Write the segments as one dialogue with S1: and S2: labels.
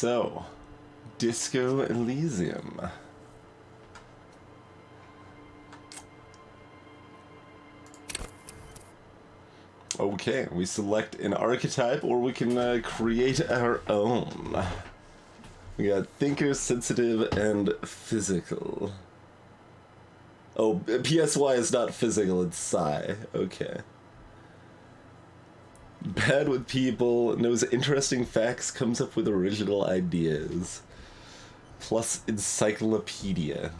S1: So, Disco Elysium. Okay, we select an archetype, or we can create our own. We got thinker, sensitive, and physical. Oh, PSY is not physical, it's psi. Okay. Bad with people, knows interesting facts, comes up with original ideas. Plus encyclopedia.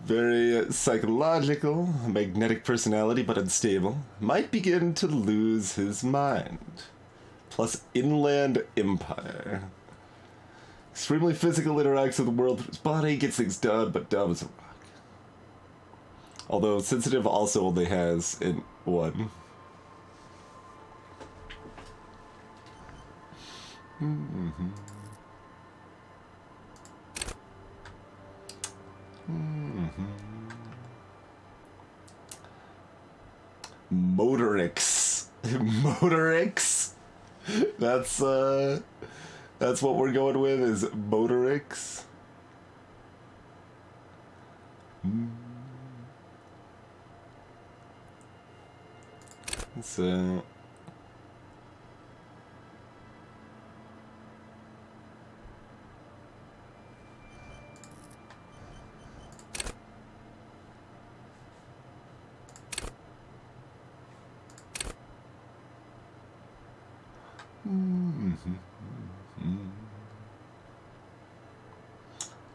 S1: Very psychological, magnetic personality but unstable. Might begin to lose his mind. Plus inland empire. Extremely physical, interacts with the world through his body, gets things done, but dumb as a rock. Although sensitive also only has in one. Motorix. Motorix? That's what we're going with, is Motorix. So...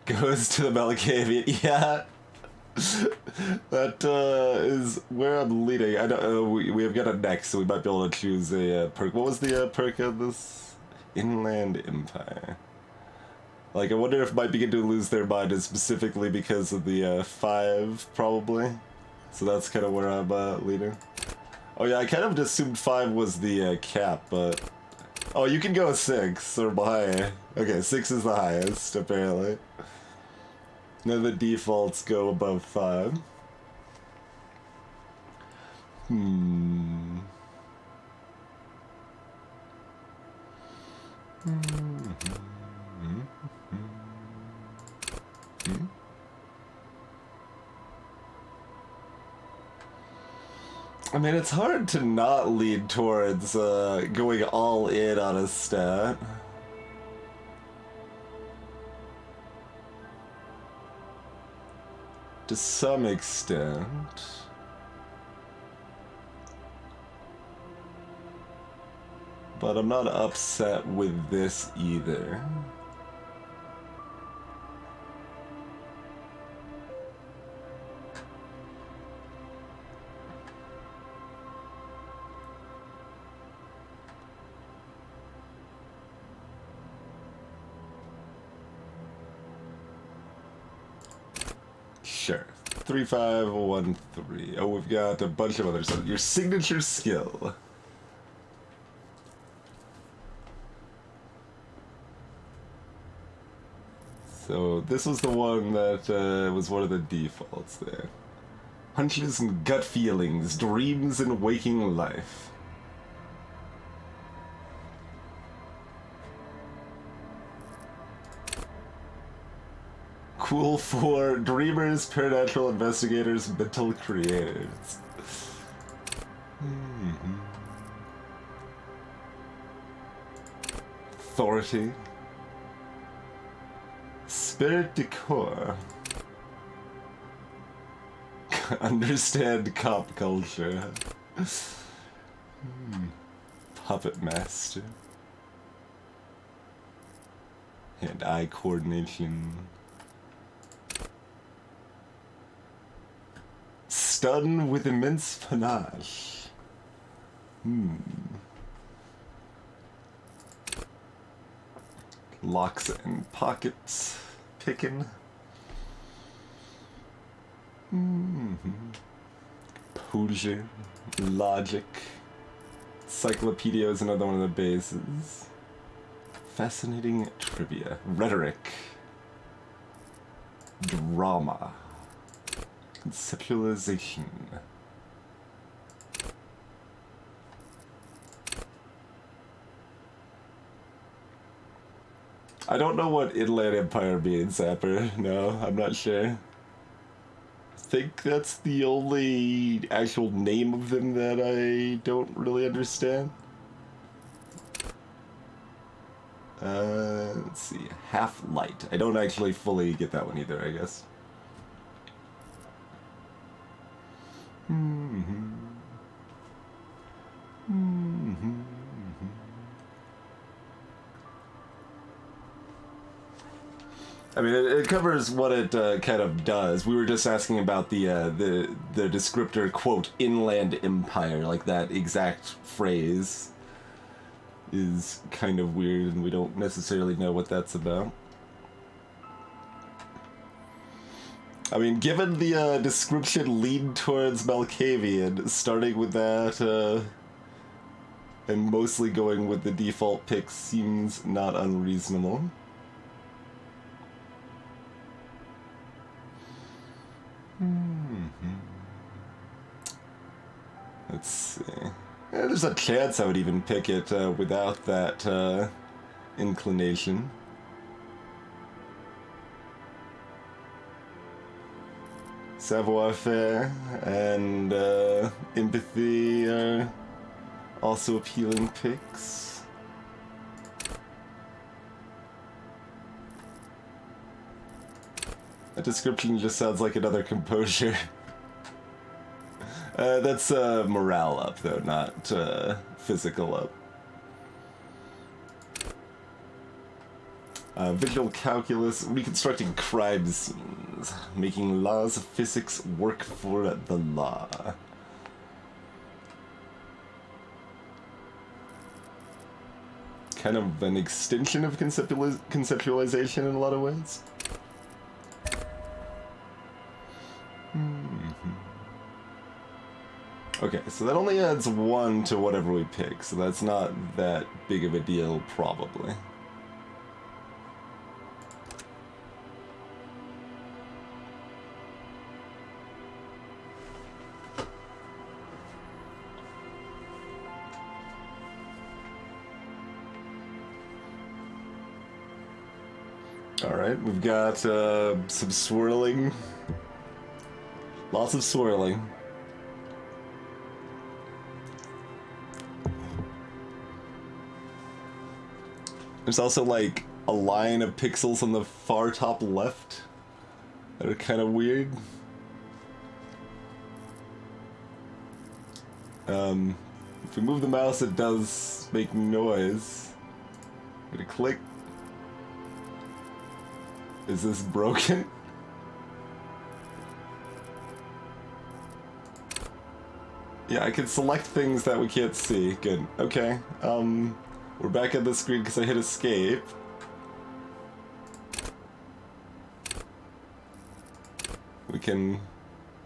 S1: Goes to the Malkavian. Yeah. That is where I'm leading. I don't. We have got a next, so we might be able to choose a perk. What was the perk of this? Inland Empire. Like, I wonder if might begin to lose their mind is specifically because of the 5, probably. So that's kind of where I'm leading. Oh yeah, I kind of assumed 5 was the cap, but... Oh, you can go 6 or higher. Okay, 6 is the highest, apparently. None of the defaults go above 5. I mean, it's hard to not lead towards going all in on a stat. To some extent. But I'm not upset with this either. Sure. 3513. Oh, we've got a bunch of others. Your signature skill. So this was the one that was one of the defaults there. Hunches and gut feelings, dreams and waking life. Cool for dreamers, paranormal investigators, mental creators. Authority. Spirit decor. Understand cop culture. Puppet master. Hand-eye coordination. Stun with immense panache. Locks and pockets. Pickin'. Posure. Logic. Encyclopedia is another one of the bases. Fascinating trivia. Rhetoric. Drama. Conceptualization. I don't know what Inland Empire means, Zapper. No, I'm not sure. I think that's the only actual name of them that I don't really understand. Let's see. Half Light. I don't actually fully get that one either, I guess. I mean, it covers what it kind of does. We were just asking about the descriptor, quote, Inland Empire, like that exact phrase is kind of weird, and we don't necessarily know what that's about. I mean, given the description lead towards Malkavian, starting with that, and mostly going with the default pick seems not unreasonable. Let's see. Yeah, there's a chance I would even pick it without that inclination. Savoir-faire and empathy are also appealing picks. That description just sounds like another composure. That's morale up, though, not physical up. Visual calculus, reconstructing crime scenes, making laws of physics work for the law. Kind of an extension of conceptualization in a lot of ways. Okay, so that only adds 1 to whatever we pick, so that's not that big of a deal, probably. Alright, we've got some swirling. Lots of swirling. There's also like a line of pixels on the far top left that are kind of weird. If we move the mouse, it does make noise. I'm gonna click. Is this broken? Yeah, I can select things that we can't see. Good. Okay. We're back on the screen because I hit escape. We can...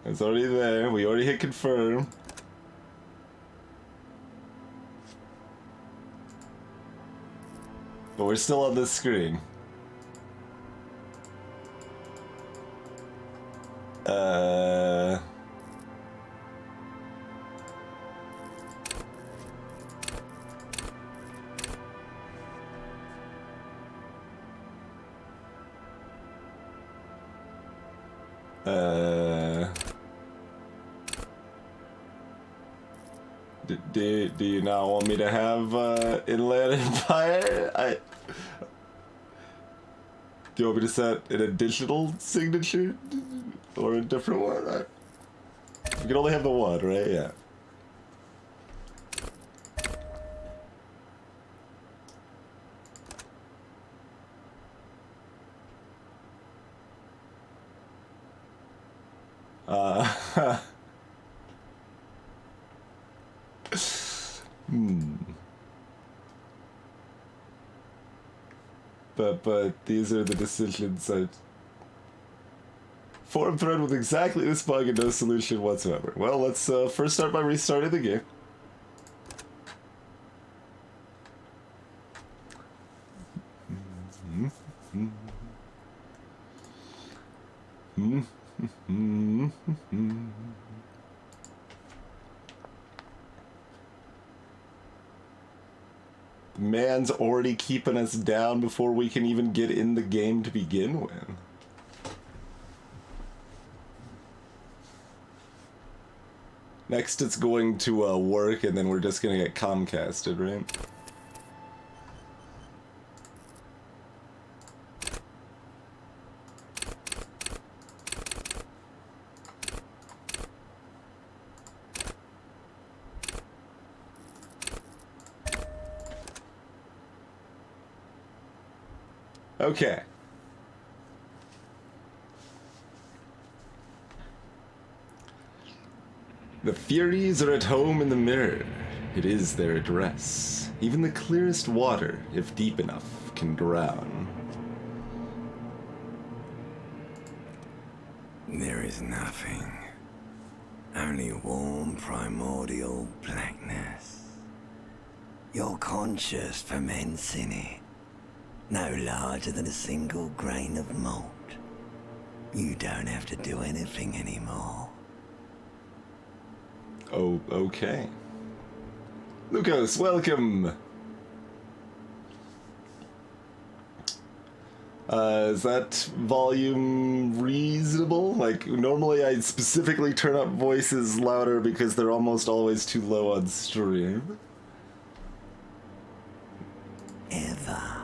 S1: It's already there. We already hit confirm. But we're still on this screen. Do you not want me to have Inland Empire? Do you want me to set an additional signature? Or a different one? You can only have the one, right? Yeah. But these are the decisions I... Forum thread with exactly this bug and no solution whatsoever. Well, let's first start by restarting the game. The man's already keeping us down before we can even get in the game to begin with. Next it's going to work, and then we're just gonna get Comcasted, right? Okay. The Furies are at home in the mirror. It is their address. Even the clearest water, if deep enough, can drown.
S2: There is nothing. Only warm primordial blackness. Your conscious ferments in it. No larger than a single grain of malt. You don't have to do anything anymore.
S1: Oh, okay. Lucas, welcome! Is that volume reasonable? Like, normally I specifically turn up voices louder because they're almost always too low on stream.
S2: Ever.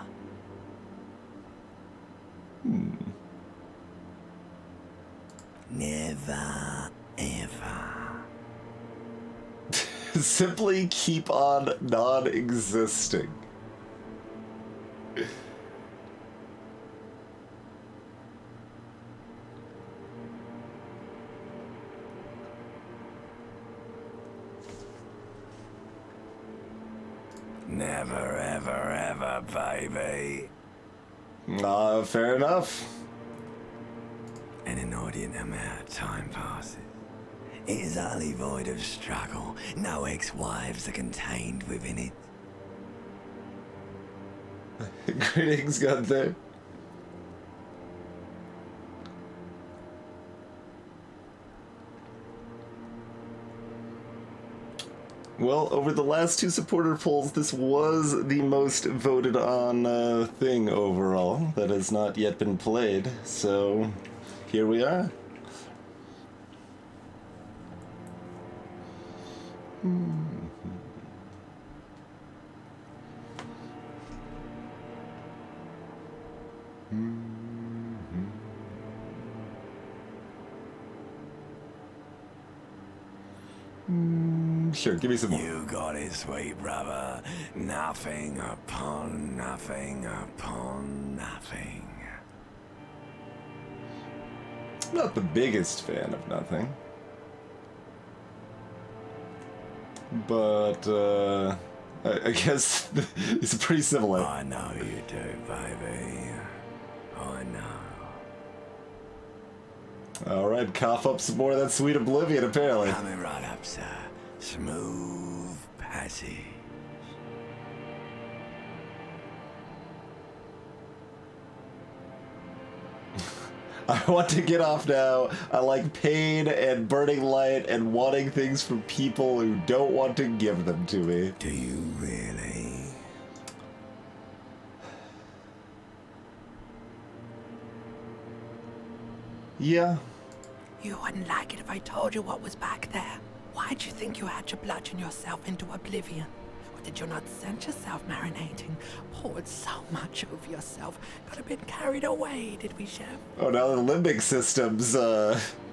S2: Never, ever.
S1: Simply keep on non-existing.
S2: Never, ever, ever, baby.
S1: Fair enough.
S2: An inordinate amount of time passes. It is utterly void of struggle. No ex-wives are contained within it.
S1: Greetings, Gunther. Well, over the last two supporter polls, this was the most voted on thing overall that has not yet been played, so here we are. Sure, give me some more.
S2: You got it, sweet brother. Nothing upon nothing upon nothing.
S1: I'm not the biggest fan of nothing. But, I guess it's pretty similar.
S2: I know you do, baby. I know.
S1: Alright, cough up some more of that sweet oblivion, apparently.
S2: Coming right up, sir. Smooth passage.
S1: I want to get off now. I like pain and burning light and wanting things from people who don't want to give them to me.
S2: Do you really?
S1: Yeah.
S3: You wouldn't like it if I told you what was back there. Why'd you think you had to bludgeon yourself into oblivion? Or did you not sense yourself marinating? Poured so much over yourself. Got a bit carried away, did we, Chef?
S1: Oh, now the limbic system's,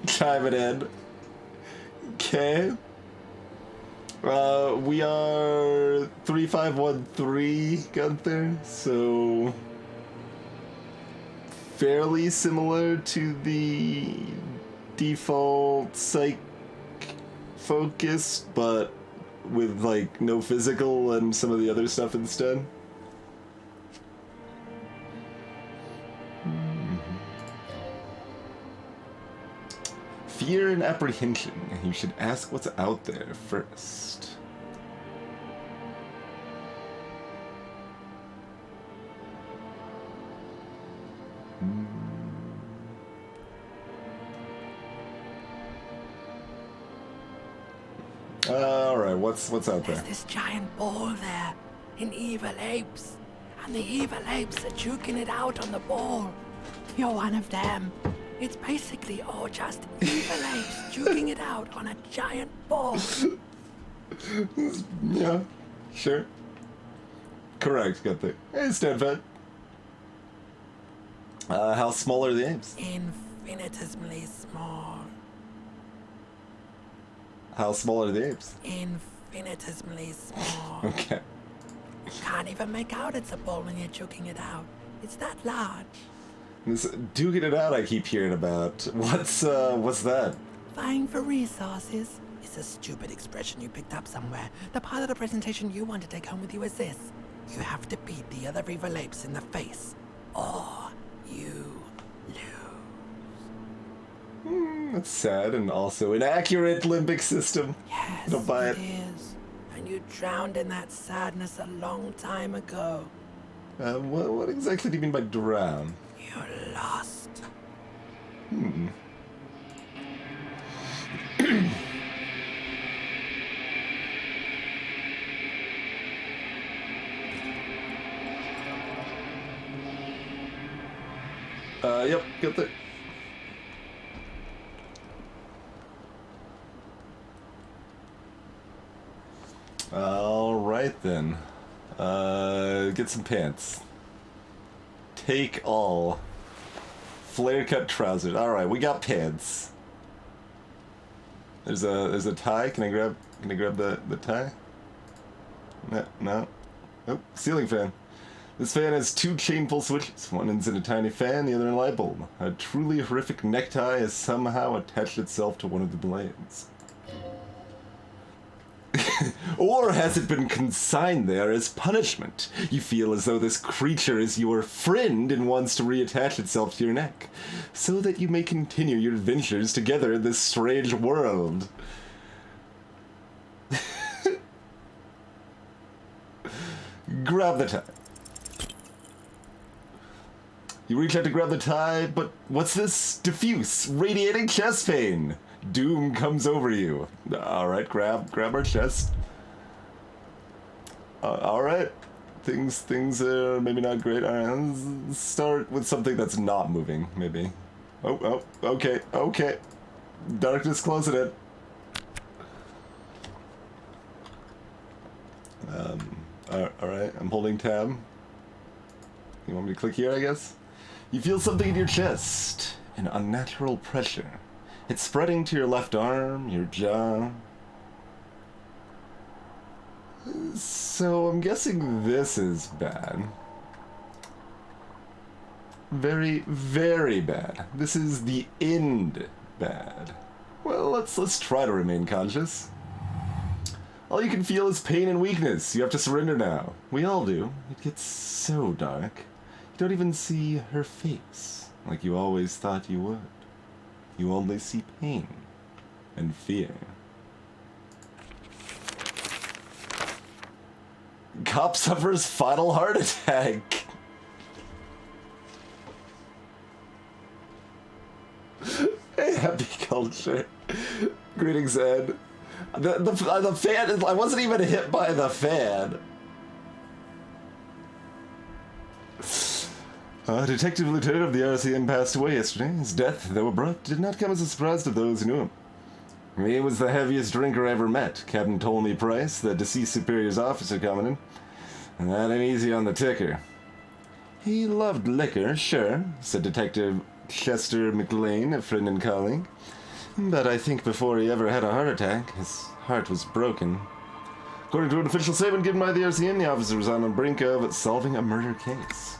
S1: chiming in. Okay. We are 3513, Gunther, so fairly similar to the default psych focus, but with like no physical and some of the other stuff instead. Fear and apprehension. You should ask what's out there first. Alright, what's out
S3: There's
S1: there?
S3: this giant ball there. in evil apes. And the evil apes are juking it out on the ball. You're one of them. It's basically all just evil apes juking it out on a giant ball.
S1: Yeah, sure. Correct, got the... Hey, Stanford. How small are the apes?
S3: Infinitesimally small.
S1: How small are the apes?
S3: Infinitesimally small.
S1: Okay.
S3: You can't even make out it's a ball when you're juking it out. It's that large.
S1: This duking it out I keep hearing about. What's that?
S3: Vying for resources is a stupid expression you picked up somewhere. The part of the presentation you want to take home with you is this. You have to beat the other evil apes in the face, or you lose.
S1: That's sad and also inaccurate limbic system.
S3: Yes,
S1: Don't buy it.
S3: is. And you drowned in that sadness a long time ago.
S1: What exactly do you mean by drown?
S3: You're lost.
S1: Yep, got the... Alright then. Get some pants. Take all. Flare cut trousers. Alright, we got pants. There's a tie. Can I grab the tie? No. Oh, ceiling fan. This fan has two chain-pull switches. One ends in a tiny fan, the other in a light bulb. A truly horrific necktie has somehow attached itself to one of the blades. Or has it been consigned there as punishment? You feel as though this creature is your friend and wants to reattach itself to your neck, so that you may continue your adventures together in this strange world. Grab the tie. You reach out to grab the tie, but what's this? Diffuse, radiating chest pain. Doom comes over you. Alright, grab our chest. Alright. Things are maybe not great. Alright, let's start with something that's not moving, maybe. Oh, okay. Darkness closing it. Alright, I'm holding tab. You want me to click here, I guess? You feel something in your chest. An unnatural pressure. It's spreading to your left arm, your jaw. So I'm guessing this is bad. Very, very bad. This is the end bad. Well, let's try to remain conscious. All you can feel is pain and weakness. You have to surrender now. We all do. It gets so dark. You don't even see her face, like you always thought you would. You only see pain and fear. Cop suffers final heart attack. Hey, happy culture. Greetings, Ed. The fan, I wasn't even hit by the fan. Detective Lieutenant of the RCM passed away yesterday. His death, though abrupt, did not come as a surprise to those who knew him. He was the heaviest drinker I ever met, Captain Ptolemy Price, the deceased superior's officer, commented. And that ain't easy on the ticker. He loved liquor, sure, said Detective Chester McLean, a friend and colleague. But I think before he ever had a heart attack, his heart was broken. According to an official statement given by the RCM, the officer was on the brink of solving a murder case.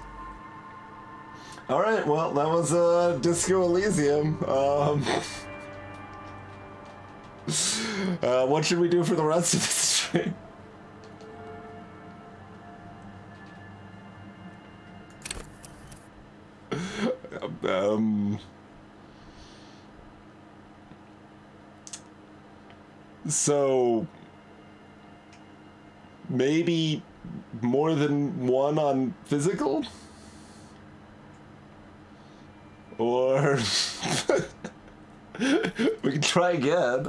S1: Alright, well, that was Disco Elysium. What should we do for the rest of the stream? So maybe more than one on physical? Or we can try again.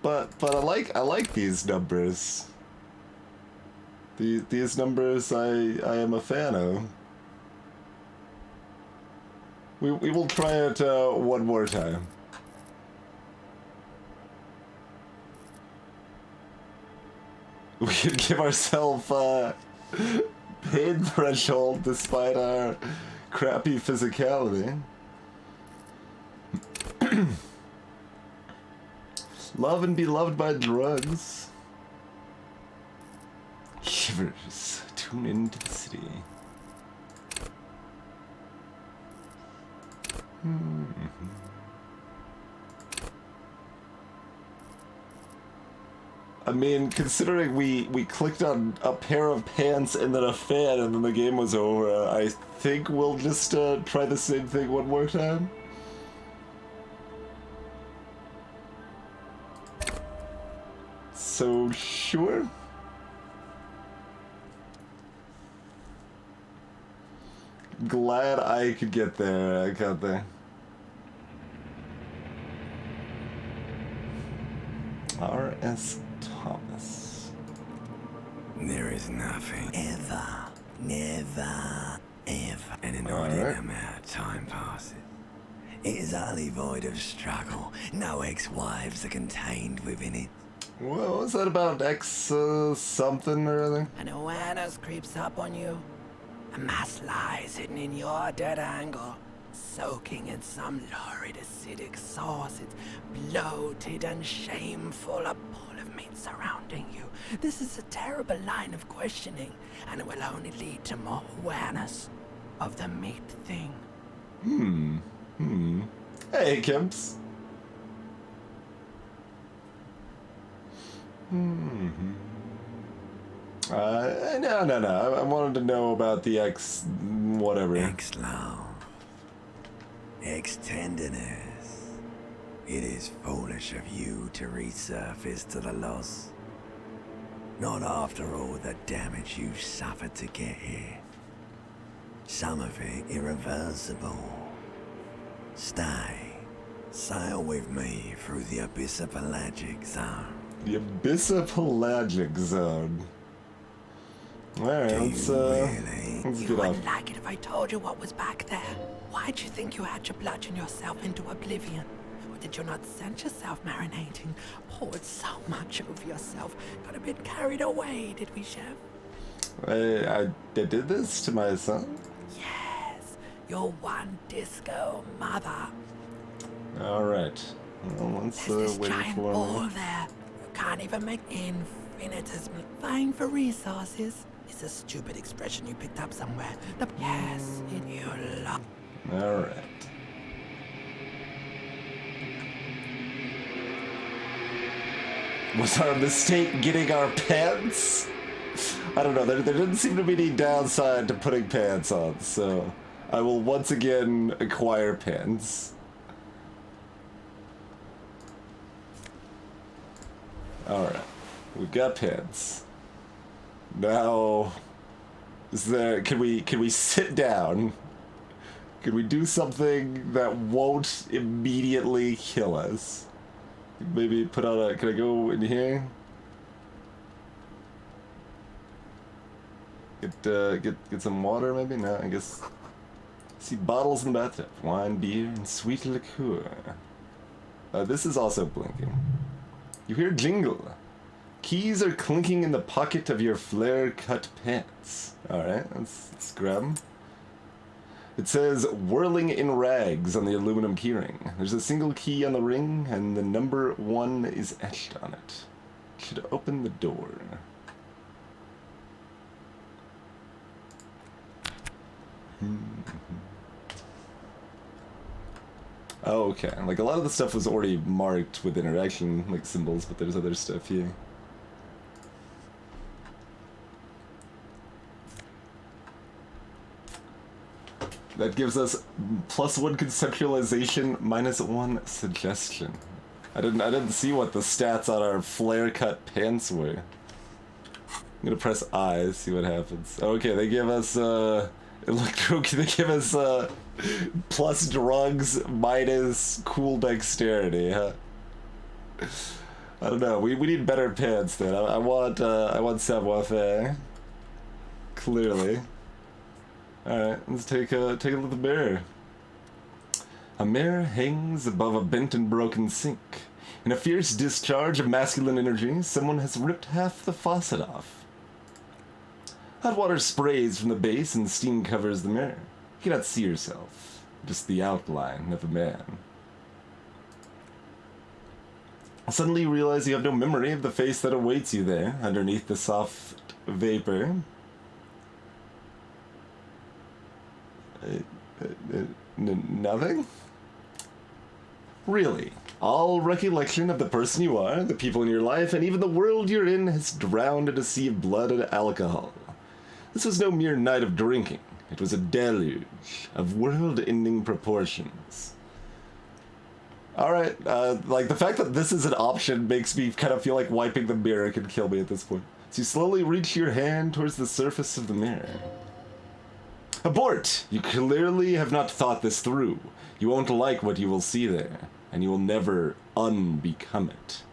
S1: But I like these numbers. These numbers I am a fan of. We will try it one more time. We can give ourselves pain threshold despite our crappy physicality. Love and be loved by drugs. Shivers, tune into the city. I mean, considering we clicked on a pair of pants and then a fan and then the game was over, I think we'll just try the same thing one more time. So, sure. Glad I could get there. I got there. R.S. Thomas.
S2: There is nothing ever, never, ever. An inordinate amount of time passes. It is utterly void of struggle. No ex-wives are contained within it.
S1: What was that about X something or other?
S3: An awareness creeps up on you. A mass lies hidden in your dead angle, soaking in some lurid acidic sauce. It's bloated and shameful, a pool of meat surrounding you. This is a terrible line of questioning, and it will only lead to more awareness of the meat thing.
S1: Hey, Kimps. No. I wanted to know about the X whatever.
S2: Ex-love. Ex-tenderness. It is foolish of you to resurface to the loss. Not after all the damage you've suffered to get here. Some of it irreversible. Stay. Sail with me through the abyssopelagic zone.
S1: The abyssopelagic zone. Alright, let's
S3: You
S1: get off.
S3: wouldn't like it if I told you what was back there. Why'd you think you had to bludgeon yourself into oblivion? Or did you not sense yourself marinating? Poured so much over yourself. Got a bit carried away, did we, Chef?
S1: I did this to my son?
S3: Yes, your one disco mother.
S1: Alright. Well, let's
S3: There's this
S1: wait
S3: giant
S1: for
S3: ball
S1: him.
S3: there. You can't even make infinitesimal. Vying for resources. It's a stupid expression you picked up somewhere. Yes, in your luck.
S1: Alright. Was our mistake getting our pants? I don't know, there didn't seem to be any downside to putting pants on, so I will once again acquire pants. Alright, we've got pants. Now, can we sit down? Can we do something that won't immediately kill us? Maybe put on a, can I go in here? Get some water maybe? No, I guess. See bottles in the bathtub. Wine, beer, and sweet liqueur. This is also blinking. You hear jingle. Keys are clinking in the pocket of your flare-cut pants. Alright, let's grab them. It says, whirling in rags on the aluminum keyring. There's a single key on the ring, and the number 1 is etched on it. Should open the door. Oh, okay. Like, a lot of the stuff was already marked with interaction, like symbols, but there's other stuff here. That gives us +1 conceptualization, -1 suggestion. I didn't see what the stats on our flare-cut pants were. I'm gonna press I, see what happens. Okay, they give us they give us plus drugs minus cool dexterity, huh? I don't know. We need better pants then. I want savoir-faire. Clearly. Alright, let's take a look at the mirror. A mirror hangs above a bent and broken sink. In a fierce discharge of masculine energy, someone has ripped half the faucet off. Hot water sprays from the base and steam covers the mirror. You cannot see yourself, just the outline of a man. Suddenly you realize you have no memory of the face that awaits you there, underneath the soft vapor. Nothing? Really? All recollection of the person you are, the people in your life, and even the world you're in has drowned in a sea of blood and alcohol. This was no mere night of drinking. It was a deluge of world-ending proportions. Alright, like, the fact that this is an option makes me kind of feel like wiping the mirror could kill me at this point. So you slowly reach your hand towards the surface of the mirror. Abort! You clearly have not thought this through. You won't like what you will see there, and you will never unbecome it.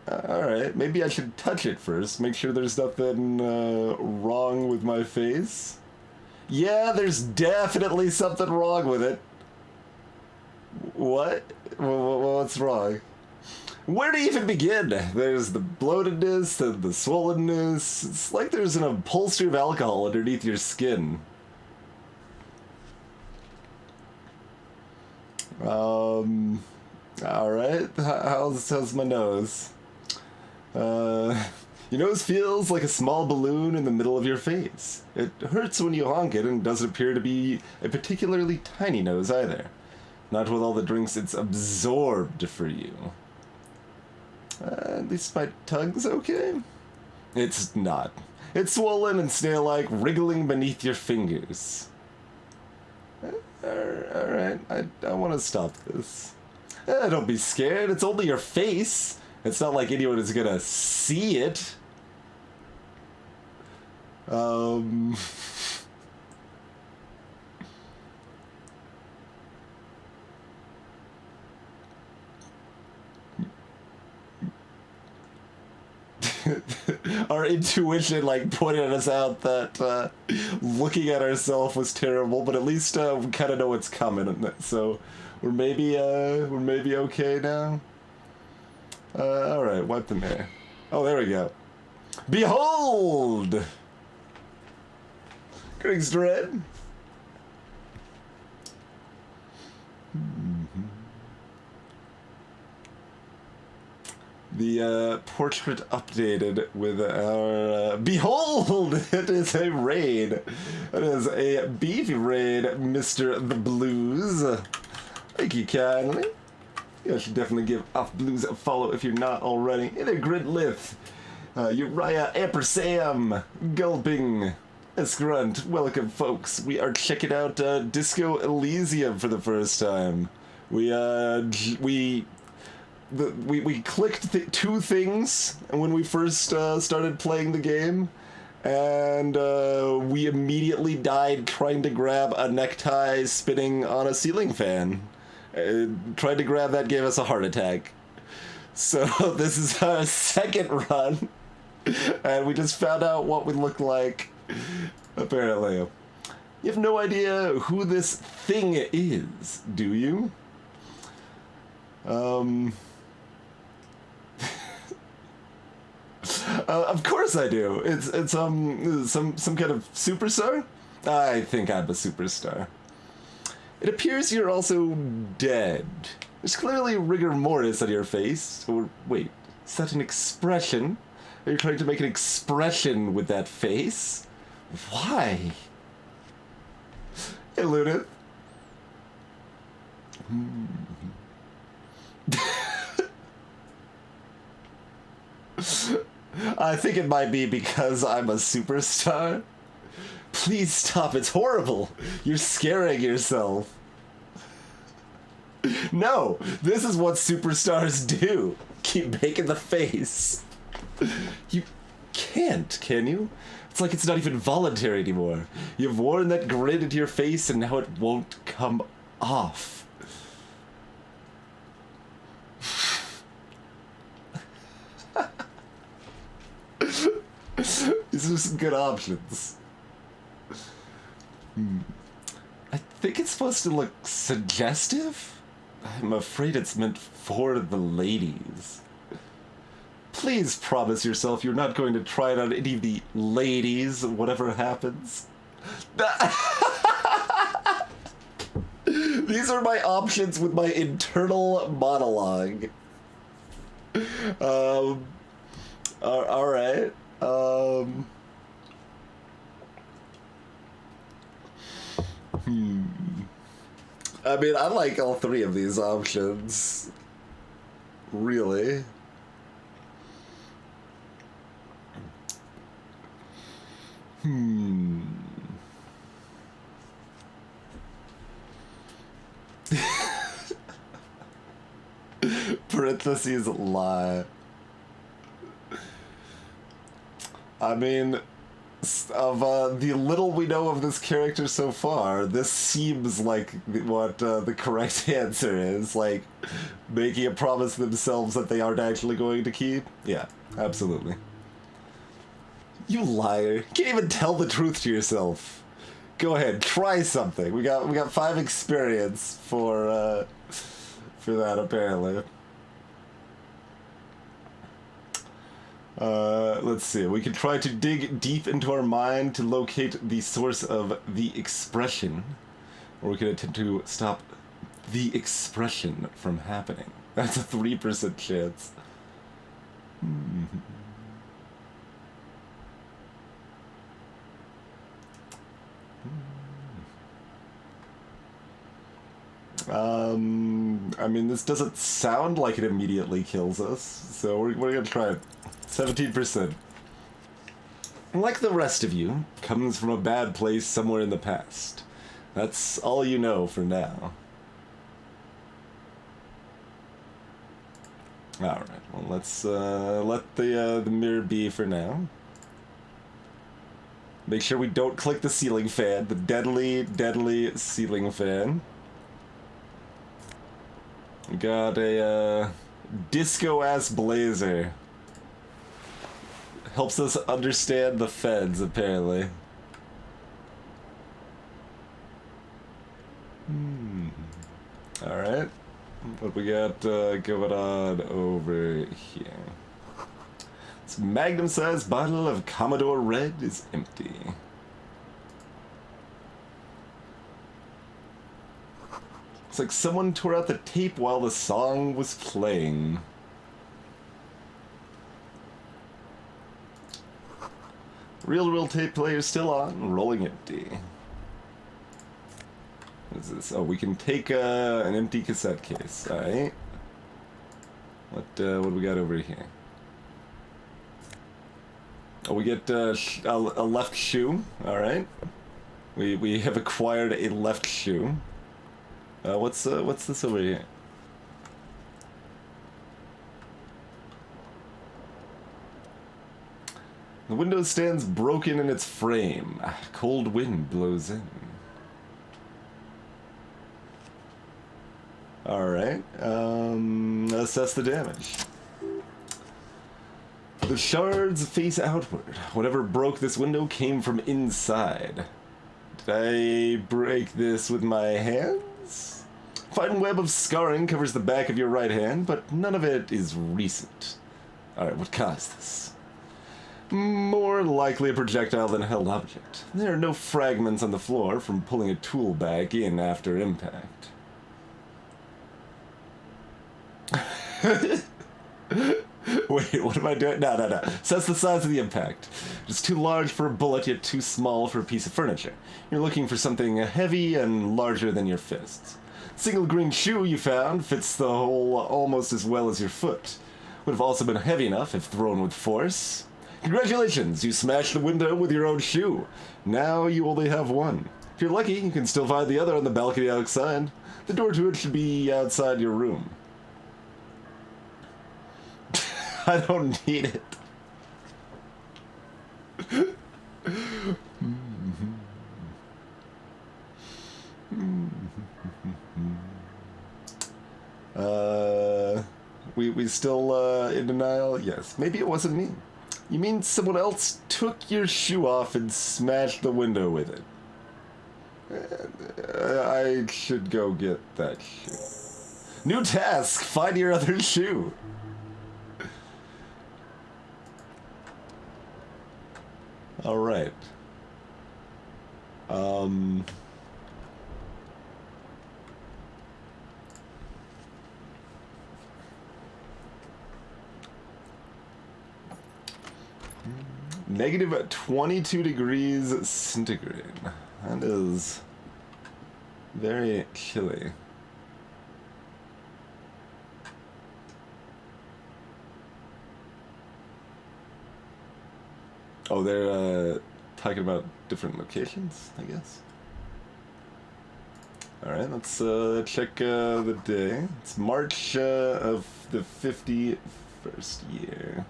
S1: Alright, maybe I should touch it first, make sure there's nothing wrong with my face. Yeah, there's definitely something wrong with it. What? What's wrong? Where to even begin? There's the bloatedness, the swollenness. It's like there's an upholstery of alcohol underneath your skin. Alright. How's my nose? Your nose feels like a small balloon in the middle of your face. It hurts when you honk it and doesn't appear to be a particularly tiny nose either. Not with all the drinks it's absorbed for you. At least my tongue's okay? It's not. It's swollen and snail-like, wriggling beneath your fingers. Alright, I want to stop this. Don't be scared, it's only your face. It's not like anyone is gonna see it. Our intuition like pointed us out that looking at ourselves was terrible, but at least we kind of know what's coming, so we're maybe okay now. All right, wipe the mirror. Oh, there we go. Behold, Griggs Dread. The portrait updated with our... behold! It is a raid. It is a beefy raid, Mr. The Blues. Thank you kindly. You should definitely give Off Blues a follow if you're not already. Hey there, Gridlith. Uriah Ampersam. Gulping. Esgrunt. Welcome, folks. We are checking out Disco Elysium for the first time. We clicked two things when we first started playing the game, and we immediately died trying to grab a necktie spinning on a ceiling fan. Trying to grab that gave us a heart attack. So this is our second run, and we just found out what we look like, apparently. You have no idea who this thing is, do you? Of course I do. It's some kind of superstar? I think I'm a superstar. It appears you're also dead. There's clearly rigor mortis on your face. Or wait, is that an expression? Are you trying to make an expression with that face? Why? Hey, Luna. I think it might be because I'm a superstar. Please stop, it's horrible. You're scaring yourself. No, this is what superstars do. Keep making the face. You can't, can you? It's like it's not even voluntary anymore. You've worn that grin into your face and now it won't come off. some good options. I think it's supposed to look suggestive? I'm afraid it's meant for the ladies. Please promise yourself you're not going to try it on any of the ladies, whatever happens. These are my options with my internal monologue. Alright. I mean, I like all three of these options. Really. Parentheses lie. I mean, of the little we know of this character so far, this seems like what the correct answer is. Like, making a promise to themselves that they aren't actually going to keep. Yeah, absolutely. You liar. You can't even tell the truth to yourself. Go ahead, try something. We got 5 experience for that, apparently. Let's see. We can try to dig deep into our mind to locate the source of the expression. Or we can attempt to stop the expression from happening. That's a 3% chance. I mean, this doesn't sound like it immediately kills us, so we're gonna try it. 17%. Like the rest of you, comes from a bad place somewhere in the past. That's all you know for now. Alright, well let's let the mirror be for now. Make sure we don't click the ceiling fan, the deadly, deadly ceiling fan. We got a disco-ass blazer. Helps us understand the feds, apparently. Alright. What we got going on over here? This magnum-sized bottle of Commodore Red is empty. It's like someone tore out the tape while the song was playing. Real tape player still on, rolling empty. What is this? Oh, we can take an empty cassette case. All right. What do we got over here? Oh, we get a left shoe. All right. We have acquired a left shoe. What's this over here? The window stands broken in its frame. A cold wind blows in. Alright, assess the damage. The shards face outward. Whatever broke this window came from inside. Did I break this with my hands? Fine web of scarring covers the back of your right hand, but none of it is recent. Alright, what caused this? More likely a projectile than a held object. There are no fragments on the floor from pulling a tool back in after impact. Wait, what am I doing? No. So that's the size of the impact. It's too large for a bullet, yet too small for a piece of furniture. You're looking for something heavy and larger than your fists. Single green shoe you found fits the hole almost as well as your foot. Would have also been heavy enough if thrown with force. Congratulations, you smashed the window with your own shoe. Now you only have one. If you're lucky, you can still find the other on the balcony outside. The door to it should be outside your room. I don't need it. We still in denial? Yes. Maybe it wasn't me. You mean someone else took your shoe off and smashed the window with it? I should go get that shoe. New task! Find your other shoe! Alright. Negative 22 degrees centigrade. That is very chilly. Oh, they're talking about different locations, I guess. Alright, let's check the day. It's March of the 51st year.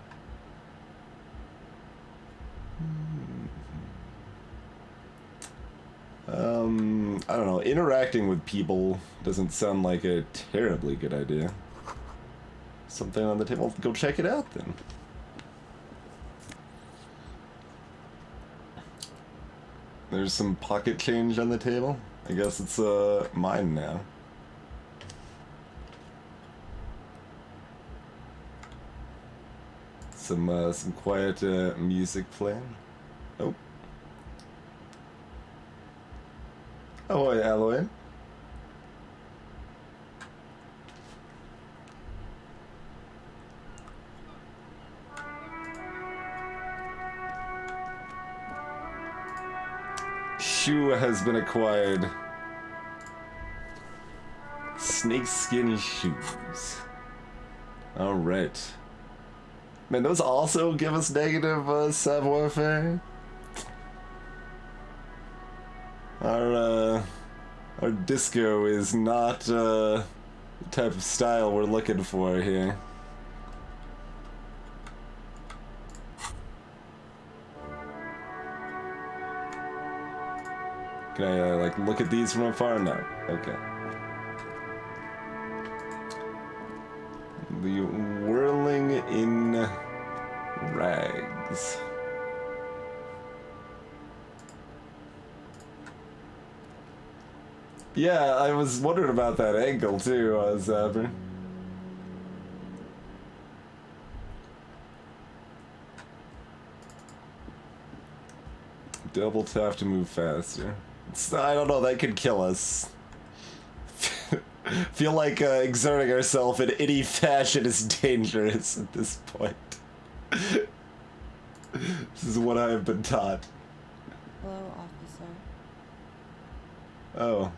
S1: I don't know, interacting with people doesn't sound like a terribly good idea. Something on the table, go check it out then. There's some pocket change on the table. I guess it's mine now. Some quiet music playing. Oh. Oh, hi, Alloy. Shoe has been acquired. Snakeskin shoes. Alright. Man, those also give us negative savoir-faire. Our disco is not the type of style we're looking for here. Can I, like, look at these from afar? No. Okay. The whirling in rags. Yeah, I was wondering about that angle too, Zapper. Double tap to move faster. I don't know, that could kill us. Feel like exerting ourselves in any fashion is dangerous at this point. This is what I have been taught.
S4: Hello, officer.
S1: Oh,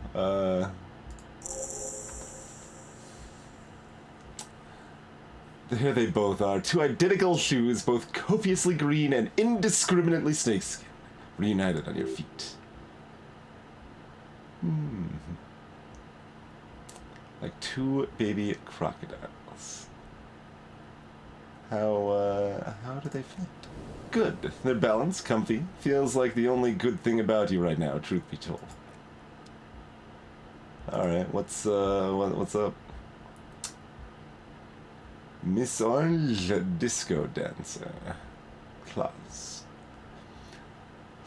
S1: there they both are. Two identical shoes, both copiously green and indiscriminately snakeskin, reunited on your feet. Like two baby crocodiles. How do they fit? Good. They're balanced, comfy. Feels like the only good thing about you right now, truth be told. Alright, what's up? Miss Orange Disco Dancer. Class.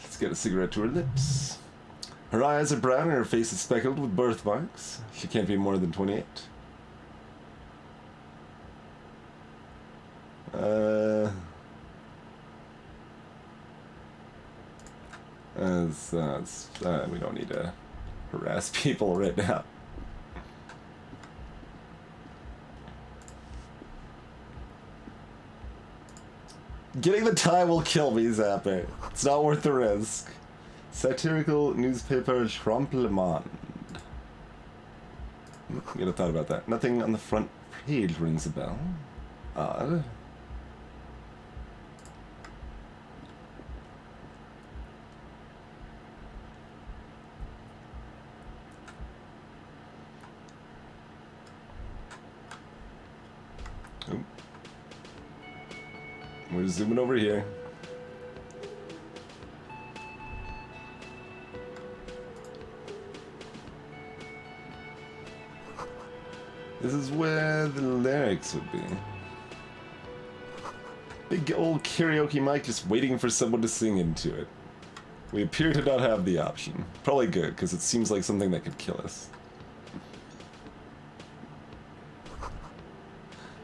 S1: Let's get a cigarette to her lips. Her eyes are brown and her face is speckled with birthmarks. She can't be more than 28. We don't need to harass people right now. Getting the tie will kill me, Zapper. It's not worth the risk. Satirical newspaper Tremblement. Get a thought about that. Nothing on the front page rings a bell. Odd. Oh. We're zooming over here. This is where the lyrics would be. Big old karaoke mic just waiting for someone to sing into it. We appear to not have the option. Probably good, because it seems like something that could kill us.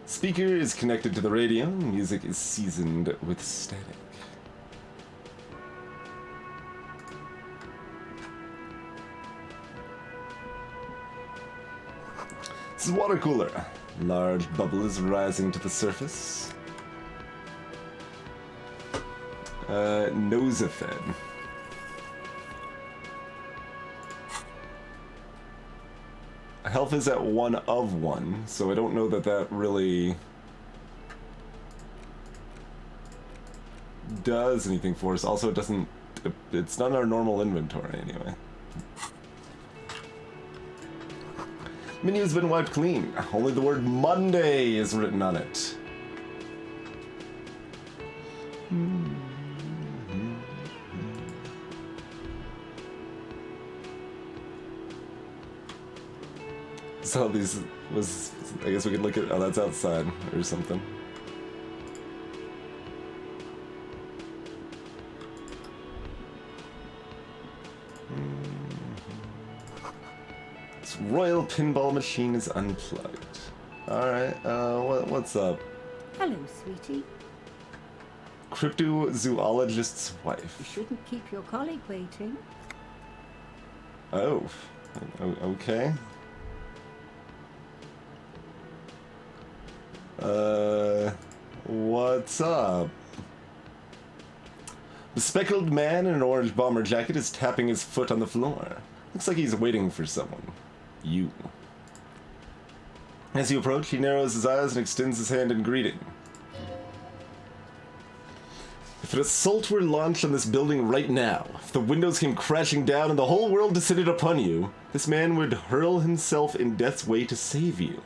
S1: Speaker is connected to the radio. Music is seasoned with static. This is water cooler. Large bubble is rising to the surface. Nosafed. Health is at 1 of 1, so I don't know that that really does anything for us. Also, it doesn't... It's not in our normal inventory, anyway. Menu has been wiped clean. Only the word Monday is written on it. So these was... I guess we could look at... Oh, that's outside or something. This royal pinball machine is unplugged. Alright, what's up?
S5: Hello, sweetie.
S1: Cryptozoologist's
S5: You
S1: wife.
S5: shouldn't keep your colleague waiting.
S1: Oh. Okay. What's up? The speckled man in an orange bomber jacket is tapping his foot on the floor. Looks like he's waiting for someone. You. As you approach, he narrows his eyes and extends his hand in greeting. If an assault were launched on this building right now, if the windows came crashing down and the whole world descended upon you, this man would hurl himself in death's way to save you.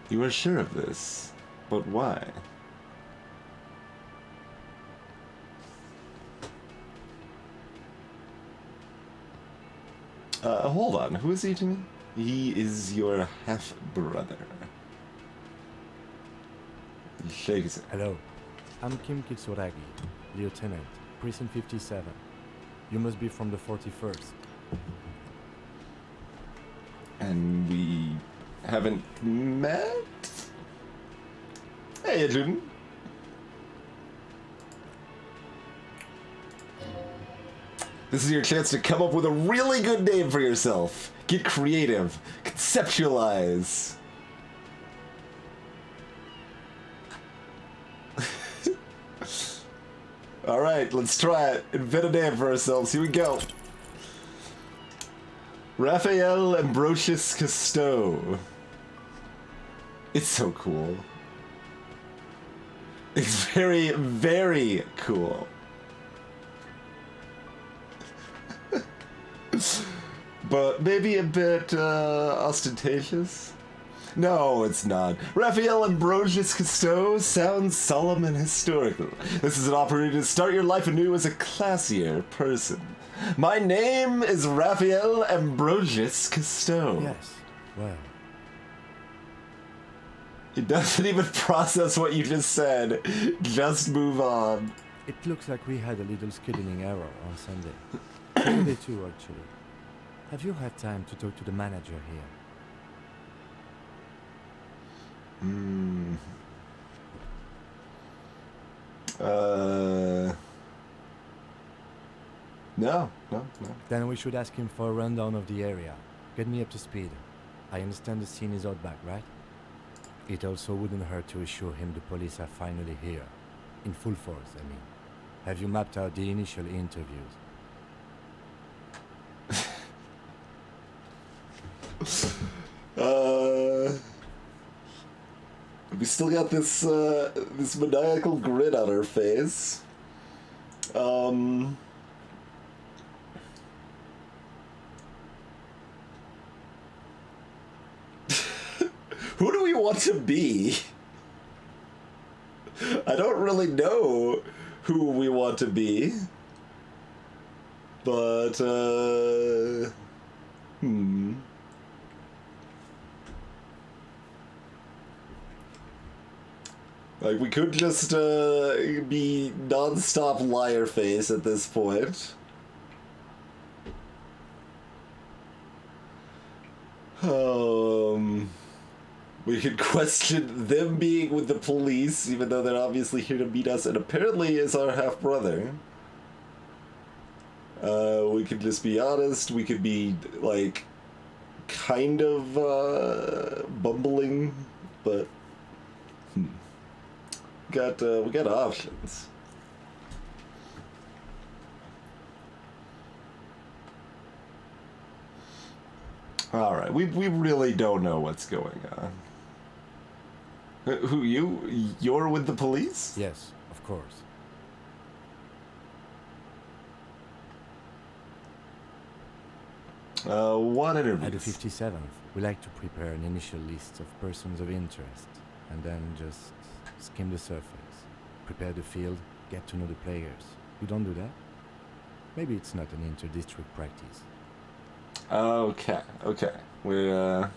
S1: You are sure of this, but why? Hold on, who is he to me? He is your half-brother. He shakes it.
S6: Hello, I'm Kim Kitsuragi, Lieutenant, Precinct 57. You must be from the 41st.
S1: And we haven't met? Hey, Adrian. This is your chance to come up with a really good name for yourself. Get creative. Conceptualize. Alright, let's try it. Invent a name for ourselves. Here we go. Raphael Ambrosius Cousteau. It's so cool. It's very, very cool. But maybe a bit ostentatious? No, it's not. Raphael Ambrosius Cousteau sounds solemn and historical. This is an opportunity to start your life anew as a classier person. My name is Raphael Ambrosius Cousteau.
S6: Yes, well,
S1: It doesn't even process what you just said. Just move on.
S6: it looks like we had a little scheduling error on Sunday. Saturday too, actually. Have you had time to talk to the manager here? No. Then we should ask him for a rundown of the area. Get me up to speed. I understand the scene is out back, right? It also wouldn't hurt to assure him the police are finally here. In full force, I mean. Have you mapped out the initial interviews?
S1: We still got this this maniacal grin on our face. Who do we want to be? I don't really know who we want to be. But, Like, we could just be non-stop liar face at this point. We could question them being with the police, even though they're obviously here to meet us, and apparently is our half-brother. We could just be honest, we could be, like, kind of, bumbling, but... we got options. Alright, we really don't know what's going on. Who, you? You're with the police?
S6: Yes, of course.
S1: What interviews?
S6: At the 57th, we like to prepare an initial list of persons of interest, and then just skim the surface, prepare the field, get to know the players. You don't do that? Maybe it's not an inter-district practice.
S1: Okay. We're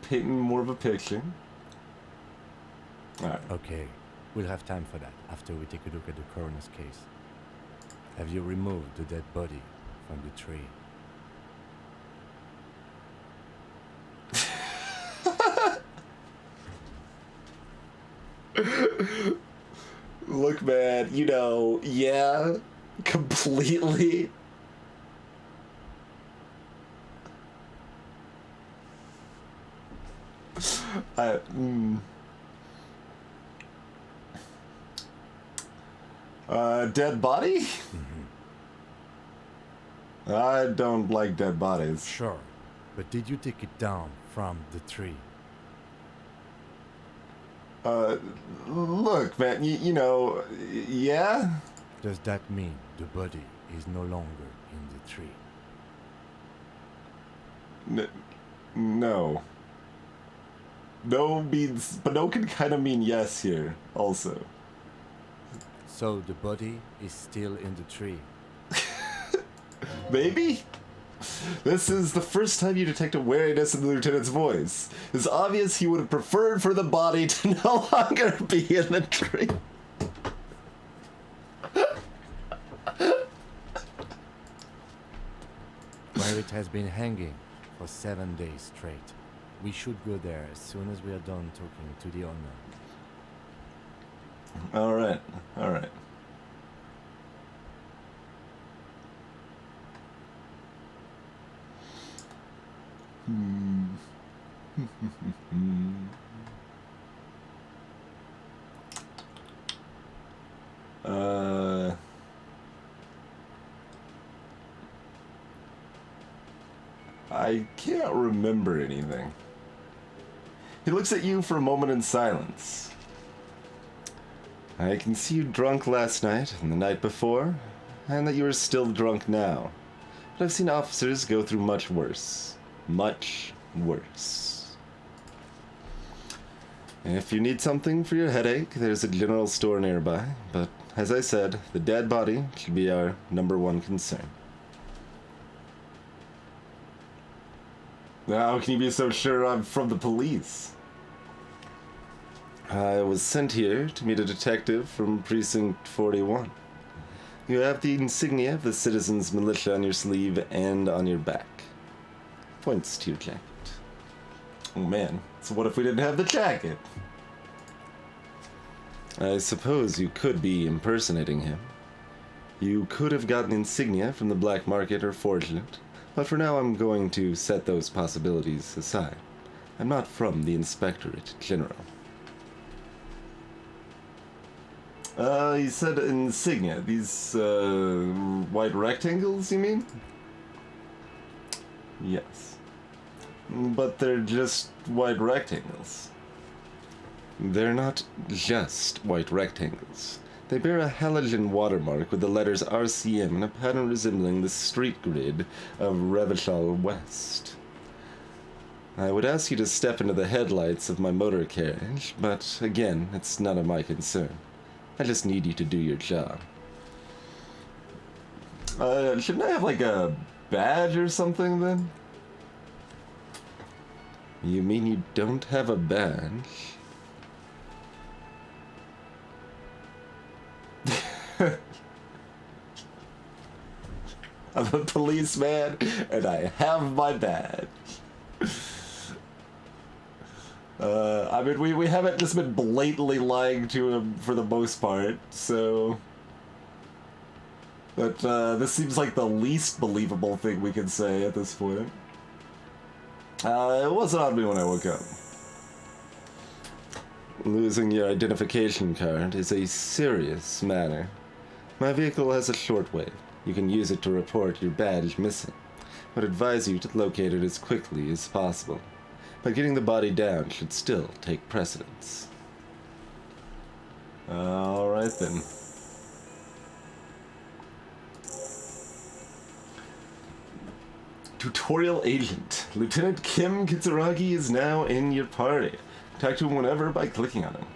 S1: painting more of a picture. Alright.
S6: Okay, we'll have time for that after we take a look at the coroner's case. Have you removed the dead body from the tree?
S1: Look, man, yeah, completely. Dead body? Mm-hmm. I don't like dead bodies.
S6: Sure, but did you take it down from the tree?
S1: Look, man, yeah?
S6: Does that mean the body is no longer in the tree?
S1: No. No means, but no can kind of mean yes here, also.
S6: So the body is still in the tree?
S1: Maybe? This is the first time you detect a wariness in the lieutenant's voice. It's obvious he would have preferred for the body to no longer be in the tree.
S6: Where it has been hanging for 7 days straight. We should go there as soon as we are done talking to the owner.
S1: Alright. I can't remember anything. He looks at you for a moment in silence. I can see you drunk last night and the night before, and that you are still drunk now. But I've seen officers go through much worse. Much worse. If you need something for your headache, there's a general store nearby, but as I said, the dead body should be our #1 concern. How can you be so sure I'm from the police? I was sent here to meet a detective from Precinct 41. You have the insignia of the Citizens Militia on your sleeve and on your back. Points to your jacket. Oh man, so what if we didn't have the jacket? I suppose you could be impersonating him. You could have gotten insignia from the black market or forged it, but for now I'm going to set those possibilities aside. I'm not from the Inspectorate General. You said insignia. These, white rectangles, you mean? Yes. But they're just white rectangles. They're not just white rectangles. They bear a halogen watermark with the letters RCM and a pattern resembling the street grid of Revachol West. I would ask you to step into the headlights of my motor carriage, but again, it's none of my concern. I just need you to do your job. Shouldn't I have like a badge or something then? You mean you don't have a badge? I'm a policeman, and I have my badge. I mean, we haven't just been blatantly lying to him for the most part, so... But, this seems like the least believable thing we can say at this point. It wasn't on me when I woke up. Losing your identification card is a serious matter. My vehicle has a shortwave. You can use it to report your badge missing. I would advise you to locate it as quickly as possible. But getting the body down should still take precedence. Alright then. Tutorial Agent. Lieutenant Kim Kitsuragi is now in your party. Talk to him whenever by clicking on him.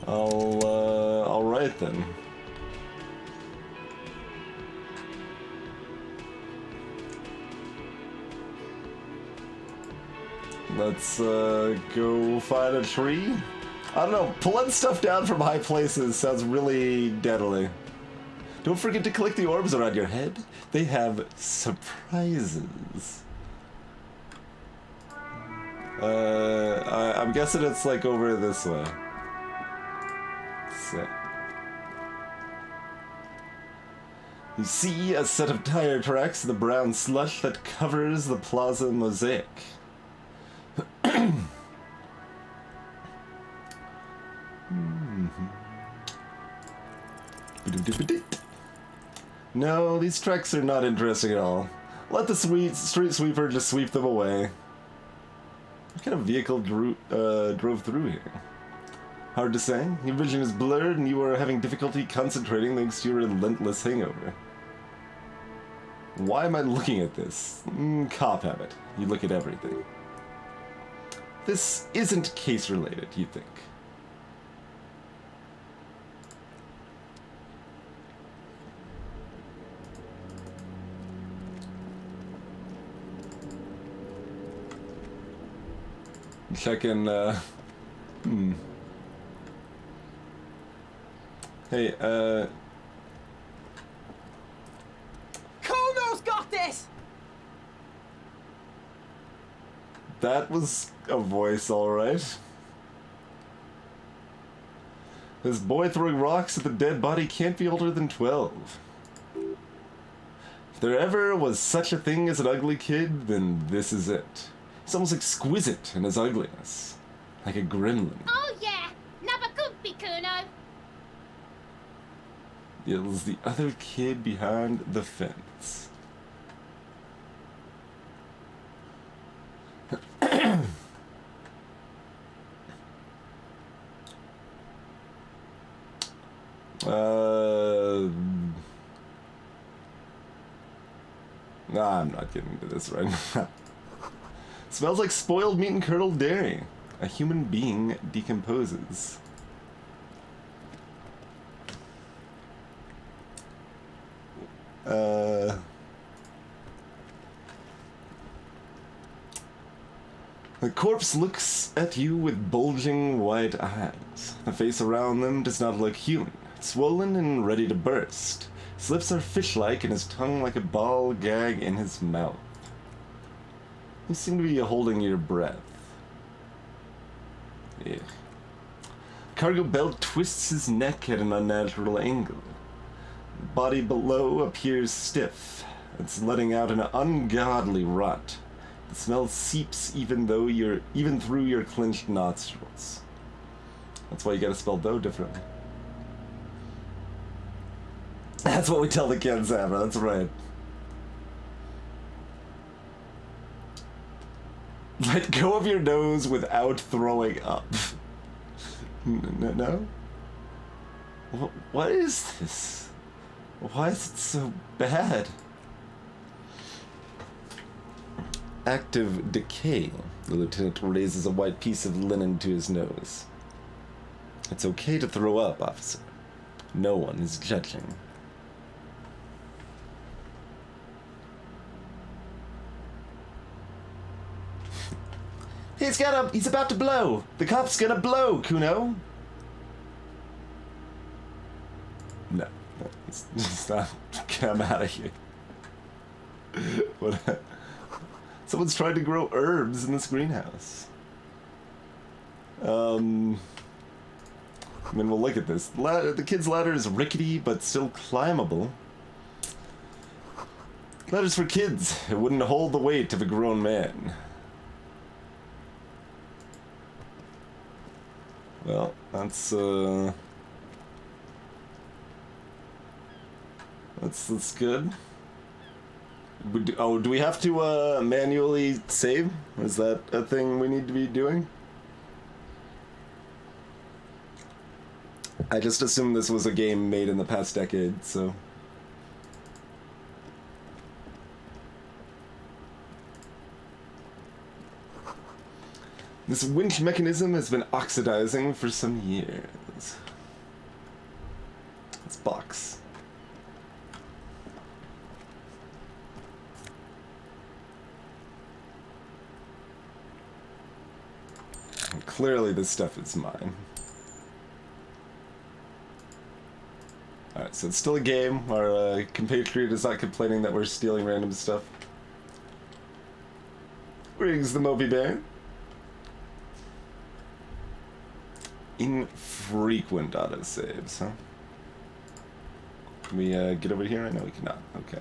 S1: Alright then. Let's, go find a tree? I don't know, pulling stuff down from high places sounds really deadly. Don't forget to collect the orbs around your head. They have surprises. I'm guessing it's like over this way. So. You see a set of tire tracks in the brown slush that covers the plaza mosaic. No, these tracks are not interesting at all. Let the street sweeper just sweep them away. What kind of vehicle drove through here? Hard to say. Your vision is blurred and you are having difficulty concentrating thanks to your relentless hangover. Why am I looking at this? Cop habit. You look at everything. This isn't case-related, you think. Checking, Hey,
S7: Kono's got this!
S1: that was a voice, alright. This boy throwing rocks at the dead body can't be older than 12. If there ever was such a thing as an ugly kid, then this is it. He's almost exquisite in his ugliness. Like a gremlin.
S8: Oh yeah, never could be Kuno.
S1: Yells the other kid behind the fence. Nah, I'm not getting into this right now. Smells like spoiled meat and curdled dairy. A human being decomposes. The corpse looks at you with bulging white eyes. The face around them does not look human. It's swollen and ready to burst. His lips are fish-like and his tongue like a ball gag in his mouth. You seem to be holding your breath. Yeah. Cargo belt twists his neck at an unnatural angle. The body below appears stiff. It's letting out an ungodly rot. The smell seeps even through your clenched nostrils. That's why you gotta spell though differently. That's what we tell the kids, Amber, that's right. Let go of your nose without throwing up. No? What is this? Why is it so bad? Active decay. The lieutenant raises a white piece of linen to his nose. It's okay to throw up, officer. No one is judging. He's about to blow. The cop's gonna blow, Kuno. No, it's not. I'm out of here. What? Someone's trying to grow herbs in this greenhouse. I mean, we'll look at this. The kid's ladder is rickety, but still climbable. Ladder's for kids. It wouldn't hold the weight of a grown man. Well, that's good. Do we have to manually save? Is that a thing we need to be doing? I just assumed this was a game made in the past decade, so... This winch mechanism has been oxidizing for some years. This box. Clearly this stuff is mine. Alright, so it's still a game. Our compatriot is not complaining that we're stealing random stuff. Rings the Moby Bear. Infrequent autosaves, huh? Can we get over here? No, we cannot. Okay.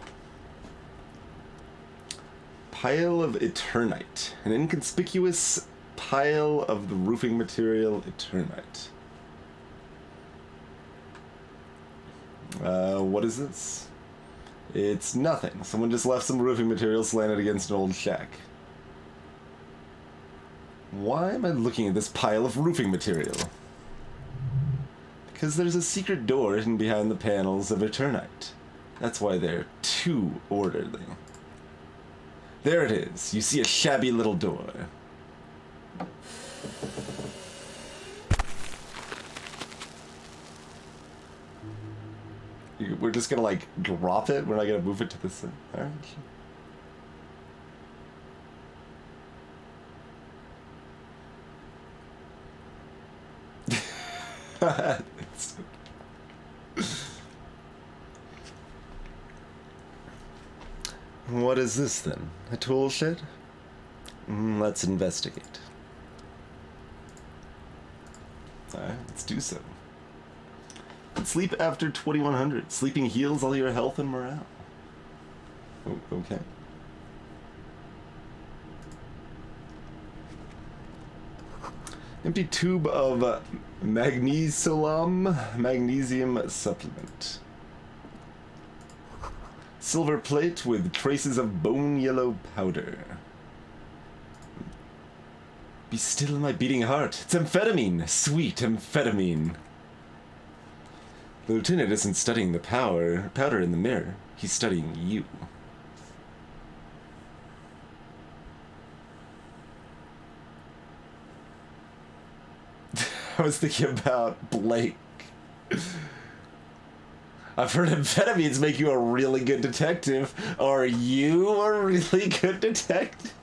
S1: Pile of Eternite. An inconspicuous pile of the roofing material Eternite. What is this? It's nothing. Someone just left some roofing material slanted against an old shack. Why am I looking at this pile of roofing material? Because there's a secret door hidden behind the panels of Eternite. That's why they're too orderly. There it is. You see a shabby little door. We're just gonna, like, drop it? We're not gonna move it to the side? Alright. What is this, then? A tool shed? Let's investigate. Alright, let's do so. Sleep after 2100. Sleeping heals all your health and morale. Oh, okay. Empty tube of magnesium supplement. Silver plate with traces of bone yellow powder. Be still, my beating heart. It's amphetamine. Sweet amphetamine. The lieutenant isn't studying the powder in the mirror. He's studying you. I was thinking about Blake. I've heard amphetamines make you a really good detective. Are you a really good detective?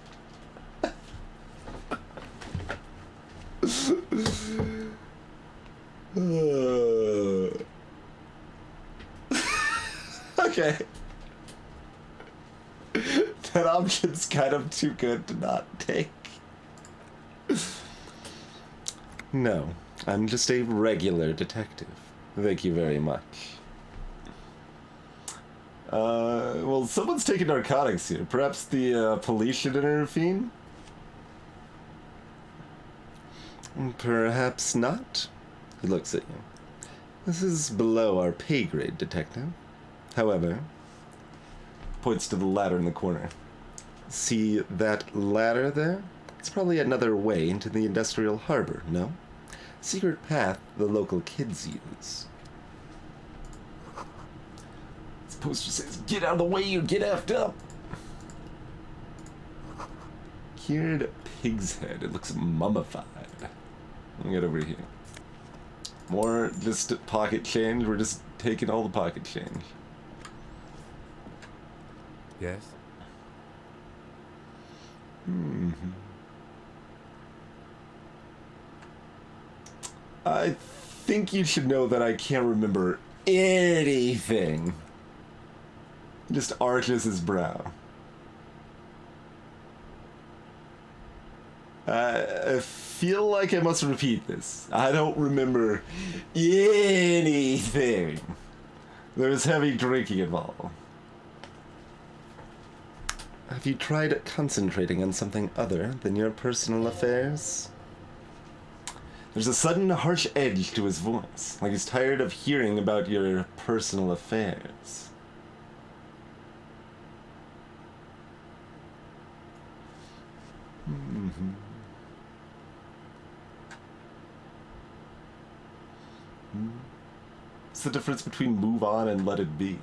S1: Okay. That option's kind of too good to not take. No, I'm just a regular detective. Thank you very much. Well, someone's taking narcotics here. Perhaps the police should intervene? Perhaps not. He looks at you. This is below our pay grade, detective. However, points to the ladder in the corner. See that ladder there? It's probably another way into the industrial harbor, no? Secret path the local kids use. This poster says, "Get out of the way, you get effed up!" Cured pig's head. It looks mummified. Let me get over here. More just pocket change. We're just taking all the pocket change.
S6: Yes?
S1: I think you should know that I can't remember anything. Just arches his brow. I feel like I must repeat this. I don't remember anything. There was heavy drinking involved. Have you tried concentrating on something other than your personal affairs? There's a sudden harsh edge to his voice, like he's tired of hearing about your personal affairs. What's the difference between move on and let it be?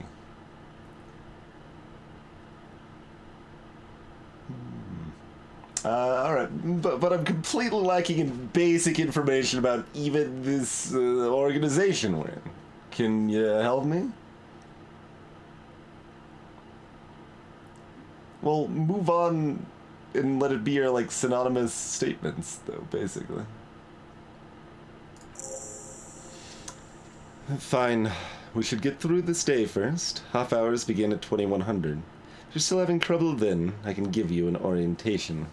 S1: Alright, but I'm completely lacking in basic information about even this organization we're in. Can you help me? Well, move on and let it be are like synonymous statements, though, basically. Fine. We should get through this day first. Half hours begin at 2100. If you're still having trouble then, I can give you an orientation.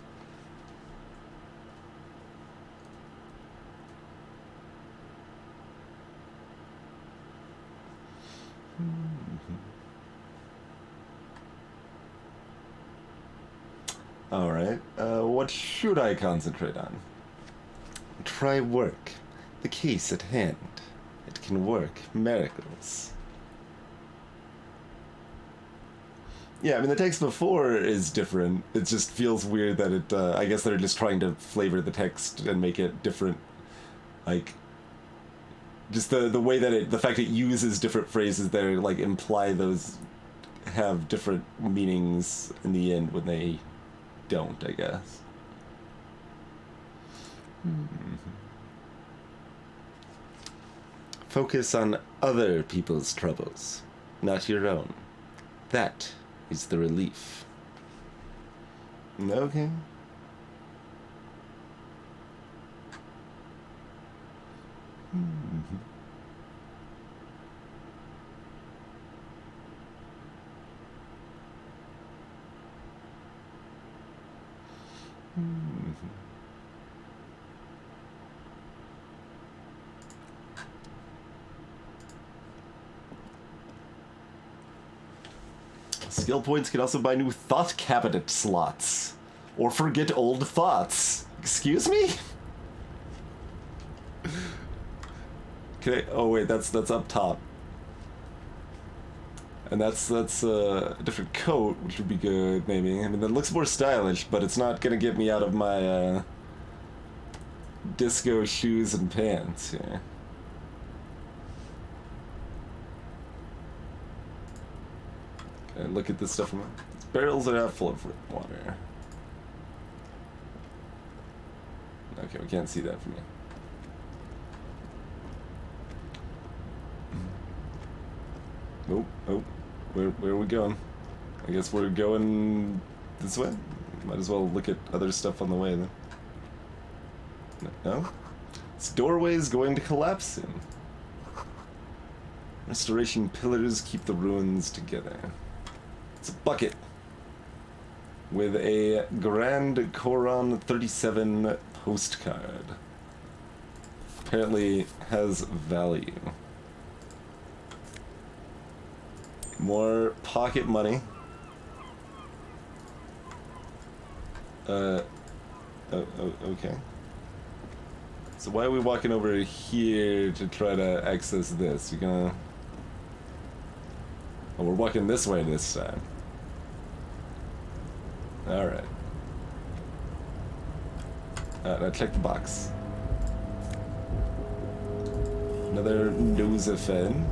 S1: Alright, what should I concentrate on? Try work. The case at hand. It can work miracles. Yeah, I mean, the text before is different. It just feels weird that it, I guess they're just trying to flavor the text and make it different. Like, just the way that it, the fact it uses different phrases there, like, imply those have different meanings in the end when they don't, I guess. Focus on other people's troubles, not your own. That is the relief. Okay. Skill points can also buy new thought cabinet slots. Or forget old thoughts. Excuse me? Okay, oh wait, that's up top. And that's a different coat, which would be good, maybe. I mean, that looks more stylish, but it's not gonna get me out of my, disco shoes and pants here. And look at this stuff. Barrels are half full of water. Okay, we can't see that from here. Nope. Oh, where are we going? I guess we're going this way. Might as well look at other stuff on the way then. No? This doorway is going to collapse soon. Restoration pillars keep the ruins together. It's a bucket with a Grand Coron 37 postcard. Apparently has value. More pocket money. Okay. So why are we walking over here to try to access this? You're gonna... Oh, we're walking this way this time. Alright. Now check the box. Another Nosafed.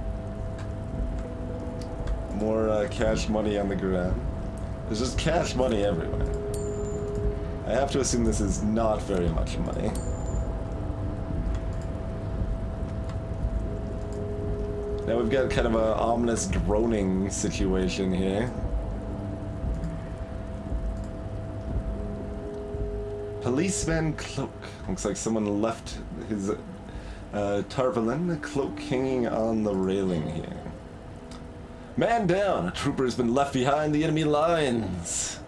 S1: More cash money on the ground. There's just cash money everywhere. I have to assume this is not very much money. Now we've got kind of an ominous droning situation here. Policeman cloak. Looks like someone left his Tarvalin, a cloak hanging on the railing here. Man down! A trooper's been left behind the enemy lines!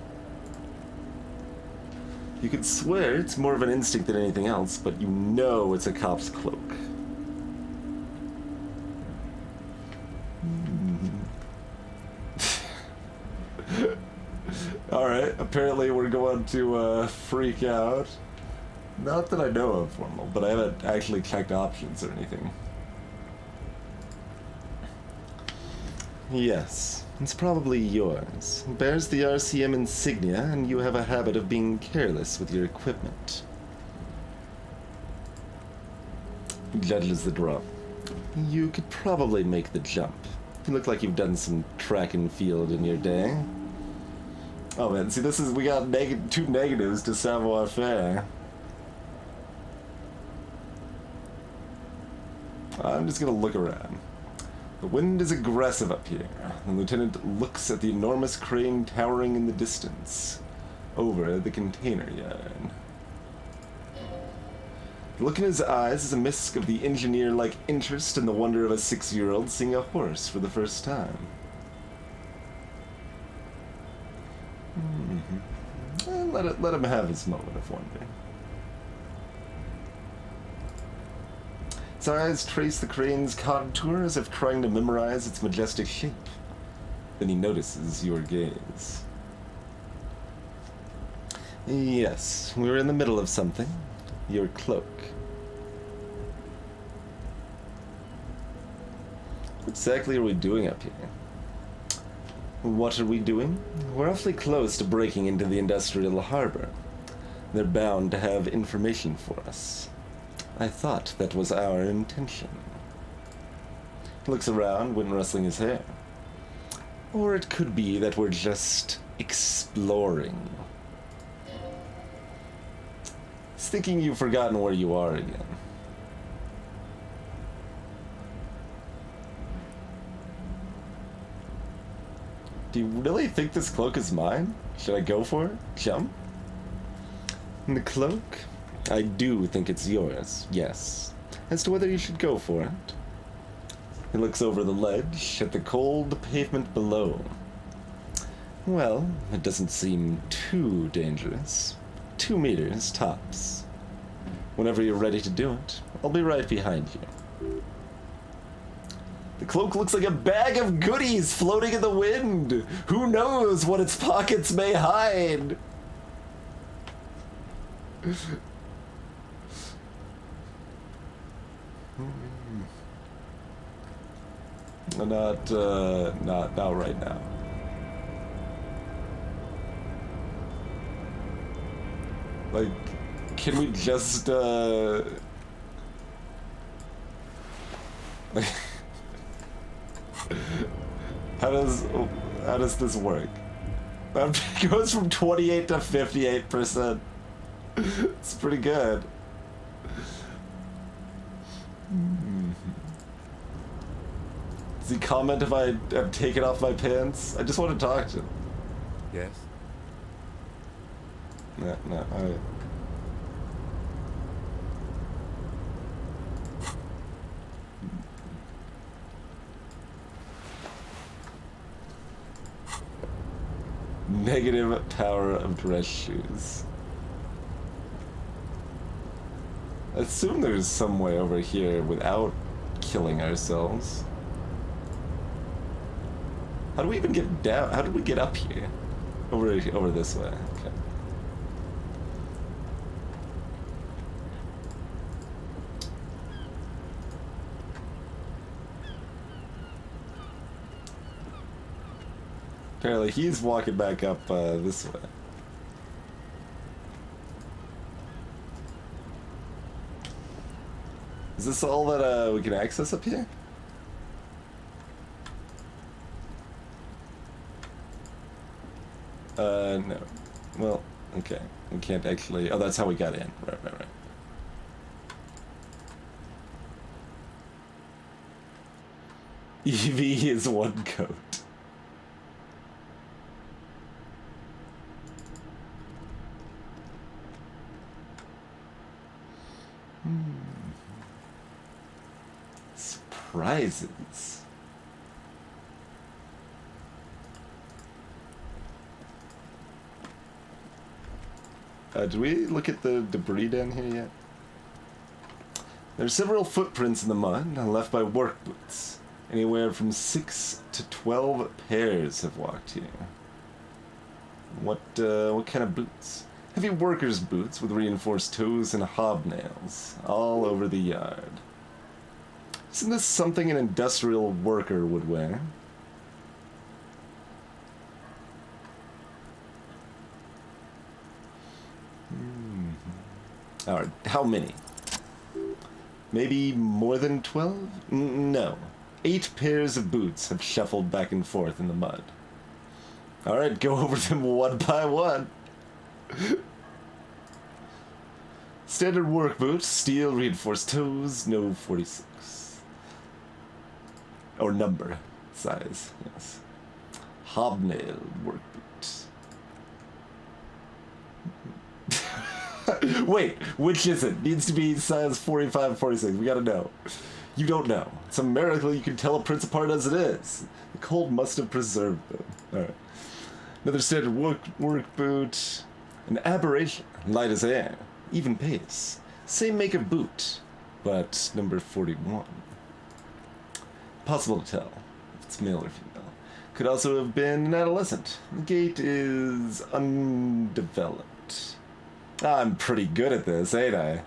S1: You could swear it's more of an instinct than anything else, but you know it's a cop's cloak. Alright, apparently we're going to freak out. Not that I know of, Formal, but I haven't actually checked options or anything. Yes, it's probably yours. It bears the RCM insignia, and you have a habit of being careless with your equipment. Gentle as the draw. You could probably make the jump. You look like you've done some track and field in your day. Oh man, see this is, we got two negatives to savoir-faire. I'm just gonna look around. The wind is aggressive up here. The lieutenant looks at the enormous crane towering in the distance, over the container yard. The look in his eyes is a mix of the engineer-like interest and the wonder of a 6-year-old seeing a horse for the first time. Let him have his moment of wonder. His eyes trace the crane's contour as if trying to memorize its majestic shape. Then he notices your gaze. Yes, we were in the middle of something. Your cloak. What exactly are we doing up here? What are we doing? We're awfully close to breaking into the industrial harbor. They're bound to have information for us. I thought that was our intention. He looks around, wind rustling his hair. Or it could be that we're just exploring. He's thinking you've forgotten where you are again. Do you really think this cloak is mine? Should I go for it? Jump? And the cloak? I do think it's yours, yes. As to whether you should go for it. He looks over the ledge at the cold pavement below. Well, it doesn't seem too dangerous. 2 meters, tops. Whenever you're ready to do it, I'll be right behind you. The cloak looks like a bag of goodies floating in the wind. Who knows what its pockets may hide? Not right now. Like, can we just, like, how does this work? It goes from 28 to 58%. It's pretty good. Does he comment if I have taken off my pants? I just want to talk to him.
S6: Yes?
S1: No, alright. Negative power of dress shoes. I assume there's some way over here without killing ourselves. How do we even get down? How did we get up here? Over this way. Okay. Apparently he's walking back up this way. Is this all that we can access up here? No. Well, okay. We can't actually... Oh, that's how we got in. Right. EV is one coat. prizes. Did we look at the debris down here yet? There are several footprints in the mud left by work boots. Anywhere from 6 to 12 pairs have walked here. What kind of boots? Heavy workers' boots with reinforced toes and hobnails all over the yard. Isn't this something an industrial worker would wear? Alright, how many? Maybe more than 12? No. 8 pairs of boots have shuffled back and forth in the mud. Alright, go over them one by one. Standard work boot, steel reinforced toes, no 46. Or number, size, yes. Hobnailed work boot. Wait, which is it? Needs to be size 45, 46. We gotta know. You don't know. Some miracle you can tell a prints apart as it is. The cold must have preserved them. Alright. Another standard work boot. An aberration. Light as air. Even pace. Same make of boot. But number 41. Possible to tell if it's male or female. Could also have been an adolescent. The gait is undeveloped. I'm pretty good at this, ain't I?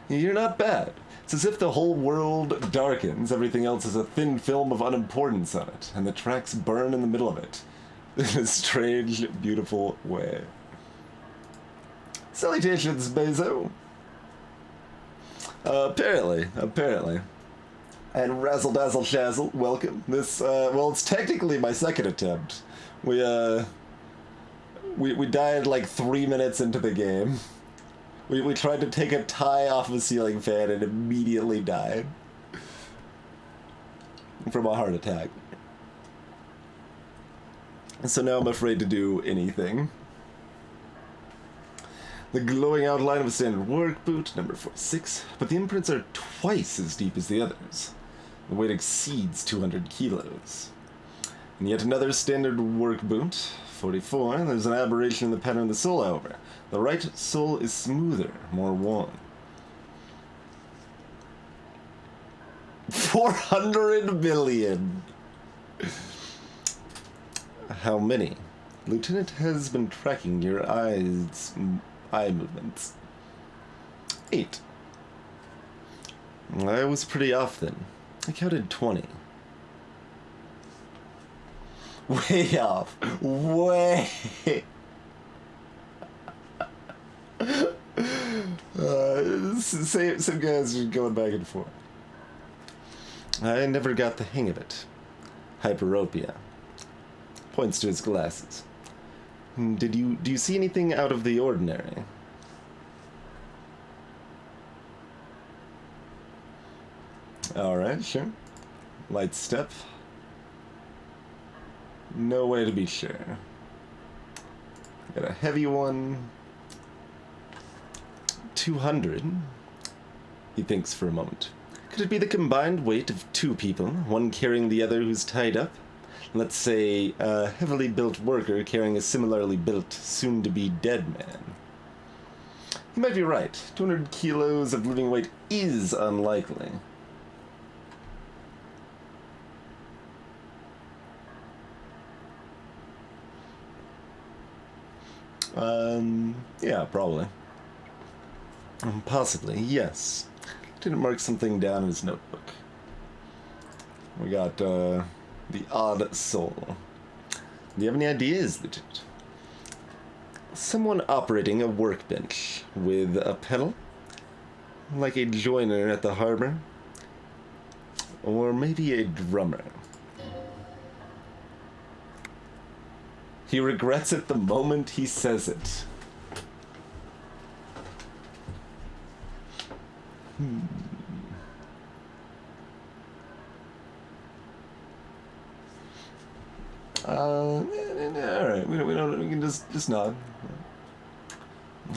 S1: You're not bad. It's as if the whole world darkens, everything else is a thin film of unimportance on it, and the tracks burn in the middle of it. In a strange, beautiful way. Salutations, Bezo. Apparently. And Razzle Dazzle Shazzle, welcome. This, well, it's technically my second attempt. We died like 3 minutes into the game. We tried to take a tie off a ceiling fan and immediately died. From a heart attack. So now I'm afraid to do anything. The glowing outline of a standard work boot, number 46, but the imprints are twice as deep as the others. The weight exceeds 200 kilos. And yet another standard work boot, 44, there's an aberration in the pattern of the sole, however. The right sole is smoother, more worn. 400 million! How many? Lieutenant has been tracking your eye movements. 8. I was pretty off then. I counted 20. Way off. Way. Some guys are going back and forth. I never got the hang of it. Hyperopia. Points to his glasses. Do you see anything out of the ordinary? Alright, sure. Light step. No way to be sure. Got a heavy one. 200. He thinks for a moment. Could it be the combined weight of 2 people, one carrying the other who's tied up? Let's say a heavily built worker carrying a similarly built, soon-to-be dead man. He might be right. 200 kilos of living weight is unlikely. Yeah, probably. Possibly, yes. Didn't mark something down in his notebook. We got, the odd soul. Do you have any ideas, Lieutenant? Someone operating a workbench with a pedal? Like a joiner at the harbor? Or maybe a drummer? He regrets it the moment he says it. Alright, we can just nod.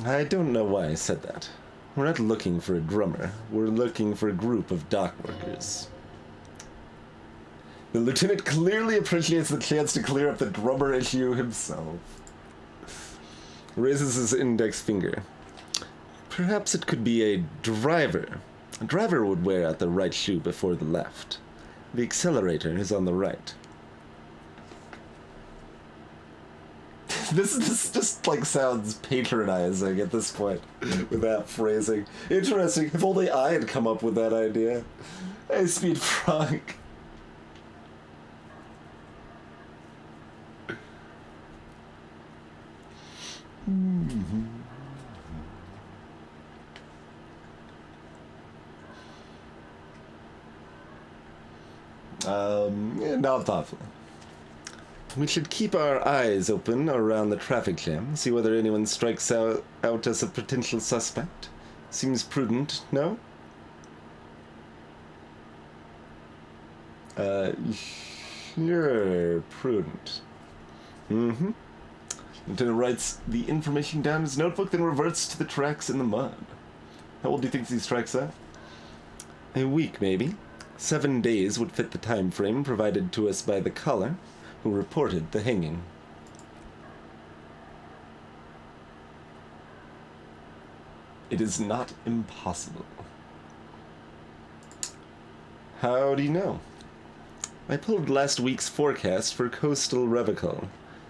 S1: I don't know why I said that. We're not looking for a drummer. We're looking for a group of dock workers. The lieutenant clearly appreciates the chance to clear up the drummer issue himself. Raises his index finger. Perhaps it could be a driver. A driver would wear out the right shoe before the left. The accelerator is on the right. This just like sounds patronizing at this point with that phrasing. Interesting. If only I had come up with that idea. Hey, Speed Frank. Not thoughtful. We should keep our eyes open around the traffic jam, see whether anyone strikes out as a potential suspect. Seems prudent, no? Sure, prudent. Mm-hmm. Lieutenant writes the information down in his notebook, then reverts to the tracks in the mud. How old do you think these tracks are? A week, maybe. 7 days would fit the time frame provided to us by the caller who reported the hanging. It is not impossible. How do you know? I pulled last week's forecast for coastal Revachol.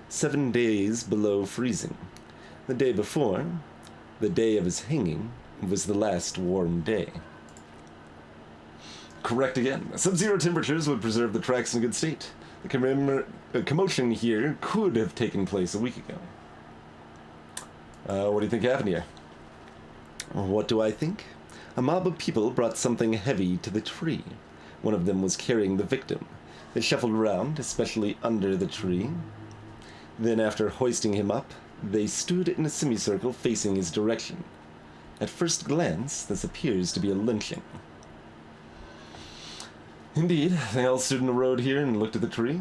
S1: 7 days below freezing. The day before, the day of his hanging, was the last warm day. Correct again. Sub-zero temperatures would preserve the tracks in good state. The commotion here could have taken place a week ago. What do you think happened here? What do I think? A mob of people brought something heavy to the tree. One of them was carrying the victim. They shuffled around, especially under the tree. Then, after hoisting him up, they stood in a semicircle facing his direction. At first glance, this appears to be a lynching. Indeed, they all stood in the road here and looked at the tree.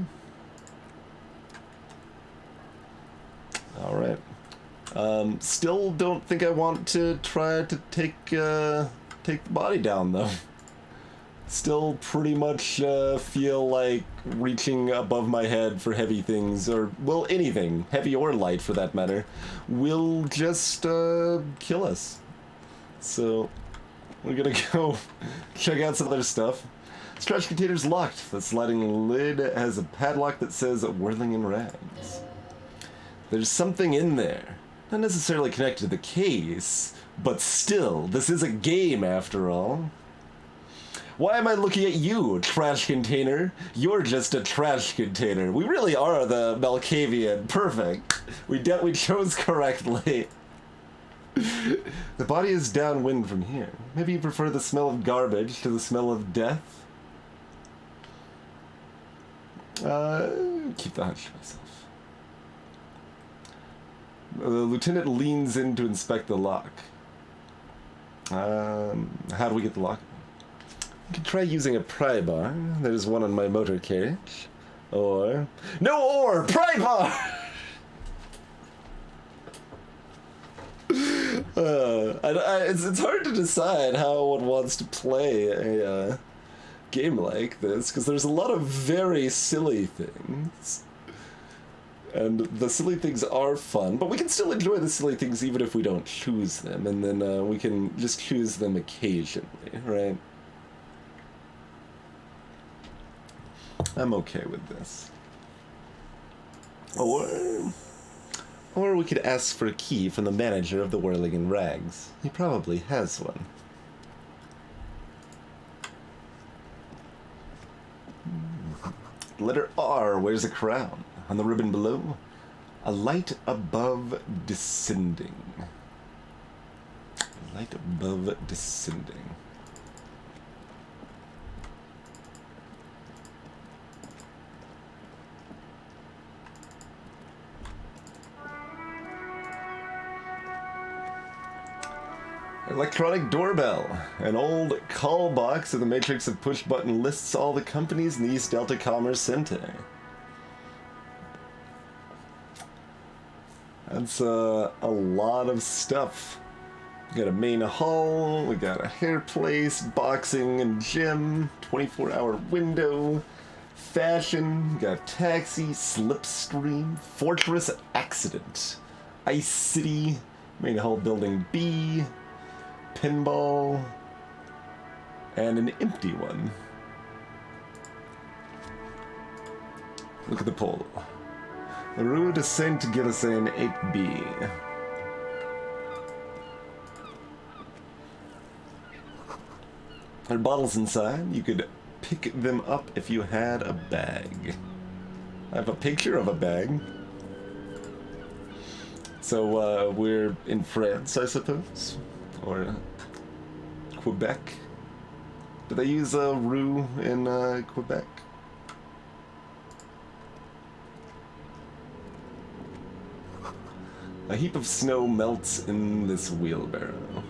S1: Alright. Still don't think I want to try to take the body down, though. Still pretty much feel like reaching above my head for heavy things, or, well, anything, heavy or light for that matter, will just kill us. So, we're gonna go check out some other stuff. This trash container's locked. The sliding lid has a padlock that says Whirling in Rags. There's something in there. Not necessarily connected to the case, but still, this is a game after all. Why am I looking at you, trash container? You're just a trash container. We really are the Malkavian. Perfect. We chose correctly. The body is downwind from here. Maybe you prefer the smell of garbage to the smell of death? Keep the hunch to myself. The lieutenant leans in to inspect the lock. How do we get the lock? You can try using a pry bar. There's one on my motor carriage. Or... No or! Pry bar! It's hard to decide how one wants to play a game like this, because there's a lot of very silly things. And the silly things are fun, but we can still enjoy the silly things even if we don't choose them, and then we can just choose them occasionally, right? I'm okay with this. Or we could ask for a key from the manager of the Whirling in Rags. He probably has one. Letter R wears a crown. On the ribbon below, a light above descending. Light above descending. Electronic doorbell. An old call box in the matrix of push button lists all the companies in the East Delta Commerce Center. That's a lot of stuff. We got a main hall, we got a hair place, boxing and gym, 24-hour window, Fashion, got taxi, slipstream, fortress accident, ice city, main hall building B, pinball, and an empty one. Look at the poll. Rue de Saint Gillisan 8B. There are bottles inside. You could pick them up if you had a bag. I have a picture of a bag. So, we're in France, I suppose? Or Quebec? Do they use Rue in Quebec? A heap of snow melts in this wheelbarrow.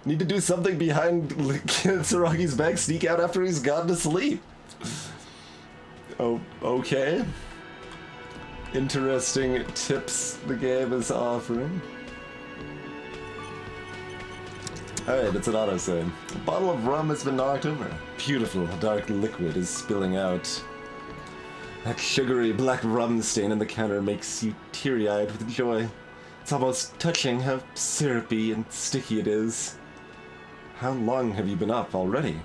S1: Need to do something behind Tsuragi's back, sneak out after he's gone to sleep. Oh, okay. Interesting tips the game is offering. Alright, it's an autosave. A bottle of rum has been knocked over. Beautiful, dark liquid is spilling out. That sugary black rum stain on the counter makes you teary-eyed with joy. It's almost touching how syrupy and sticky it is. How long have you been up already?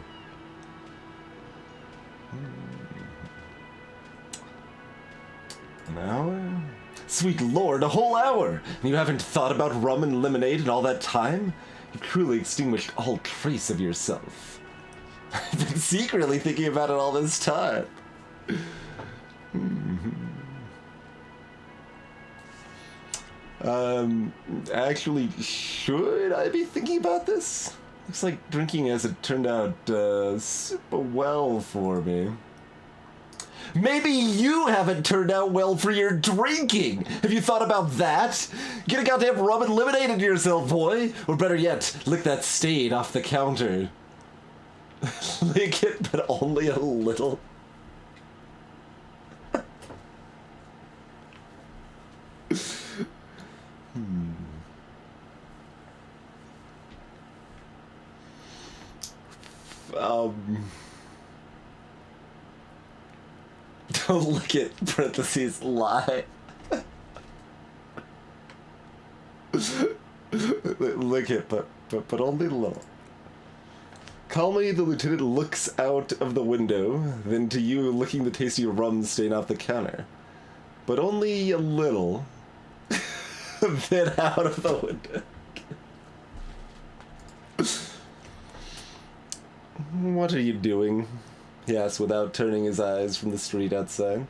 S1: An hour? Sweet lord, a whole hour! And you haven't thought about rum and lemonade in all that time? You've truly extinguished all trace of yourself. I've been secretly thinking about it all this time. Actually, should I be thinking about this? Looks like drinking hasn't turned out super well for me. Maybe you haven't turned out well for your drinking! Have you thought about that? Get a goddamn rum and lemonade into yourself, boy! Or better yet, lick that stain off the counter. Lick it, but only a little. Don't look at parentheses lie. Lick it, but only a little. Calmly, the lieutenant looks out of the window, then to you, licking the tasty rum stain off the counter. But only a little. Then out of the window. What are you doing? He asks without turning his eyes from the street outside.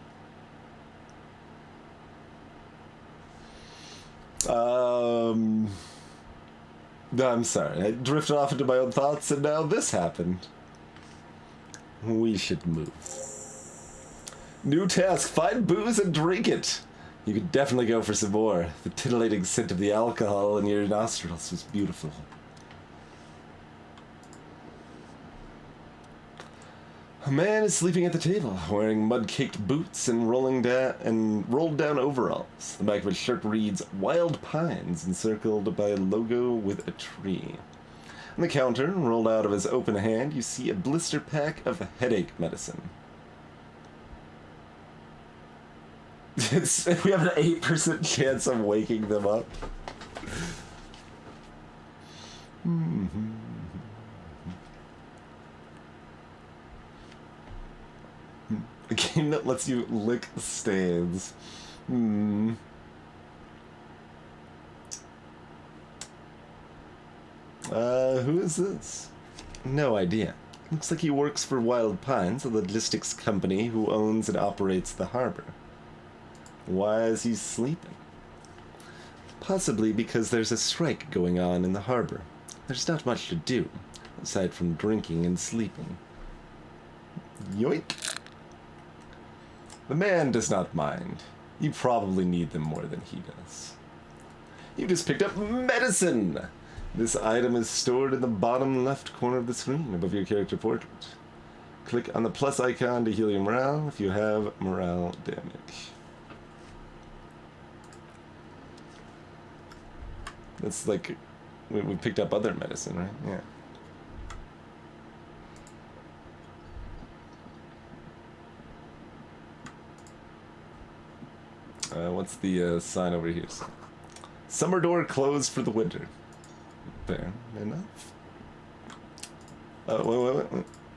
S1: I'm sorry. I drifted off into my own thoughts and now this happened. We should move. New task, find booze and drink it. You could definitely go for some more. The titillating scent of the alcohol in your nostrils was beautiful. A man is sleeping at the table, wearing mud-caked boots and rolled down overalls. The back of his shirt reads "Wild Pines," encircled by a logo with a tree. On the counter, rolled out of his open hand, you see a blister pack of headache medicine. We have an 8% chance of waking them up. A game that lets you lick stains. Who is this? No idea. Looks like he works for Wild Pines, a logistics company who owns and operates the harbor. Why is he sleeping? Possibly because there's a strike going on in the harbor. There's not much to do, aside from drinking and sleeping. Yoink! The man does not mind. You probably need them more than he does. You just picked up medicine! This item is stored in the bottom left corner of the screen above your character portrait. Click on the plus icon to heal your morale if you have morale damage. That's like, we picked up other medicine, right? Yeah. What's the sign over here? Summer door closed for the winter. Fair enough. Wait.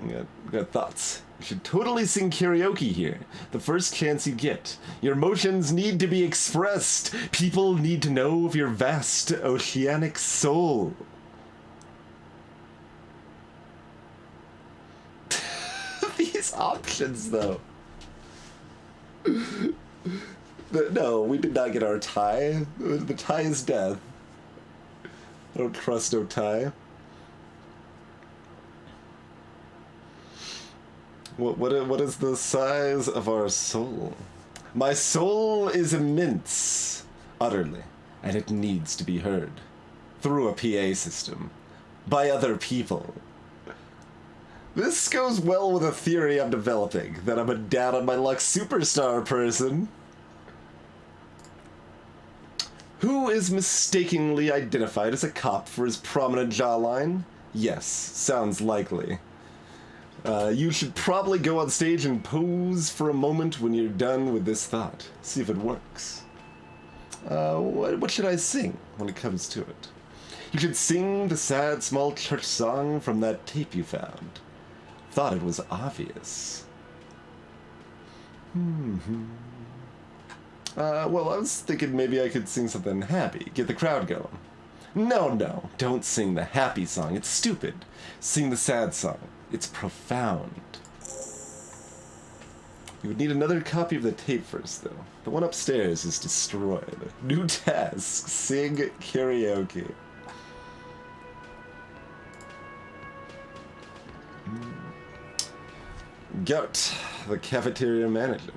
S1: We got thoughts. You should totally sing karaoke here. The first chance you get. Your emotions need to be expressed. People need to know of your vast oceanic soul. These options, though. No, we did not get our tie. The tie is death. I don't trust no tie. What is the size of our soul? My soul is immense, utterly, and it needs to be heard through a PA system by other people. This goes well with a theory I'm developing, that I'm a down on my luck superstar person who is mistakenly identified as a cop for his prominent jawline. Yes, sounds likely. You should probably go on stage and pose for a moment when you're done with this thought. See if it works. What should I sing when it comes to it? You should sing the sad small church song from that tape you found. Thought it was obvious. Well, I was thinking maybe I could sing something happy, get the crowd going. No, don't sing the happy song. It's stupid. Sing the sad song. It's profound. You would need another copy of the tape first, though. The one upstairs is destroyed. New task. Sing karaoke. Gout, the cafeteria manager.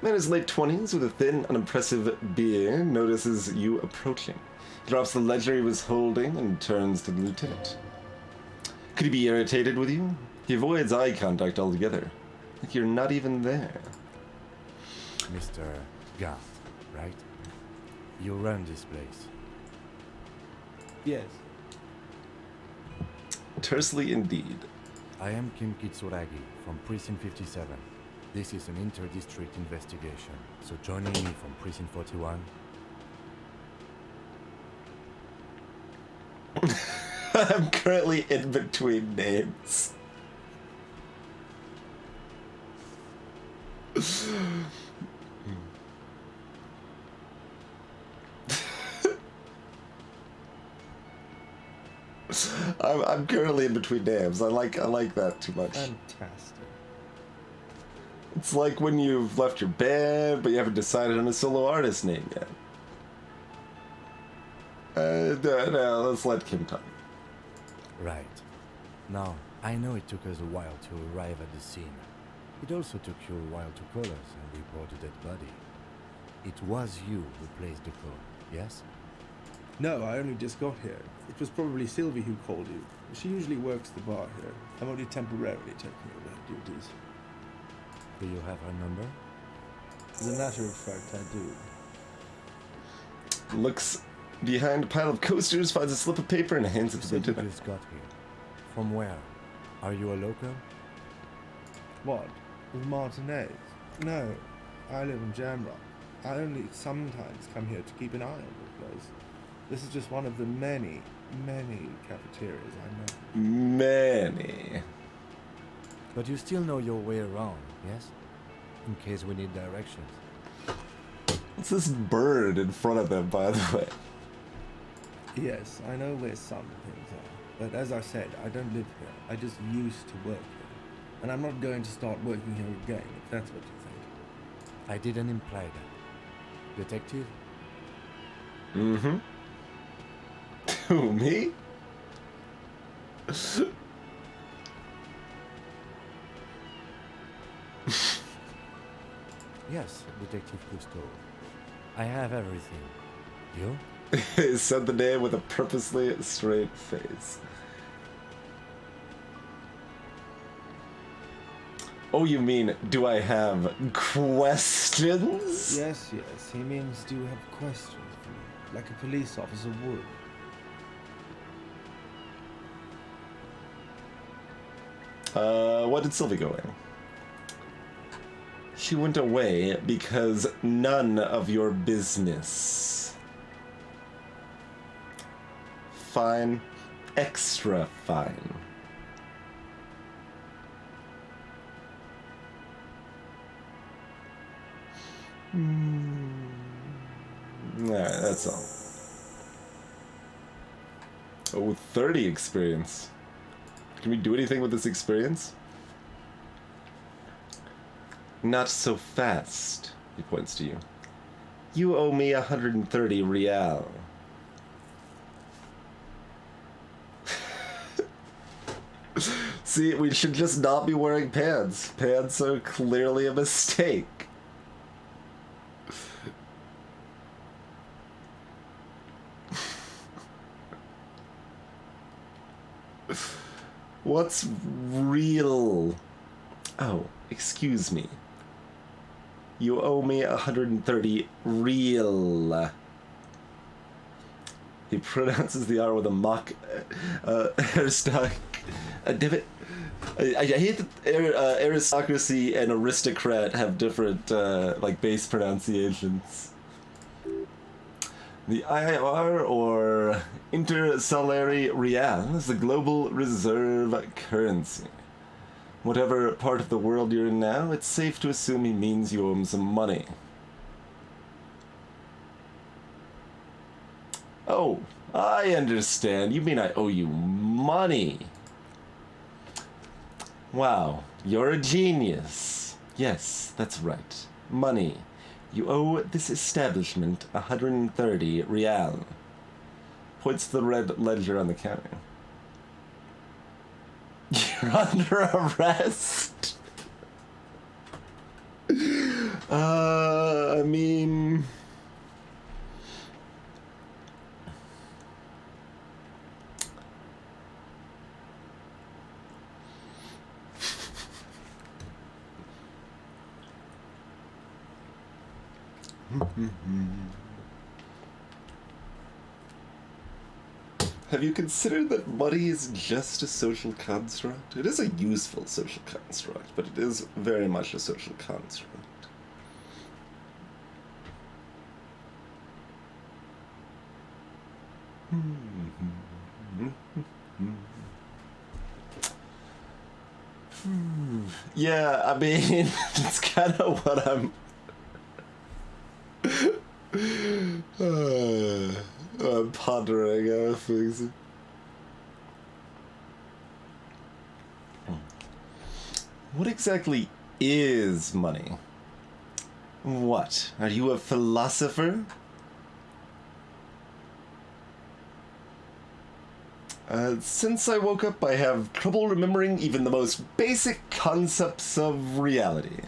S1: Man in his late 20s with a thin, unimpressive beard notices you approaching. He drops the ledger he was holding and turns to the lieutenant. Could he be irritated with you? He avoids eye contact altogether. Like you're not even there.
S6: Mr. Gart, right? You run this place.
S7: Yes.
S1: Tersely indeed.
S6: I am Kim Kitsuragi from Precinct 57. This is an inter-district investigation, so joining me from Precinct 41...
S1: I'm currently in between names. I'm currently in between names. I like that too much.
S7: Fantastic.
S1: It's like when you've left your band, but you haven't decided on a solo artist name yet. No, let's let Kim talk.
S6: Right. Now, I know it took us a while to arrive at the scene. It also took you a while to call us and report a dead body. It was you who placed the call, yes?
S7: No, I only just got here. It was probably Sylvie who called you. She usually works the bar here. I'm only temporarily taking over her duties.
S6: Do you have her number?
S7: As a matter of fact, I do.
S1: Looks behind a pile of coasters, finds a slip of paper, and hands it to the
S6: You
S1: lieutenant.
S6: just got here. From where? Are you a local?
S7: What? With Martinez? No, I live in Jamrock. I only sometimes come here to keep an eye on the place. This is just one of the many, many cafeterias I know.
S1: Many.
S6: But you still know your way around, yes? In case we need directions.
S1: What's this bird in front of them, by the way?
S7: Yes, I know where some things are. But as I said, I don't live here. I just used to work here. And I'm not going to start working here again, if that's what you think.
S6: I didn't imply that. Detective?
S1: Mm-hmm. Who, me?
S6: Yes, Detective Cousteau. I have everything. You?
S1: Said the name with a purposely straight face. Oh, you mean, do I have questions?
S7: Yes, he means do you have questions for me, like a police officer would.
S1: What did Sylvie go in? She went away because none of your business. Fine. Extra fine. Alright, that's all. Oh, 30 experience. Can we do anything with this experience? Not so fast, he points to you. You owe me 130 real. See, we should just not be wearing pants. Pants are clearly a mistake. What's real? Oh, excuse me. You owe me 130 real. He pronounces the R with a mock aristocracy. Damn it. I hate that aristocracy and aristocrat have different like base pronunciations. The IR, or Intersalary Real, is the global reserve currency. Whatever part of the world you're in now, it's safe to assume he means you owe him some money. Oh, I understand. You mean I owe you money? Wow, you're a genius. Yes, that's right. Money. You owe this establishment 130 real. Points to the red ledger on the counter. You're under arrest. I mean... Have you considered that money is just a social construct? It is a useful social construct, but it is very much a social construct. Yeah, I mean, it's kind of what I'm... I'm pondering things. What exactly is money? What? Are you a philosopher? Since I woke up, I have trouble remembering even the most basic concepts of reality.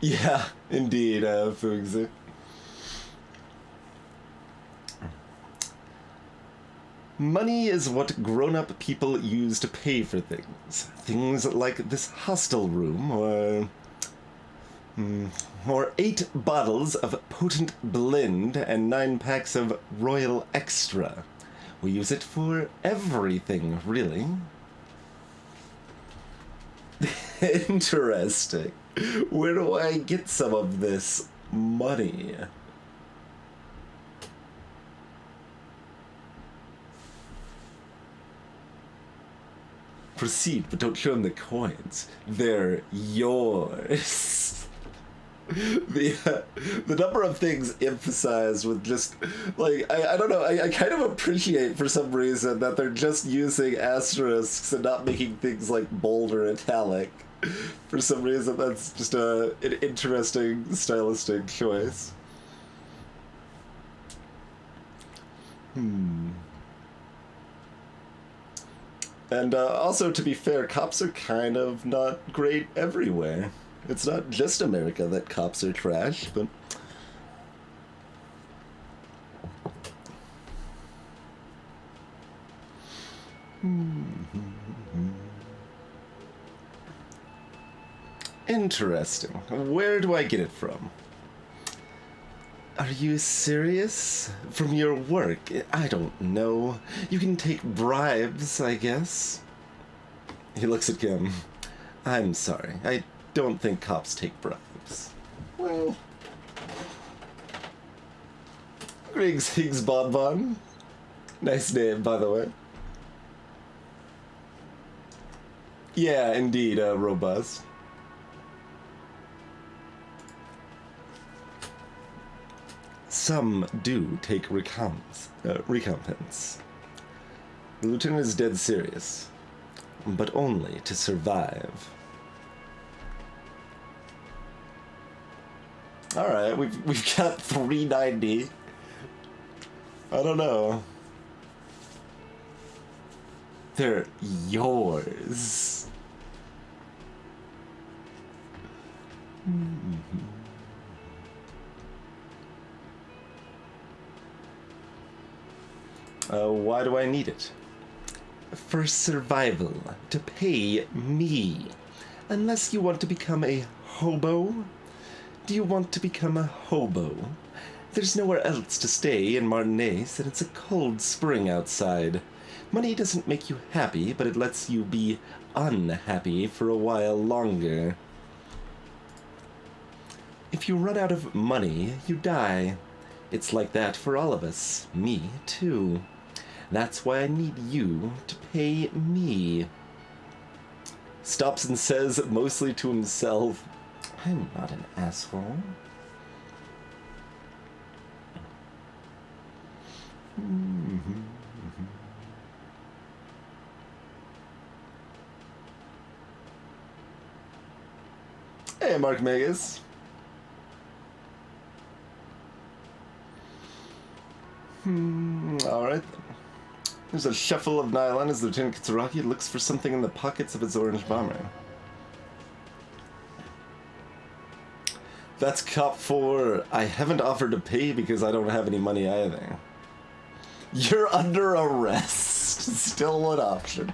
S1: Yeah, indeed, Fugsy. Money is what grown-up people use to pay for things. Things like this hostel room, or 8 bottles of potent blend and 9 packs of Royal Extra. We use it for everything, really. Interesting. Where do I get some of this money? Proceed, but don't show them the coins. They're yours. The number of things emphasized with just, like, I don't know, I kind of appreciate for some reason that they're just using asterisks and not making things like bold or italic. For some reason, that's just an interesting stylistic choice. And also, to be fair, cops are kind of not great everywhere. It's not just America that cops are trash, but... Interesting. Where do I get it from? Are Are you serious? From your work? I don't know. You can take bribes, I guess. He looks at Kim. I'm sorry. I don't think cops take bribes. Well... Griggs Higgs Bonbon. Nice name, by the way. Yeah, indeed, robust. Some do take recompense. The lieutenant is dead serious, but only to survive. All right, we've got 390. I don't know. They're yours. Why do I need it? For survival, to pay me. Unless you want to become a hobo. Do you want to become a hobo? There's nowhere else to stay in Martinez, and it's a cold spring outside. Money doesn't make you happy, but it lets you be unhappy for a while longer. If you run out of money, you die. It's like that for all of us. Me, too. That's why I need you to pay me. Stops and says, mostly to himself, I'm not an asshole. Hey, Mark Megas. Alright. There's a shuffle of nylon as Lieutenant Kitsuraki looks for something in the pockets of his orange bomber. That's cop 4. I haven't offered to pay because I don't have any money either. You're under arrest. Still an option.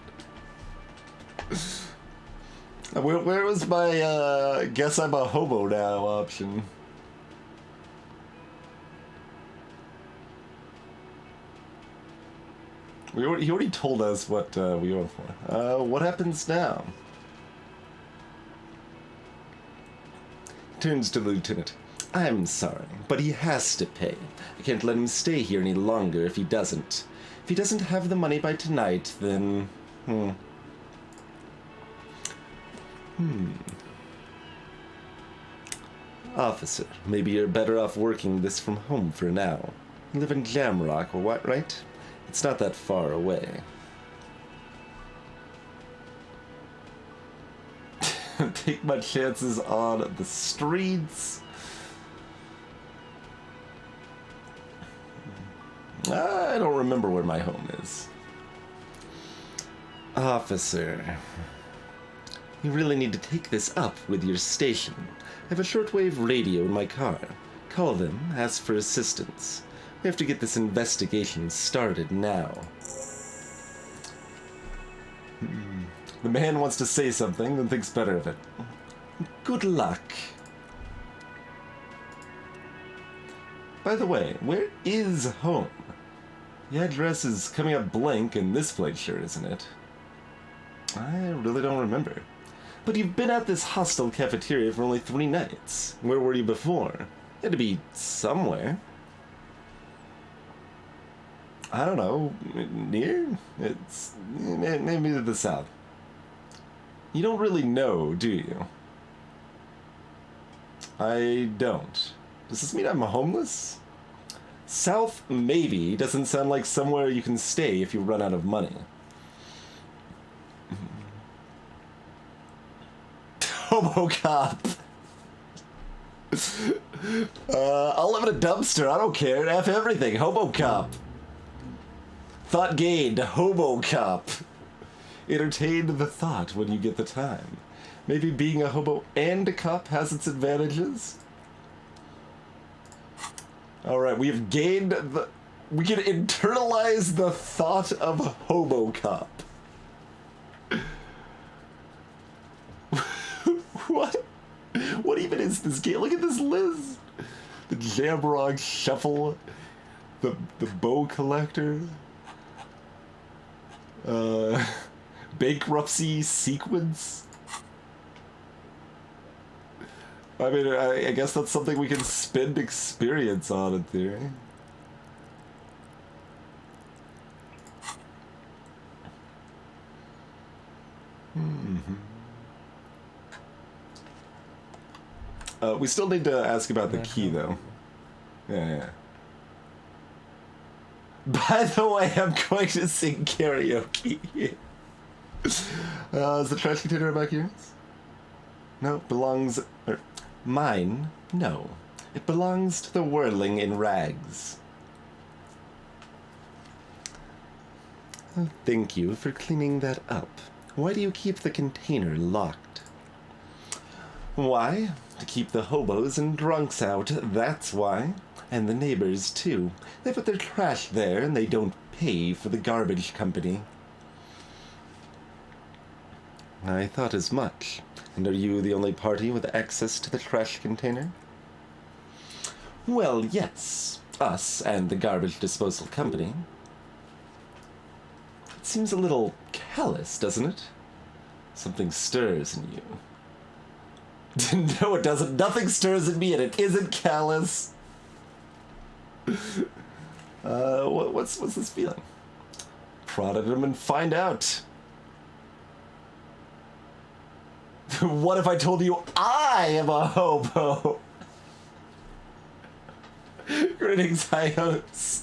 S1: Where was my, guess I'm a hobo now option? He already told us what we were for. What happens now? Turns to the lieutenant. I'm sorry, but he has to pay. I can't let him stay here any longer if he doesn't. If he doesn't have the money by tonight, then... Officer, maybe you're better off working this from home for now. You live in Jamrock, or what, right? It's not that far away. Take my chances on the streets. I don't remember where my home is. Officer, you really need to take this up with your station. I have a shortwave radio in my car. Call them, ask for assistance. We have to get this investigation started now. The man wants to say something, then thinks better of it. Good luck. By the way, where is home? The address is coming up blank, and this place sure isn't it. I really don't remember. But you've been at this hostel cafeteria for only 3 nights. Where were you before? You had to be somewhere. I don't know. Near? It's maybe to the south. You don't really know, do you? I don't. Does this mean I'm homeless? South, maybe. Doesn't sound like somewhere you can stay if you run out of money. Hobo cop. I'll live in a dumpster. I don't care. F everything. Hobo cop. Thought gained. Hobo cop. Entertain the thought when you get the time. Maybe being a hobo and a cop has its advantages. Alright, we have gained the... We can internalize the thought of hobo cop. What? What even is this game? Look at this Liz. The Jamrog Shuffle. The Bow Collector. Bankruptcy Sequence. I mean, I guess that's something we can spend experience on in theory. We still need to ask about the key, though. Yeah. By the way, I'm going to sing karaoke. Is the trash container back here? No, belongs... mine? No. It belongs to the whirling in rags. Thank you for cleaning that up. Why do you keep the container locked? Why? To keep the hobos and drunks out, that's why. And the neighbors, too. They put their trash there and they don't pay for the garbage company. I thought as much. And are you the only party with access to the trash container? Well, yes. Us and the garbage disposal company. It seems a little callous, doesn't it? Something stirs in you. No, it doesn't. Nothing stirs in me, and it isn't callous. What's this feeling? Prod at him and find out. What if I told you I am a hobo? Greetings, Hyotes.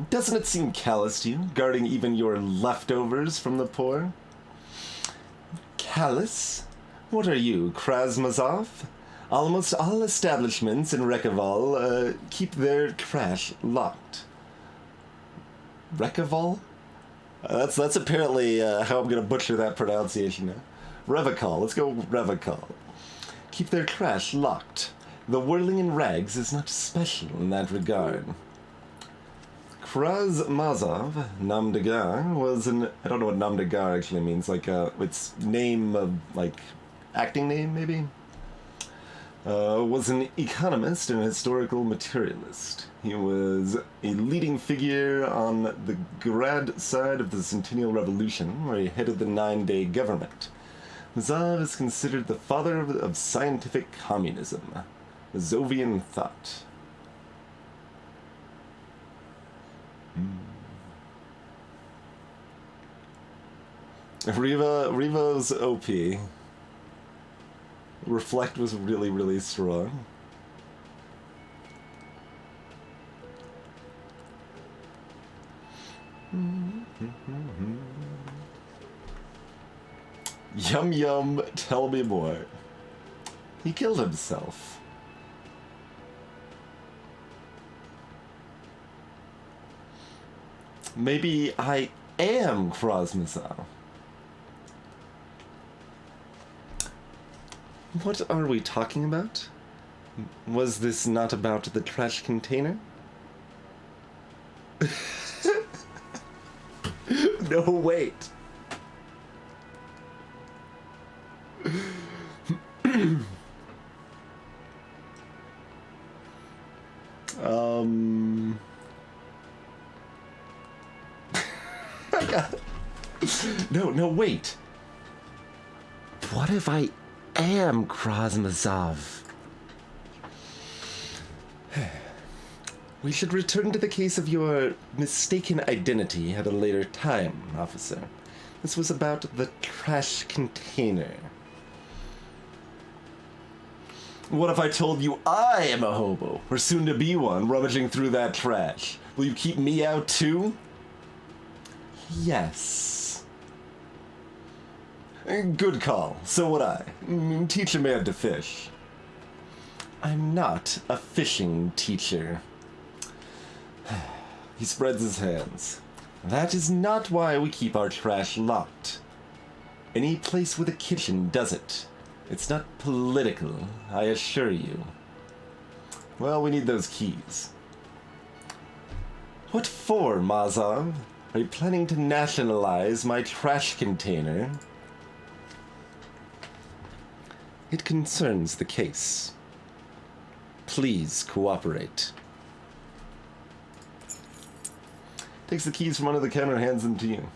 S1: Doesn't it seem callous to you, guarding even your leftovers from the poor? Callous? What are you, Krasmazov? Almost all establishments in Rekoval keep their trash locked. Rekoval? That's apparently how I'm gonna butcher that pronunciation now. Revokal, let's go Revokal. Keep their trash locked. The whirling in rags is not special in that regard. Krasmazov, Namdegar, was an... I don't know what Namdegar actually means, like, its name of, like, acting name, maybe? Was an economist and historical materialist. He was a leading figure on the Grad side of the Centennial Revolution, where he headed the 9-day government. Mazov is considered the father of scientific communism, Mazovian thought. Riva's OP. Reflect was really, really strong. Yum yum, tell me more. He killed himself. Maybe I am Krasmazov. What are we talking about? Was this not about the trash container? No, wait. No, wait. What if I am Krasmazov? We should return to the case of your mistaken identity at a later time, officer. This was about the trash container. What if I told you I am a hobo, or soon to be one, rummaging through that trash? Will you keep me out too? Yes. Good call. So would I. Teach a man to fish. I'm not a fishing teacher. He spreads his hands. That is not why we keep our trash locked. Any place with a kitchen does it. It's not political, I assure you. Well, we need those keys. What for, Mazov? Are you planning to nationalize my trash container? It concerns the case. Please cooperate. Takes the keys from under the counter and hands them to you.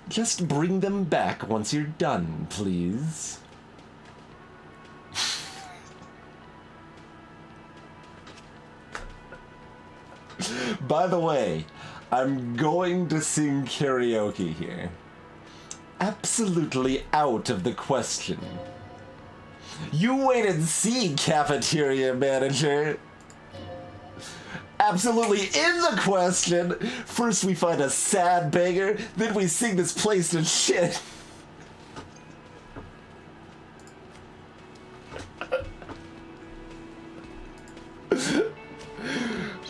S1: Just bring them back once you're done, please. By the way, I'm going to sing karaoke here. Absolutely out of the question. You wait and see, cafeteria manager. Absolutely in the question. First we find a sad banger, then we sing this place to shit.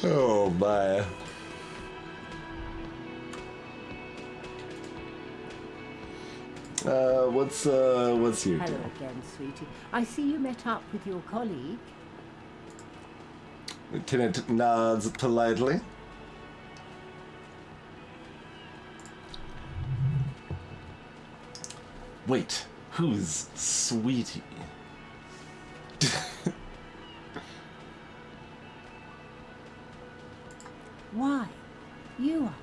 S1: Oh my. What's your
S5: Hello
S1: deal?
S5: again, sweetie. I see you met up with your colleague.
S1: Lieutenant nods politely. Wait, who's Sweetie?
S5: Why? You are,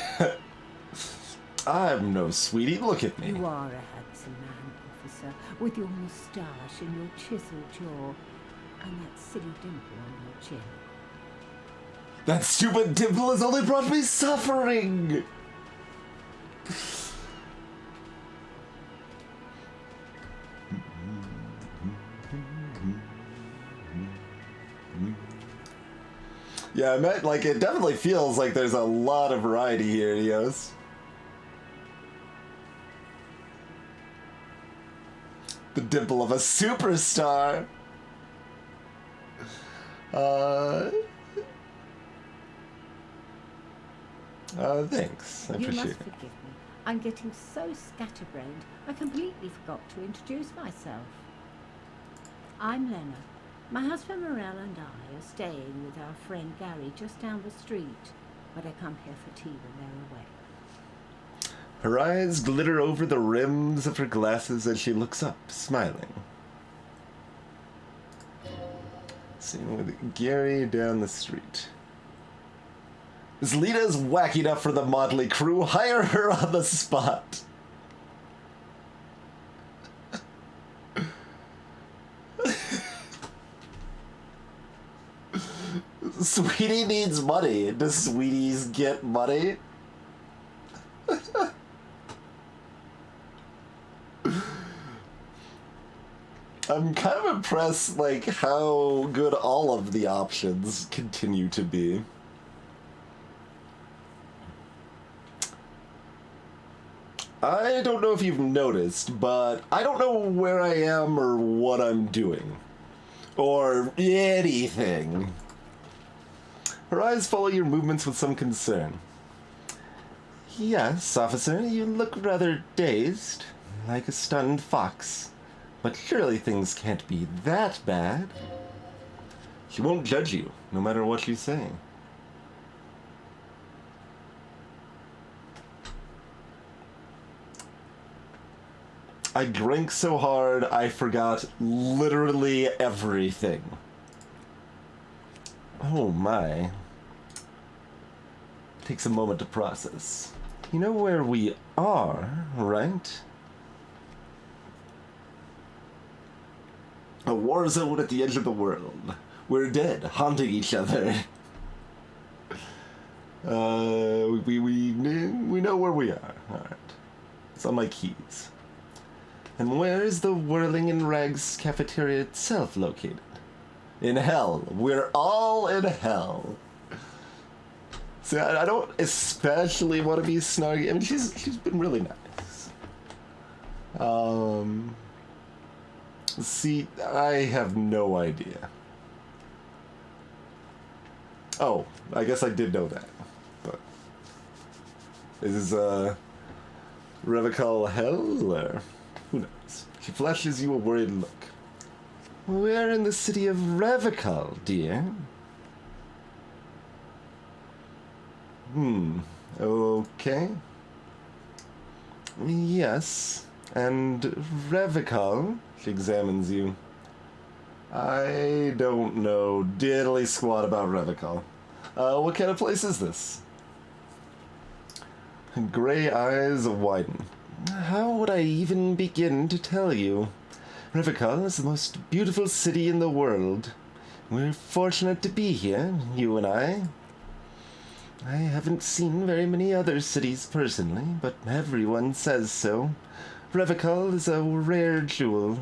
S5: officer.
S1: I'm no Sweetie, look at me.
S5: You are a handsome man, officer, with your moustache and your chiseled jaw, and that silly dimple on your chin.
S1: That stupid dimple has only brought me suffering! Yeah, I meant, like, it definitely feels like there's a lot of variety here, Eos. The dimple of a superstar! Thanks. I
S5: You
S1: appreciate
S5: must
S1: it.
S5: forgive me. I'm getting so scatterbrained, I completely forgot to introduce myself. I'm Lena. My husband Morel and I are staying with our friend Gary just down the street, but I come here for tea when they're away.
S1: Her eyes glitter over the rims of her glasses as she looks up, smiling. Sitting with Gary down the street. Is Lita's wacky enough for the motley crew? Hire her on the spot. Sweetie needs money. Does Sweeties get money? I'm kind of impressed, like, how good all of the options continue to be. I don't know if you've noticed, but I don't know where I am or what I'm doing. Or anything. Her eyes follow your movements with some concern. Yes, officer, you look rather dazed, like a stunned fox. But surely things can't be that bad. She won't judge you, no matter what you say. I drank so hard, I forgot literally everything. Oh my. Takes a moment to process. You know where we are, right? A war zone at the edge of the world. We're dead, haunting each other. We know where we are. Alright. It's on my keys. And where is the Whirling in Rags cafeteria itself located? In hell. We're all in hell. See, I don't especially want to be snarky. I mean, she's been really nice. See, I have no idea. Oh, I guess I did know that. But this is Revicol hell, or who knows? She flashes you a worried look. We're in the city of Revicol, dear. Okay. Yes, and Revicol, she examines you. I don't know diddly squat about Revicol. What kind of place is this? Gray eyes widen. How would I even begin to tell you? Revicol is the most beautiful city in the world. We're fortunate to be here, you and I. I haven't seen very many other cities personally, but everyone says so. Revicol is a rare jewel.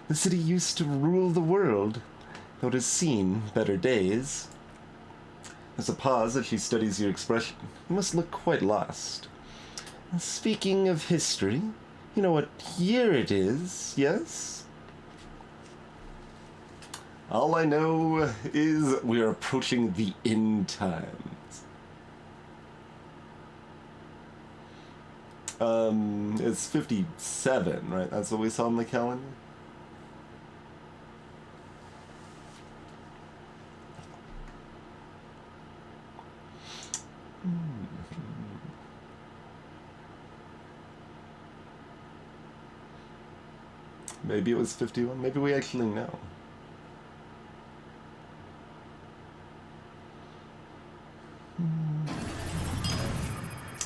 S1: The city used to rule the world, though it has seen better days. There's a pause as she studies your expression. You must look quite lost. Speaking of history, you know what year it is, yes? All I know is we are approaching the end times. It's 57, right? That's what we saw on the calendar? Maybe it was 51. Maybe we actually know.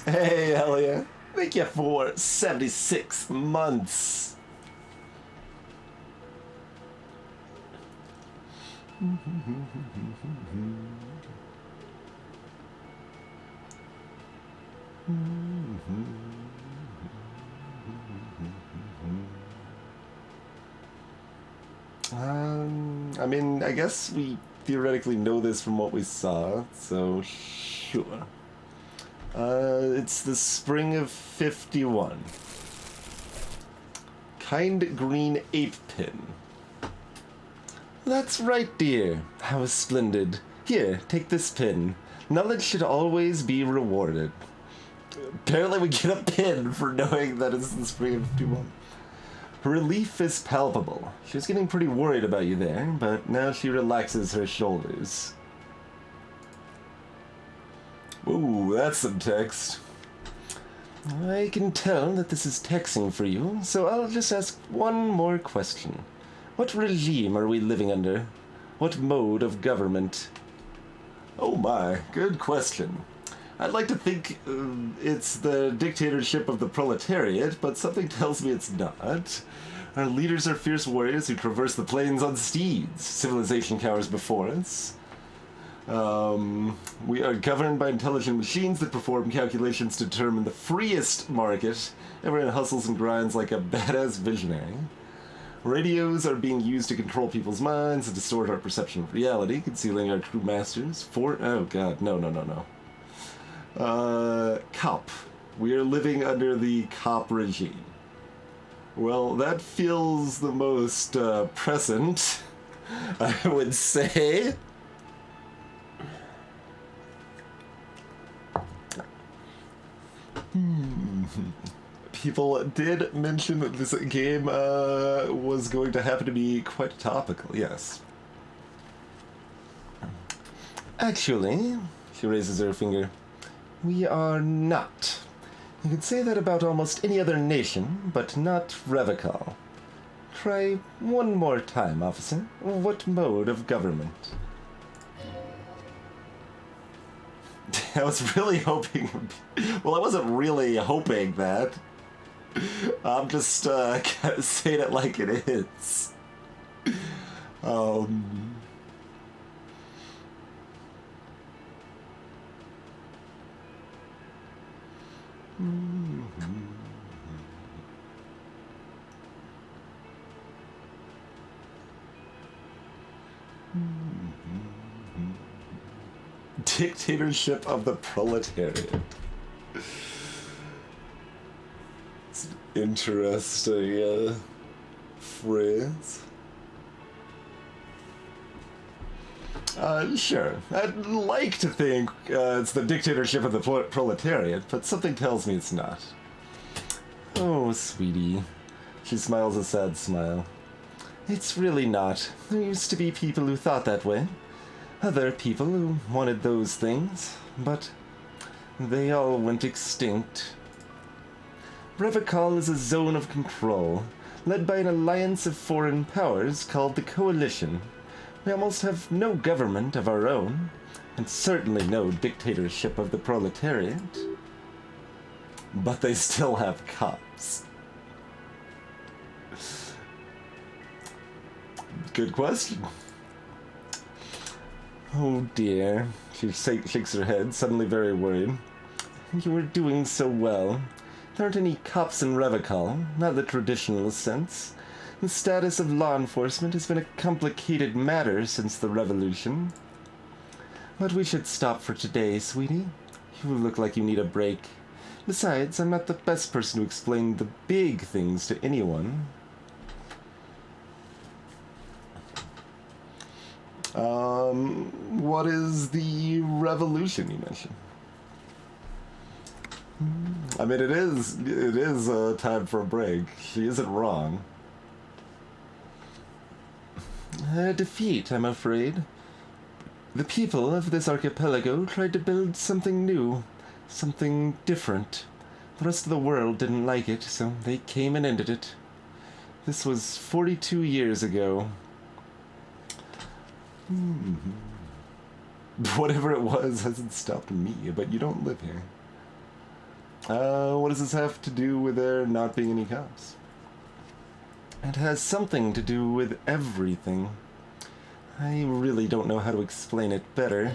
S1: Hey, Elliot. Thank you for 76 months. I mean, I guess we theoretically know this from what we saw, so sure. It's the spring of 51. Kind green ape pin. That's right, dear. How splendid. Here, take this pin. Knowledge should always be rewarded. Apparently we get a pin for knowing that it's the spring of 51. Relief is palpable. She was getting pretty worried about you there, but now she relaxes her shoulders. Ooh, that's some text. I can tell that this is texting for you, so I'll just ask one more question. What regime are we living under? What mode of government? Oh my, good question. I'd like to think it's the dictatorship of the proletariat, but something tells me it's not. Our leaders are fierce warriors who traverse the plains on steeds. Civilization cowers before us. We are governed by intelligent machines that perform calculations to determine the freest market. Everyone hustles and grinds like a badass visionary. Radios are being used to control people's minds and distort our perception of reality, concealing our true masters. Oh god, no. Cop. We are living under the cop regime. Well, that feels the most present, I would say. People did mention that this game was going to happen to be quite topical, yes. Actually, she raises her finger, we are not. You could say that about almost any other nation, but not Revicol. Try one more time, officer. What mode of government? I was really hoping... Well, I wasn't really hoping that. I'm just kind of saying it like it is. Dictatorship of the proletariat. It's an interesting phrase. Sure. I'd like to think it's the dictatorship of the proletariat, but something tells me it's not. No, sweetie. She smiles a sad smile. It's really not. There used to be people who thought that way. Other people who wanted those things, but they all went extinct. Revachol is a zone of control, led by an alliance of foreign powers called the Coalition. We almost have no government of our own, and certainly no dictatorship of the proletariat. But they still have cops. Good question. Oh dear. She shakes her head, suddenly very worried. You were doing so well. There aren't any cops in Revachol, not the traditional sense. The status of law enforcement has been a complicated matter since the revolution. But we should stop for today, sweetie. You look like you need a break. Besides, I'm not the best person to explain the big things to anyone. What is the revolution you mentioned? I mean, it is time for a break. She isn't wrong. A defeat, I'm afraid. The people of this archipelago tried to build something new, something different. The rest of the world didn't like it, so they came and ended it. This was 42 years ago. Whatever it was hasn't stopped me, but you don't live here. What does this have to do with there not being any cops? It has something to do with everything. I really don't know how to explain it better.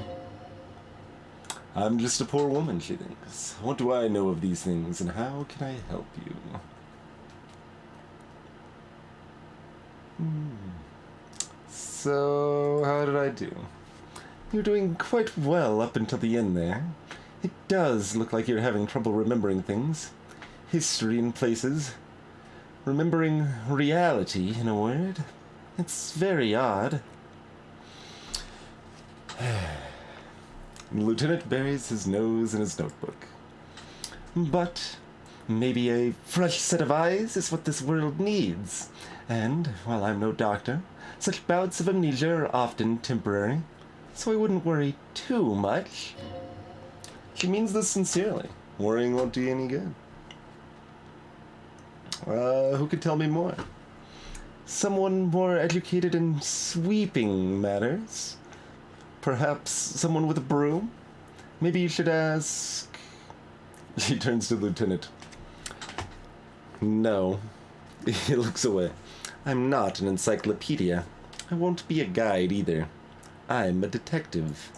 S1: I'm just a poor woman, she thinks. What do I know of these things, and how can I help you? So, how did I do? You're doing quite well up until the end there. It does look like you're having trouble remembering things. History and places. Remembering reality, in a word. It's very odd. The lieutenant buries his nose in his notebook. But maybe a fresh set of eyes is what this world needs. And, while I'm no doctor, such bouts of amnesia are often temporary, so I wouldn't worry too much. She means this sincerely. Worrying won't do you any good. Who could tell me more? Someone more educated in sweeping matters? Perhaps someone with a broom? Maybe you should ask... She turns to the lieutenant. No. He looks away. I'm not an encyclopedia. I won't be a guide either. I'm a detective.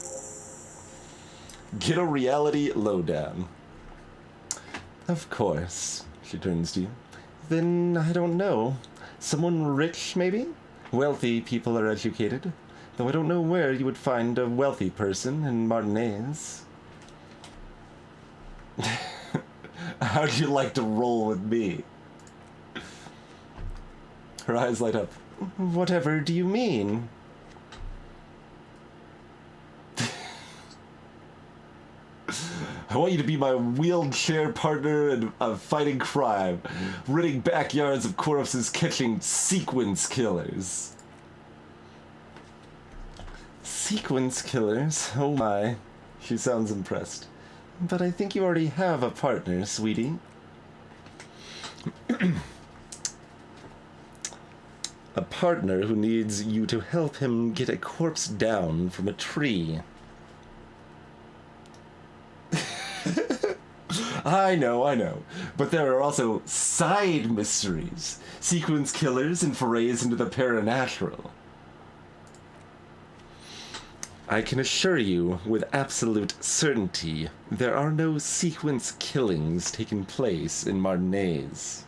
S1: Get a reality lowdown. Of course. She turns to you. Then, I don't know. Someone rich, maybe? Wealthy people are educated. Though I don't know where you would find a wealthy person in Martinez. How do you like to roll with me? Her eyes light up. Whatever do you mean? I want you to be my wheelchair partner in fighting crime, ridding backyards of corpses, catching sequence killers. Sequence killers? Oh my. She sounds impressed. But I think you already have a partner, sweetie. A partner who needs you to help him get a corpse down from a tree. I know. But there are also side mysteries. Sequence killers and forays into the paranatural. I can assure you with absolute certainty, there are no sequence killings taking place in Martinez.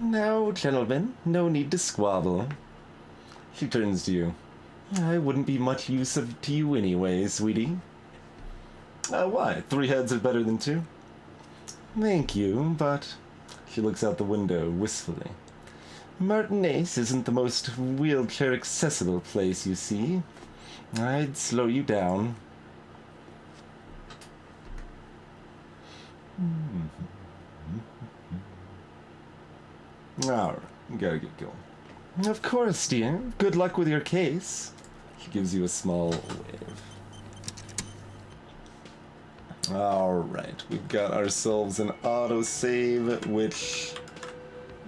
S1: Now, gentlemen, no need to squabble. She turns to you. I wouldn't be much use to you anyway, sweetie. Why? 3 heads are better than 2? Thank you, but... She looks out the window wistfully. Martinez isn't the most wheelchair-accessible place, you see. I'd slow you down. Alright, you gotta get going. Of course, dear. Good luck with your case. He gives you a small wave. Alright, we've got ourselves an autosave, which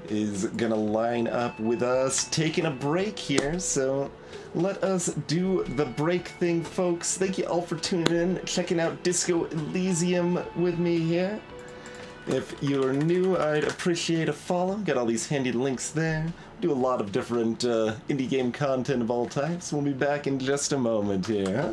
S1: is gonna line up with us taking a break here, so let us do the break thing, folks. Thank you all for tuning in, checking out Disco Elysium with me here. If you're new, I'd appreciate a follow. Got all these handy links there. Do a lot of different indie game content of all types. We'll be back in just a moment here, huh?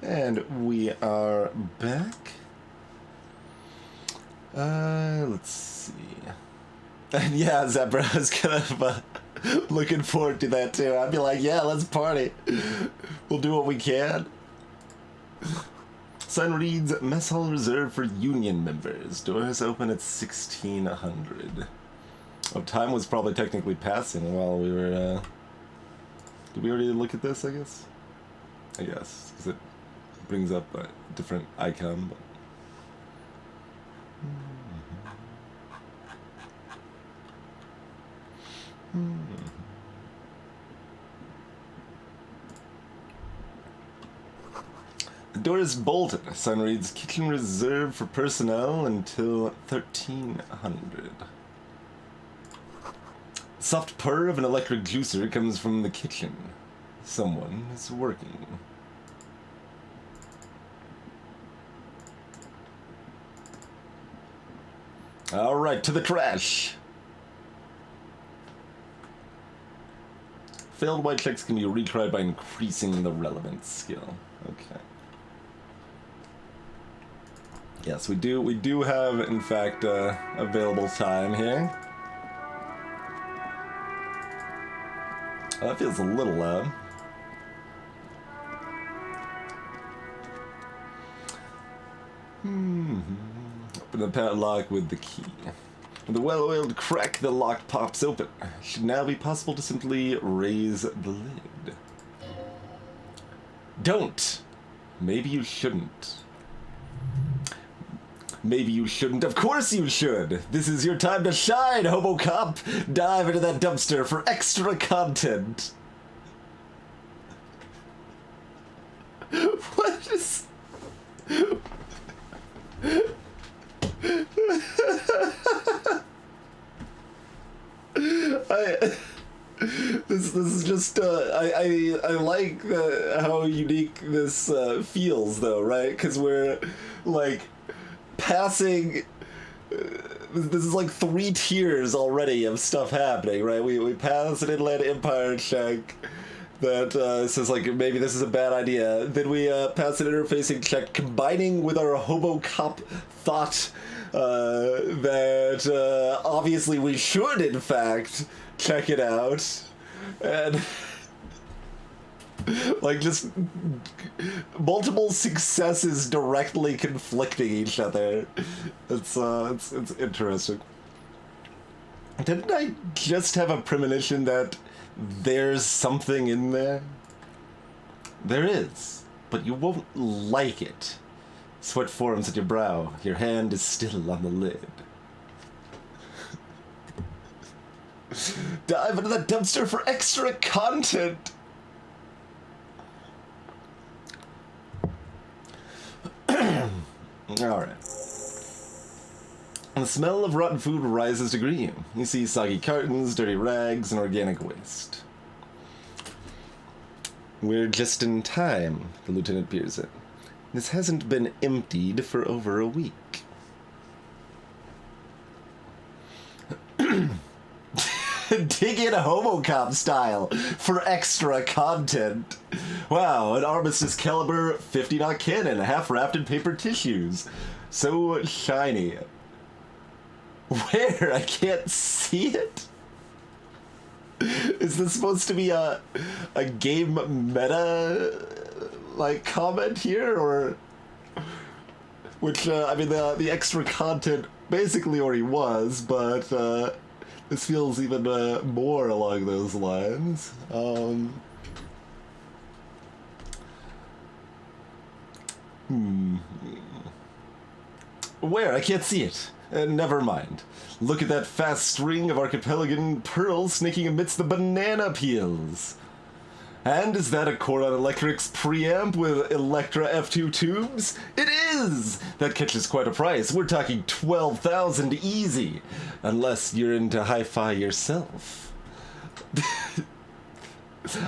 S1: And we are back. Let's see. And yeah, Zebra, I was kind of looking forward to that too. I'd be like, yeah, let's party. We'll do what we can. Sign reads, mess hall reserved for union members. Doors open at 1600. Oh, time was probably technically passing while we were, Did we already look at this, I guess? I guess, because it brings up a different icon, but... The door is bolted. Sign reads, kitchen reserved for personnel until 1300. Soft purr of an electric juicer comes from the kitchen. Someone is working. Alright, to the trash! Failed white checks can be retried by increasing the relevant skill. Okay. Yes, we do have, in fact, available time here. That feels a little loud. Open the padlock with the key. With a well-oiled crack, the lock pops open. It should now be possible to simply raise the lid. Don't! Maybe you shouldn't. Maybe you shouldn't. Of course you should! This is your time to shine, Hobo Cop! Dive into that dumpster for extra content! What is... This is just I like how unique this feels though, right? Because we're like passing. This is like 3 tiers already of stuff happening, right? We pass an Inland Empire check that says like maybe this is a bad idea. Then we pass an interfacing check combining with our Hobo Cop thought that obviously we should in fact check it out, and like just multiple successes directly conflicting each other. It's interesting. Didn't I just have a premonition that there's something in there? There is, but you won't like it. Sweat forms at your brow. Your hand is still on the lid. Dive into that dumpster for extra content! Alright. The smell of rotten food rises to greet you. You see soggy cartons, dirty rags, and organic waste. We're just in time, the lieutenant peers in. This hasn't been emptied for over a week. Dig in Hobo Cop style for extra content. Wow, an Armistice caliber 50-knot cannon, half wrapped in paper tissues. So shiny. Where? I can't see it? Is this supposed to be a game meta like comment here, or which I mean the extra content basically already was, but this feels even more along those lines. Where? I can't see it. Never mind. Look at that fast string of archipelagan pearls snaking amidst the banana peels. And is that a Coron Electric's preamp with Electra F2 tubes? It is! That catches quite a price. We're talking 12,000 easy. Unless you're into hi-fi yourself.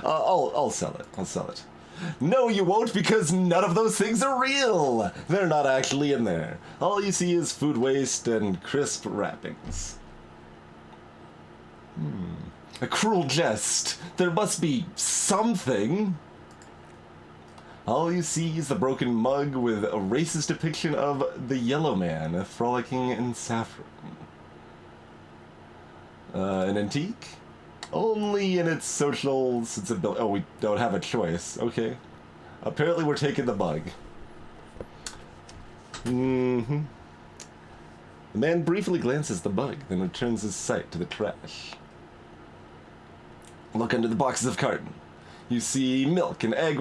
S1: I'll sell it. I'll sell it. No, you won't, because none of those things are real! They're not actually in there. All you see is food waste and crisp wrappings. A cruel jest. There must be something. All you see is the broken mug with a racist depiction of the Yellow Man frolicking in saffron. An antique? Only in its social sensibility. Oh, we don't have a choice. Okay. Apparently we're taking the mug. Mm-hmm. The man briefly glances at the mug, then returns his sight to the trash. Look under the boxes of carton. You see milk and egg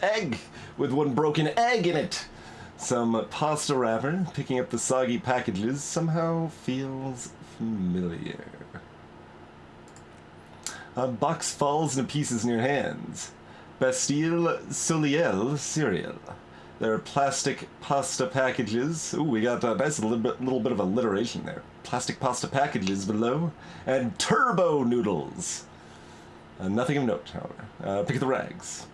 S1: egg with one broken egg in it. Some pasta wrapper picking up the soggy packages somehow feels familiar. A box falls into pieces in your hands. Bastille Soliel cereal. There are plastic pasta packages. Ooh, we got a nice little bit of alliteration there. Plastic pasta packages below. And turbo noodles. Nothing of note, however. Pick of the rags.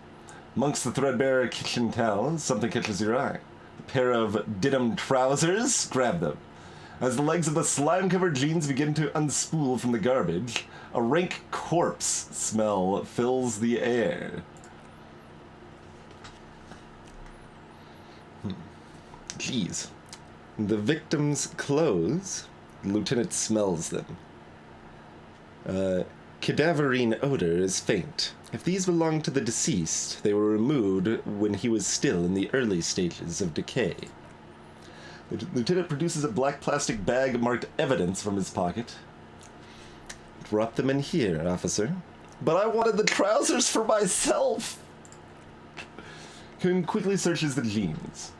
S1: Amongst the threadbare kitchen towels, something catches your eye. A pair of denim trousers. Grab them. As the legs of the slime-covered jeans begin to unspool from the garbage, a rank corpse smell fills the air. Jeez. The victim's clothes. The lieutenant smells them. Cadaverine odor is faint. If these belong to the deceased, they were removed when he was still in the early stages of decay. The lieutenant produces a black plastic bag marked evidence from his pocket. Drop them in here, officer. But I wanted the trousers for myself! Coon quickly searches the jeans.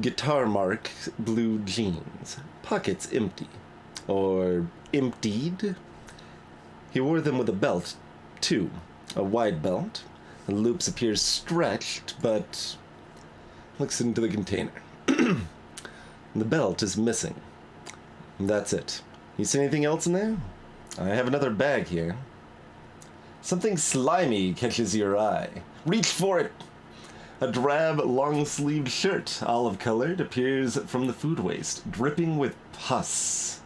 S1: Guitar mark blue jeans. Pockets empty. Or emptied. He wore them with a belt, too. A wide belt. The loops appear stretched, but looks into the container. The belt is missing. That's it. You see anything else in there? I have another bag here. Something slimy catches your eye. Reach for it! A drab, long-sleeved shirt, olive-colored, appears from the food waste, dripping with pus.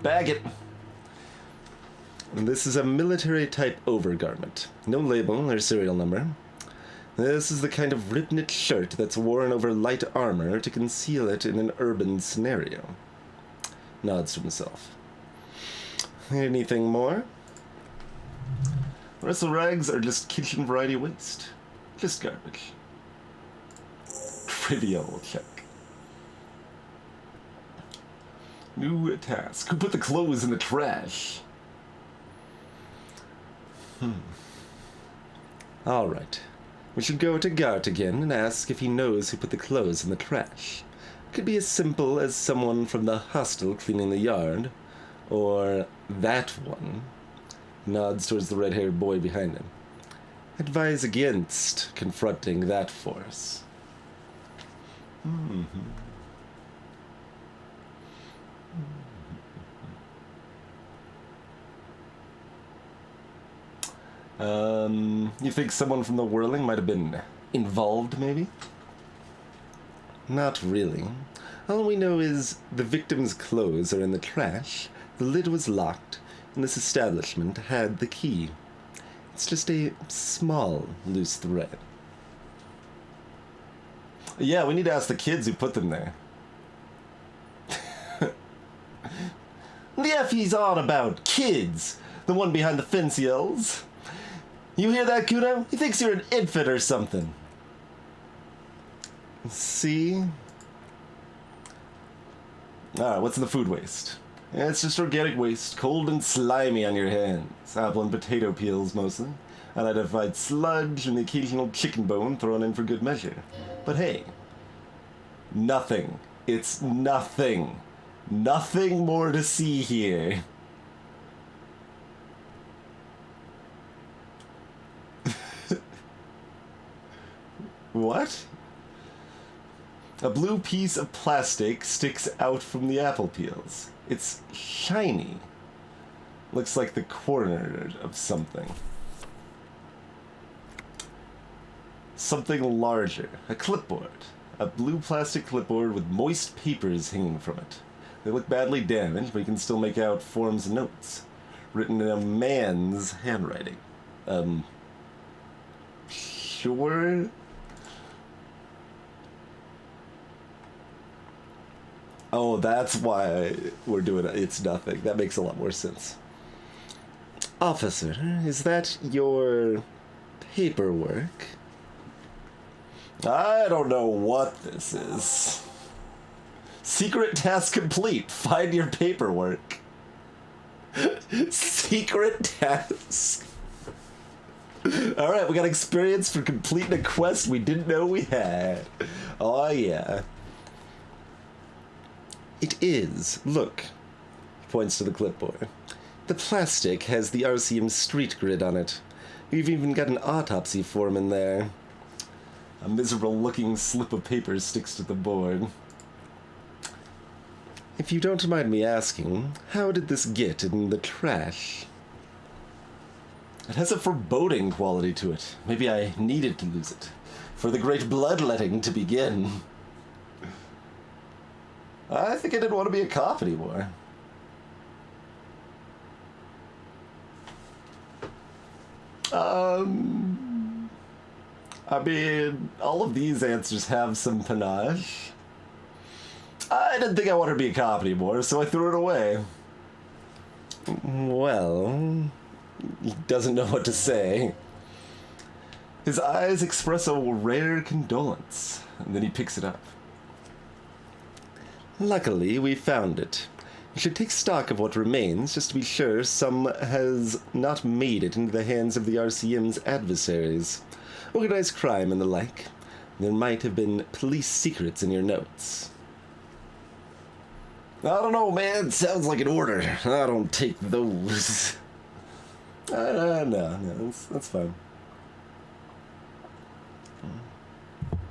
S1: Bag it! This is a military-type overgarment. No label or serial number. This is the kind of rip-knit shirt that's worn over light armor to conceal it in an urban scenario. Nods to himself. Anything more? The rest of the rags are just kitchen variety waste. Just garbage. Trivial check. New task. Who put the clothes in the trash? Alright. We should go to Gart again and ask if he knows who put the clothes in the trash. Could be as simple as someone from the hostel cleaning the yard. Or that one. Nods towards the red-haired boy behind him. Advise against confronting that force. You think someone from the whirling might have been involved, maybe? Not really. All we know is the victim's clothes are in the trash, the lid was locked, and this establishment had the key. It's just a small loose thread. Yeah, we need to ask the kids who put them there. The F he's on about, kids! The one behind the fence yells. You hear that, Kuno? He thinks you're an infant or something. See? Alright, what's in the food waste? Yeah, it's just organic waste, cold and slimy on your hands. Apple and potato peels, mostly. Unidentified sludge and the occasional chicken bone thrown in for good measure. But hey, nothing. It's nothing. Nothing more to see here. What? A blue piece of plastic sticks out from the apple peels. It's shiny. Looks like the corner of something. Something larger. A clipboard. A blue plastic clipboard with moist papers hanging from it. They look badly damaged, but you can still make out forms and notes. Written in a man's handwriting. Sure? Oh, that's why we're doing it. It's nothing. That makes a lot more sense. Officer, is that your paperwork? I don't know what this is. Secret task complete. Find your paperwork. Secret task. Alright, we got experience for completing a quest we didn't know we had. Oh yeah. It is. Look. He points to the clipboard. The plastic has the Elysium street grid on it. We've even got an autopsy form in there. A miserable-looking slip of paper sticks to the board. If you don't mind me asking, how did this get in the trash? It has a foreboding quality to it. Maybe I needed to lose it. For the great bloodletting to begin. I think I didn't want to be a cop anymore. I mean, all of these answers have some panache. I didn't think I wanted to be a cop anymore, so I threw it away. Well, he doesn't know what to say. His eyes express a rare condolence, and then he picks it up. Luckily, we found it. You should take stock of what remains, just to be sure some has not made it into the hands of the RCM's adversaries. Organized crime and the like. There might have been police secrets in your notes. I don't know, man. Sounds like an order. I don't take those. No, that's fine.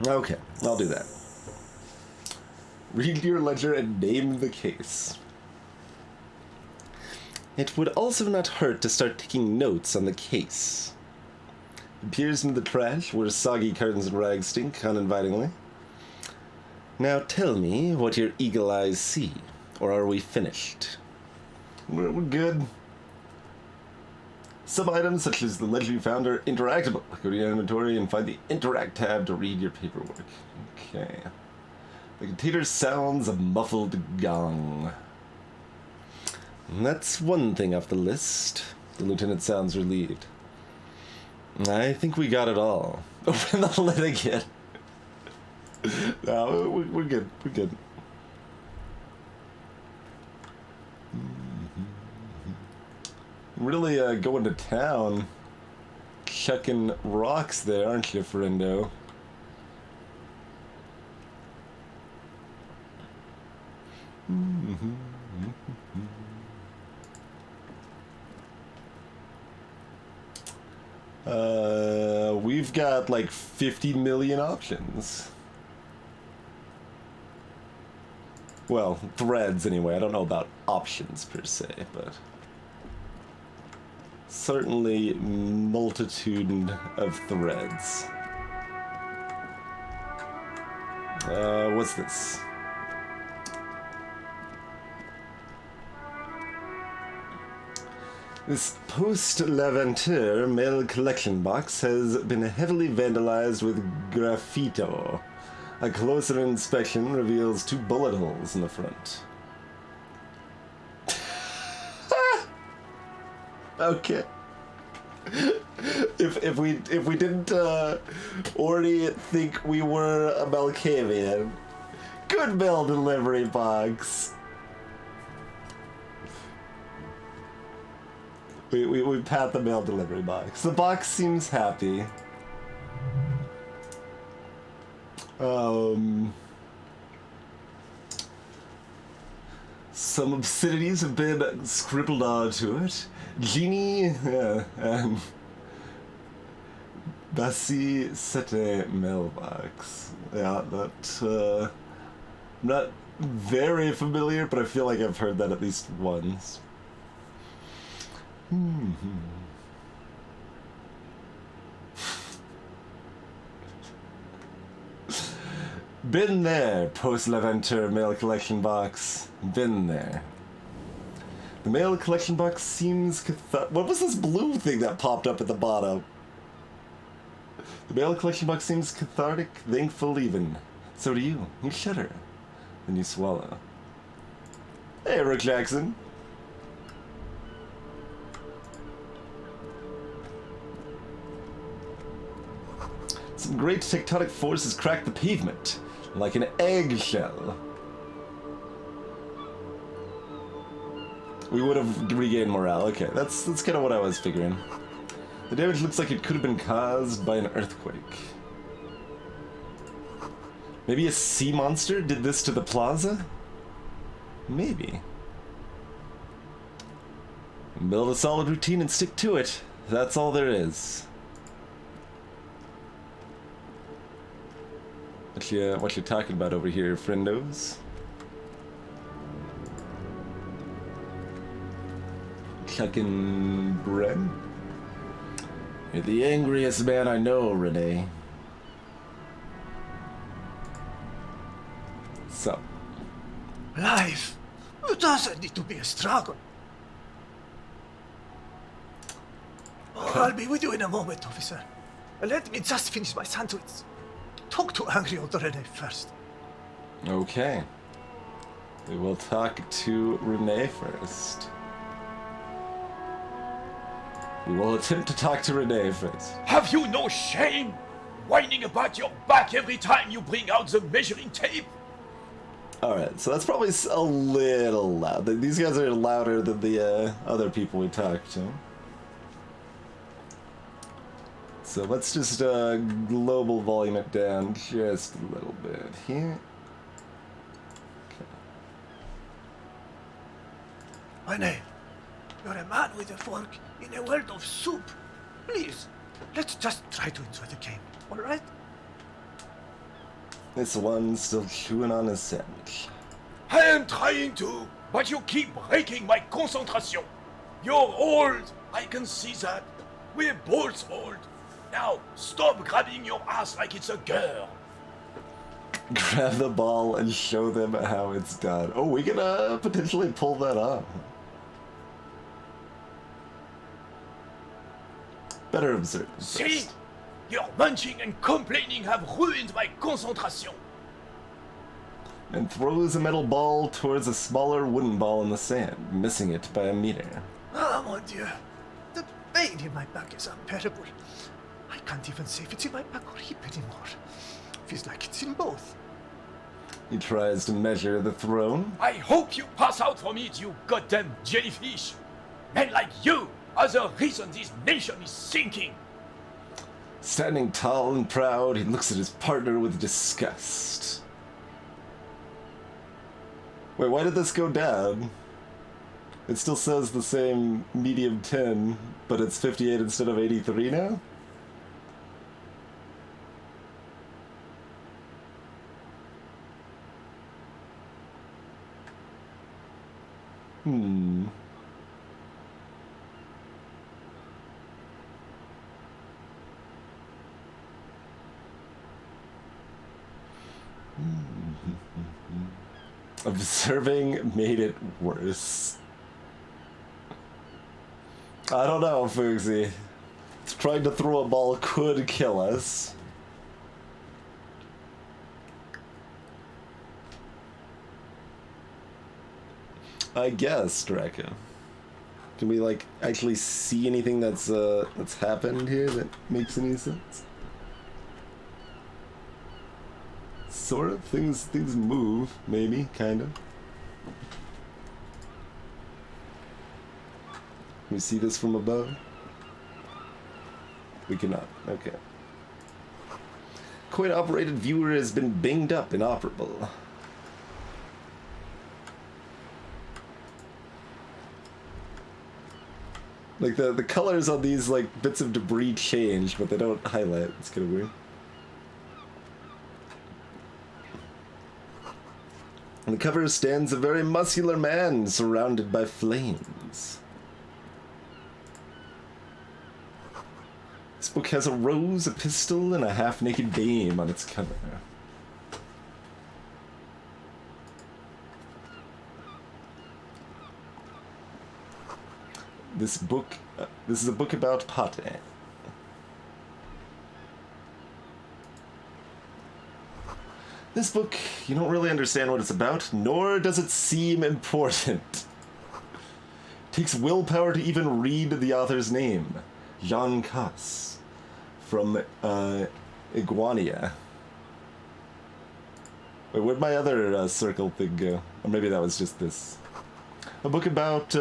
S1: Okay, I'll do that. Read your ledger and name the case. It would also not hurt to start taking notes on the case. It peers into the trash where soggy curtains and rags stink uninvitingly. Now tell me what your eagle eyes see, or are we finished? We're good. Some items, such as the ledger you found, are interactable. Go to your inventory and find the Interact tab to read your paperwork. Okay. The container sounds a muffled gong. That's one thing off the list. The lieutenant sounds relieved. I think we got it all. Open the lid again. No, we're good. We're good. Really going to town. Chucking rocks there, aren't you, friendo? We've got like 50 million options. Well, threads anyway. I don't know about options per se, but certainly multitude of threads. What's this? This post-Levanter mail collection box has been heavily vandalized with graffito. A closer inspection reveals 2 bullet holes in the front. Okay. If we didn't already think we were a Malkavian, good mail delivery box. We pat the mail delivery box. The box seems happy. Some obscenities have been scribbled onto it. Genie and Bassi Sete mailbox. Yeah, that I'm not very familiar, but I feel like I've heard that at least once. Been there, post-Levanter mail collection box. Been there. The mail collection box seems What was this blue thing that popped up at the bottom? The mail collection box seems cathartic, thankful even. So do you. You shudder. Then you swallow. Hey, Rick Jackson. Some great tectonic forces crack the pavement, like an eggshell. We would have regained morale. Okay, that's kind of what I was figuring. The damage looks like it could have been caused by an earthquake. Maybe a sea monster did this to the plaza? Maybe. Build a solid routine and stick to it. That's all there is. What you talking about over here, friendos? Chucking bread? You're the angriest man I know, Renee. So.
S9: Life doesn't need to be a struggle. Oh, I'll be with you in a moment, officer. Let me just finish my sandwich. Talk to angry old Renee first.
S1: Okay. We will talk to Renee first. We will attempt to talk to Renee first.
S10: Have you no shame? Whining about your back every time you bring out the measuring tape?
S1: Alright, so that's probably a little loud. These guys are louder than the other people we talked to. So let's just global volume it down just a little bit here.
S9: Renee, you're a man with a fork in a world of soup. Please, let's just try to enjoy the game, alright?
S1: This one's still chewing on his sandwich.
S10: I am trying to, but you keep breaking my concentration. You're old, I can see that. We're both old. Now, stop grabbing your ass like it's a girl.
S1: Grab the ball and show them how it's done. Oh, we can potentially pull that off. Better observe.
S10: See? Your munching and complaining have ruined my concentration.
S1: And throws a metal ball towards a smaller wooden ball in the sand, missing it by a meter.
S9: Ah, mon Dieu. The pain in my back is unbearable. I can't even say if it's in my back or hip anymore. Feels like it's in both.
S1: He tries to measure the throne.
S10: I hope you pass out from it, you goddamn jellyfish. Men like you are the reason this nation is sinking.
S1: Standing tall and proud, he looks at his partner with disgust. Wait, why did this go down? It still says the same medium 10, but it's 58 instead of 83 now? Observing made it worse. I don't know, Fugsy. Trying to throw a ball could kill us. I guess, Draco. Can we, like, actually see anything that's happened here that makes any sense? Sort of. Things move, maybe, kind of. Can we see this from above? We cannot. Okay. Coin-operated viewer has been binged up, inoperable. Like, the colors on these, like, bits of debris change, but they don't highlight. It's kind of weird. On the cover stands a very muscular man surrounded by flames. This book has a rose, a pistol, and a half-naked dame on its cover. this book, this is a book about pate. This book, you don't really understand what it's about, nor does it seem important. Takes willpower to even read the author's name. Jan Kass, from Iguania. Wait, where'd my other circle thing go? Or maybe that was just this. A book about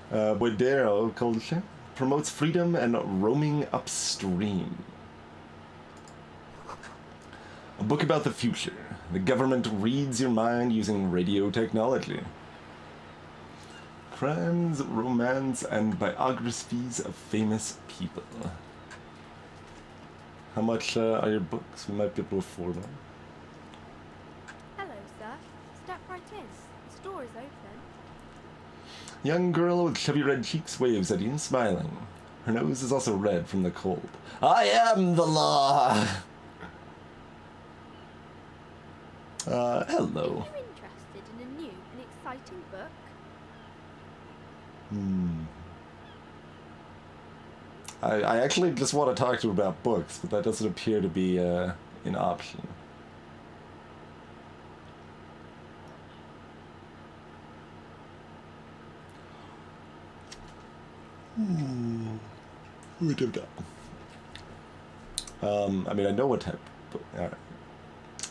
S1: Boidero culture. Promotes freedom and roaming upstream. A book about the future. The government reads your mind using radio technology. Crimes, romance, and biographies of famous people. How much are your books? We might be able to afford them.
S11: Hello, sir. Step right in. The store is open.
S1: Young girl with chubby red cheeks waves at you, smiling. Her nose is also red from the cold. I am the law! Hello.
S11: Are you interested in a new and exciting book?
S1: I actually just want to talk to her about books, but that doesn't appear to be an option. We did that. I mean, I know what type, but alright.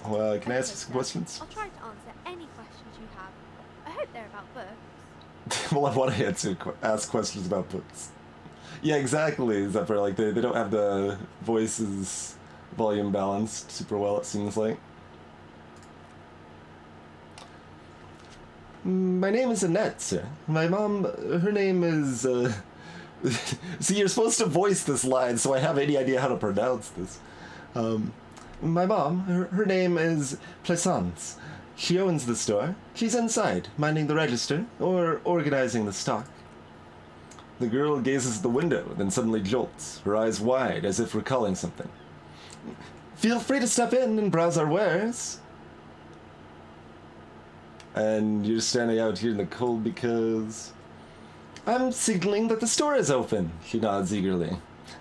S1: Well, can I ask you some questions?
S11: I'll try to answer any questions you have. I hope they're about books.
S1: Well, I want to ask questions about books. Yeah, exactly, Zephyr. Like, they don't have the voices volume balanced super well, it seems like. My name is Annette, sir. My mom, her name is, See, you're supposed to voice this line, so I have any idea how to pronounce this. My mom, her name is Plaisance. She owns the store. She's inside, minding the register, or organizing the stock. The girl gazes at the window, then suddenly jolts, her eyes wide, as if recalling something. Feel free to step in and browse our wares. And you're standing out here in the cold because... I'm signaling that the store is open, she nods eagerly.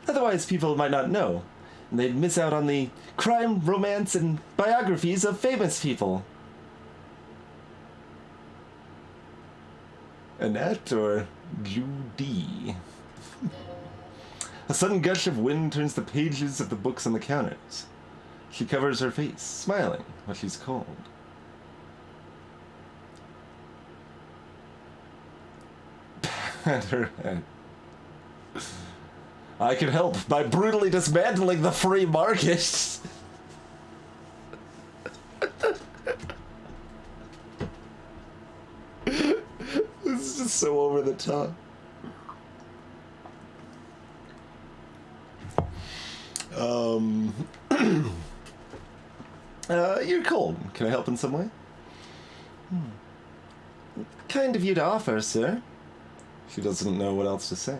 S1: Otherwise people might not know. And they'd miss out on the crime, romance, and biographies of famous people. Annette or Judy? A sudden gush of wind turns the pages of the books on the counters. She covers her face, smiling while she's cold. Pat her head. I can help by brutally dismantling the free market. This is just so over the top. You're cold. Can I help in some way? Kind of you to offer, sir. She doesn't know what else to say.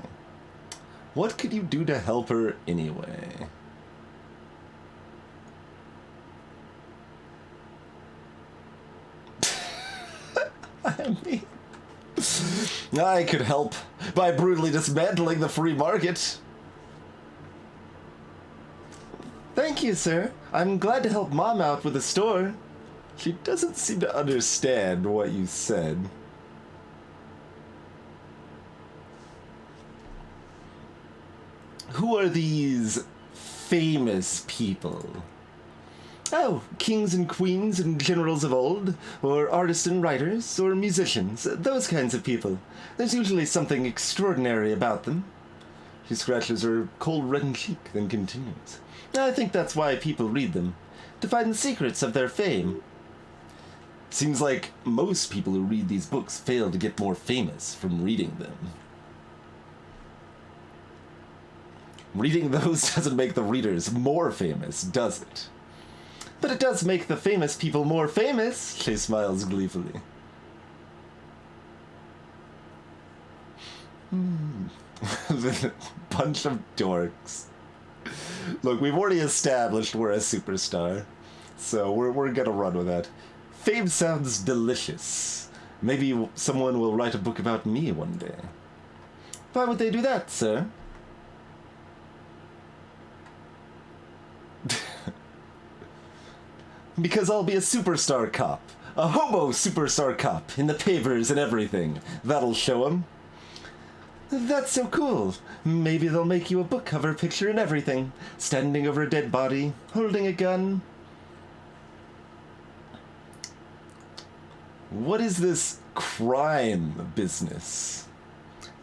S1: What could you do to help her anyway? I mean, I could help by brutally dismantling the free market. Thank you, sir. I'm glad to help Mom out with the store. She doesn't seem to understand what you said. Who are these famous people? Oh, kings and queens and generals of old, or artists and writers, or musicians, those kinds of people. There's usually something extraordinary about them. She scratches her cold reddened cheek, then continues. I think that's why people read them, to find the secrets of their fame. Seems like most people who read these books fail to get more famous from reading them. Reading those doesn't make the readers more famous, does it? But it does make the famous people more famous, she smiles gleefully. Bunch of dorks. Look, we've already established we're a superstar, so we're gonna run with that. Fame sounds delicious. Maybe someone will write a book about me one day. Why would they do that, sir? Because I'll be a superstar cop. A hobo superstar cop in the papers and everything. That'll show 'em. That's so cool. Maybe they'll make you a book cover picture and everything. Standing over a dead body, holding a gun. What is this crime business?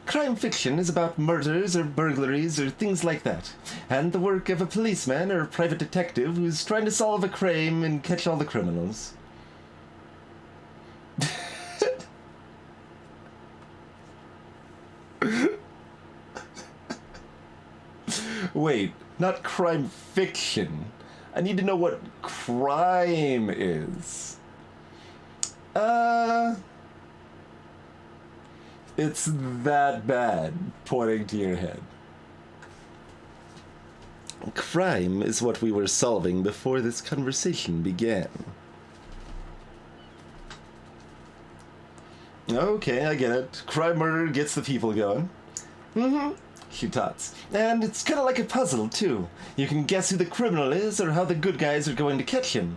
S1: Crime fiction is about murders or burglaries or things like that, and the work of a policeman or private detective who's trying to solve a crime and catch all the criminals. Wait, not crime fiction. I need to know what crime is. It's that bad, pointing to your head. Crime is what we were solving before this conversation began. Okay, I get it. Crime murder gets the people going. Mm-hmm. She tots. And it's kind of like a puzzle, too. You can guess who the criminal is or how the good guys are going to catch him.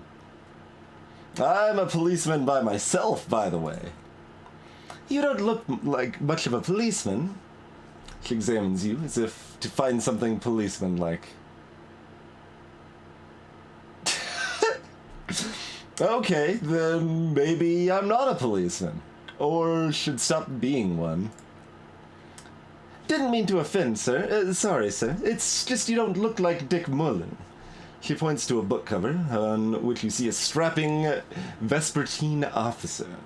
S1: I'm a policeman by myself, by the way. You don't look like much of a policeman. She examines you as if to find something policeman-like. Okay, then maybe I'm not a policeman. Or should stop being one. Didn't mean to offend, sir. Sorry, sir. It's just you don't look like Dick Mullen. She points to a book cover on which you see a strapping Vespertine officer.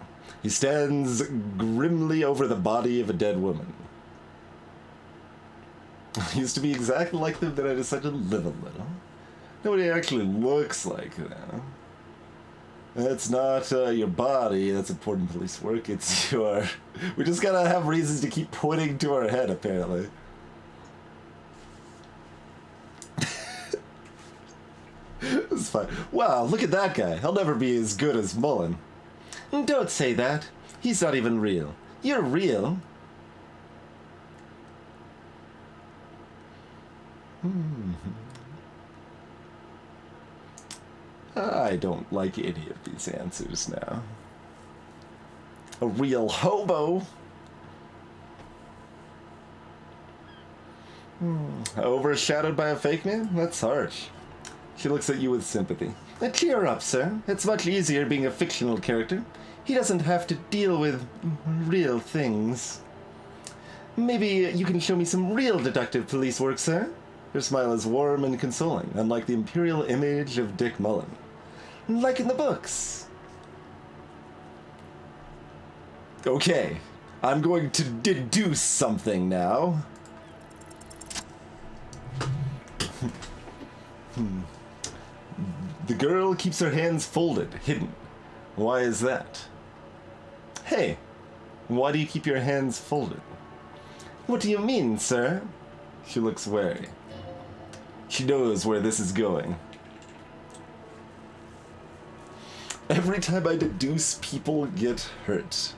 S1: He stands grimly over the body of a dead woman. He used to be exactly like them, then I decided to live a little. Nobody actually looks like them. It's not your body that's important police work, it's your... We just gotta have reasons to keep pointing to our head, apparently. It's fine. Wow, look at that guy. He'll never be as good as Mullen. Don't say that. He's not even real. You're real. I don't like any of these answers now. A real hobo. Overshadowed by a fake man? That's harsh. She looks at you with sympathy. Cheer up, sir. It's much easier being a fictional character. He doesn't have to deal with real things. Maybe you can show me some real deductive police work, sir? Her smile is warm and consoling, unlike the imperial image of Dick Mullen. Like in the books. Okay, I'm going to deduce something now. The girl keeps her hands folded, hidden. Why is that? Hey, why do you keep your hands folded? What do you mean, sir? She looks wary. She knows where this is going. Every time I deduce, people get hurt.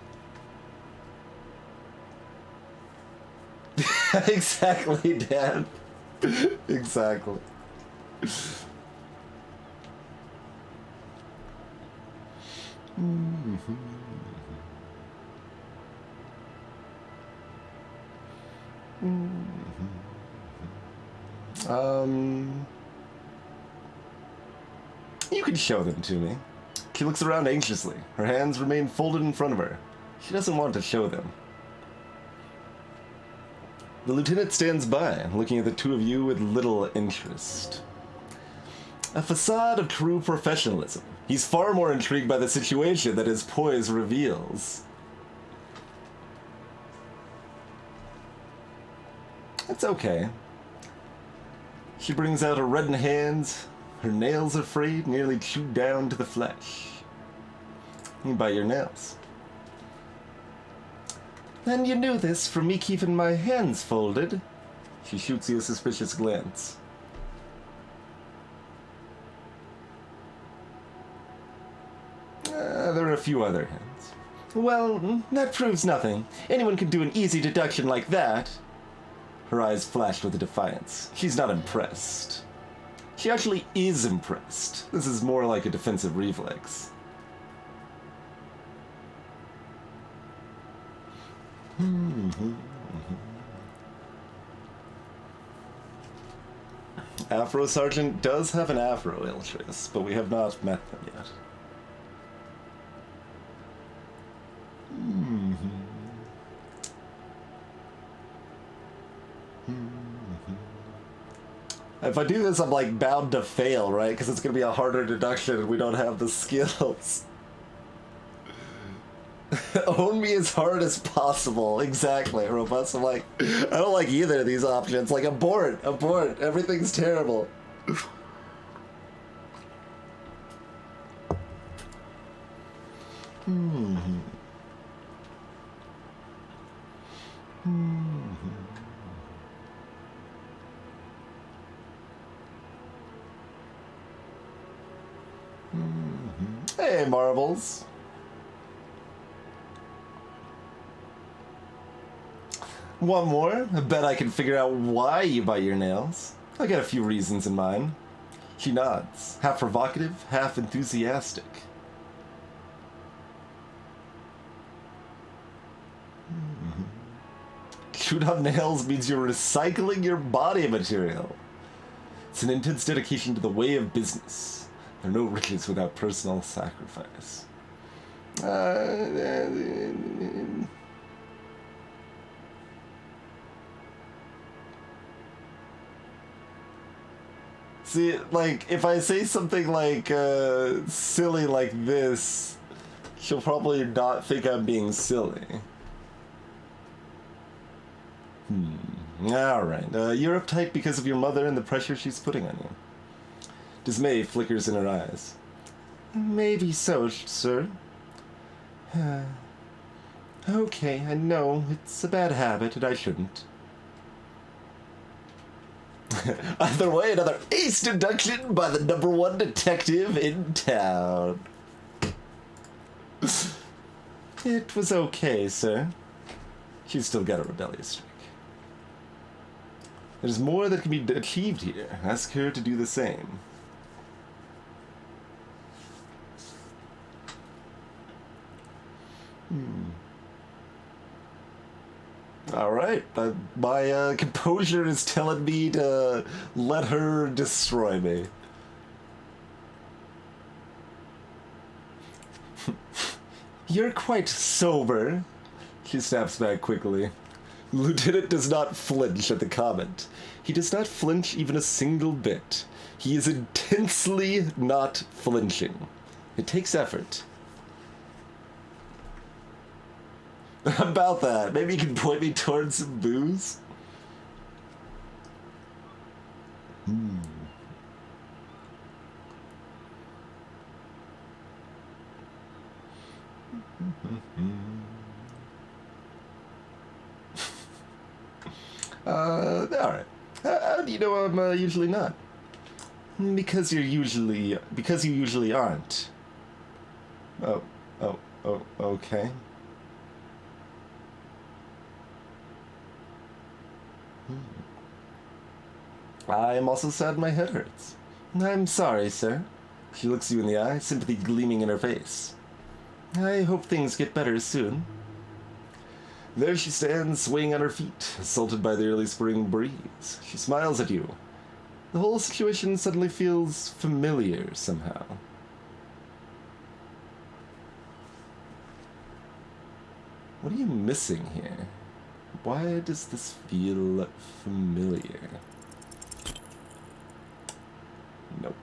S1: Exactly, Dad. Exactly. You can show them to me. She looks around anxiously. Her hands remain folded in front of her. She doesn't want to show them. The lieutenant stands by, looking at the two of you with little interest. A facade of true professionalism. He's far more intrigued by the situation that his poise reveals. It's okay. She brings out her reddened hands. Her nails are frayed, nearly chewed down to the flesh. You bite your nails. And you knew this from me keeping my hands folded. She shoots you a suspicious glance. There are a few other hands. Well, that proves nothing. Anyone can do an easy deduction like that. Her eyes flashed with defiance. She's not impressed. She actually is impressed. This is more like a defensive reflex. Afro Sergeant does have an afro, Iltris, but we have not met them yet. If I do this, I'm like bound to fail, right? Because it's going to be a harder deduction and we don't have the skills. Own me as hard as possible. Exactly, Robust. I'm like, I don't like either of these options. Like, abort, everything's terrible. Hey, Marbles. One more? I bet I can figure out why you bite your nails. I got a few reasons in mind. She nods, half provocative, half enthusiastic. Chewed on nails means you're recycling your body material. It's an intense dedication to the way of business. There are no riches without personal sacrifice. See, like, if I say something like, silly like this, she'll probably not think I'm being silly. Alright, you're uptight because of your mother and the pressure she's putting on you. Dismay flickers in her eyes. Maybe so, sir. Okay, I know, it's a bad habit and I shouldn't. Either way, another ace deduction by the #1 detective in town. It was okay, sir. She's still got a rebellious streak. There's more that can be achieved here. Ask her to do the same. Alright, my composure is telling me to let her destroy me. You're quite sober. She snaps back quickly. Lieutenant does not flinch at the comment. He does not flinch even a single bit. He is intensely not flinching. It takes effort. About that, maybe you can point me towards some booze? Alright. How do you know I'm usually not? Because you usually aren't. Oh, okay. I am also sad my head hurts. I'm sorry, sir. She looks you in the eye, sympathy gleaming in her face. I hope things get better soon. There she stands, swaying on her feet, assaulted by the early spring breeze. She smiles at you. The whole situation suddenly feels familiar somehow. What are you missing here? Why does this feel familiar? Nope.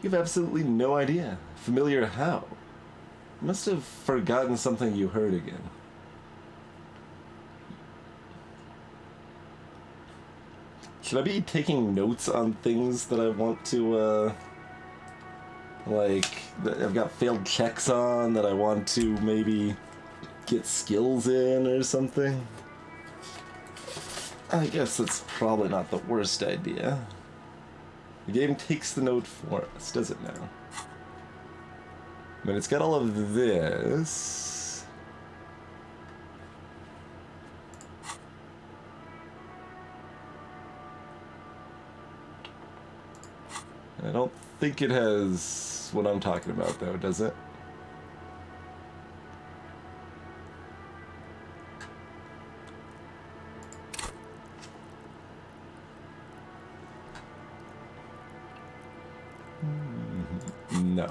S1: You have absolutely no idea. Familiar how? You must have forgotten something you heard again. Should I be taking notes on things that I want to, like, that I've got failed checks on, that I want to maybe get skills in or something? I guess that's probably not the worst idea. The game takes the note for us, does it now? I mean, it's got all of this. I don't think it has what I'm talking about, though, does it? No.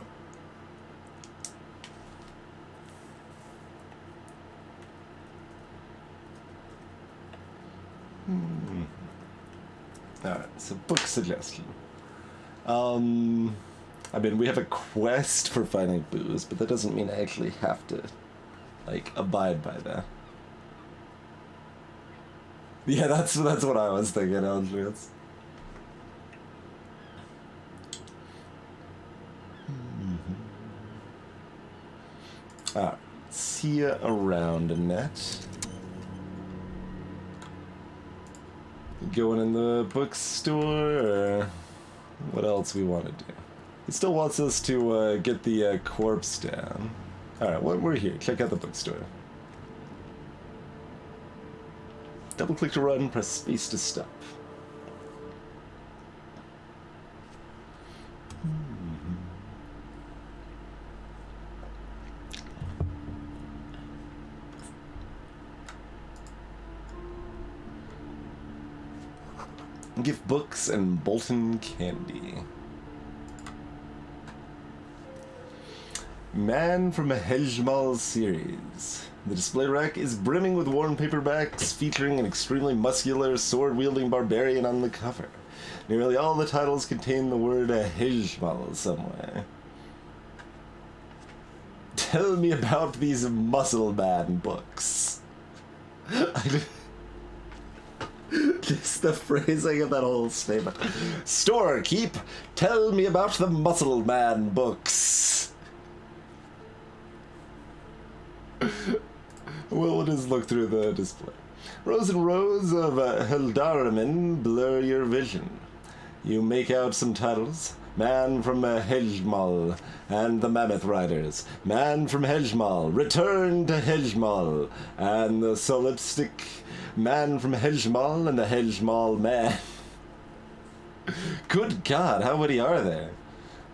S1: Alright, so book suggestion. I mean, we have a quest for finding booze, but that doesn't mean I actually have to, like, abide by that. Yeah, that's what I was thinking, Andreas. Alright, see ya around, Annette. Going in the bookstore, or what else we want to do? He still wants us to get the corpse down. Alright, we're here. Check out the bookstore. Double click to run, press space to stop. Gift books and Bolton candy. Man from a Hejmal series. The display rack is brimming with worn paperbacks featuring an extremely muscular, sword-wielding barbarian on the cover. Nearly all the titles contain the word Hejmal somewhere. Tell me about these muscle man books. Just the phrasing of that whole statement. Storekeep, tell me about the muscle man books. We'll just look through the display. Rows and rows of Heldaramen blur your vision. You make out some titles. Man from Hejmal and the Mammoth Riders. Man from Hejmal, Return to Hejmal, and the Solipstick Man from Hejmal and the Hejmal Man. Good God, how many are there?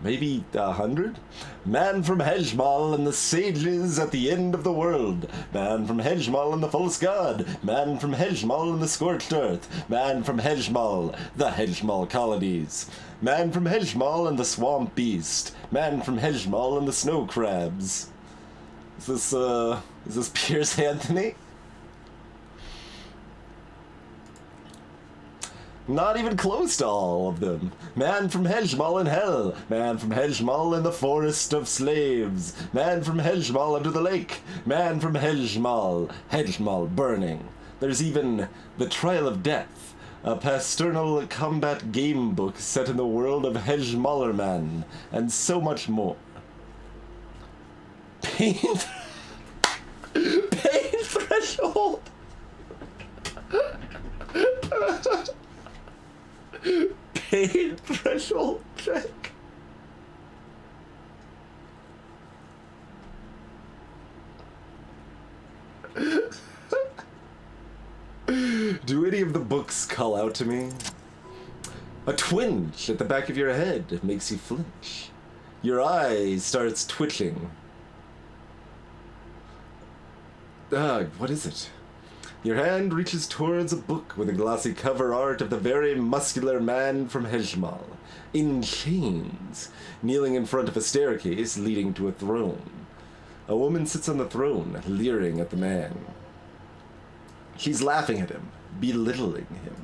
S1: Maybe 100? Man from Hejmal and the Sages at the End of the World. Man from Hejmal and the False God. Man from Hejmal and the Scorched Earth. Man from Hejmal, the Hejmal Colonies. Man from Hejmal and the Swamp Beast. Man from Hejmal and the Snow Crabs. Is this Pierce Anthony? Not even close to all of them. Man from Hejmal in Hell. Man from Hejmal in the Forest of Slaves. Man from Hejmal under the lake. Man from Hejmal. Hejmal burning. There's even The Trial of Death, a pasternal combat game book set in the world of Hejmalerman, and so much more. Pain threshold. Pain threshold check. Do any of the books call out to me? A twinge at the back of your head makes you flinch. Your eye starts twitching. What is it? Your hand reaches towards a book with a glossy cover art of the very muscular man from Hejmal, in chains, kneeling in front of a staircase leading to a throne. A woman sits on the throne, leering at the man. She's laughing at him, belittling him.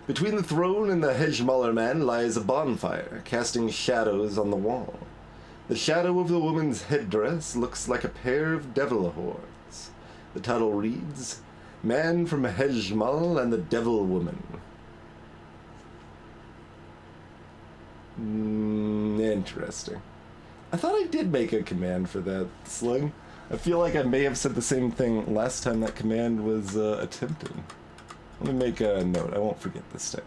S1: Between the throne and the Hejmaler man lies a bonfire, casting shadows on the wall. The shadow of the woman's headdress looks like a pair of devil horns. The title reads, Man from Hejmal and the Devil Woman. Interesting. I thought I did make a command for that, Sling. I feel like I may have said the same thing last time that command was attempted. Let me make a note. I won't forget this time.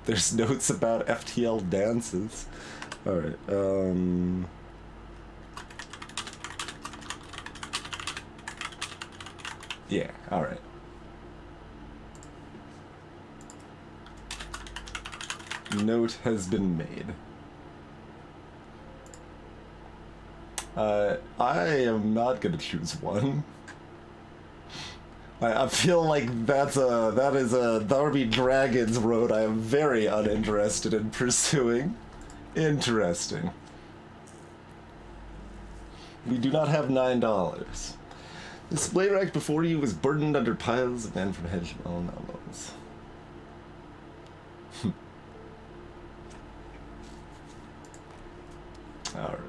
S1: There's notes about FTL dances. Alright, yeah, alright. Note has been made. I am not gonna choose one. I feel like that is a Darby Dragons road I am very uninterested in pursuing. Interesting. We do not have $9. The display rack before you was burdened under piles of men from hedge melons. Alright.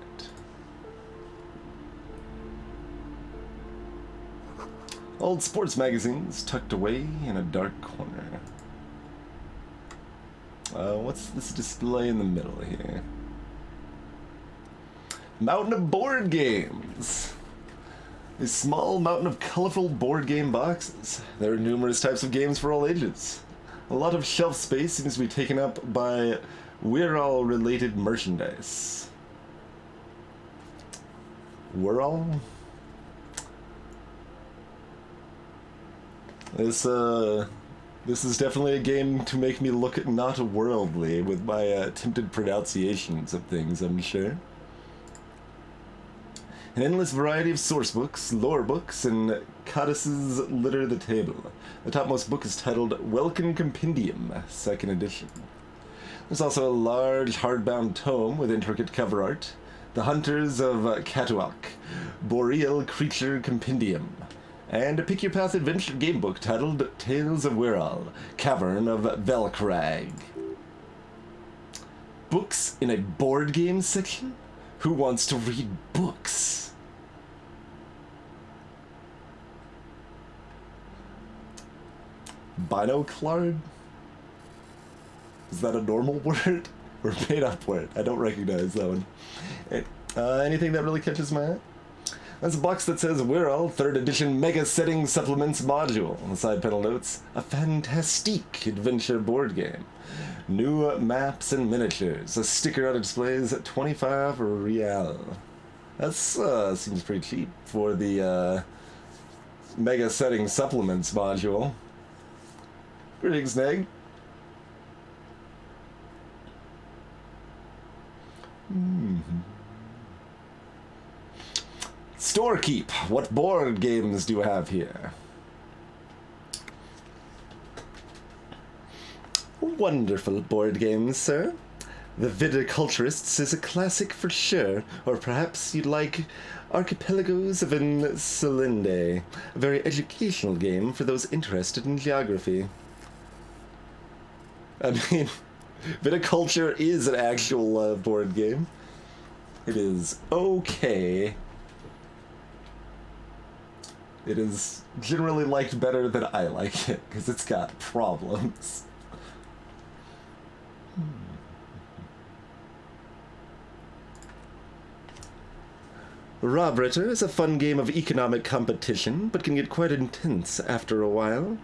S1: Old sports magazines tucked away in a dark corner. What's this display in the middle here? Mountain of board games! A small mountain of colorful board game boxes. There are numerous types of games for all ages. A lot of shelf space seems to be taken up by Wirral-related merchandise. Wirral? This is definitely a game to make me look at not worldly with my attempted pronunciations of things, I'm sure. An endless variety of source books, lore books, and codices litter the table. The topmost book is titled Welkin Compendium, 2nd edition. There's also a large hardbound tome with intricate cover art, The Hunters of Catuac, Boreal Creature Compendium, and a Pick Your Path adventure gamebook titled Tales of Wirral, Cavern of Velkrag. Books in a board game section? Who wants to read books? Binoclard? Is that a normal word? Or made up word? I don't recognize that one. Anything that really catches my eye? That's a box that says Wirral 3rd edition Mega Setting Supplements Module. On the side panel notes, a fantastique adventure board game. New maps and miniatures. A sticker on it displays 25 real. That seems pretty cheap for the Mega Setting Supplements module. Greetings, Neg. Storekeep. What board games do you have here? Wonderful board games, sir. The Viticulturists is a classic for sure, or perhaps you'd like Archipelagos of Insulinde, a very educational game for those interested in geography. I mean, Viticulture is an actual board game. It is okay. It is generally liked better than I like it, because it's got problems. Robritter is a fun game of economic competition, but can get quite intense after a while.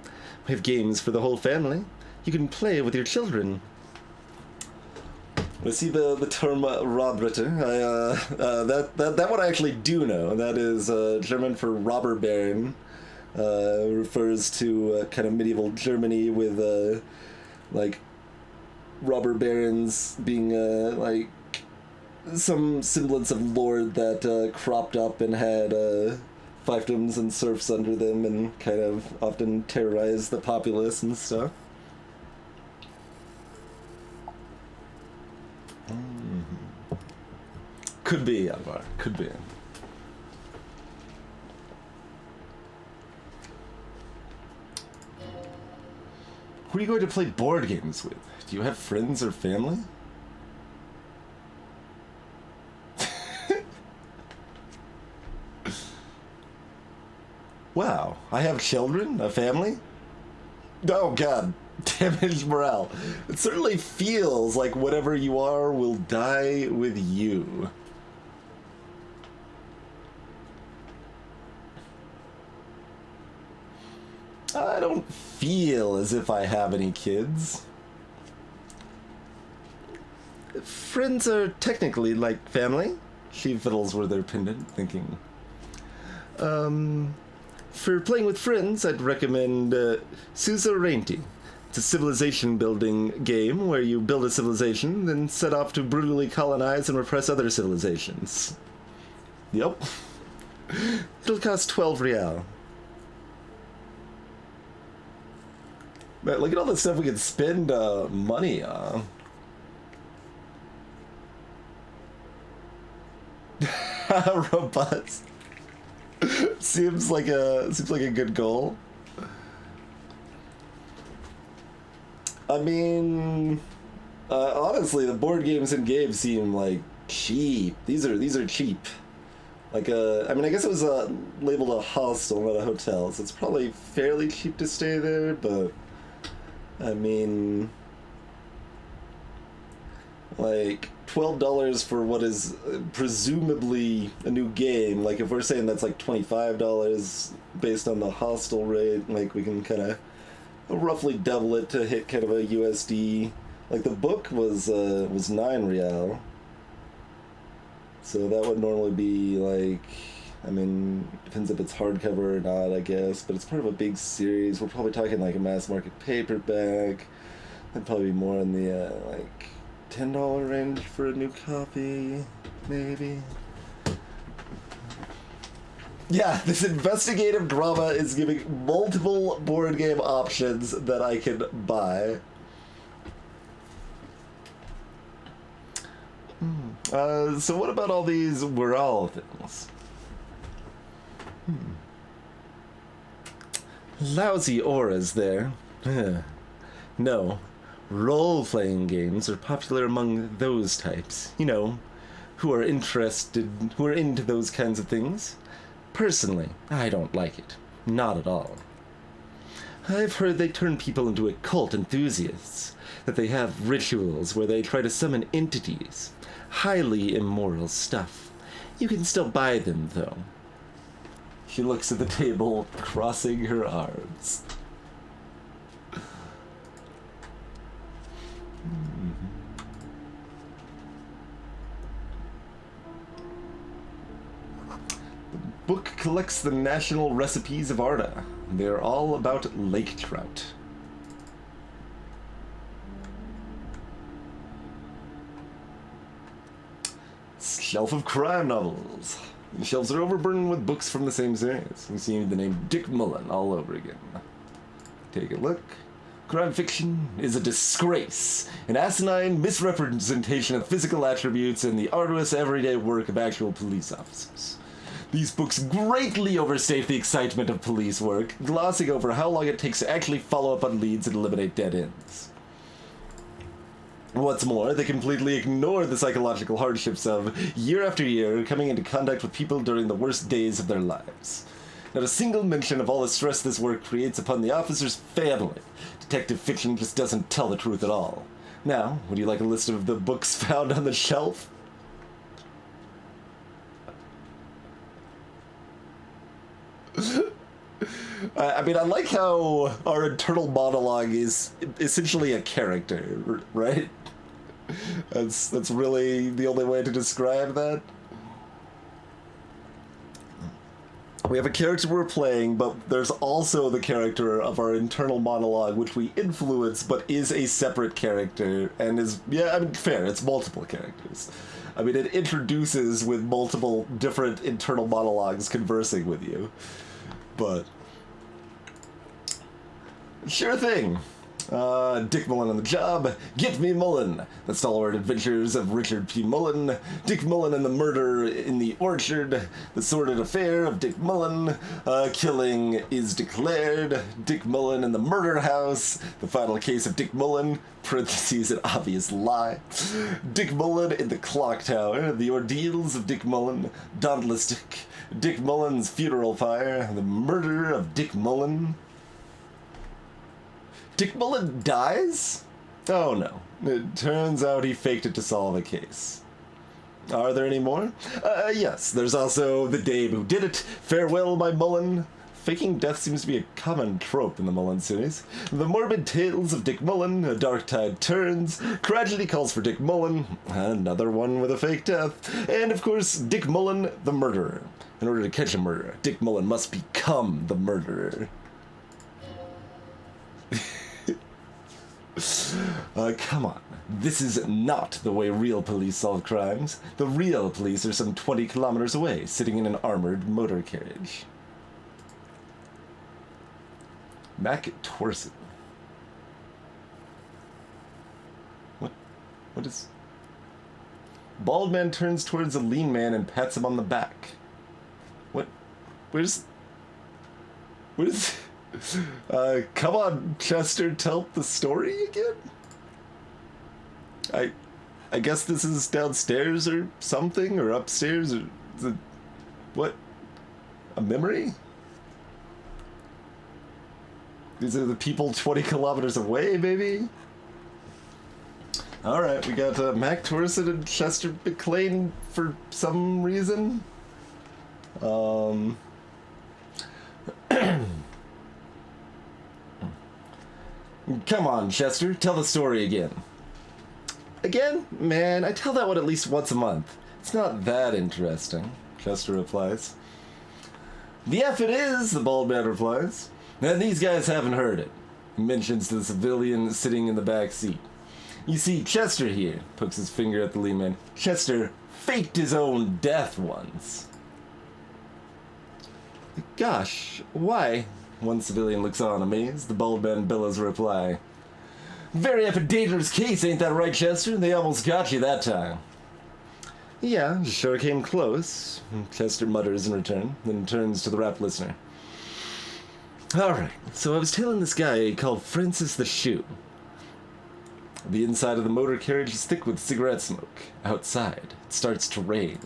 S1: We have games for the whole family. You can play with your children. I see the term Robritter. That one I actually do know. That is German for robber baron. Refers to kind of medieval Germany with like robber barons being like some semblance of lord that cropped up and had fiefdoms and serfs under them and kind of often terrorized the populace and stuff. Could be, Alvar. Could be. Who are you going to play board games with? Do you have friends or family? Wow, I have children? A family? Oh god, damaged morale. It certainly feels like whatever you are will die with you. I don't feel as if I have any kids. Friends are technically like family. She fiddles with her pendant, thinking. For playing with friends, I'd recommend Suzerainty. It's a civilization building game where you build a civilization, then set off to brutally colonize and repress other civilizations. Yep. It'll cost 12 real. Man, look at all the stuff we can spend money on. Robots. Seems like a good goal. I mean, honestly, the board games in games seem like cheap. These are cheap. Like I mean, I guess it was labeled a hostel, not a hotel, so it's probably fairly cheap to stay there. But I mean, like $12 for what is presumably a new game. Like if we're saying that's like $25 based on the hostel rate, like we can kind of roughly double it to hit kind of a USD. Like the book was 9 real. So that would normally be like, I mean, depends if it's hardcover or not, I guess, but it's part of a big series. We're probably talking like a mass market paperback. That'd probably be more in the like $10 range for a new copy, maybe. Yeah, this investigative drama is giving multiple board game options that I can buy. So what about all these we're all things? Lousy auras there. No, role-playing games are popular among those types, you know, who are into those kinds of things. Personally, I don't like it. Not at all. I've heard they turn people into occult enthusiasts, that they have rituals where they try to summon entities. Highly immoral stuff. You can still buy them, though. She looks at the table, crossing her arms. The book collects the national recipes of Arda. They're all about lake trout. Shelf of crime novels. The shelves are overburdened with books from the same series. You see the name Dick Mullen all over again. Take a look. Crime fiction is a disgrace, an asinine misrepresentation of physical attributes and the arduous everyday work of actual police officers. These books greatly overstate the excitement of police work, glossing over how long it takes to actually follow up on leads and eliminate dead ends. What's more, they completely ignore the psychological hardships of, year after year, coming into contact with people during the worst days of their lives. Not a single mention of all the stress this work creates upon the officer's family. Detective fiction just doesn't tell the truth at all. Now, would you like a list of the books found on the shelf? I mean, I like how our internal monologue is essentially a character, right? That's really the only way to describe that. We have a character we're playing, but there's also the character of our internal monologue, which we influence, but is a separate character, and is, yeah, I mean, fair, it's multiple characters. I mean, it introduces with multiple different internal monologues conversing with you. But sure thing. Dick Mullen on the job. Get me Mullen. The stalwart adventures of Richard P. Mullen. Dick Mullen and the murder in the orchard. The sordid affair of Dick Mullen. Killing is declared. Dick Mullen in the murder house. The final case of Dick Mullen. Parentheses, an obvious lie. Dick Mullen in the clock tower. The ordeals of Dick Mullen. Dauntless Dick. Dick Mullen's funeral pyre. The murder of Dick Mullen. Dick Mullen dies? Oh no. It turns out he faked it to solve a case. Are there any more? Yes. There's also The Dame Who Did It. Farewell, my Mullen. Faking death seems to be a common trope in the Mullen series. The Morbid Tales of Dick Mullen. A Dark Tide Turns. Tragedy Calls for Dick Mullen. Another one with a fake death. And of course, Dick Mullen, the murderer. In order to catch a murderer, Dick Mullen must become the murderer. Come on. This is not the way real police solve crimes. The real police are some 20 kilometers away, sitting in an armored motor carriage. Mac Torson. What is... Bald man turns towards a lean man and pats him on the back. What? Where's... come on, Chester, tell the story again? I guess this is downstairs or something, or upstairs, or... What? A memory? These are the people 20 kilometers away, maybe? Alright, we got Mac Torson and Chester McClane for some reason. Come on, Chester, tell the story again. Again? Man, I tell that one at least once a month. It's not that interesting, Chester replies. The F it is, the bald man replies. And these guys haven't heard it. He mentions the civilian sitting in the back seat. You see, Chester here, pokes his finger at the lean man. Chester faked his own death once. Gosh, why? One civilian looks on, amazed. The bald man bellows a reply. Very effing dangerous case, ain't that right, Chester? They almost got you that time. Yeah, sure came close, Chester mutters in return, then turns to the rapt listener. Alright, so I was telling this guy called Francis the Shoe. The inside of the motor carriage is thick with cigarette smoke. Outside, it starts to rain.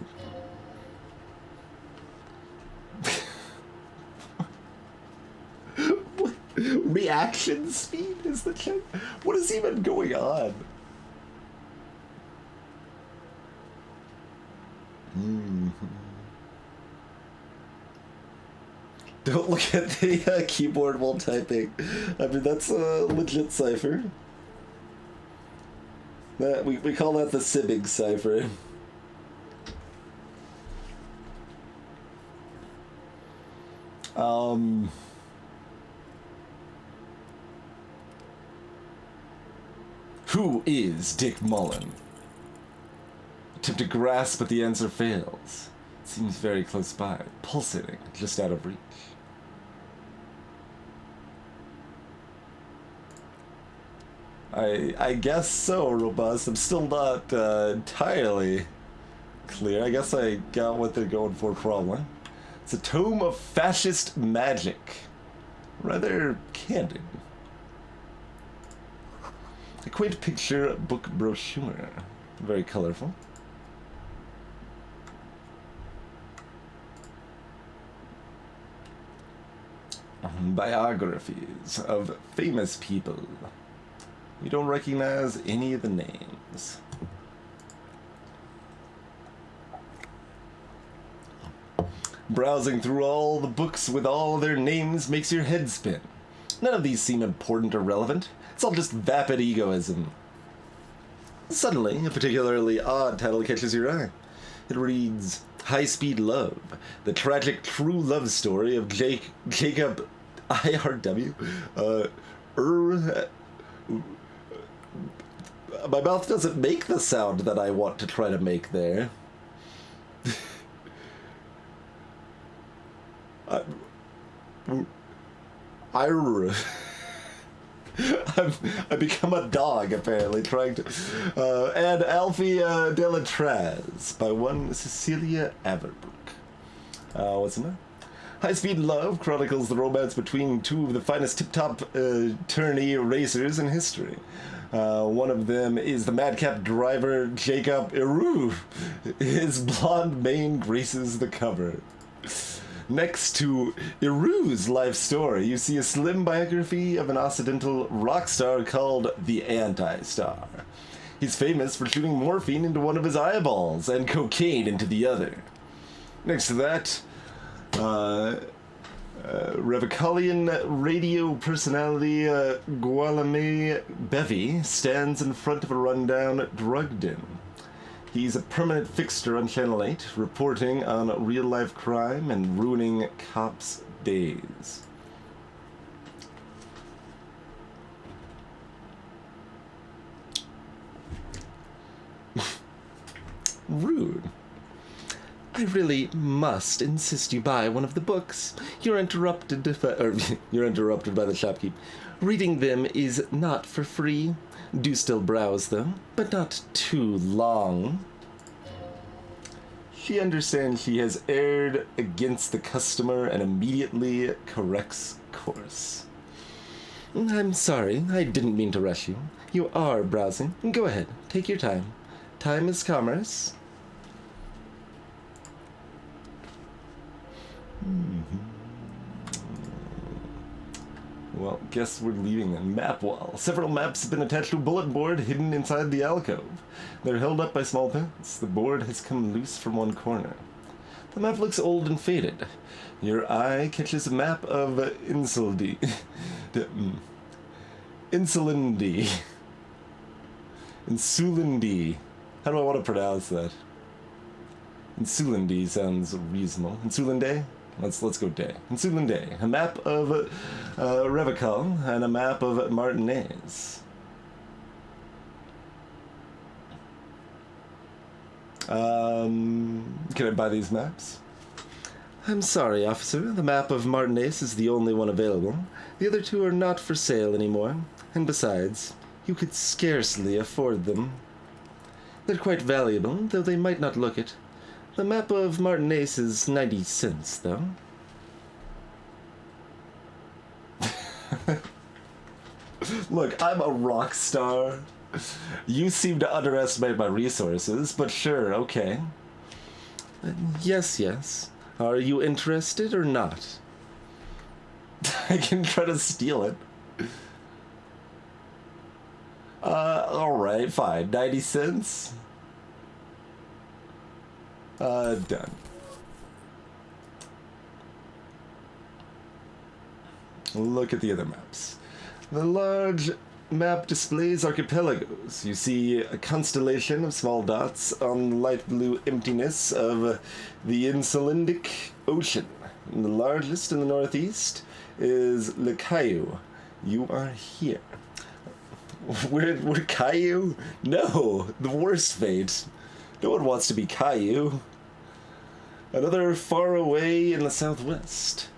S1: What? Reaction speed is the check? What is even going on? Don't look at the keyboard while typing. I mean, that's a legit cipher. That we call that the Sibig cipher. Who is Dick Mullen? Attempt to grasp, but the answer fails. It seems very close by, pulsating, just out of reach. I guess so, Robust. I'm still not entirely clear. I guess I got what they're going for, probably. It's a tome of fascist magic. Rather candid. A quaint picture book brochure. Very colorful. Biographies of famous people. You don't recognize any of the names. Browsing through all the books with all their names makes your head spin. None of these seem important or relevant. It's all just vapid egoism. Suddenly, a particularly odd title catches your eye. It reads, High Speed Love, the tragic true love story of Jacob IRW. My mouth doesn't make the sound that I want to try to make there. I've become a dog, apparently, trying to... and Alfie de la Traz, by one Cecilia Averbrook. What's the name? High Speed Love chronicles the romance between two of the finest tip-top tourney racers in history. One of them is the madcap driver Jacob Eru. His blonde mane graces the cover. Next to Iru's life story, you see a slim biography of an Occidental rock star called the Anti-Star. He's famous for shooting morphine into one of his eyeballs and cocaine into the other. Next to that, Revicalian radio personality Gualame Bevy stands in front of a rundown drug den. He's a permanent fixture on Channel 8, reporting on real-life crime and ruining cops' days. Rude. I really must insist you buy one of the books. You're interrupted you're interrupted by the shopkeep. Reading them is not for free. Do still browse, though, but not too long. She understands she has erred against the customer and immediately corrects course. I'm sorry, I didn't mean to rush you. You are browsing. Go ahead, take your time. Time is commerce. Well, guess we're leaving a map wall. Several maps have been attached to a bulletin board hidden inside the alcove. They're held up by small pins. The board has come loose from one corner. The map looks old and faded. Your eye catches a map of Insulindi. Insulindi. Insulindi. How do I want to pronounce that? Insulindi sounds reasonable. Insulinde? Let's go day. Insulinde. A map of Revachol and a map of Martinez. Can I buy these maps? I'm sorry, officer. The map of Martinez is the only one available. The other two are not for sale anymore. And besides, you could scarcely afford them. They're quite valuable, though they might not look it. The map of Martinez is 90 cents, though. Look, I'm a rock star. You seem to underestimate my resources, but sure, okay. Yes. Are you interested or not? I can try to steal it. Alright, fine. 90 cents? Done. Look at the other maps. The large map displays archipelagos. You see a constellation of small dots on the light blue emptiness of the Insulindic Ocean. And the largest in the northeast is Le Caillou. You are here. We're Caillou? No, the worst fate. No one wants to be Caillou. Another far away in the southwest.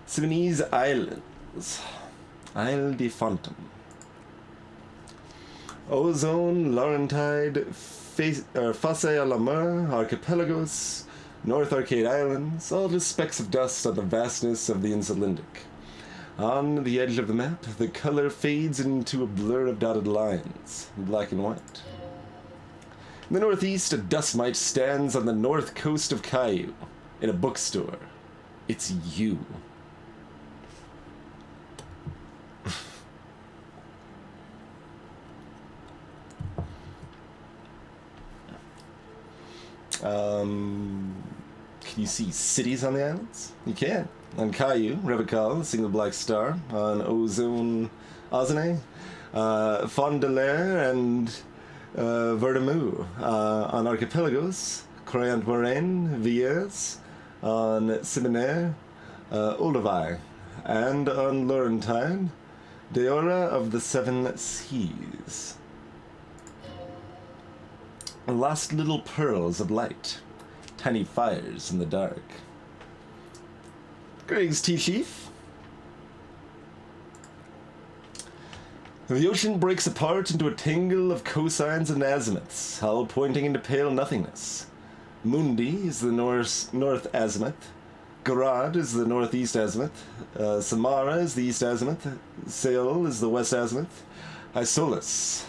S1: Simonese Islands. Isle de Fontaine. Ozone, Laurentide, Face à la Mer, Archipelagos, North Arcade Islands, all just specks of dust on the vastness of the Insulindic. On the edge of the map, the color fades into a blur of dotted lines, black and white. In the northeast, a dust mite stands on the north coast of Caillou, in a bookstore. It's you. Can you see cities on the islands? You can. On Caillou, Revachol, single black star. On Ozone, Fond de l'Air, and Verdemus. On Archipelagos, Croyant Moraine, Villiers. On Simonere, Olduvai. And on Laurentide, Deora of the Seven Seas. Lost little pearls of light. Tiny fires in the dark. Greetings, T-Chief. The ocean breaks apart into a tangle of cosines and azimuths, all pointing into pale nothingness. Mundi is the north azimuth. Garad is the northeast azimuth. Samara is the east azimuth. Seol is the west azimuth. Isolus,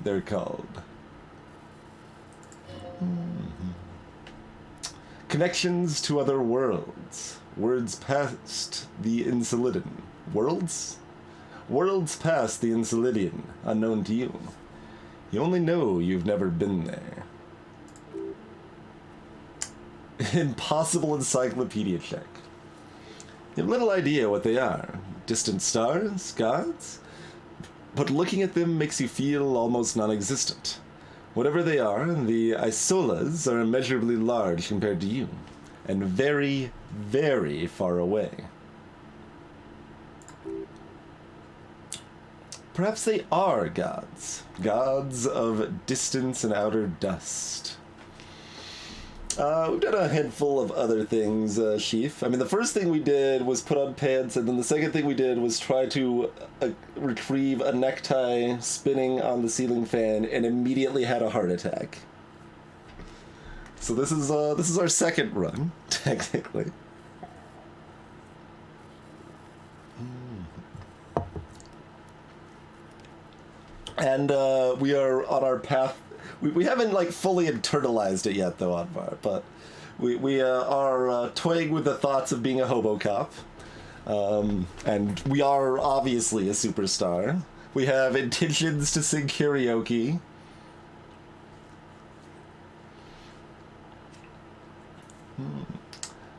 S1: they're called. Connections to other worlds. Words past the Insulidian. Worlds? Worlds past the Insulidian, unknown to you. You only know you've never been there. Impossible encyclopedia check. You have little idea what they are. Distant stars? Gods? But looking at them makes you feel almost non-existent. Whatever they are, the Isolas are immeasurably large compared to you, and very, very far away. Perhaps they are gods. Gods of distance and outer dust. We've done a handful of other things, Sheaf. I mean, the first thing we did was put on pants, and then the second thing we did was try to retrieve a necktie spinning on the ceiling fan, and immediately had a heart attack. So this is our second run, technically. And we are on our path. We haven't like fully internalized it yet, though, Anvar, but we are toying with the thoughts of being a hobo cop. And we are obviously a superstar. We have intentions to sing karaoke.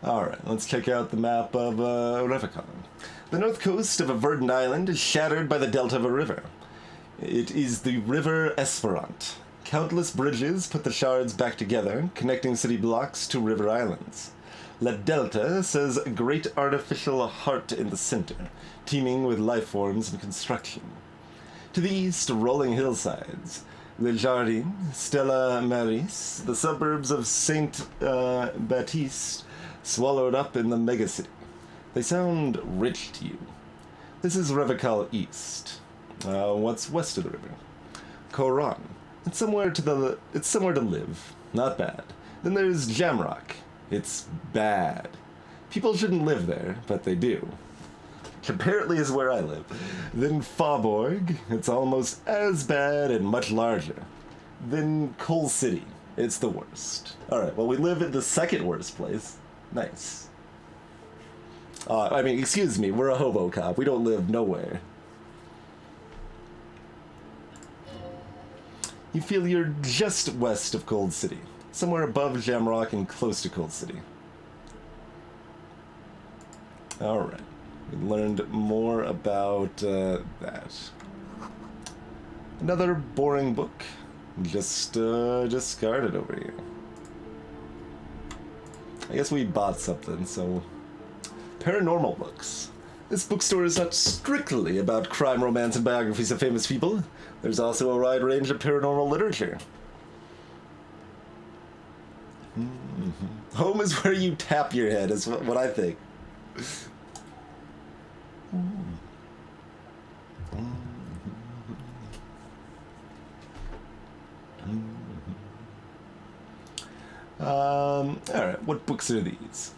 S1: Alright, let's check out the map of Revicon. The north coast of a verdant island is shattered by the delta of a river. It is the River Esperant. Countless bridges put the shards back together, connecting city blocks to river islands. La Delta says a great artificial heart in the center, teeming with life forms and construction. To the east, rolling hillsides. Le Jardin, Stella Maris, the suburbs of Saint Baptiste, swallowed up in the megacity. They sound rich to you. This is Revicon East. What's west of the river? Coron. It's somewhere to live. Not bad. Then there's Jamrock. It's bad. People shouldn't live there, but they do. Which apparently is where I live. Then Faubourg. It's almost as bad and much larger. Then Coal City. It's the worst. Alright, well, we live in the second worst place. Nice. I mean, excuse me, we're a hobo cop. We don't live nowhere. You feel you're just west of Cold City, somewhere above Jamrock and close to Cold City. Alright, we learned more about that. Another boring book, just discarded over here. I guess we bought something, so... Paranormal books. This bookstore is not strictly about crime, romance, and biographies of famous people. There's also a wide range of paranormal literature. Home is where you tap your head, is what I think. Alright, what books are these?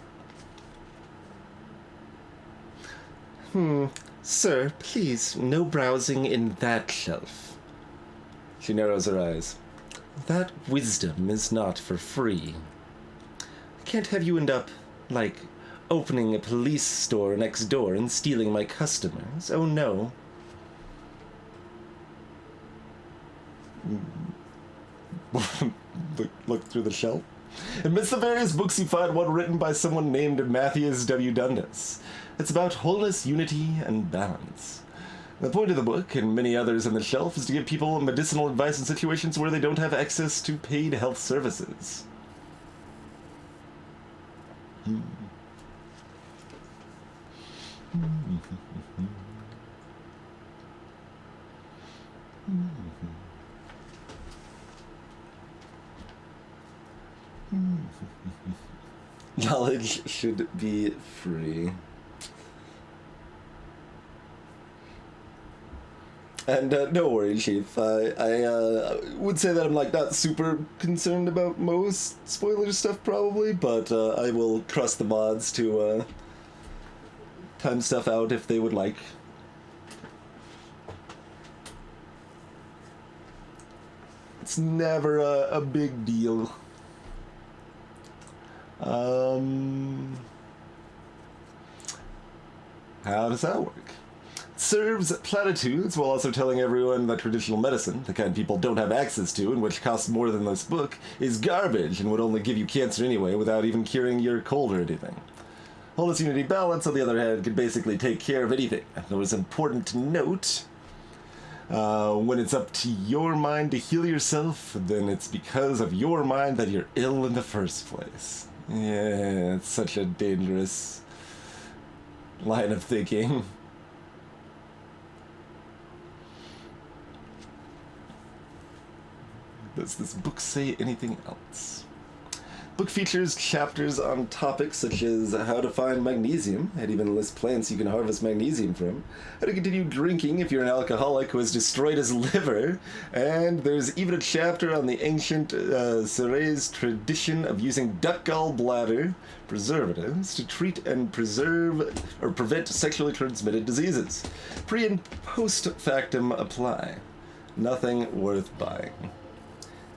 S1: Sir, please, no browsing in that shelf. She narrows her eyes. That wisdom is not for free. I can't have you end up, like, opening a police store next door and stealing my customers. Oh, no. Look through the shelf. Amidst the various books you find one written by someone named Matthias W. Dundas. It's about wholeness, unity, and balance. The point of the book, and many others on the shelf, is to give people medicinal advice in situations where they don't have access to paid health services. Knowledge should be free. And no worries, Chief. I would say that I'm like not super concerned about most spoiler stuff probably, but I will trust the mods to time stuff out if they would like. It's never a big deal. How does that work? Serves platitudes while also telling everyone that traditional medicine, the kind people don't have access to and which costs more than this book, is garbage and would only give you cancer anyway without even curing your cold or anything. Wholeness, unity, balance, on the other hand, can basically take care of anything. Though it's important to note, when it's up to your mind to heal yourself, then it's because of your mind that you're ill in the first place. Yeah, it's such a dangerous line of thinking. Does this book say anything else? Book features chapters on topics such as how to find magnesium, and even lists plants you can harvest magnesium from, how to continue drinking if you're an alcoholic who has destroyed his liver, and there's even a chapter on the ancient Ceres tradition of using duck gallbladder preservatives to treat and prevent sexually transmitted diseases. Pre and post factum apply. Nothing worth buying.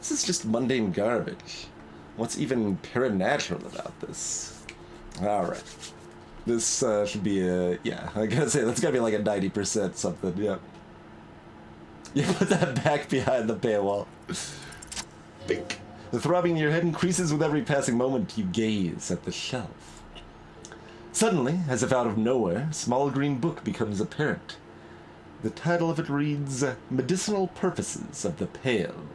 S1: This is just mundane garbage. What's even paranatural about this? Alright. This should be a... yeah, I gotta say, that's gotta be like a 90% something, yep. You put that back behind the paywall. Bink. The throbbing in your head increases with every passing moment you gaze at the shelf. Suddenly, as if out of nowhere, a small green book becomes apparent. The title of it reads, Medicinal Purposes of the Pale.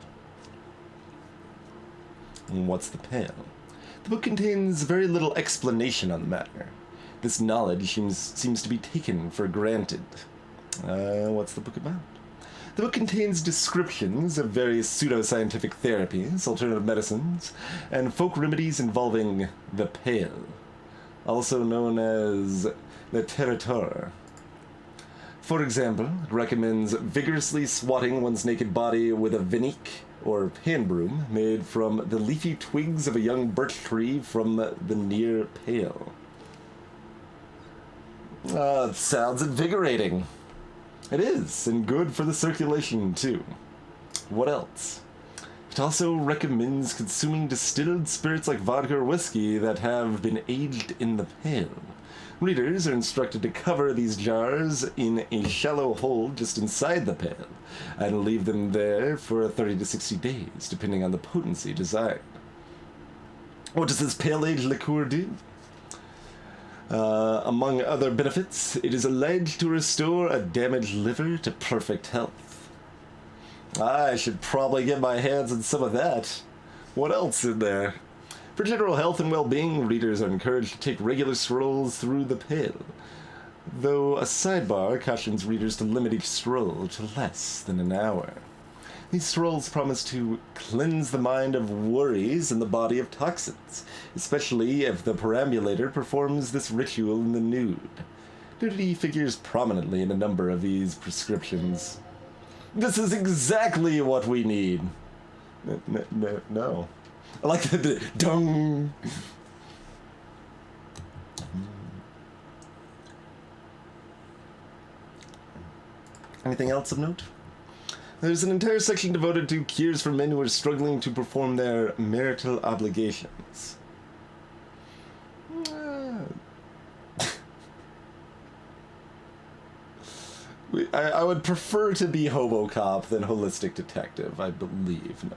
S1: What's the pale? The book contains very little explanation on the matter. This knowledge seems to be taken for granted. What's the book about? The book contains descriptions of various pseudoscientific therapies, alternative medicines, and folk remedies involving the pale, also known as the territor. For example, it recommends vigorously swatting one's naked body with a vinique, or hand broom, made from the leafy twigs of a young birch tree from the near pale. It sounds invigorating. It is, and good for the circulation, too. What else? It also recommends consuming distilled spirits like vodka or whiskey that have been aged in the pale. Readers are instructed to cover these jars in a shallow hole just inside the pail, and leave them there for 30 to 60 days, depending on the potency desired. What does this pale-aged liqueur do? Among other benefits, it is alleged to restore a damaged liver to perfect health. I should probably get my hands on some of that. What else in there? For general health and well-being, readers are encouraged to take regular strolls through the pale, though a sidebar cautions readers to limit each stroll to less than an hour. These strolls promise to cleanse the mind of worries and the body of toxins, especially if the perambulator performs this ritual in the nude. Nudity figures prominently in a number of these prescriptions. This is exactly what we need. No. I like the dung. Anything else of note? There's an entire section devoted to cures for men who are struggling to perform their marital obligations. I would prefer to be Hobocop than Holistic Detective, I believe. No.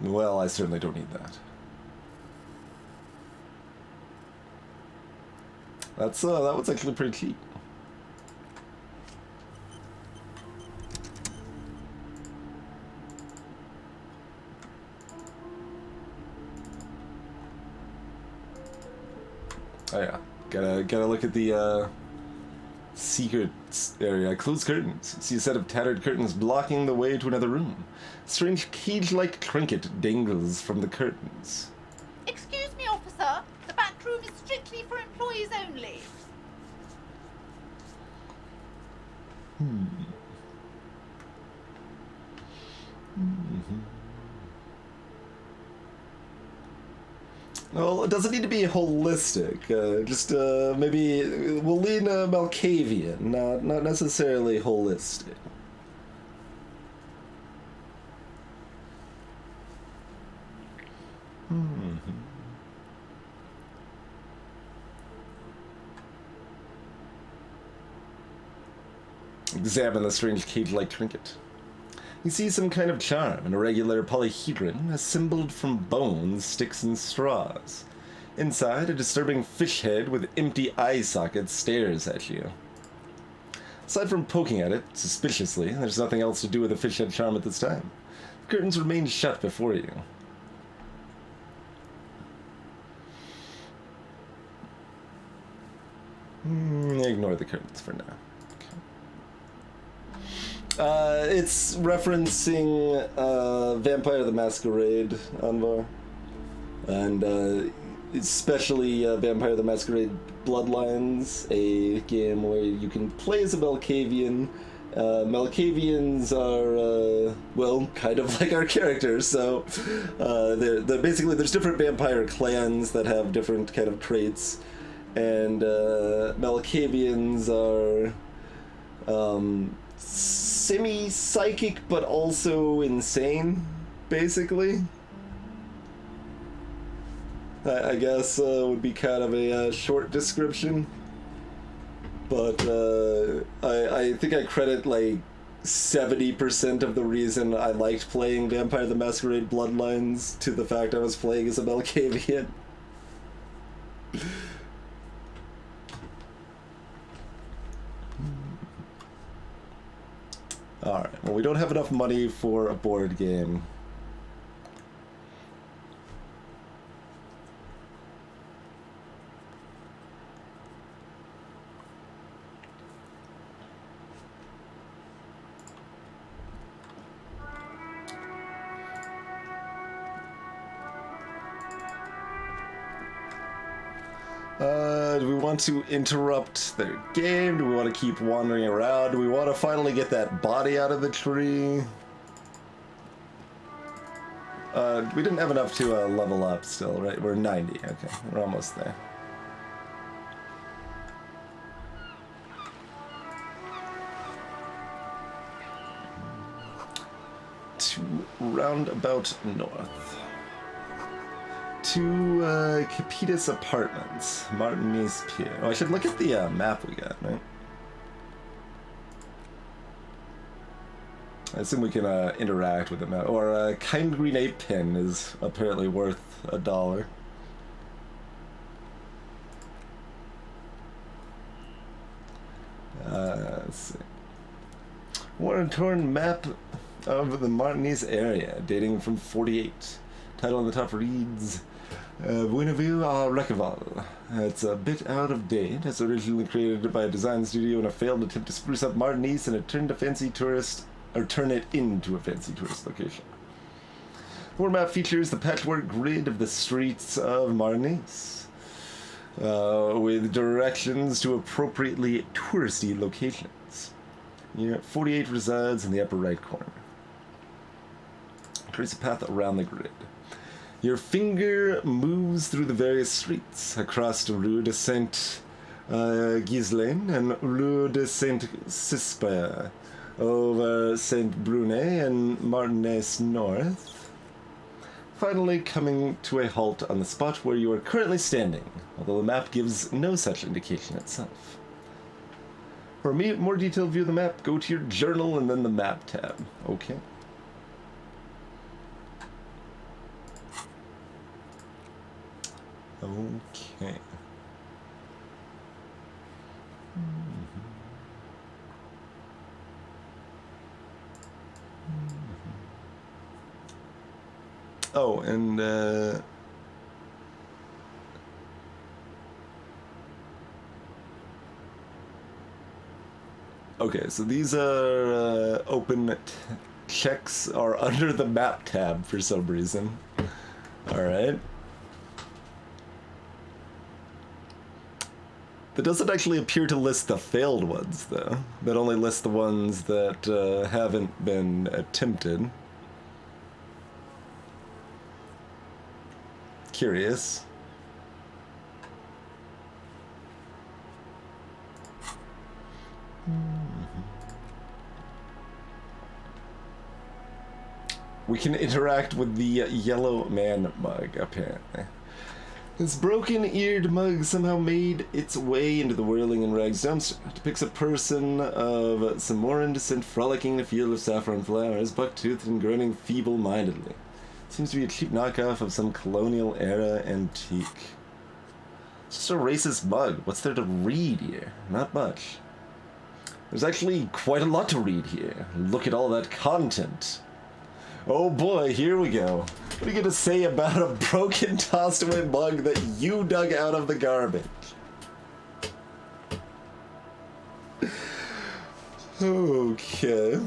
S1: Well, I certainly don't need that. That was actually pretty cheap. Oh yeah, gotta look at the secrets area. Closed curtains. See a set of tattered curtains blocking the way to another room. A strange cage-like trinket dangles from the curtains.
S8: Excuse me, officer. The back room is strictly for employees only.
S1: Well, it doesn't need to be holistic. Just maybe we'll lean Malkavian, not necessarily holistic. Examine the strange cage-like trinket. You see some kind of charm, an irregular polyhedron assembled from bones, sticks, and straws. Inside, a disturbing fish head with empty eye sockets stares at you. Aside from poking at it, suspiciously, there's nothing else to do with the fish head charm at this time. The curtains remain shut before you. Ignore the curtains for now. It's referencing Vampire the Masquerade, Anvar. And especially Vampire the Masquerade Bloodlines, a game where you can play as a Malkavian. Malkavians are, well, kind of like our characters, so they're basically, there's different vampire clans that have different kind of traits, and Malkavians are semi-psychic but also insane, basically. I guess would be kind of a short description. But I think I credit like 70% of the reason I liked playing Vampire the Masquerade Bloodlines to the fact I was playing as a Malkavian. Alright, well, we don't have enough money for a board game. Do we want to interrupt their game? Do we want to keep wandering around? Do we want to finally get that body out of the tree? We didn't have enough to level up still, right? We're 90. Okay, we're almost there. To roundabout north. To Capitas Apartments, Martinez Pier. Oh, I should look at the map we got, right? I assume we can interact with the map. Or Kind Green Ape Pin is apparently worth $1. Let's see. War-torn map of the Martinez area, dating from 48. Title on the top reads, Buenaville à Recaval. It's a bit out of date. It's originally created by a design studio in a failed attempt to spruce up Martinez and turn it into a fancy tourist location. The war map features the patchwork grid of the streets of Martinez, with directions to appropriately touristy locations. Unit 48 resides in the upper right corner. Trace a path around the grid. Your finger moves through the various streets across the Rue de Saint-Ghislain and Rue de Saint-Cisper, over Saint-Brunet and Martinez North, finally coming to a halt on the spot where you are currently standing, although the map gives no such indication itself. For a more detailed view of the map, go to your journal and then the map tab. Okay. Okay. Oh, and okay, so these are open checks are under the map tab for some reason. All right. That doesn't actually appear to list the failed ones, though. That only lists the ones that haven't been attempted. Curious. We can interact with the yellow man mug, apparently. This broken-eared mug somehow made its way into the whirling and rags dumpster. It depicts a person of Samoran descent frolicking in a field of saffron flowers, buck-toothed and groaning feeble-mindedly. Seems to be a cheap knockoff of some colonial-era antique. It's just a racist mug. What's there to read here? Not much. There's actually quite a lot to read here. Look at all that content. Oh boy, here we go. What are you gonna say about a broken, tossed away mug that you dug out of the garbage? Okay.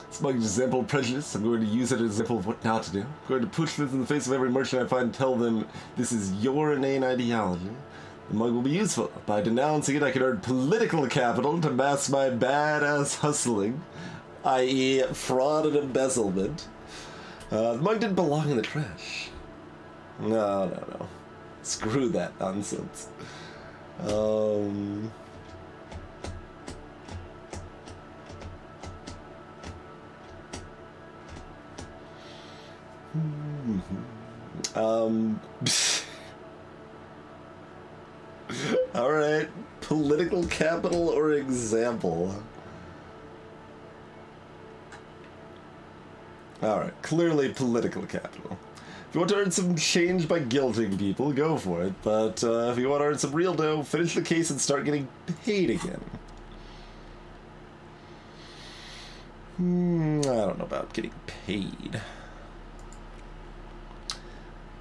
S1: It's my example of prejudice. I'm going to use it as an example of what not to do. I'm going to push this in the face of every merchant I find and tell them this is your inane ideology. The mug will be useful. By denouncing it, I can earn political capital to mask my badass hustling, i.e. fraud and embezzlement. The mug didn't belong in the trash. No. Screw that nonsense. Alright, political capital or example? Alright, clearly political capital. If you want to earn some change by guilting people, go for it, but if you want to earn some real dough, finish the case and start getting paid again. I don't know about getting paid.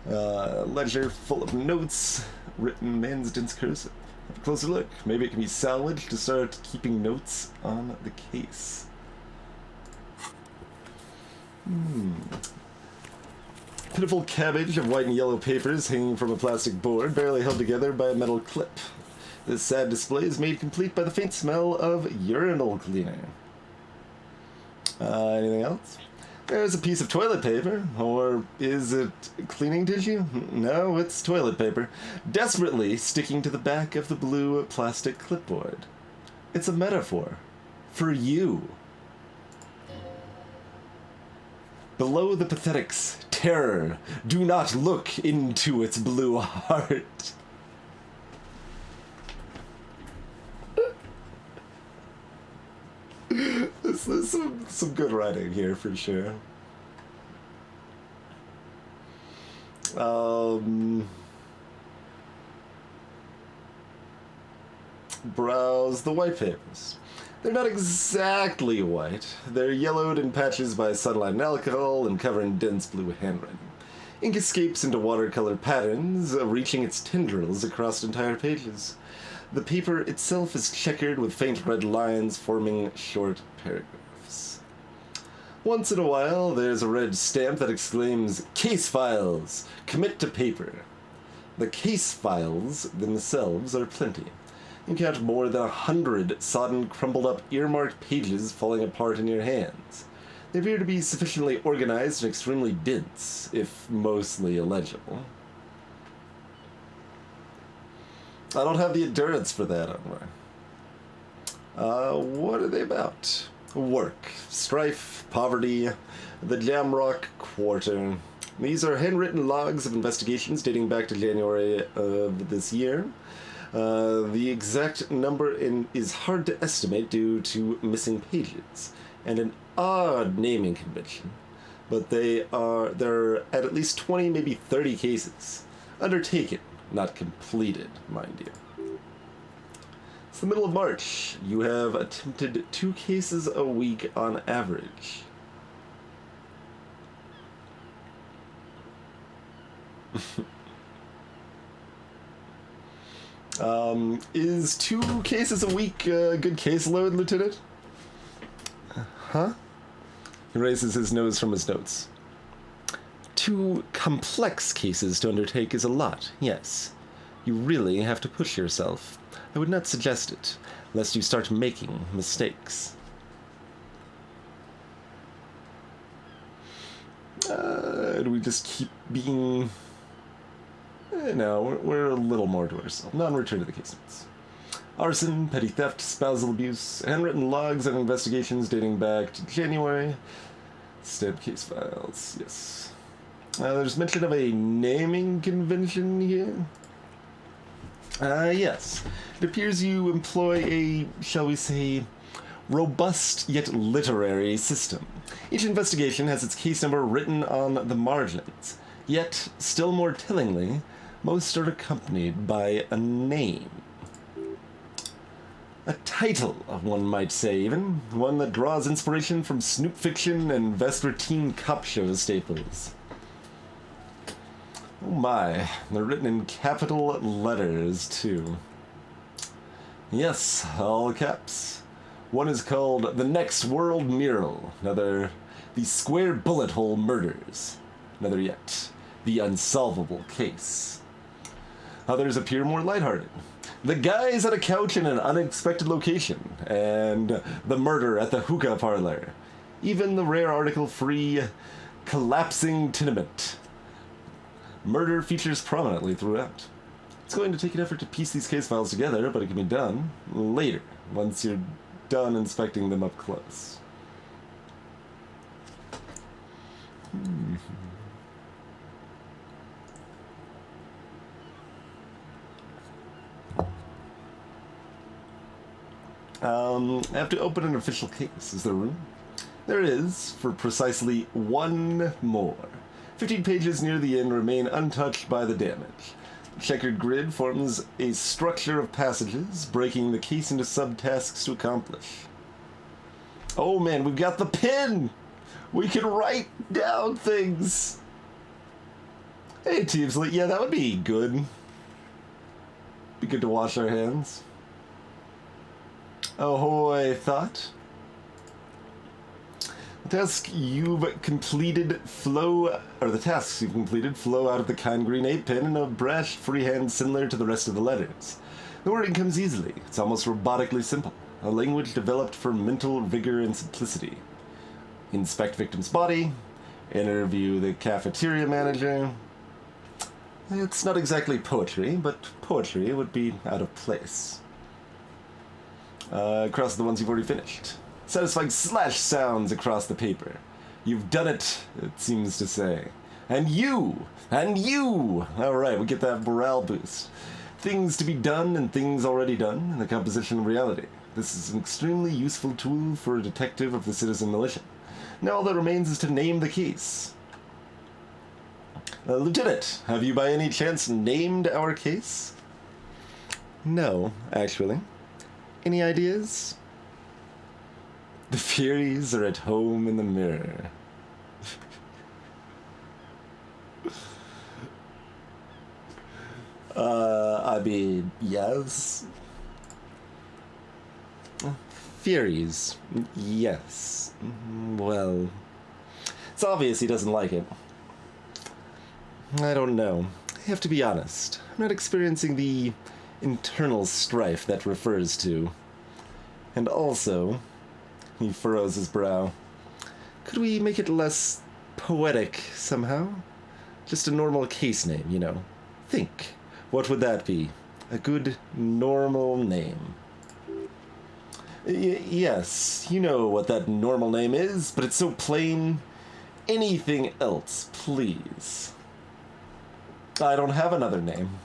S1: Ledger full of notes, written man's dense cursive. Have a closer look. Maybe it can be salvaged to start keeping notes on the case. Pitiful cabbage of white and yellow papers hanging from a plastic board, barely held together by a metal clip. This sad display is made complete by the faint smell of urinal cleaner. Anything else? There's a piece of toilet paper, or is it cleaning tissue? No, it's toilet paper, desperately sticking to the back of the blue plastic clipboard. It's a metaphor for you. Below the pathetic's terror, do not look into its blue heart. There's some good writing here for sure. Browse the white papers. They're not exactly white. They're yellowed in patches by sunlight and alcohol and cover in dense blue handwriting. Ink escapes into watercolor patterns, reaching its tendrils across entire pages. The paper itself is checkered with faint red lines forming short paragraphs. Once in a while, there's a red stamp that exclaims, "Case files! Commit to paper!" The case files themselves are plenty. You count more than 100 sodden, crumpled-up, earmarked pages falling apart in your hands. They appear to be sufficiently organized and extremely dense, if mostly illegible. I don't have the endurance for that, what are they about? Work, strife, poverty, the Jamrock Quarter. These are handwritten logs of investigations dating back to January of this year. The exact number is hard to estimate due to missing pages and an odd naming convention, but there are at least 20, maybe 30 cases undertaken, not completed, mind you. It's the middle of March. You have attempted 2 cases a week on average. Is 2 cases a week a good caseload, Lieutenant? Huh? He raises his nose from his notes. 2 complex cases to undertake is a lot, yes. You really have to push yourself. I would not suggest it, lest you start making mistakes. Do we just keep being... No, we're a little more to ourselves. Non-return to the case notes. Arson, petty theft, spousal abuse, handwritten logs and investigations dating back to January. Stamp case files, yes. There's mention of a naming convention here. Yes. It appears you employ a, shall we say, robust yet literary system. Each investigation has its case number written on the margins. Yet, still more tellingly, most are accompanied by a name. A title, one might say even. One that draws inspiration from Snoop fiction and Vespertine cop show staples. Oh my, they're written in capital letters, too. Yes, all caps. One is called The Next World Mural. Another, The Square Bullet Hole Murders. Another yet, The Unsolvable Case. Others appear more lighthearted. The Guys at a Couch in an Unexpected Location, and The Murder at the Hookah Parlor. Even the rare article-free Collapsing Tenement. Murder features prominently throughout. It's going to take an effort to piece these case files together, but it can be done later, once you're done inspecting them up close. I have to open an official case. Is there room? There is, for precisely one more. 15 pages near the end remain untouched by the damage. The checkered grid forms a structure of passages, breaking the case into subtasks to accomplish. Oh man, we've got the pen! We can write down things! Hey, Teamsley, yeah, that would be good. Be good to wash our hands. Ahoy, thought. The tasks you've completed flow out of the kind green 8-pin in a brash freehand similar to the rest of the letters. The wording comes easily. It's almost robotically simple. A language developed for mental vigor and simplicity. Inspect victim's body. Interview the cafeteria manager. It's not exactly poetry, but poetry would be out of place. Across the ones you've already finished. Satisfying slash sounds across the paper. You've done it, it seems to say. And you! Alright, we get that morale boost. Things to be done and things already done in the composition of reality. This is an extremely useful tool for a detective of the citizen militia. Now all that remains is to name the case. Lieutenant, have you by any chance named our case? No, actually. Any ideas? The Furies are at home in the mirror. I mean, yes. Furies, yes. Well, it's obvious he doesn't like it. I don't know. I have to be honest. I'm not experiencing the internal strife that refers to. And also, he furrows his brow. Could we make it less poetic somehow? Just a normal case name, you know. Think. What would that be? A good, normal name. Yes, you know what that normal name is, but it's so plain. Anything else, please. I don't have another name.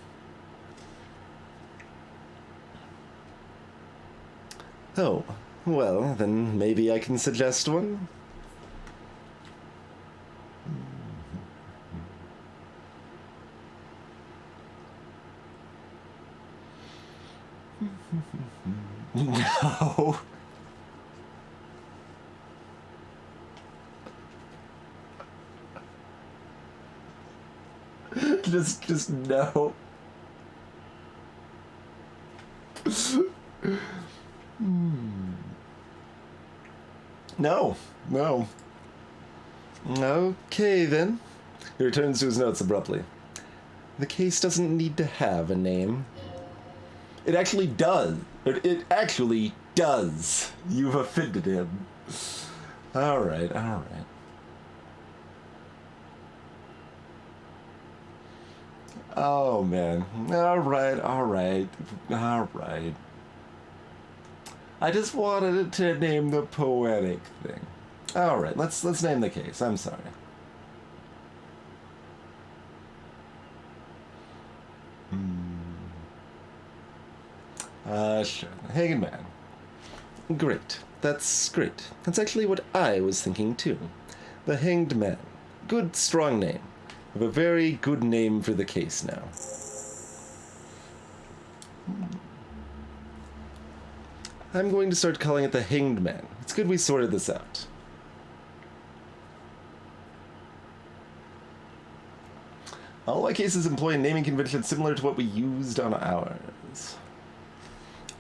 S1: Oh, well, then maybe I can suggest one? No. Just no. No. Okay, then. He returns to his notes abruptly. The case doesn't need to have a name. It actually does. It actually does. You've offended him. All right. Oh, man. All right. I just wanted to name the poetic thing. All right, let's name the case. I'm sorry. Sure. Hanging Man. Great. That's great. That's actually what I was thinking too. The Hanged Man. Good, strong name. We have a very good name for the case now. I'm going to start calling it the Hanged Man. It's good we sorted this out. All my cases employ a naming convention similar to what we used on ours.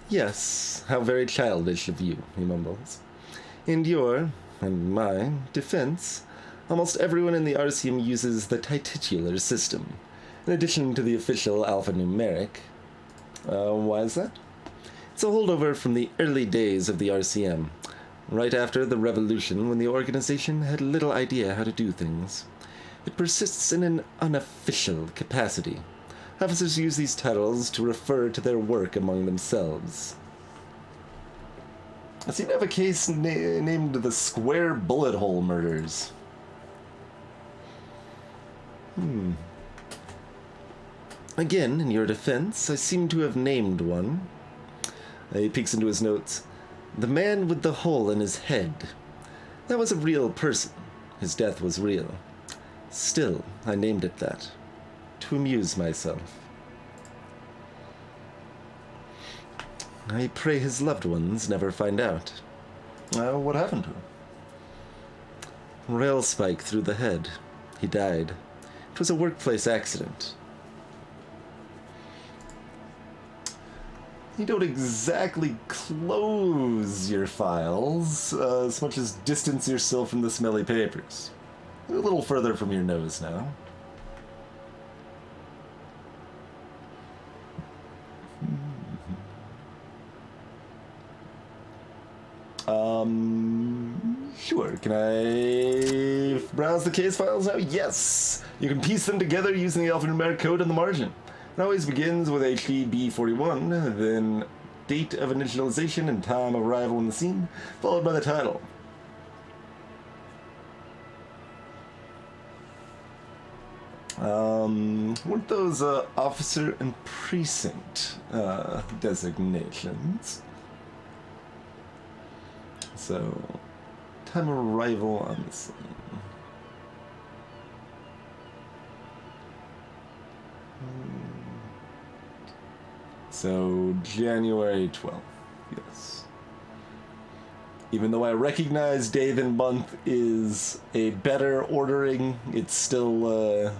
S1: Yes, how very childish of you, he mumbles. In your, and my, defense, almost everyone in the Elysium uses the titular system, in addition to the official alphanumeric. Why is that? It's a holdover from the early days of the RCM, right after the revolution when the organization had little idea how to do things. It persists in an unofficial capacity. Officers use these titles to refer to their work among themselves. I seem to have a case named the Square Bullet Hole Murders. Again, in your defense, I seem to have named one. He peeks into his notes. The man with the hole in his head. That was a real person. His death was real. Still, I named it that. To amuse myself. I pray his loved ones never find out. What happened to him? Rail spike through the head. He died. It was a workplace accident. You don't exactly close your files as much as distance yourself from the smelly papers. A little further from your nose now. Sure. Can I browse the case files now? Yes! You can piece them together using the alphanumeric code in the margin. It always begins with HDB41, then date of initialization and time of arrival in the scene, followed by the title. Weren't those officer and precinct designations? So, time of arrival on the scene. So, January 12th, yes. Even though I recognize day than month is a better ordering, it's still,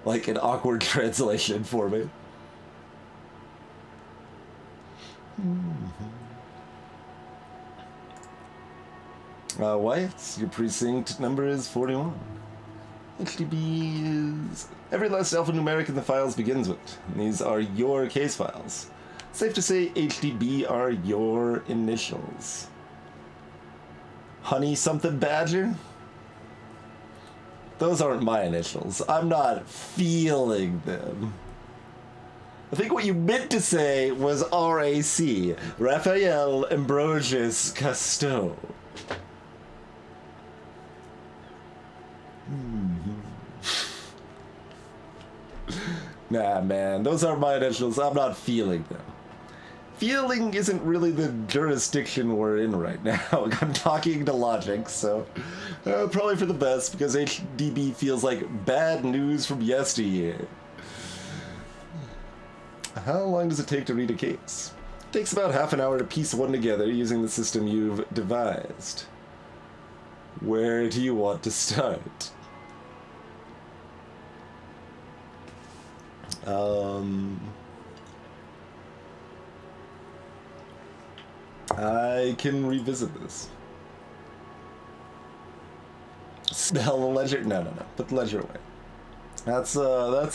S1: like an awkward translation for me. Wyatt, your precinct number is 41. HDB is... Every last alphanumeric in the files begins with. And these are your case files. Safe to say HDB are your initials. Honey something badger? Those aren't my initials. I'm not feeling them. I think what you meant to say was RAC. Raphael Ambrosius Cousteau. Nah, man, those aren't my initials. I'm not feeling them. Feeling isn't really the jurisdiction we're in right now. I'm talking to logic, so probably for the best, because HDB feels like bad news from yesteryear. How long does it take to read a case? It takes about half an hour to piece one together using the system you've devised. Where do you want to start? I can revisit this. Smell the ledger? No. Put the ledger away. That's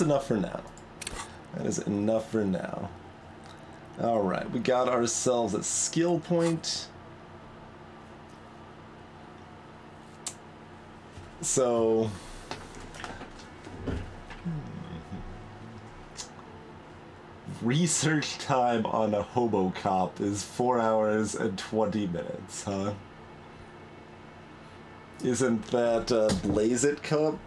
S1: enough for now. That is enough for now. Alright, we got ourselves a skill point. So... Research time on a hobo cop is 4 hours and 20 minutes, huh? Isn't that Blaze It Cup?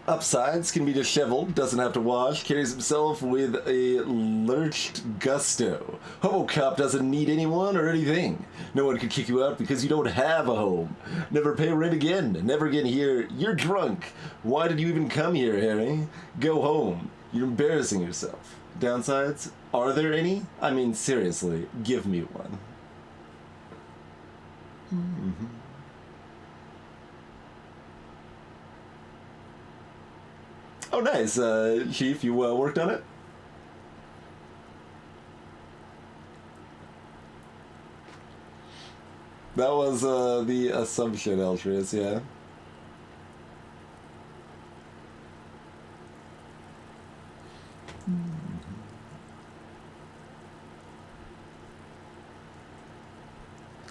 S1: Upsides can be disheveled, doesn't have to wash, carries himself with a lurched gusto. Hobo cop doesn't need anyone or anything. No one can kick you out because you don't have a home. Never pay rent again. Never again hear, you're drunk. Why did you even come here, Harry? Go home. You're embarrassing yourself. Downsides? Are there any? I mean, seriously, give me one. Oh, nice. Chief, you worked on it? That was the assumption, Eltrius, yeah.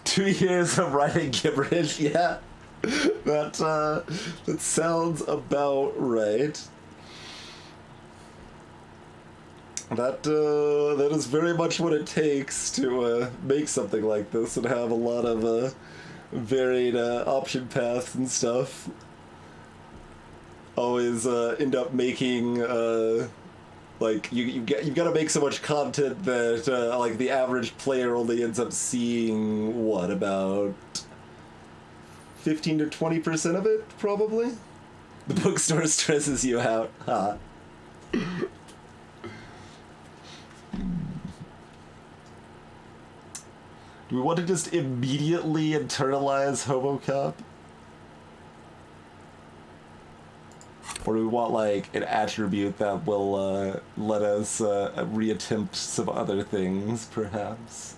S1: Two years of writing gibberish, yeah. That sounds about right. That is very much what it takes to make something like this and have a lot of varied option paths and stuff. Always end up making like you've got to make so much content that like the average player only ends up seeing what, about 15 to 20% of it, probably. The bookstore stresses you out, huh? Do we want to just immediately internalize HomoCop? Or do we want, like, an attribute that will let us reattempt some other things, perhaps?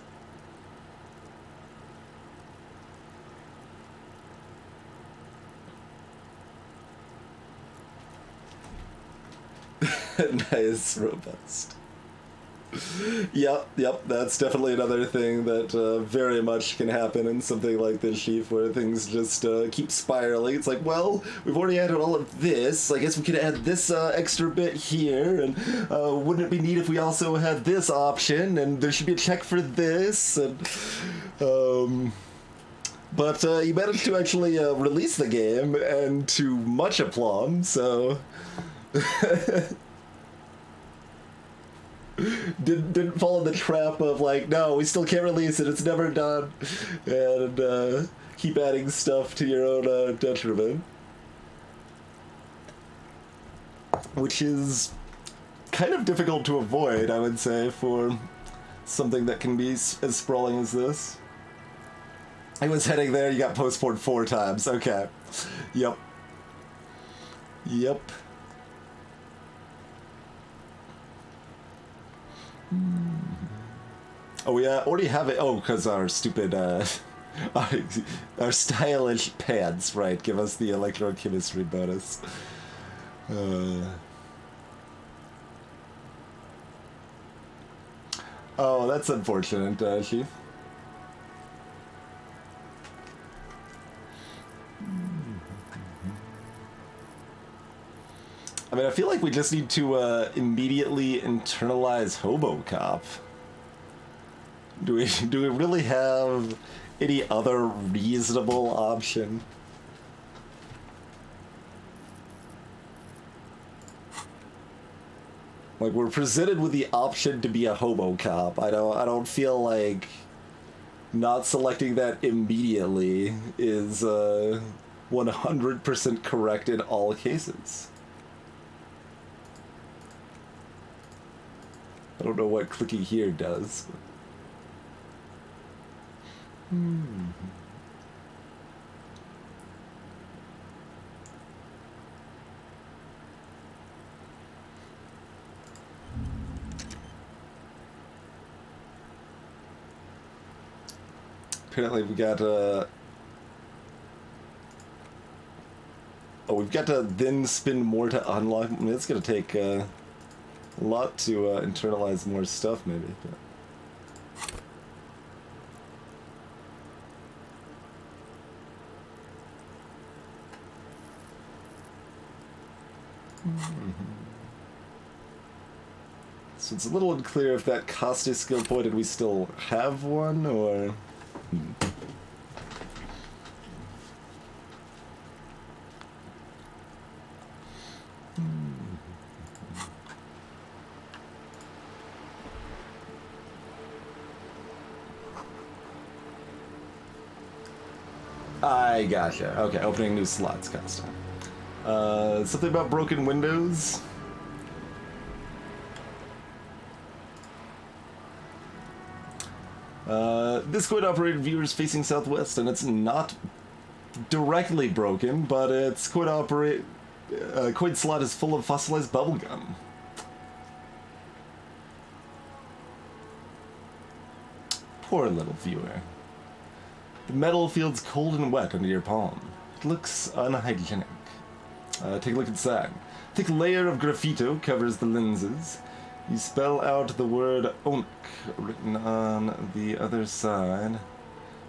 S1: Nice, robust. Yep, that's definitely another thing that very much can happen in something like this, Chief, where things just keep spiraling. It's like, well, we've already added all of this, I guess we could add this extra bit here, and wouldn't it be neat if we also had this option, and there should be a check for this, and but you managed to actually release the game, and to much aplomb, so didn't fall in the trap of like, no, we still can't release it, it's never done, and keep adding stuff to your own detriment, which is kind of difficult to avoid, I would say, for something that can be as sprawling as this. I was heading there, you got postponed 4 times, okay. Yep. Oh, we already have it. Oh, because our stupid, our stylish pants, right, give us the electrochemistry bonus. Oh, that's unfortunate, Chief. I mean, I feel like we just need to immediately internalize HomoCop. Do we really have any other reasonable option? Like, we're presented with the option to be a HomoCop. I don't feel like not selecting that immediately is 100% correct in all cases. I don't know what clicking here does. Apparently we got oh, we've got to then spend more to unlock. I mean, it's gonna take a lot to internalize more stuff, maybe. But. So it's a little unclear if that cost a skill point and we still have one, or... I gotcha. Okay, opening new slots cost time. Something about broken windows? This coin-operated viewer is facing southwest, and it's not directly broken, but it's coin-operated... coin slot is full of fossilized bubblegum. Poor little viewer. The metal feels cold and wet under your palm. It looks unhygienic. Take a look inside. Thick layer of graffito covers the lenses. You spell out the word ONK written on the other side.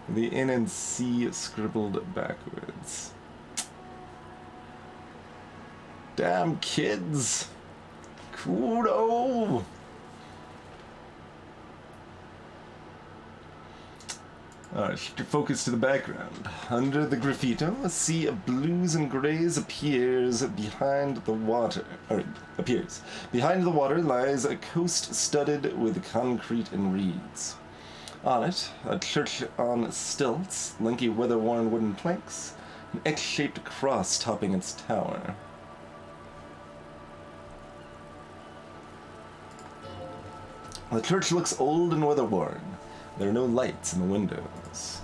S1: The N and C scribbled backwards. Damn kids! Kudo! Alright, shift your focus to the background. Under the graffito, a sea of blues and grays appears behind the water. Behind the water lies a coast studded with concrete and reeds. On it, a church on stilts, lanky weather-worn wooden planks, an X-shaped cross topping its tower. The church looks old and weather-worn. There are no lights in the windows.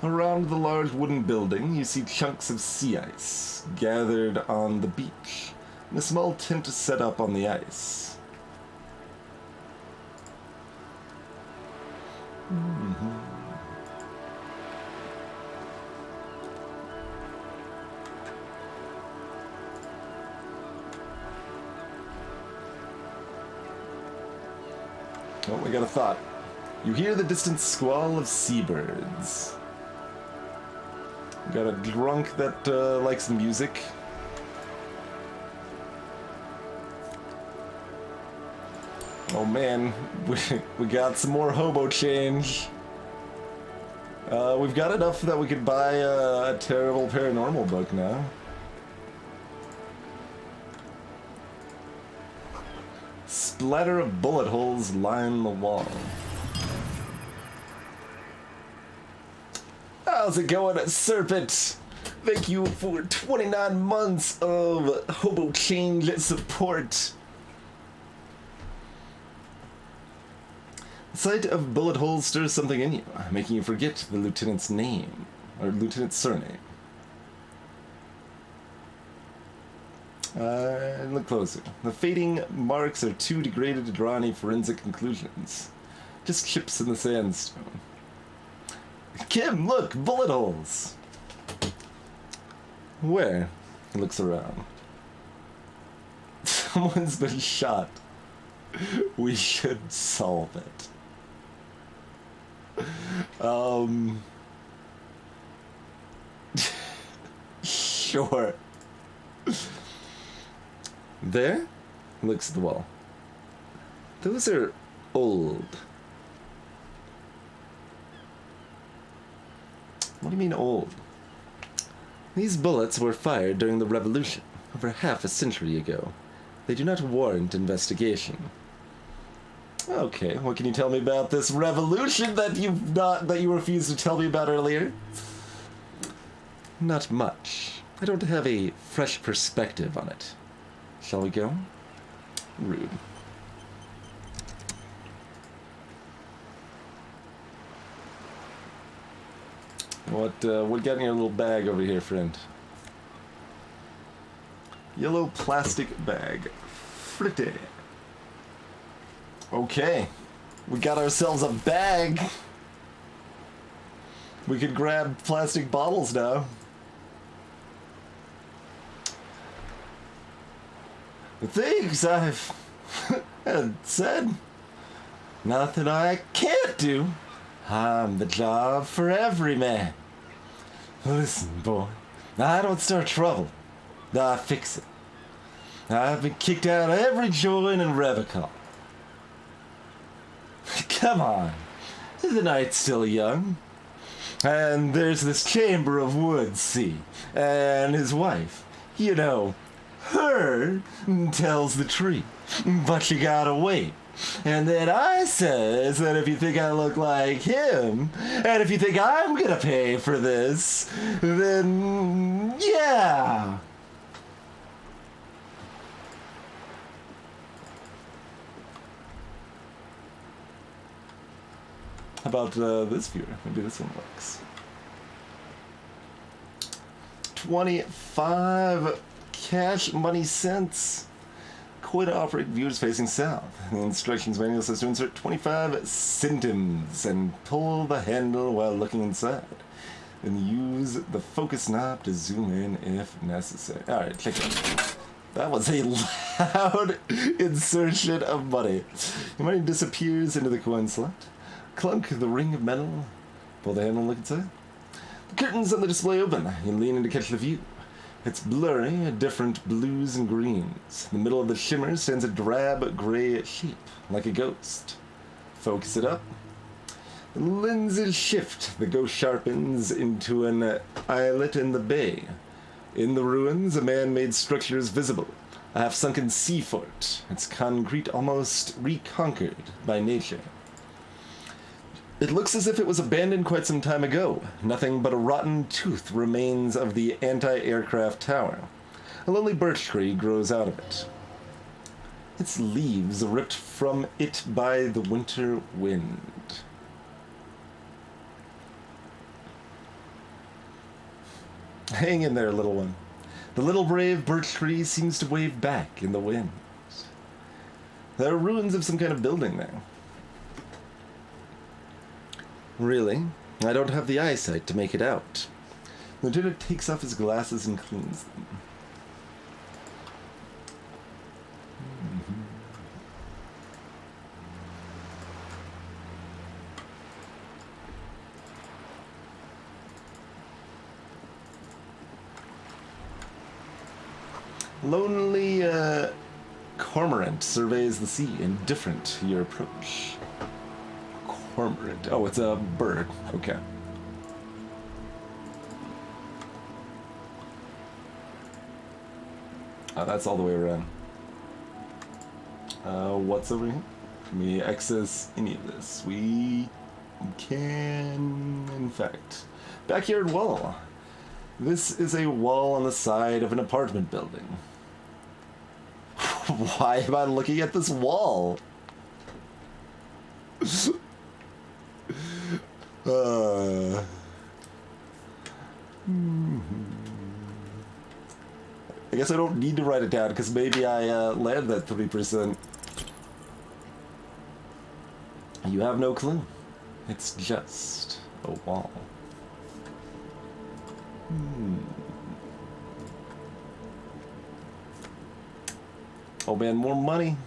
S1: Around the large wooden building, you see chunks of sea ice gathered on the beach, and a small tent set up on the ice. Oh, we got a thought. You hear the distant squall of seabirds. Got a drunk that likes the music. Oh man, we got some more hobo change. We've got enough that we could buy a terrible paranormal book now. Splatter of bullet holes line the wall. How's it going, Serpent? Thank you for 29 months of hobo change support. The sight of bullet holes stirs something in you, making you forget the lieutenant's name, or lieutenant's surname. Look closer. The fading marks are too degraded to draw any forensic conclusions. Just chips in the sandstone. Kim, look! Bullet holes! Where? He looks around. Someone's been shot. We should solve it. Sure. There? He looks at the wall. Those are old. What do you mean old? These bullets were fired during the Revolution, over half a century ago. They do not warrant investigation. Okay, what can you tell me about this revolution that you refused to tell me about earlier? Not much. I don't have a fresh perspective on it. Shall we go? Rude. What got in your little bag over here, friend? Yellow plastic bag. Fritte. Okay. We got ourselves a bag. We could grab plastic bottles now. The things I've had said. Nothing I can't do. I'm the job for every man. Listen, boy, I don't start trouble. I fix it. I've been kicked out of every joint in Revacol. Come on, the night's still young. And there's this chamber of wood, see, and his wife, you know, her tells the truth, but you gotta wait. And then I says that if you think I look like him, and if you think I'm gonna pay for this, then yeah. How about this viewer? Maybe this one works. 25 cash money cents. Coin to operate, viewers facing south. The instructions manual says to insert 25 centimes and pull the handle while looking inside. Then use the focus knob to zoom in if necessary. Alright, check it out. That was a loud insertion of money. Your money disappears into the coin slot. Clunk the ring of metal. Pull the handle and look inside. The curtains on the display open. You lean in to catch the view. It's blurry, different blues and greens. In the middle of the shimmer stands a drab gray shape, like a ghost. Focus it up. The lenses shift. The ghost sharpens into an islet in the bay. In the ruins, a man-made structure is visible. A half-sunken sea fort. Its concrete almost reconquered by nature. It looks as if it was abandoned quite some time ago. Nothing but a rotten tooth remains of the anti-aircraft tower. A lonely birch tree grows out of it. Its leaves ripped from it by the winter wind. Hang in there, little one. The little brave birch tree seems to wave back in the wind. There are ruins of some kind of building there. Really? I don't have the eyesight to make it out. The lieutenant takes off his glasses and cleans them. Lonely, cormorant surveys the sea, indifferent to your approach. Cormorant. Oh, it's a bird. Okay. That's all the way around. What's over here? Can we access any of this? We can, in fact. Backyard wall. This is a wall on the side of an apartment building. Why am I looking at this wall? I guess I don't need to write it down because maybe I land that 3%. You have no clue. It's just a wall. Oh man, more money.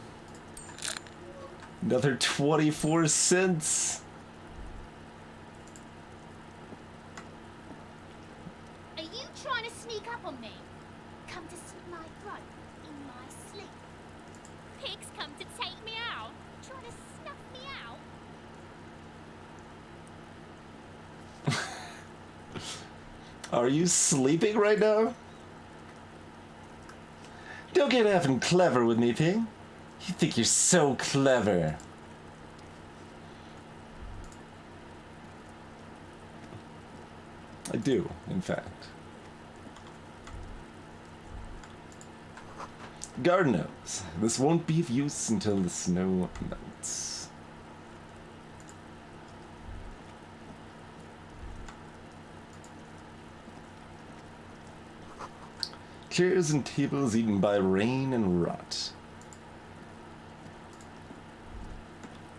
S1: Another 24 cents.
S8: Are you trying to sneak up on me? Come to slit my throat in my sleep. Pigs come to take me out. Trying to snuff me out.
S1: Are you sleeping right now? Don't get effing clever with me, pig. You think you're so clever. I do, in fact. Guard knows. This won't be of use until the snow melts. Chairs and tables eaten by rain and rot.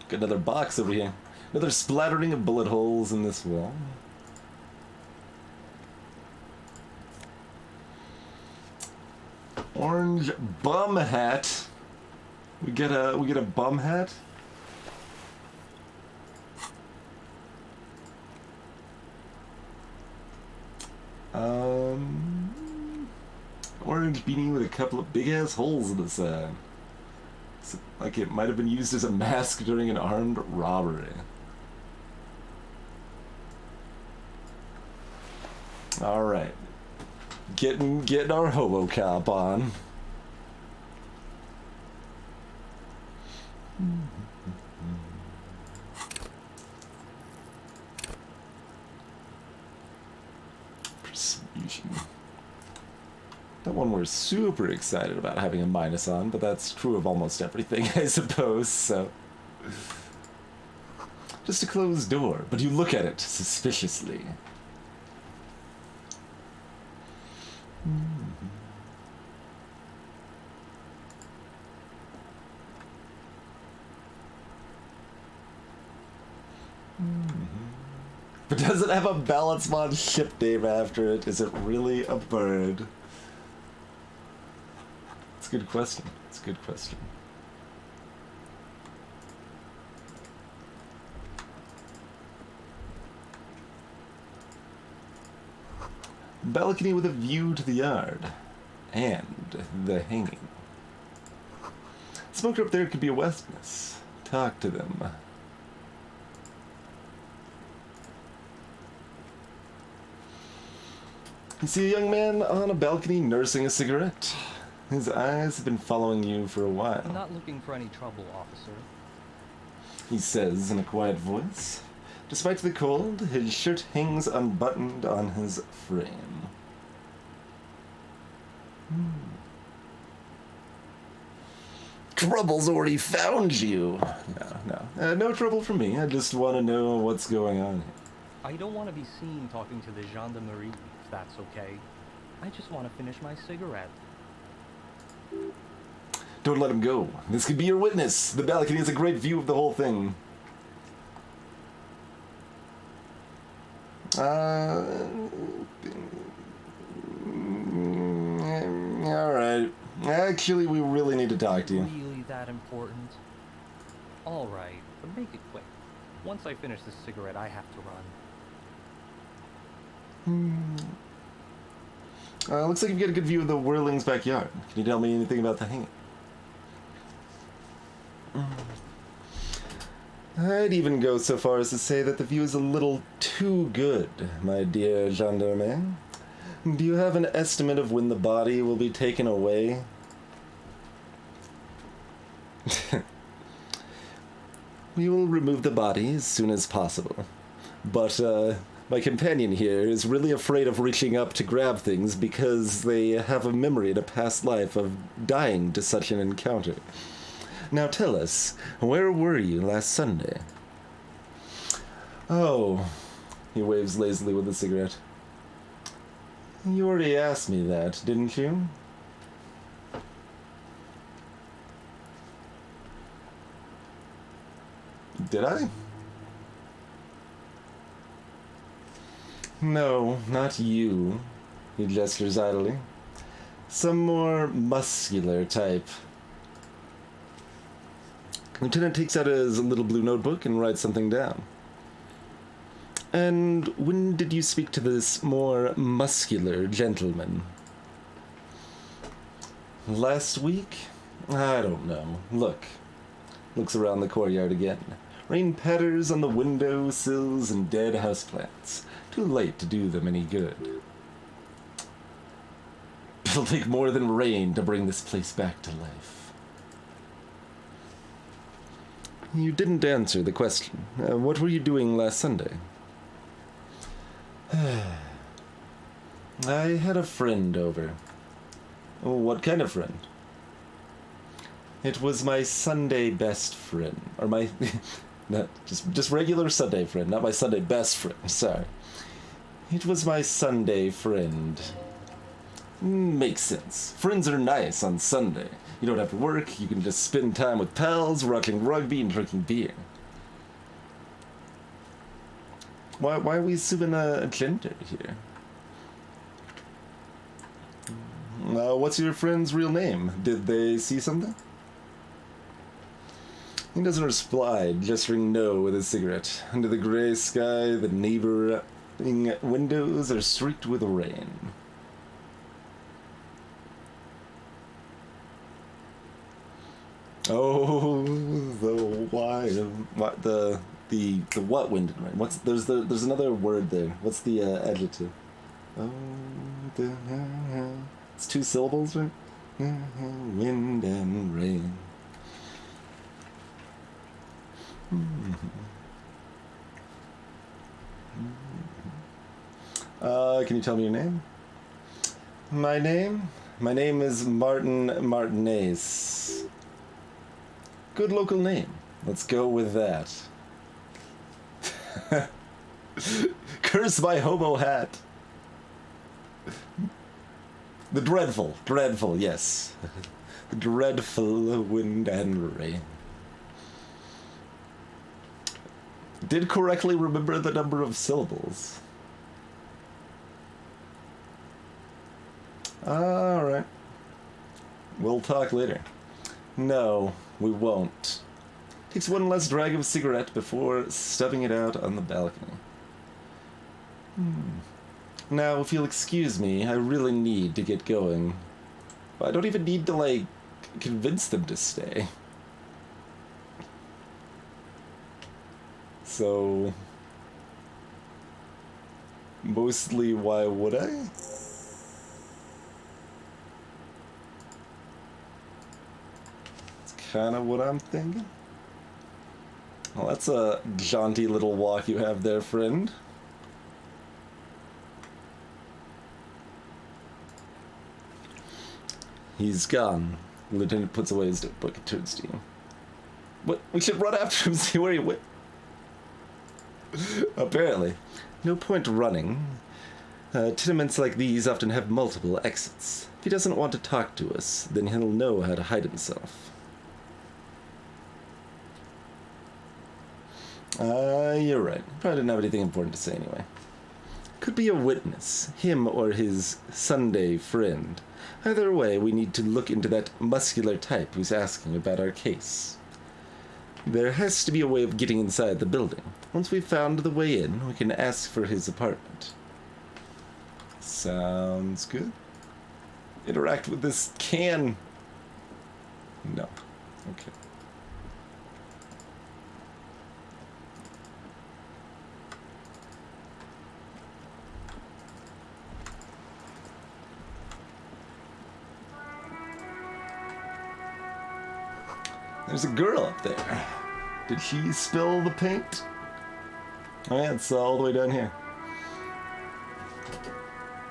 S1: Got another box over here. Another splattering of bullet holes in this wall. Orange bum hat. We get a bum hat. Orange beanie with a couple of big ass holes in the side. It's like it might have been used as a mask during an armed robbery. All right, getting our hobo cop on. Persuasion. That one we're super excited about having a minus on, but that's true of almost everything, I suppose, so. Just a closed door, but you look at it suspiciously. But does it have a balance mod ship name after it? Is it really a bird? It's a good question. It's a good question. Balcony with a view to the yard. And the hanging. Smoker up there could be a witness. Talk to them. You see a young man on a balcony nursing a cigarette. His eyes have been following you for a while.
S12: I'm not looking for any trouble, officer.
S1: He says in a quiet voice. Despite the cold, his shirt hangs unbuttoned on his frame. Trouble's already found you. No trouble for me. I just want to know what's going on here.
S12: I don't want to be seen talking to the gendarmerie, if that's okay. I just want to finish my cigarette.
S1: Don't let him go. This could be your witness. The balcony has a great view of the whole thing. Alright. Actually, we really need to talk to you.
S12: Really that important? Alright, but make it quick. Once I finish this cigarette, I have to run.
S1: Looks like you've got a good view of the Whirling's backyard. Can you tell me anything about the hanging? I'd even go so far as to say that the view is a little too good, my dear gendarme. Do you have an estimate of when the body will be taken away? We will remove the body as soon as possible. But, my companion here is really afraid of reaching up to grab things because they have a memory in a past life of dying to such an encounter. Now tell us, where were you last Sunday? Oh, he waves lazily with a cigarette. You already asked me that, didn't you? Did I? No, not you. He gestures idly. Some more muscular type. Lieutenant takes out his little blue notebook and writes something down. And when did you speak to this more muscular gentleman? Last week? I don't know. Look. Looks around the courtyard again. Rain patters on the window sills and dead houseplants. Too late to do them any good. It'll take more than rain to bring this place back to life. You didn't answer the question. What were you doing last Sunday? I had a friend over. What kind of friend? It was my Sunday best friend. Or my... not just regular Sunday friend, not my Sunday best friend. Sorry. It was my Sunday friend. Makes sense. Friends are nice on Sunday. You don't have to work, you can just spend time with pals, watching rugby and drinking beer. Why are we assuming a gender here? What's your friend's real name? Did they see something? He doesn't reply, gesturing no with his cigarette. Under the gray sky, the neighboring windows are streaked with rain. Oh, the what the what wind and rain? What's there's another word there. What's the adjective? Oh, it's two syllables, right? Wind and rain. Can you tell me your name? My name? My name is Martin Martinez. Good local name. Let's go with that. Curse my hobo hat. The dreadful, yes. The dreadful wind and rain. did correctly remember the number of syllables. Alright. We'll talk later. No, we won't. Takes one last drag of a cigarette before stubbing it out on the balcony. Now, if you'll excuse me, I really need to get going. I don't even need to, like, convince them to stay. So... mostly, why would I? It's kind of what I'm thinking. Well, that's a jaunty little walk you have there, friend. He's gone. The lieutenant puts away his notebook and turns to you. What? We should run after him, see where he went. Apparently. No point running. Tenements like these often have multiple exits. If he doesn't want to talk to us, then he'll know how to hide himself. You're right. Probably didn't have anything important to say anyway. Could be a witness, him or his Sunday friend. Either way, we need to look into that muscular type who's asking about our case. There has to be a way of getting inside the building. Once we've found the way in, we can ask for his apartment. Sounds good. Interact with this can. No. Okay. There's a girl up there. Did she spill the paint? Oh yeah, it's all the way down here.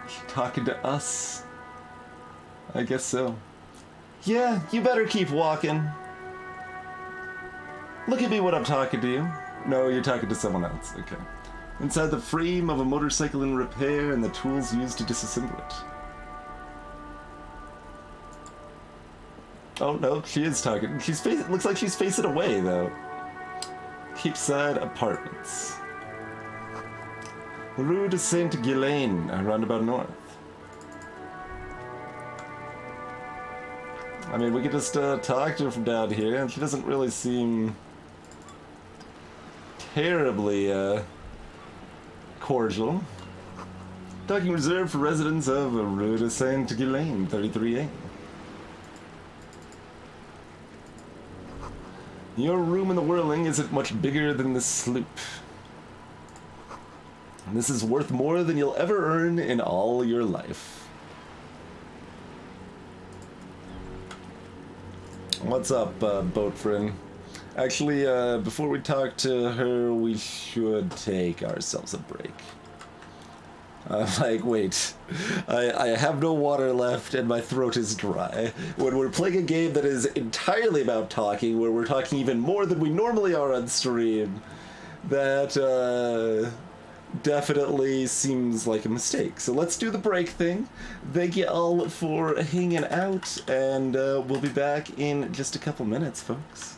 S1: Is she talking to us? I guess so. Yeah, you better keep walking. Look at me when I'm talking to you. No, you're talking to someone else. Okay. Inside the frame of a motorcycle in repair and the tools used to disassemble it. Oh no, she is talking. Looks like she's facing away though. Keepside Apartments. Rue de Saint Ghislaine, roundabout north. I mean, we could just talk to her from down here, and she doesn't really seem terribly cordial. Docking reserved for residents of Rue de Saint Ghislaine, 33A. Your room in the Whirling isn't much bigger than this sloop. And this is worth more than you'll ever earn in all your life. What's up, boat friend? Actually, before we talk to her, we should take ourselves a break. Like, wait, I have no water left and my throat is dry. When we're playing a game that is entirely about talking, where we're talking even more than we normally are on stream, that definitely seems like a mistake. So let's do the break thing. Thank you all for hanging out, and we'll be back in just a couple minutes, folks.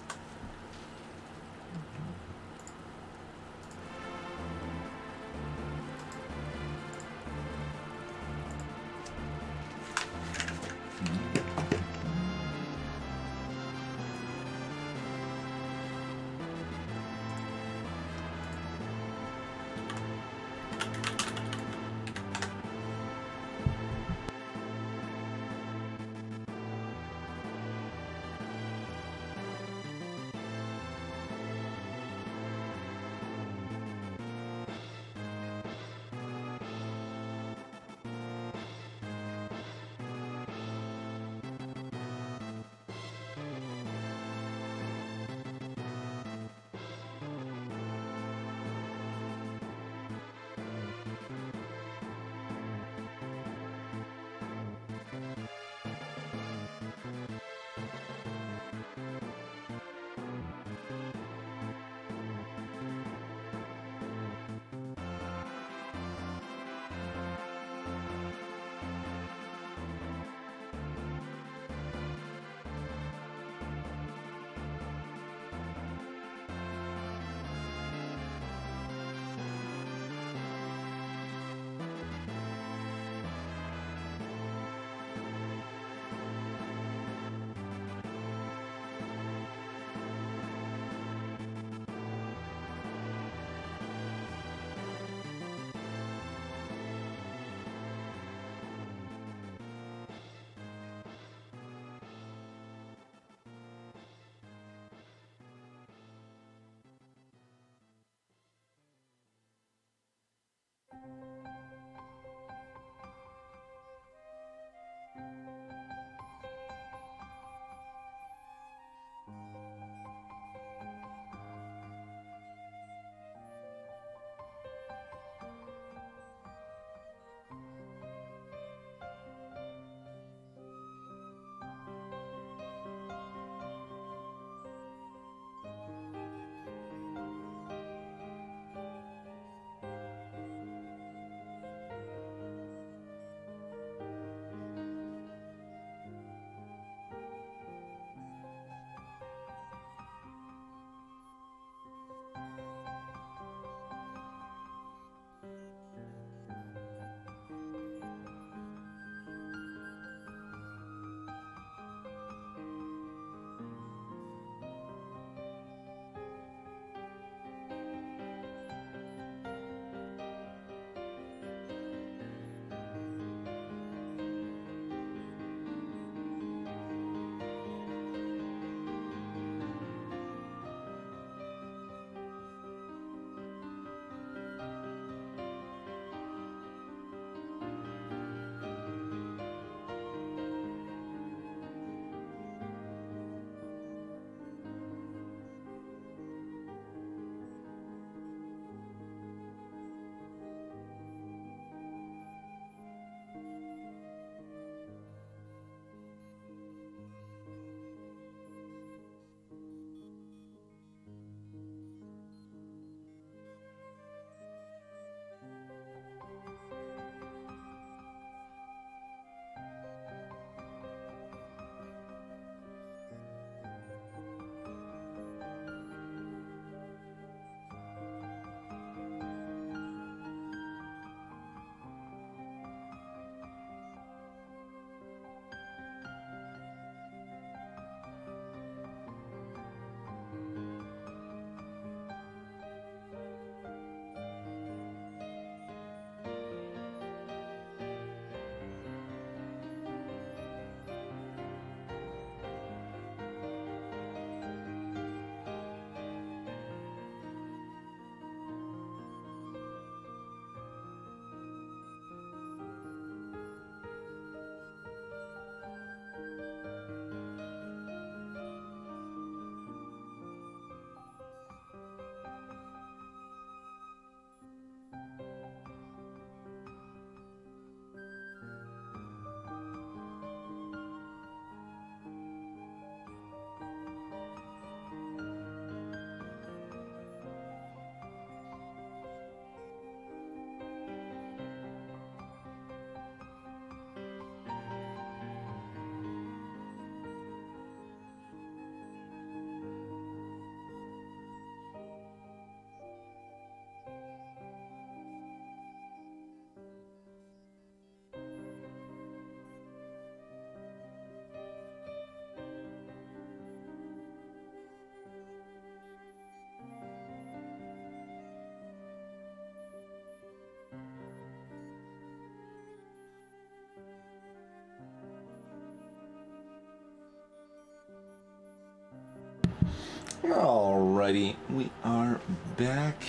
S1: Alrighty, we are back.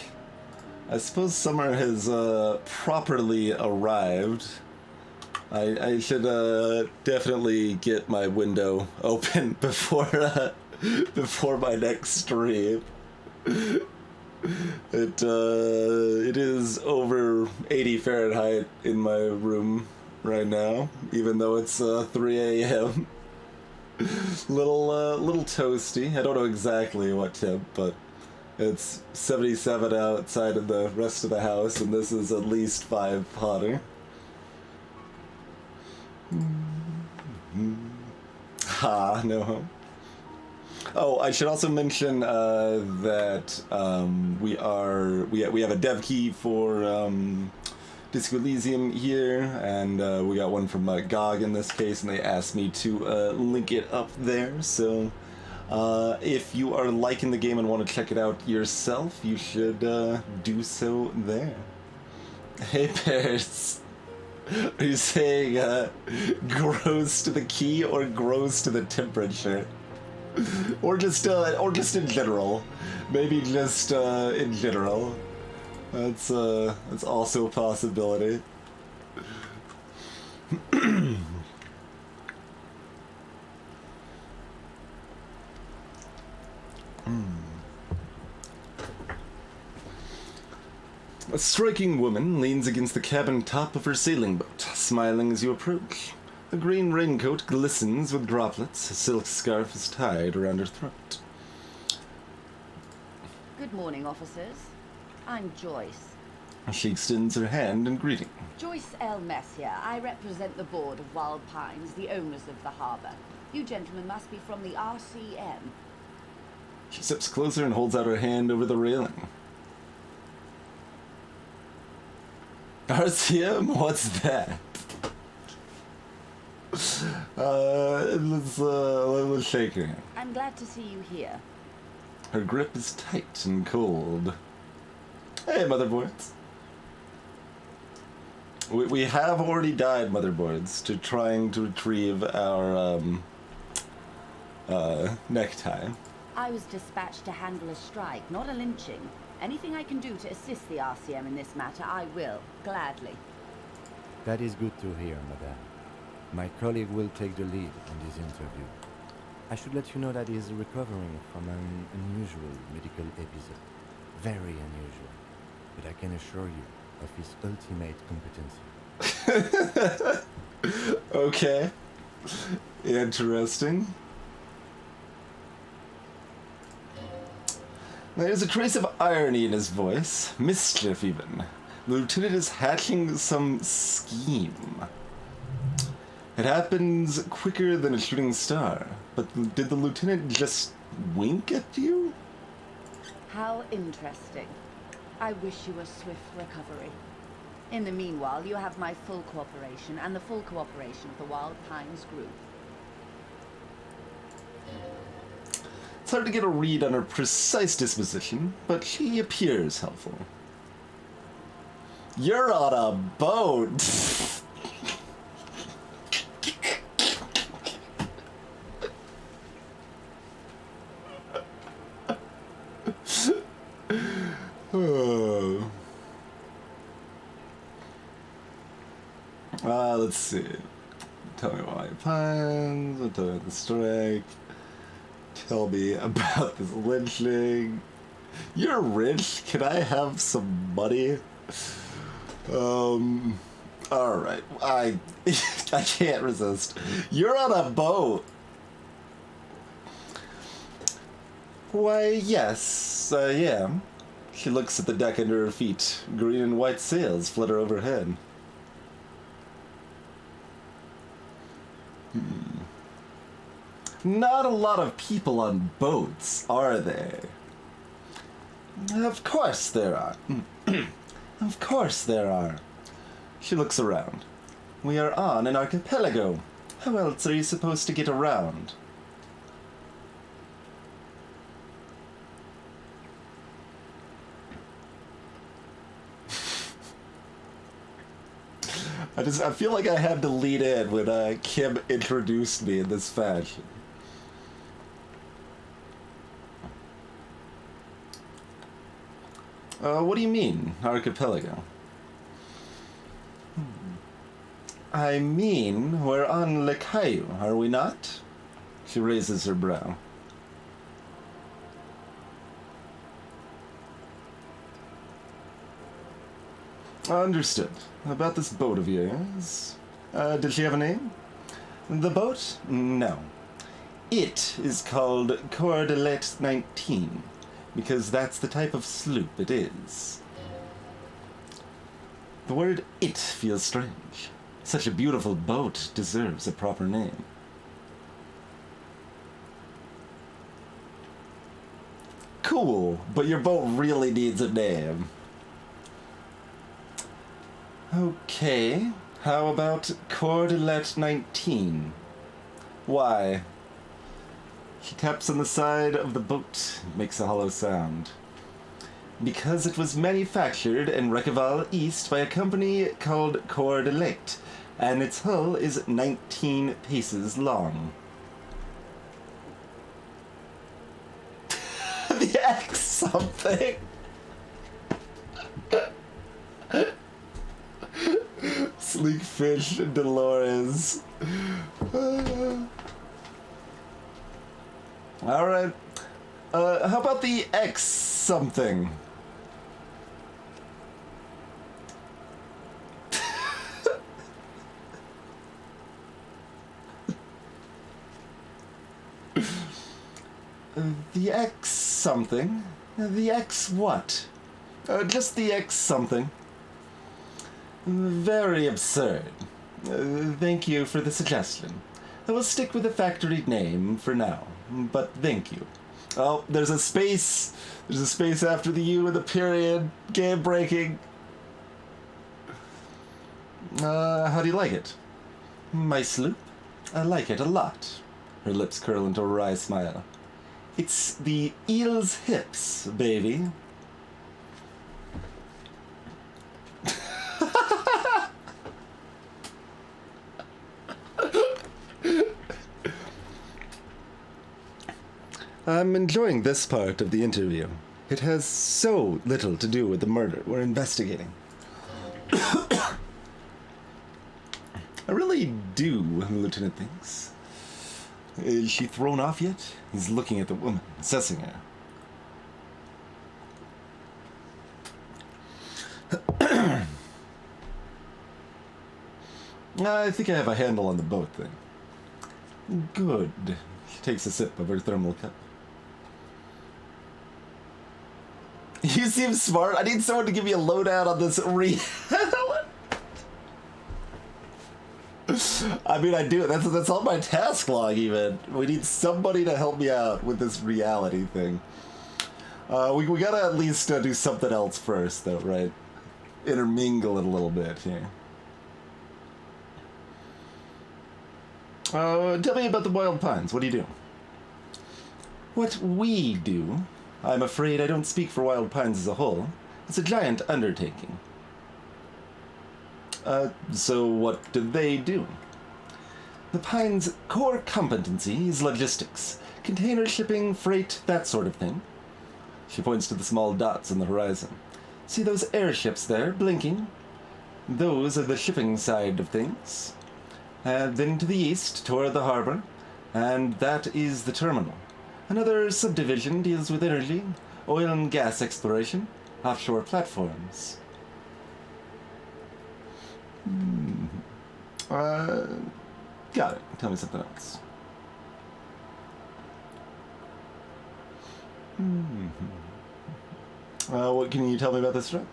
S1: I suppose summer has properly arrived. I should definitely get my window open before before my next stream. It is over 80 Fahrenheit in my room right now, even though it's 3 a.m. Little toasty. I don't know exactly what temp, but it's 77 outside of the rest of the house, and this is at least 5 hotter. Ha, no. Oh, I should also mention that we have a dev key for Disco Elysium here, and we got one from GOG in this case, and they asked me to link it up there. So if you are liking the game and want to check it out yourself, you should do so there. Hey, Paris. Are you saying gross to the key or gross to the temperature? Or just in general. Maybe just in general. That's also a possibility. A striking woman leans against the cabin top of her sailing boat, smiling as you approach. The green raincoat glistens with droplets. A silk scarf is tied around her throat.
S13: Good morning, officers. I'm Joyce.
S1: She extends her hand in greeting.
S13: Joyce L. Messier. I represent the board of Wild Pines, the owners of the harbor. You gentlemen must be from the RCM.
S1: She steps closer and holds out her hand over the railing. RCM? What's that? Let's shake her hand.
S13: I'm glad to see you here.
S1: Her grip is tight and cold. Hey, motherboards. We have already died, motherboards, to trying to retrieve our necktie.
S13: I was dispatched to handle a strike, not a lynching. Anything I can do to assist the RCM in this matter, I will, gladly.
S6: That is good to hear, madame. My colleague will take the lead on this interview. I should let you know that he is recovering from an unusual medical episode. Very unusual. But I can assure you of his ultimate competency.
S1: Okay. Interesting. There's a trace of irony in his voice, mischief even. The lieutenant is hatching some scheme. It happens quicker than a shooting star, but did the lieutenant just wink at you?
S13: How interesting. I wish you a swift recovery. In the meanwhile, you have my full cooperation and the full cooperation of the Wild Pines group.
S1: It's hard to get a read on her precise disposition, but she appears helpful. You're on a boat! Let's see. Tell me why Pines, tell me about the strike. Tell me about this lynching. You're rich. Can I have some money? Alright. I can't resist. You're on a boat. Why, yes, I am. She looks at the deck under her feet. Green and white sails flutter overhead. Not a lot of people on boats, are there? Of course there are. Of course there are. She looks around. We are on an archipelago. How else are you supposed to get around? I feel like I had to lead in when Kim introduced me in this fashion. What do you mean, archipelago? I mean, we're on Lekayu, are we not? She raises her brow. Understood. About this boat of yours. Did she have a name? The boat? No. It is called Cordelet 19, because that's the type of sloop it is. The word it feels strange. Such a beautiful boat deserves a proper name. Cool, but your boat really needs a name. Okay, how about Cordelet 19? Why? She taps on the side of the boat, makes a hollow sound. Because it was manufactured in Reykjavik East by a company called Cordelet, and its hull is 19 paces long. The X something. Sleek Fish and Dolores. Alright. How about the X something? The X something? The X what? Just the X something. Very absurd. Thank you for the suggestion. I will stick with the factory name for now, but thank you. Oh, there's a space. There's a space after the U and the period. Game breaking. How do you like it? My sloop? I like it a lot. Her lips curl into a wry smile. It's the eel's hips, baby. I'm enjoying this part of the interview. It has so little to do with the murder we're investigating. I really do, Lieutenant thinks. Is she thrown off yet? He's looking at the woman, assessing her. I think I have a handle on the boat thing. Good. She takes a sip of her thermal cup. You seem smart. I need someone to give me a lowdown on this I mean, I do. That's on my task log, even. We need somebody to help me out with this reality thing. We gotta at least do something else first, though, right? Intermingle it a little bit here. Tell me about the Wild Pines. What do you do? What we do? I'm afraid I don't speak for Wild Pines as a whole. It's a giant undertaking. So what do they do? The Pines' core competency is logistics. Container shipping, freight, that sort of thing. She points to the small dots on the horizon. See those airships there, blinking? Those are the shipping side of things. Then to the east, toward the harbor, and that is the terminal. Another subdivision deals with energy, oil and gas exploration, offshore platforms. Got it. Tell me something else. What can you tell me about this truck?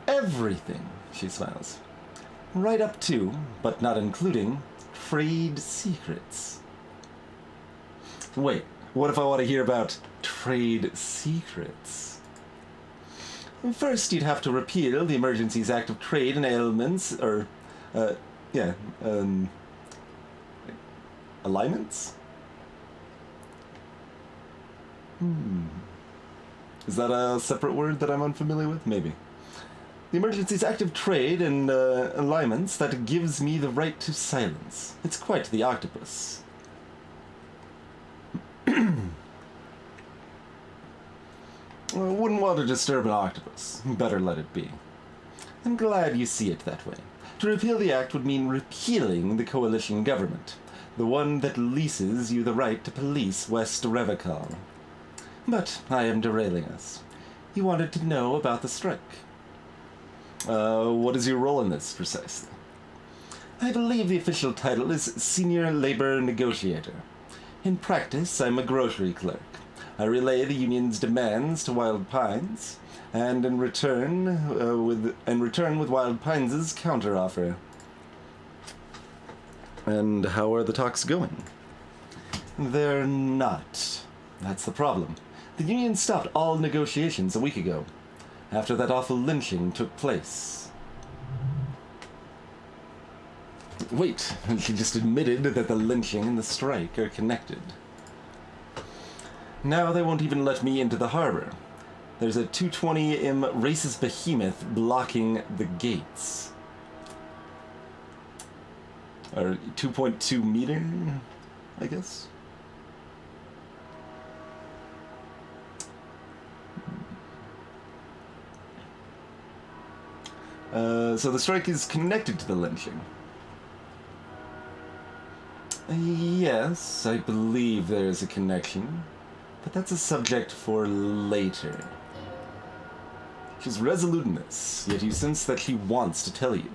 S1: Everything, she smiles. Right up to, but not including, trade secrets. Wait, what if I want to hear about trade secrets? First, you'd have to repeal the Emergencies Act of Trade and Ailments, or, alignments? Is that a separate word that I'm unfamiliar with? Maybe. The Emergencies Act of Trade and alignments that gives me the right to silence. It's quite the octopus. What wouldn't want to disturb an octopus. Better let it be. I'm glad you see it that way. To repeal the act would mean repealing the coalition government, the one that leases you the right to police West Revachol. But I am derailing us. You wanted to know about the strike. What is your role in this, precisely? I believe the official title is Senior Labor Negotiator. In practice, I'm a grocery clerk. I relay the union's demands to Wild Pines, and in return, with Wild Pines' counteroffer. And how are the talks going? They're not. That's the problem. The union stopped all negotiations a week ago, after that awful lynching took place. Wait, she just admitted that the lynching and the strike are connected. Now they won't even let me into the harbor. There's a 220M racist behemoth blocking the gates. Or 2.2 meter, I guess? So the strike is connected to the lynching. Yes, I believe there is a connection, but that's a subject for later. She's resolute in this, yet you sense that she wants to tell you.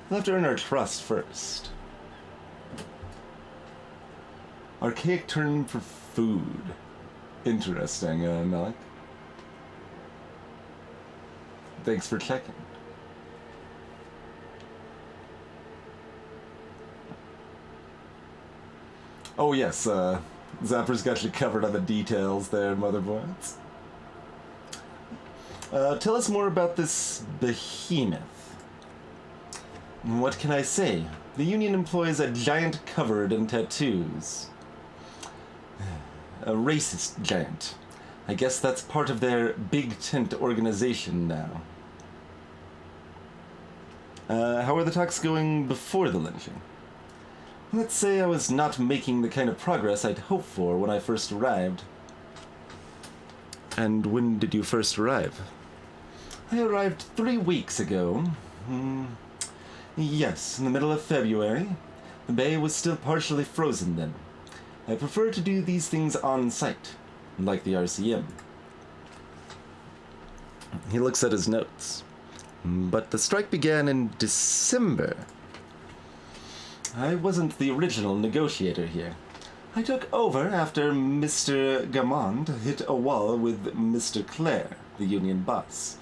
S1: You'll have to earn her trust first. Archaic term for food. Interesting, Malik. Thanks for checking. Oh yes, Zapper's got you covered on the details there, motherboards. Tell us more about this behemoth. What can I say? The union employs a giant covered in tattoos. A racist giant. I guess that's part of their big tent organization now. How are the talks going before the lynching? Let's say I was not making the kind of progress I'd hoped for when I first arrived. And when did you first arrive? I arrived 3 weeks ago. Yes, in the middle of February. The bay was still partially frozen then. I prefer to do these things on site, like the RCM. He looks at his notes. But the strike began in December. I wasn't the original negotiator here. I took over after Mr. Gamond hit a wall with Mr. Clare, the union boss.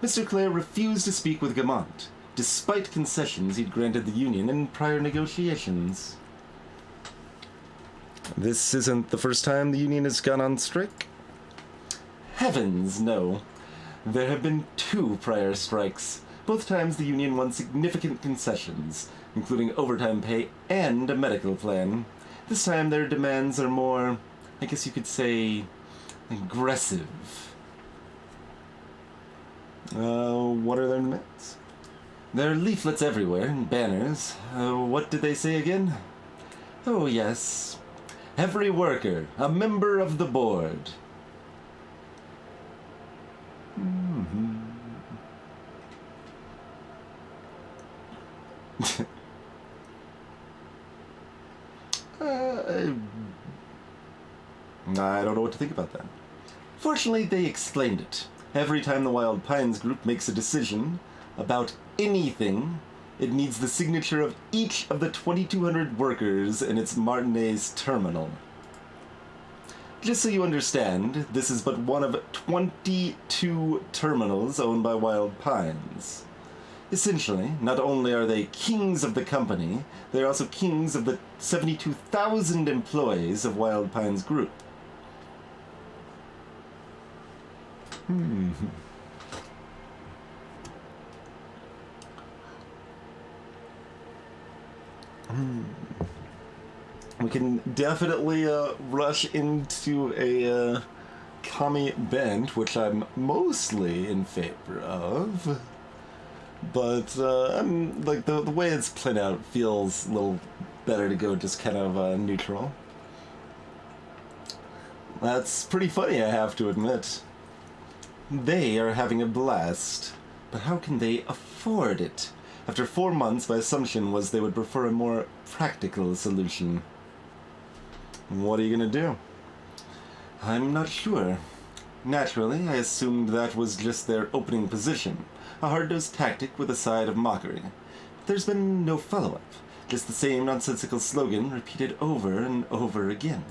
S1: Mr. Clare refused to speak with Gamond, despite concessions he'd granted the union in prior negotiations. This isn't the first time the union has gone on strike? Heavens, no. There have been 2 prior strikes. Both times the union won significant concessions, including overtime pay and a medical plan. This time their demands are more, I guess you could say, aggressive. What are their demands? There are leaflets everywhere and banners. What did they say again? Oh yes. Every worker, a member of the board. I don't know what to think about that. Fortunately, they explained it. Every time the Wild Pines group makes a decision about anything, it needs the signature of each of the 2,200 workers in its Martinez terminal. Just so you understand, this is but one of 22 terminals owned by Wild Pines. Essentially, not only are they kings of the company, they are also kings of the 72,000 employees of Wild Pines Group. We can definitely rush into a commie bent, which I'm mostly in favor of. But I'm like the way it's played out feels a little better to go just kind of neutral. That's pretty funny, I have to admit. They are having a blast. But how can they afford it? After 4 months, my assumption was they would prefer a more practical solution. What are you gonna do? I'm not sure. Naturally, I assumed that was just their opening position, a hard-nosed tactic with a side of mockery. But there's been no follow-up, just the same nonsensical slogan repeated over and over again.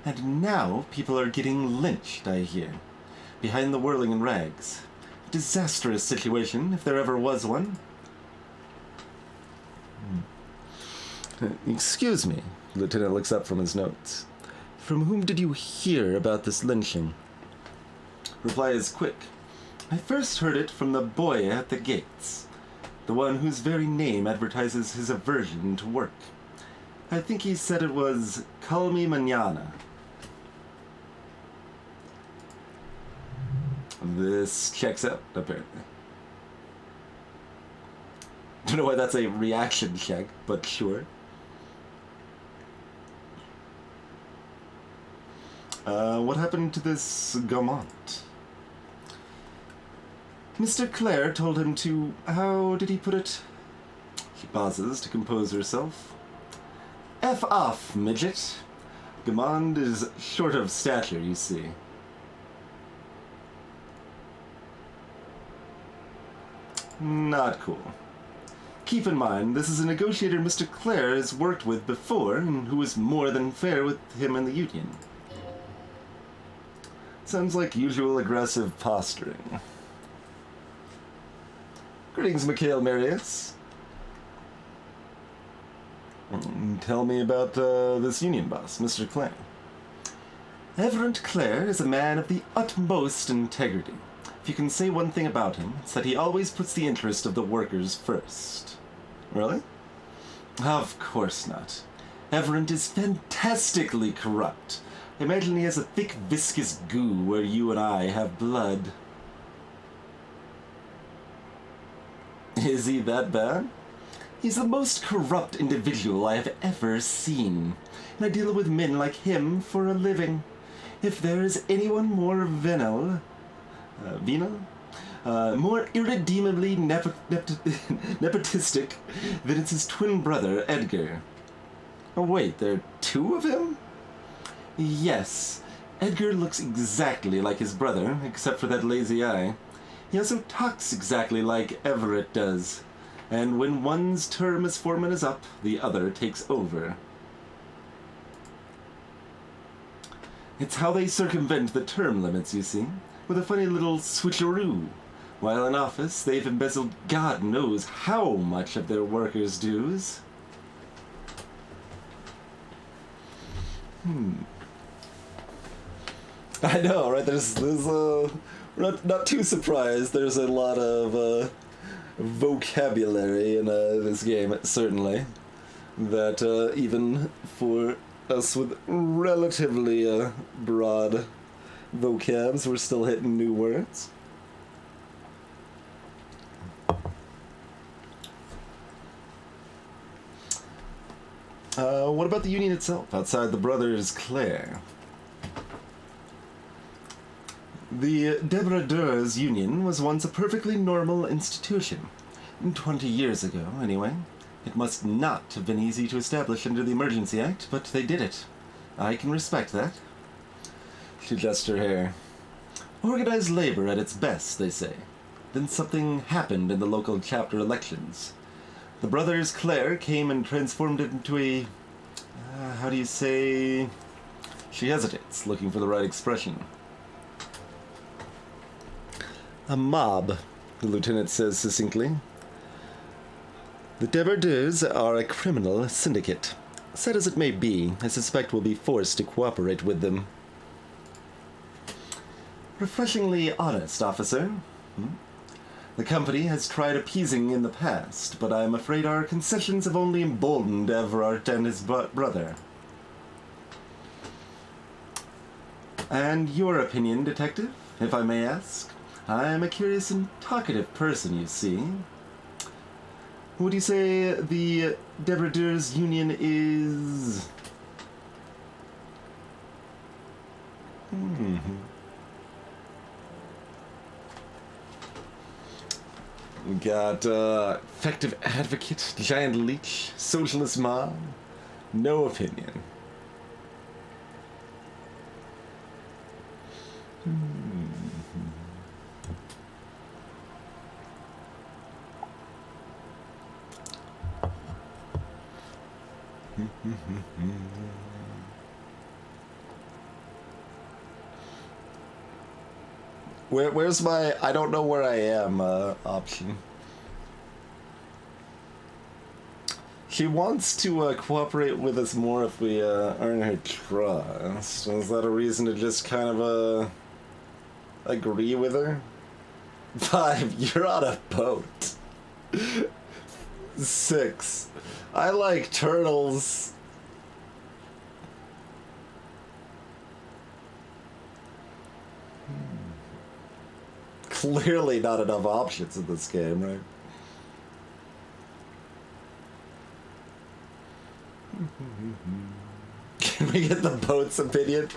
S1: And now people are getting lynched, I hear, behind the whirling in rags. A disastrous situation, if there ever was one. Excuse me, the lieutenant looks up from his notes. From whom did you hear about this lynching? Reply is quick. I first heard it from the boy at the gates, the one whose very name advertises his aversion to work. I think he said it was Call me mañana. This checks out, apparently. Don't know why that's a reaction check, but sure. What happened to this Gaumont? Mr. Clare told him to... how did he put it? She pauses to compose herself. F off, midget. Gaumont is short of stature, you see. Not cool. Keep in mind, this is a negotiator Mr. Clare has worked with before, and who was more than fair with him and the Union. Sounds like usual aggressive posturing. Greetings, Mikhail Marius. Tell me about this Union boss, Mr. Clare. Everett Clare is a man of the utmost integrity. If you can say one thing about him, it's that he always puts the interest of the workers first. Really? Of course not. Everett is fantastically corrupt. I imagine he has a thick, viscous goo where you and I have blood. Is he that bad? He's the most corrupt individual I have ever seen, and I deal with men like him for a living. If there is anyone more venal, more irredeemably nepotistic than it's his twin brother, Edgar. Oh wait, there are two of him? Yes, Edgar looks exactly like his brother, except for that lazy eye. He also talks exactly like Everett does, and when one's term as foreman is up, the other takes over. It's how they circumvent the term limits, you see, with a funny little switcheroo. While in office, they've embezzled God knows how much of their workers' dues. I know, right? There's not too surprised. There's a lot of vocabulary in this game, certainly, that even for us with relatively broad vocabs, we're still hitting new words. What about the Union itself, outside the Brothers Clare? The Debradeurs Union was once a perfectly normal institution. 20 years ago, anyway. It must not have been easy to establish under the Emergency Act, but they did it. I can respect that. She adjusts her hair. Organized labor at its best, they say. Then something happened in the local chapter elections. The Brothers Clare came and transformed it into a... how do you say... She hesitates, looking for the right expression. A mob, the lieutenant says succinctly. The Debardeurs are a criminal syndicate. Sad as it may be, I suspect we'll be forced to cooperate with them. Refreshingly honest, officer. The company has tried appeasing in the past, but I am afraid our concessions have only emboldened Everard and his brother. And your opinion, detective, if I may ask? I am a curious and talkative person, you see. Would you say the Debardeurs Union is... We got effective advocate, giant leech, socialist mob, no opinion. Where's my I don't know where I am option? She wants to cooperate with us more if we earn her trust. Is that a reason to just kind of agree with her? 5, you're on a boat. 6, I like turtles. Clearly not enough options in this game, right? Can we get the boat's opinion?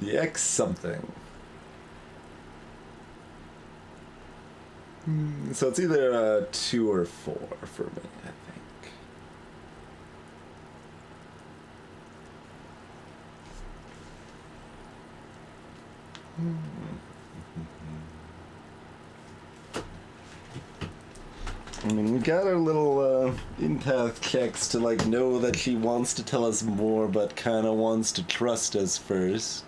S1: The X something. So it's either 2 or 4 for me, I think. I mean, we got our little empath checks to like know that she wants to tell us more, but kind of wants to trust us first.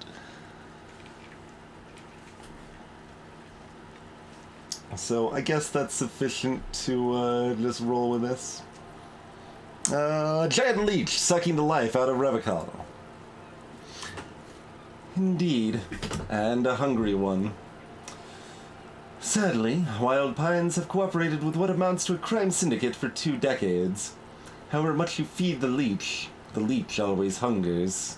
S1: So I guess that's sufficient to just roll with this. Giant leech sucking the life out of Revocado. Indeed, and a hungry one. Sadly, Wild Pines have cooperated with what amounts to a crime syndicate for 2 decades. However much you feed the leech always hungers.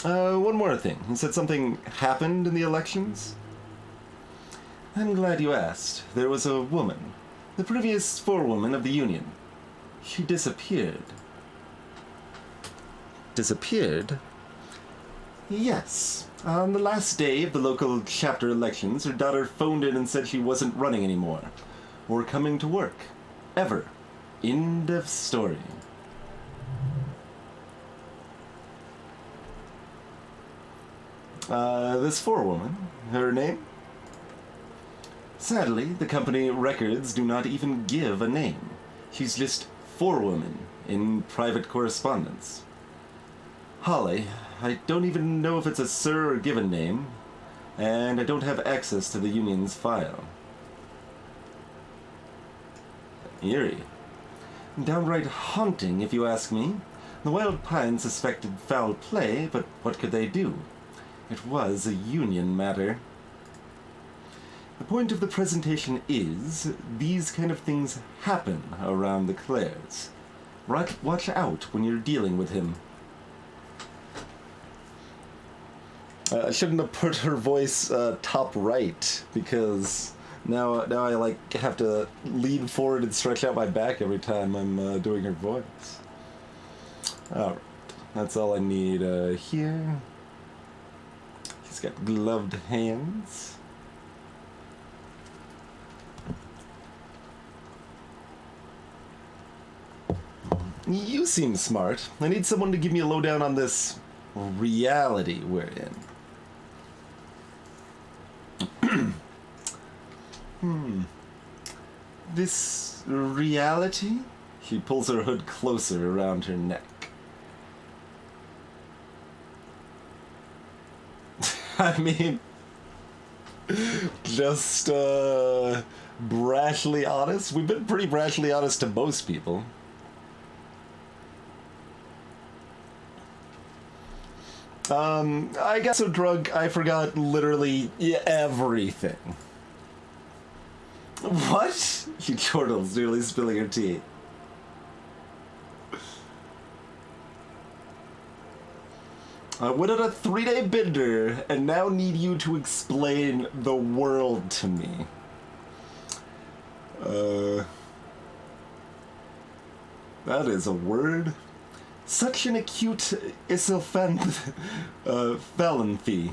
S1: One more thing. You said something happened in the elections? I'm glad you asked. There was a woman, the previous forewoman of the Union. She disappeared. Disappeared? Yes. On the last day of the local chapter elections, her daughter phoned in and said she wasn't running anymore, or coming to work. Ever. End of story. This forewoman, her name? Sadly, the company records do not even give a name. She's just forewoman in private correspondence. Holly, I don't even know if it's a sir or given name, and I don't have access to the Union's file. Eerie. Downright haunting, if you ask me. The Wild Pines suspected foul play, but what could they do? It was a Union matter. The point of the presentation is, these kind of things happen around the Clares. Watch out when you're dealing with him. I shouldn't have put her voice top right, because now I like have to lean forward and stretch out my back every time I'm doing her voice. Alright, that's all I need here. He's got gloved hands. You seem smart. I need someone to give me a lowdown on this reality we're in. This reality? She pulls her hood closer around her neck. I mean, just brashly honest. We've been pretty brashly honest to most people. I got so drunk I forgot literally everything. What? You chortles, nearly spilling her tea. I went on a 3-day bender and now need you to explain the world to me. That is a word. Such an acute phalanthropy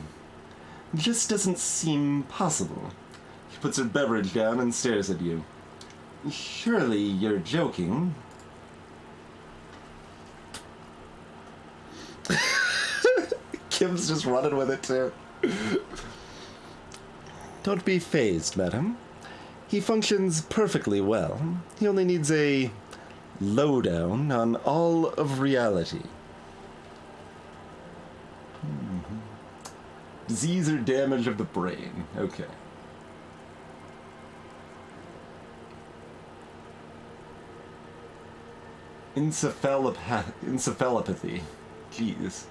S1: just doesn't seem possible. She puts her beverage down and stares at you. Surely you're joking. Kim's just running with it too. Don't be fazed, madam. He functions perfectly well. He only needs a lowdown on all of reality. Disease or damage of the brain. Okay. Encephalopathy. Jeez.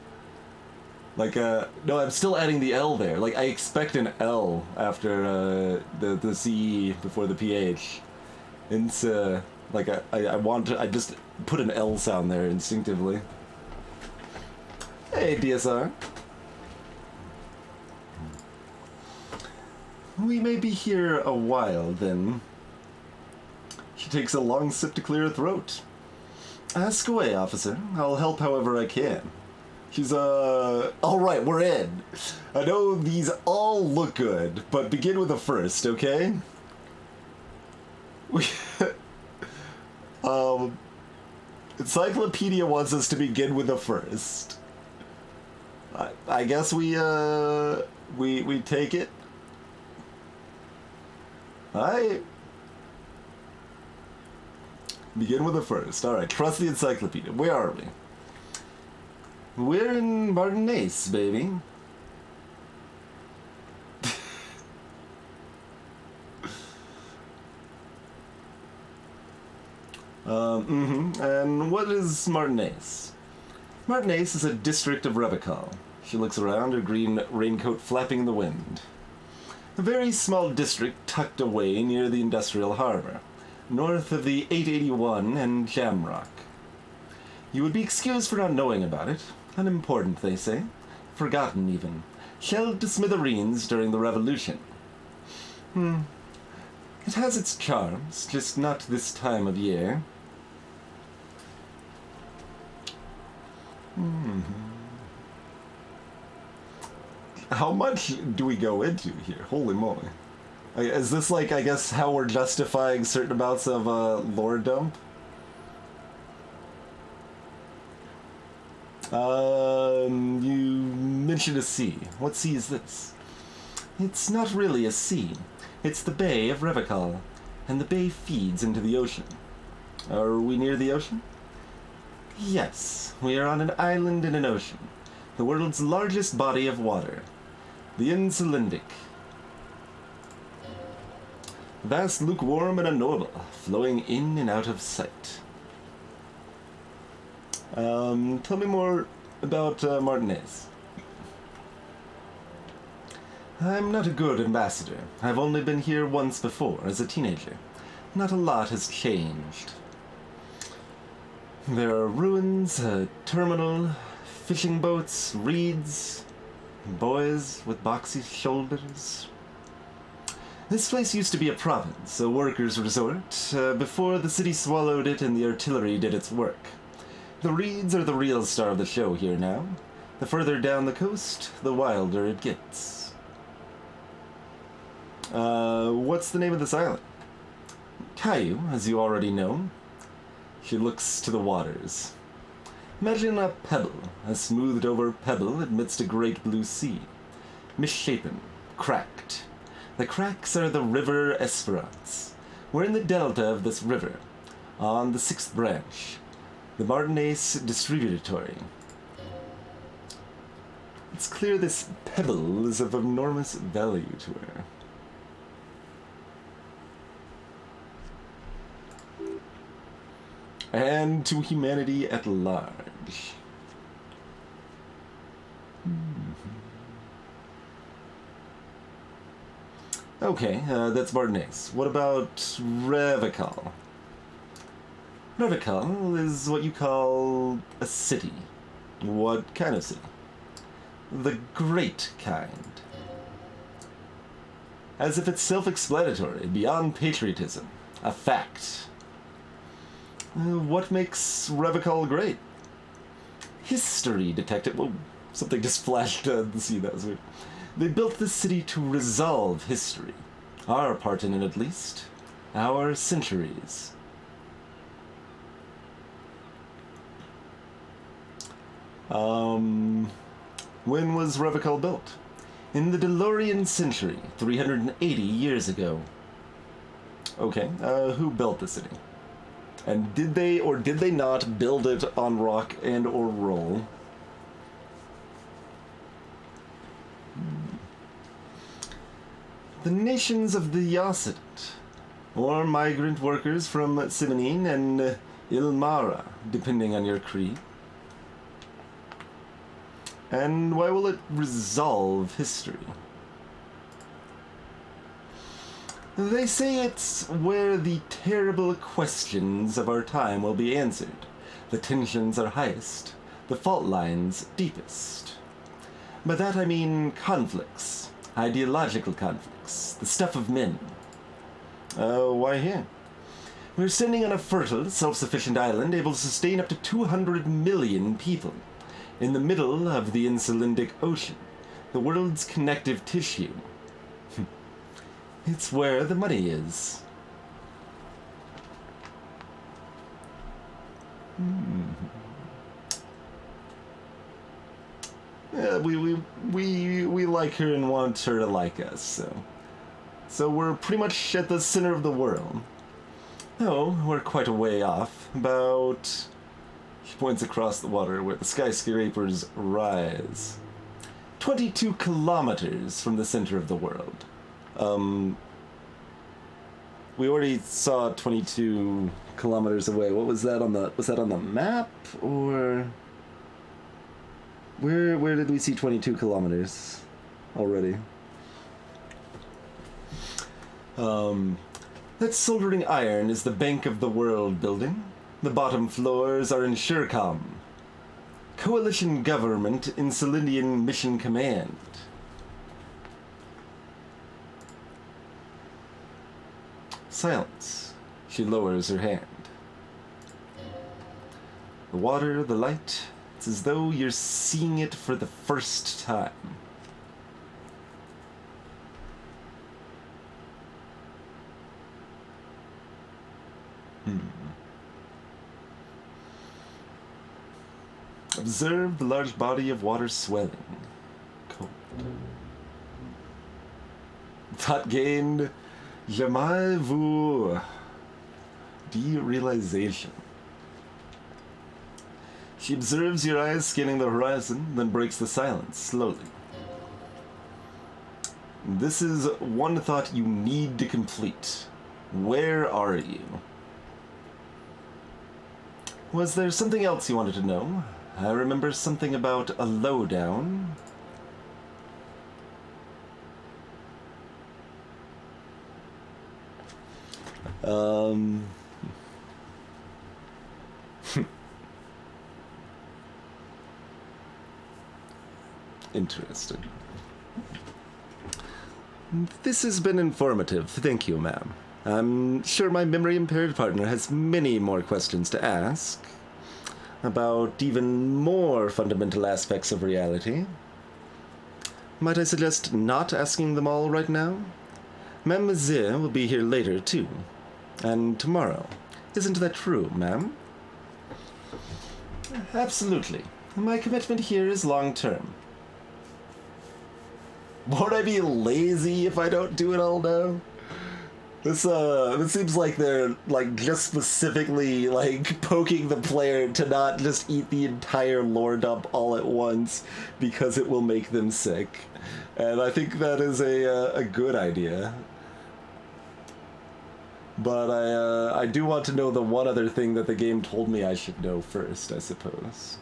S1: Like, no, I'm still adding the L there. Like, I expect an L after, the CE before the PH. Like, I just put an L sound there instinctively. Hey, DSR. We may be here a while, then. She takes a long sip to clear her throat. Ask away, officer. I'll help however I can. She's, alright, we're in. I know these all look good, but begin with the first, okay? Encyclopedia wants us to begin with the first. I guess we take it. Begin with the first. Alright, trust the encyclopedia. Where are we? We're in Martinaise, baby. And what is Martinaise? Martinaise is a district of Revical. She looks around, her green raincoat flapping in the wind. A very small district tucked away near the industrial harbor, north of the 881 and Jamrock. You would be excused for not knowing about it. Unimportant, they say. Forgotten, even. Shelled to smithereens during the Revolution. It has its charms, just not this time of year. How much do we go into here? Holy moly. Is this like, I guess, how we're justifying certain amounts of lore dump? You mentioned a sea. What sea is this? It's not really a sea. It's the Bay of Revical, and the bay feeds into the ocean. Are we near the ocean? Yes, we are on an island in an ocean, the world's largest body of water, the Insulindic. Vast, lukewarm, and unknowable, flowing in and out of sight. Tell me more about Martinaise. I'm not a good ambassador. I've only been here once before, as a teenager. Not a lot has changed. There are ruins, a terminal, fishing boats, reeds, boys with boxy shoulders. This place used to be a province, a workers' resort, before the city swallowed it and the artillery did its work. The reeds are the real star of the show here now. The further down the coast, the wilder it gets. What's the name of this island? Caillou, as you already know. She looks to the waters. Imagine a pebble, a smoothed-over pebble amidst a great blue sea. Misshapen, cracked. The cracks are the river Esperance. We're in the delta of this river, on the 6th branch, the Martinaise Distributatory. It's clear this pebble is of enormous value to her. And to humanity at large. Okay, that's Martinaise. What about Revical? Revical is what you call a city. What kind of city? The great kind. As if it's self-explanatory, beyond patriotism. A fact. What makes Revical great? history detective. Whoa, something just flashed on the scene. That was weird. They built the city to resolve history. Our part in it, at least. Our centuries. When was Revachol built? In the DeLorean century, 380 years ago. Okay, who built the city? And did they or did they not build it on rock and or roll? The nations of the Yasset, or migrant workers from Simonine and Ilmara, depending on your creed. And why will it resolve history? They say it's where the terrible questions of our time will be answered. The tensions are highest, the fault lines deepest. By that I mean conflicts, ideological conflicts, the stuff of men. Why here? We're standing on a fertile, self-sufficient island able to sustain up to 200 million people. In the middle of the Insulindic Ocean, the world's connective tissue. It's where the money is. Yeah, we like her and want her to like us, so we're pretty much at the center of the world. No, we're quite a way off. About... She points across the water where the skyscrapers rise. 22 kilometers from the center of the world. We already saw 22 kilometers away. What was that on the... Was that on the map? Or... Where did we see 22 kilometers already? That soldering iron is the Bank of the World building. The bottom floors are in Shurcom. Coalition Government in Celindian Mission Command. Silence. She lowers her hand. The water, the light, it's as though you're seeing it for the first time. Observe the large body of water swelling. Cold. Thought gained. Jamais vu. Derealization. She observes your eyes scanning the horizon, then breaks the silence slowly. This is one thought you need to complete. Where are you? Was there something else you wanted to know? I remember something about a lowdown. Interesting. This has been informative. Thank you, ma'am. I'm sure my memory-impaired partner has many more questions to ask about even more fundamental aspects of reality. Might I suggest not asking them all right now? Mademoiselle will be here later, too. And tomorrow. Isn't that true, ma'am? Absolutely. My commitment here is long-term. Won't I be lazy if I don't do it all now? This seems like they're, like, just specifically, like, poking the player to not just eat the entire lore dump all at once because it will make them sick. And I think that is a good idea. But I do want to know the one other thing that the game told me I should know first, I suppose.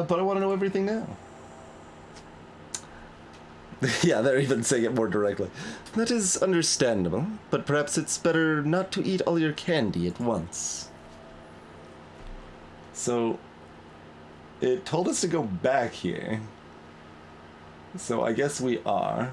S1: But I want to know everything now. Yeah, they're even saying it more directly. That is understandable, but perhaps it's better not to eat all your candy at once. So, it told us to go back here. So I guess we are.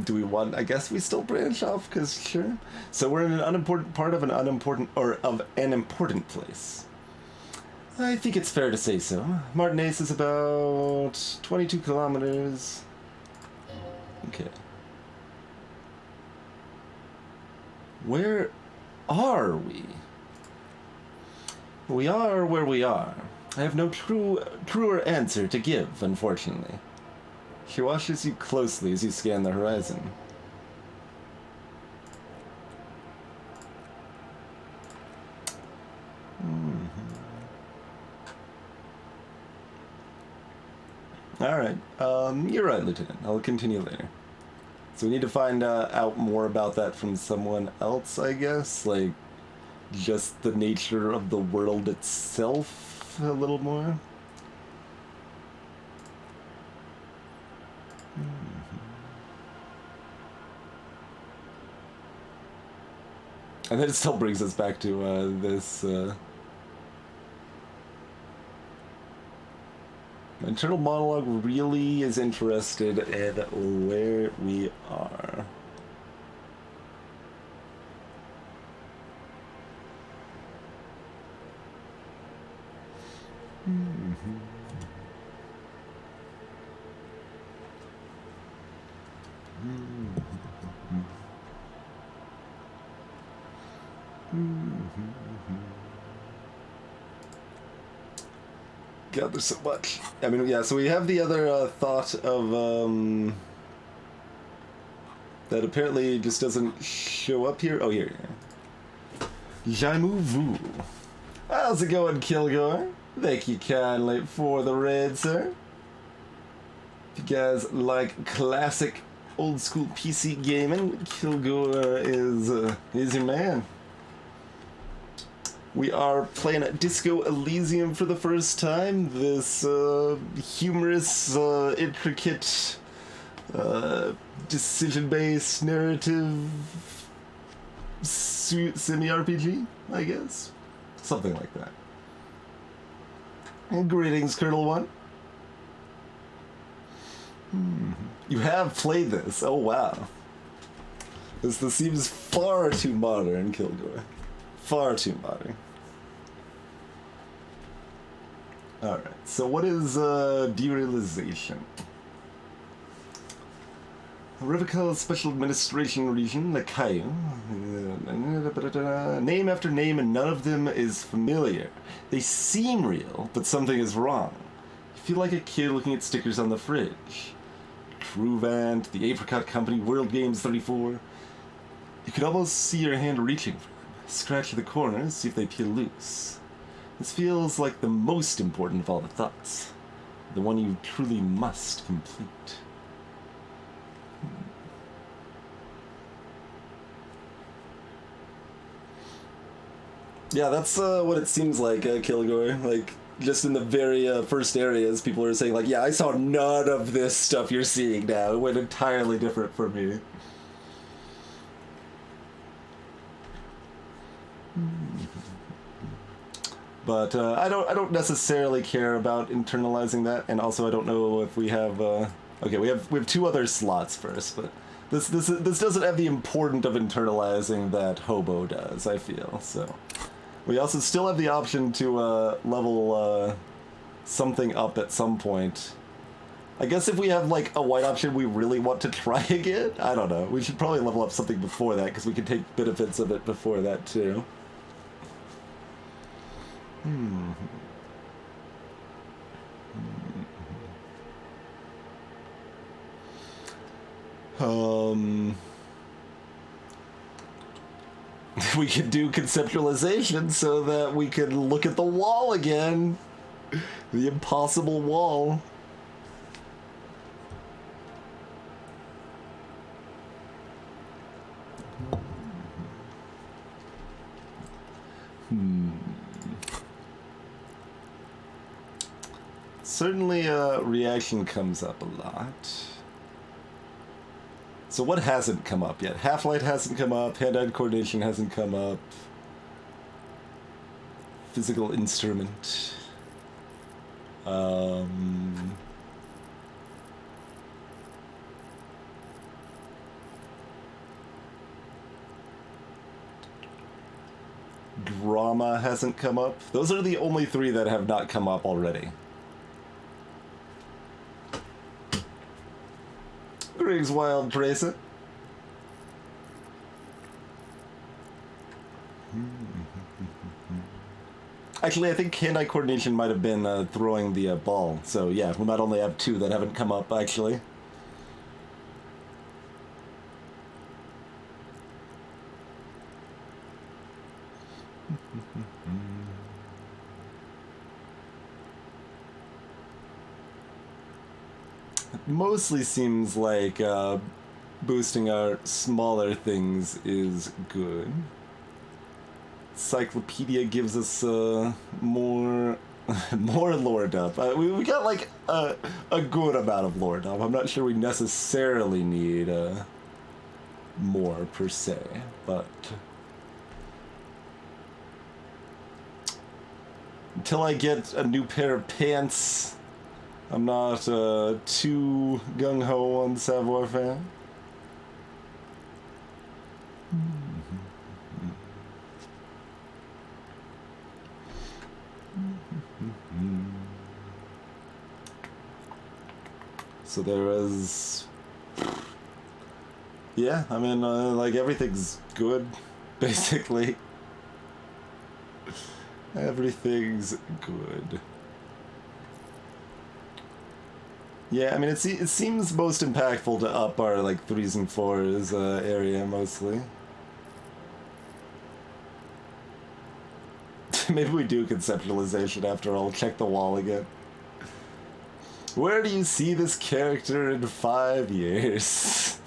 S1: Do we want? I guess we still branch off, cause sure. So we're in an unimportant part of an important place. I think it's fair to say so. Martinez is about 22 kilometers. Okay. Where are we? We are where we are. I have no truer answer to give, unfortunately. She watches you closely as you scan the horizon. Alright, you're right, Lieutenant. I'll continue later. So we need to find out more about that from someone else, I guess? Like, just the nature of the world itself a little more? And then it still brings us back to this. My internal monologue really is interested in where we are. God, there's so much. I mean, yeah, so we have the other thought of, that apparently just doesn't show up here. Oh, here. Jaimu Vu. How's it going, Kilgore? Thank you kindly for the raid, sir. If you guys like classic old school PC gaming, Kilgore is your man. We are playing at Disco Elysium for the first time. This humorous, intricate, decision-based narrative semi-RPG, I guess. Something like that. And greetings, Colonel One. You have played this. Oh, wow. This seems far too modern, Kilgore. Far too modern. Alright, so what is derealization? Rivika Special Administration Region, Nakayo. Name after name, and none of them is familiar. They seem real, but something is wrong. You feel like a kid looking at stickers on the fridge. Truvant, the Apricot Company, World Games 34. You can almost see your hand reaching for them. Scratch the corners, see if they peel loose. This feels like the most important of all the thoughts. The one you truly must complete. Yeah, that's what it seems like, Kilgore. Like, just in the very first areas, people are saying, like, yeah, I saw none of this stuff you're seeing now. It went entirely different for me. But I don't necessarily care about internalizing that, and also I don't know if we have. Okay, we have two other slots first, but this doesn't have the importance of internalizing that Hobo does. I feel so. We also still have the option to level something up at some point. I guess if we have like a white option we really want to try again, I don't know. We should probably level up something before that because we can take benefits of it before that too. We could do conceptualization so that we could look at the wall again. The impossible wall. certainly reaction comes up a lot. So what hasn't come up yet? Half-light hasn't come up, hand-eye coordination hasn't come up. Physical instrument. Drama hasn't come up. Those are the only three that have not come up already. Greetings, Wild Tracer. Actually, I think hand-eye coordination might have been throwing the ball. So yeah, we might only have two that haven't come up, actually. It mostly seems like boosting our smaller things is good. Cyclopedia gives us more more lore dump. We got like a good amount of lore dump. I'm not sure we necessarily need more per se, but until I get a new pair of pants, I'm not too gung-ho on savoir-faire. So there is... Yeah, I mean, like, everything's good, basically. Everything's good. Yeah, I mean, it seems most impactful to up our, like, 3s and 4s area, mostly. Maybe we do conceptualization after all. Check the wall again. Where do you see this character in 5 years?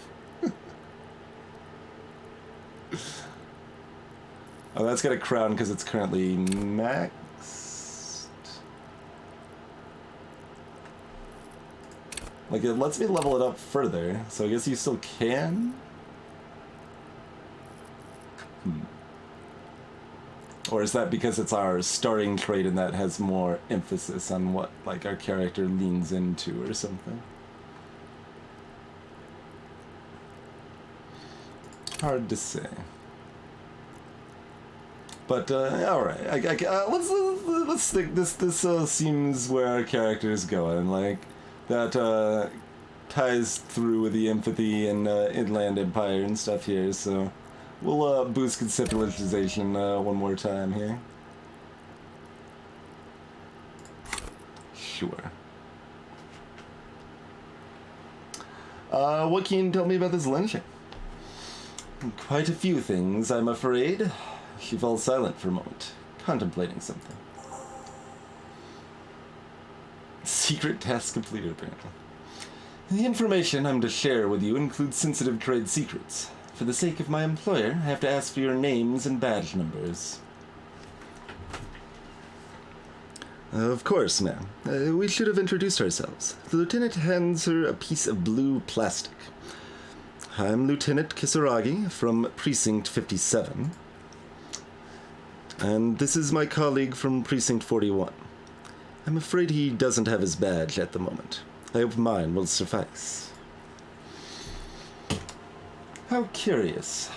S1: Oh, that's got a crown because it's currently maxed. Like, it lets me level it up further, so I guess you still can? Or is that because it's our starting trait and that has more emphasis on what, like, our character leans into or something? Hard to say. But, alright, let's think, this seems where our character is going, like, that, ties through with the empathy and, Inland Empire and stuff here, so we'll, boost conceptualization, one more time here. Sure. What can you tell me about this lynching? Quite a few things, I'm afraid. She falls silent for a moment, contemplating something. Secret task completed, apparently. The information I'm to share with you includes sensitive trade secrets. For the sake of my employer, I have to ask for your names and badge numbers. Of course, ma'am. We should have introduced ourselves. The lieutenant hands her a piece of blue plastic. I'm Lieutenant Kisaragi from Precinct 57. And this is my colleague from Precinct 41. I'm afraid he doesn't have his badge at the moment. I hope mine will suffice. How curious.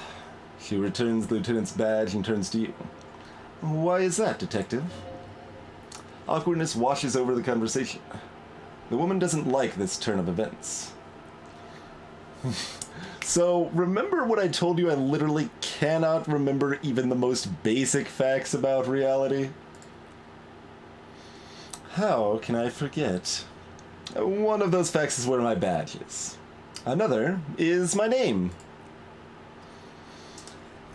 S1: She returns the lieutenant's badge and turns to you. Why is that, detective? Awkwardness washes over the conversation. The woman doesn't like this turn of events. So, remember what I told you I literally cannot remember even the most basic facts about reality? How can I forget? One of those facts is where my badge is. Another is my name.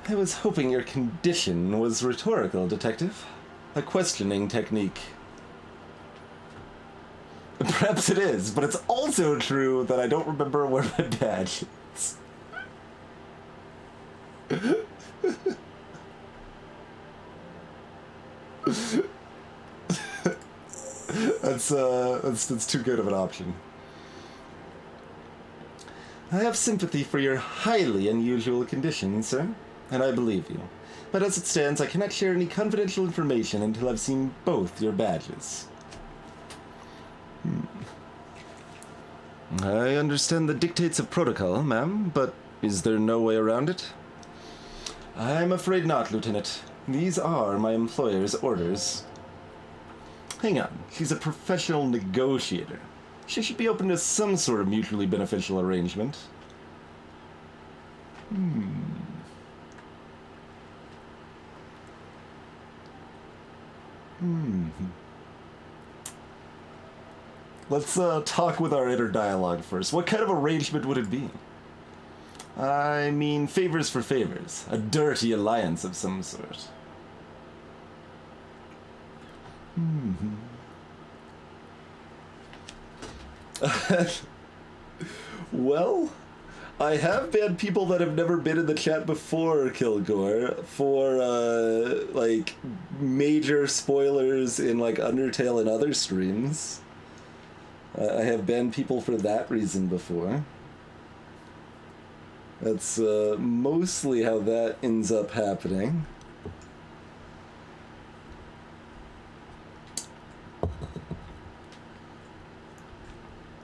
S1: I was hoping your condition was rhetorical, detective. A questioning technique. Perhaps it is, but it's also true that I don't remember where my badge is. That's too good of an option. I have sympathy for your highly unusual condition, sir, and I believe you. But as it stands, I cannot share any confidential information until I've seen both your badges. I understand the dictates of protocol, ma'am, but is there no way around it? I'm afraid not, Lieutenant. These are my employer's orders. Hang on, she's a professional negotiator. She should be open to some sort of mutually beneficial arrangement. Let's talk with our inner dialogue first. What kind of arrangement would it be? I mean, favors for favors. A dirty alliance of some sort. Well, I have banned people that have never been in the chat before, Kilgore, for, like, major spoilers in, like, Undertale and other streams. I have banned people for that reason before. That's, mostly how that ends up happening.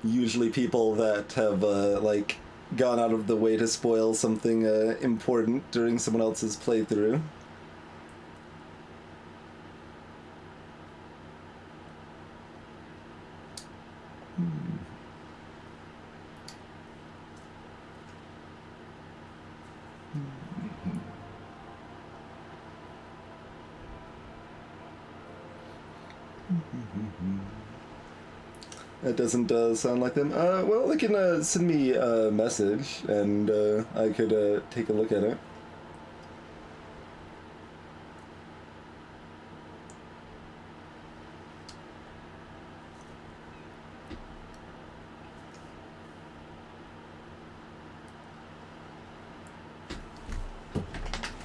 S1: Usually people that have, like, gone out of the way to spoil something important during someone else's playthrough. That doesn't sound like them. Well, they can send me a message, and I could take a look at it.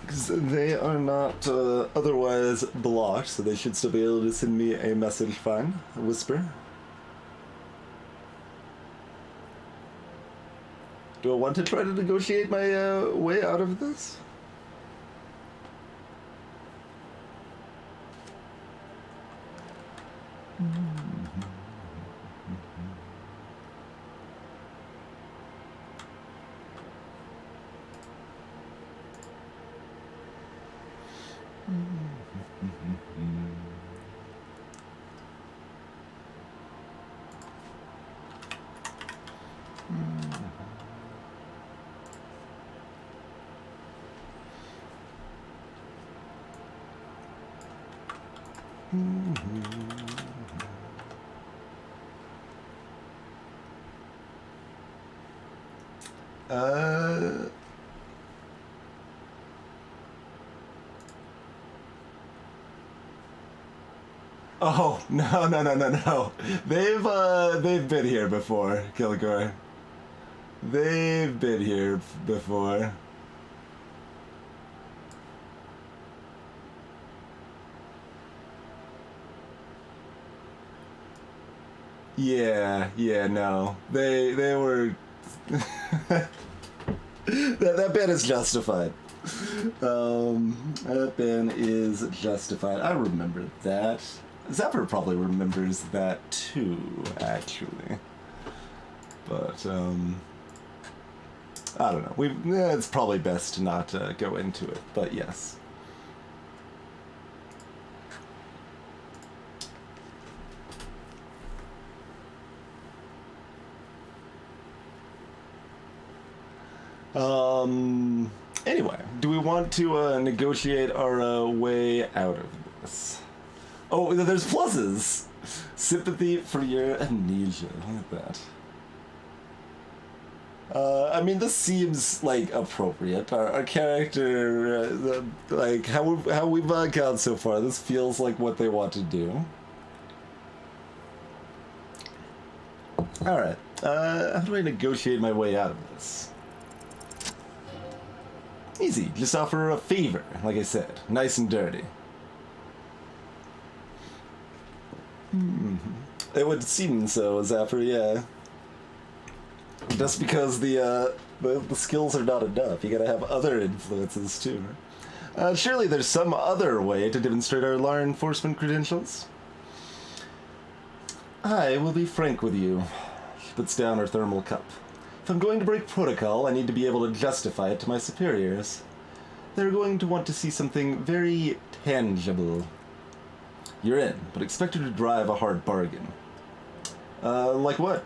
S1: Because they are not otherwise blocked, so they should still be able to send me a message fine. A whisper. Do I want to try to negotiate my way out of this? Oh, no. They've been here before, Kilgore. They've been here before. Yeah, no. They were... that ban is justified. That ban is justified. I remember that. Zapper probably remembers that too, actually. But, I don't know. It's probably best to not go into it, but yes. Anyway, do we want to negotiate our way out of this? Oh, there's pluses! Sympathy for your amnesia. Look at that. I mean, this seems, like, appropriate. Our character, like, how we've gone so far, this feels like what they want to do. Alright, how do I negotiate my way out of this? Easy, just offer a favor, like I said. Nice and dirty. It would seem so, Zapper, yeah. Just because the skills are not enough. You gotta have other influences, too. Surely there's some other way to demonstrate our law enforcement credentials. I will be frank with you. She puts down her thermal cup. If I'm going to break protocol, I need to be able to justify it to my superiors. They're going to want to see something very tangible. You're in, but expect her to drive a hard bargain. Like what?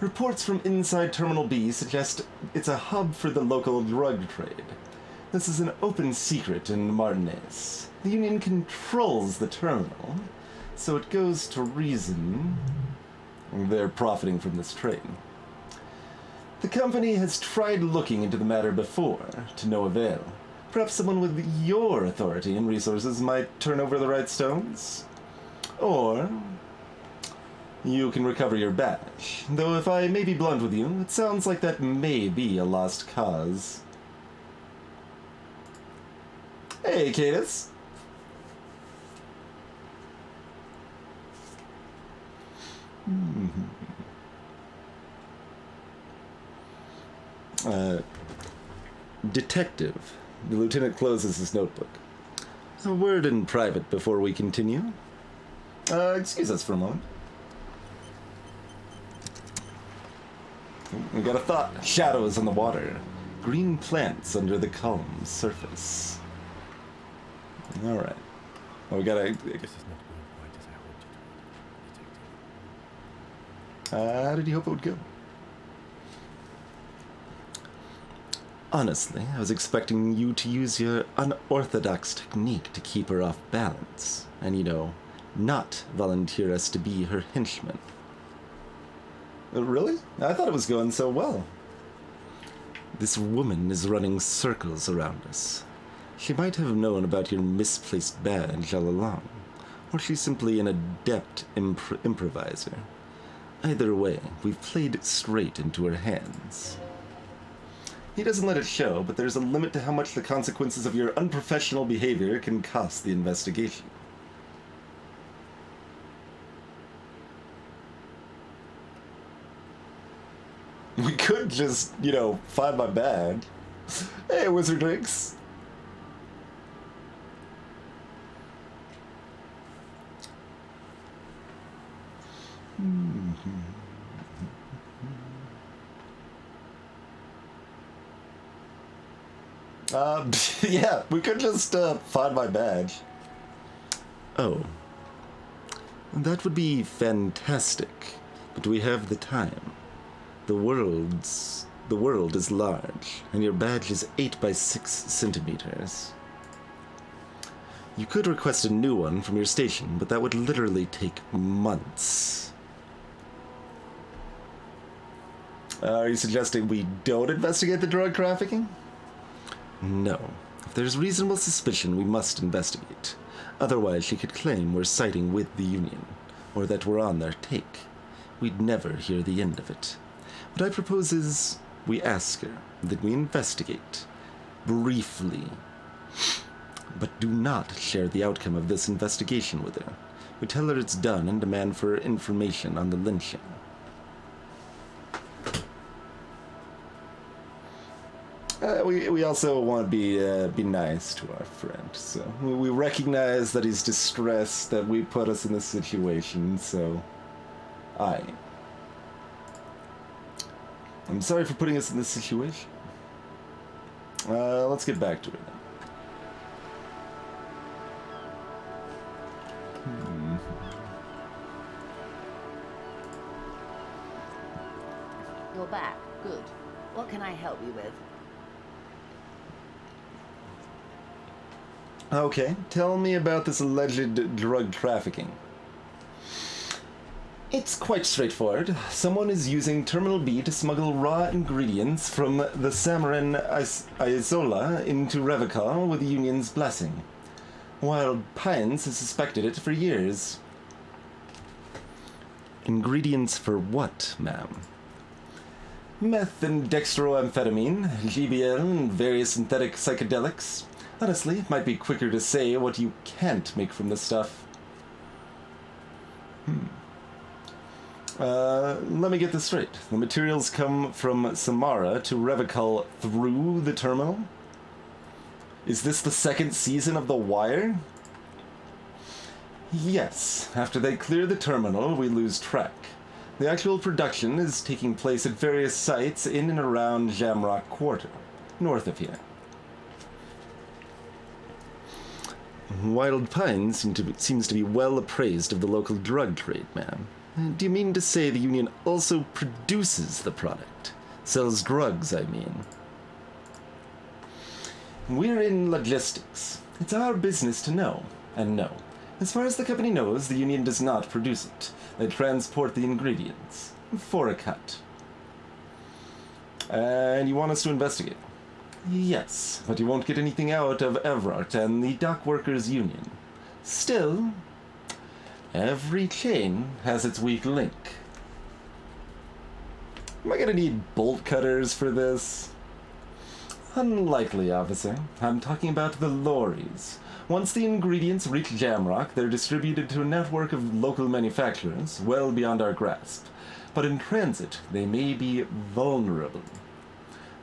S1: Reports from inside Terminal B suggest it's a hub for the local drug trade. This is an open secret in Martinez. The Union controls the terminal, so it goes to reason they're profiting from this trade. The company has tried looking into the matter before, to no avail. Perhaps someone with your authority and resources might turn over the right stones? Or you can recover your badge. Though if I may be blunt with you, it sounds like that may be a lost cause. Hey, Cadus. Detective. The lieutenant closes his notebook. A word in private before we continue. Excuse us for a moment. We got a thought. Shadows on the water. Green plants under the calm surface. Alright. Well, we gotta...
S6: This is not going quite as I hoped it would, Detective.
S1: How did you hope it would go? Honestly, I was expecting you to use your unorthodox technique to keep her off balance. And, you know, not volunteer us to be her henchmen. Really? I thought it was going so well. This woman is running circles around us. She might have known about your misplaced badge all along, or she's simply an adept improviser. Either way, we've played straight into her hands. He doesn't let it show, but there's a limit to how much the consequences of your unprofessional behavior can cost the investigation. We could just, you know, find my badge. Hey, Wizard Drinks. Yeah, we could just find my badge. Oh. That would be fantastic, but do we have the time? The world is large, and your badge is 8 by 6 centimeters. You could request a new one from your station, but that would literally take months. Are you suggesting we don't investigate the drug trafficking? No. If there's reasonable suspicion, we must investigate. Otherwise, she could claim we're siding with the Union, or that we're on their take. We'd never hear the end of it. What I propose is we ask her, that we investigate, briefly. But do not share the outcome of this investigation with her. We tell her it's done and demand for information on the lynching. We also want to be nice to our friend, so we recognize that he's distressed that we put us in this situation, so I'm sorry for putting us in this situation. Let's get back to it now.
S13: You're back. Good. What can I help you with?
S1: Okay, tell me about this alleged drug trafficking. It's quite straightforward. Someone is using Terminal B to smuggle raw ingredients from the Samaran Isola into Revachol with the Union's blessing. Wild Pines has suspected it for years. Ingredients for what, ma'am? Meth and dextroamphetamine, GBL, and various synthetic psychedelics. Honestly, it might be quicker to say what you can't make from this stuff. Let me get this straight. The materials come from Samara to Revachol through the terminal? Is this the second season of The Wire? Yes. After they clear the terminal, we lose track. The actual production is taking place at various sites in and around Jamrock Quarter, north of here. Wild Pines seems to be well appraised of the local drug trade, ma'am. Do you mean to say the Union also produces the product? Sells drugs, I mean. We're in logistics. It's our business to know, and no. As far as the company knows, the Union does not produce it. They transport the ingredients, for a cut. And you want us to investigate? Yes, but you won't get anything out of Everett and the Dock Workers Union. Still, every chain has its weak link. Am I gonna need bolt cutters for this? Unlikely, officer. I'm talking about the lorries. Once the ingredients reach Jamrock, they're distributed to a network of local manufacturers, well beyond our grasp. But in transit, they may be vulnerable.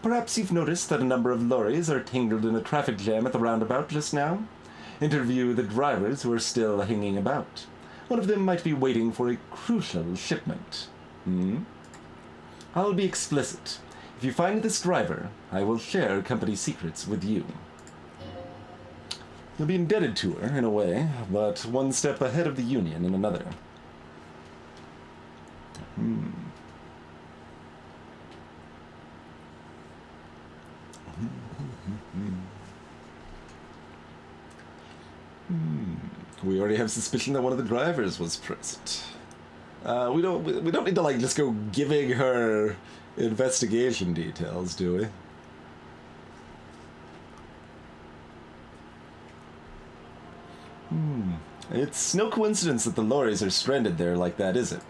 S1: Perhaps you've noticed that a number of lorries are tangled in a traffic jam at the roundabout just now? Interview the drivers who are still hanging about. One of them might be waiting for a crucial shipment. I'll be explicit. If you find this driver, I will share company secrets with you. You'll be indebted to her, in a way, but one step ahead of the Union in another. We already have suspicion that one of the drivers was present. We don't need to like just go giving her investigation details, do we? It's no coincidence that the lorries are stranded there like that, is it?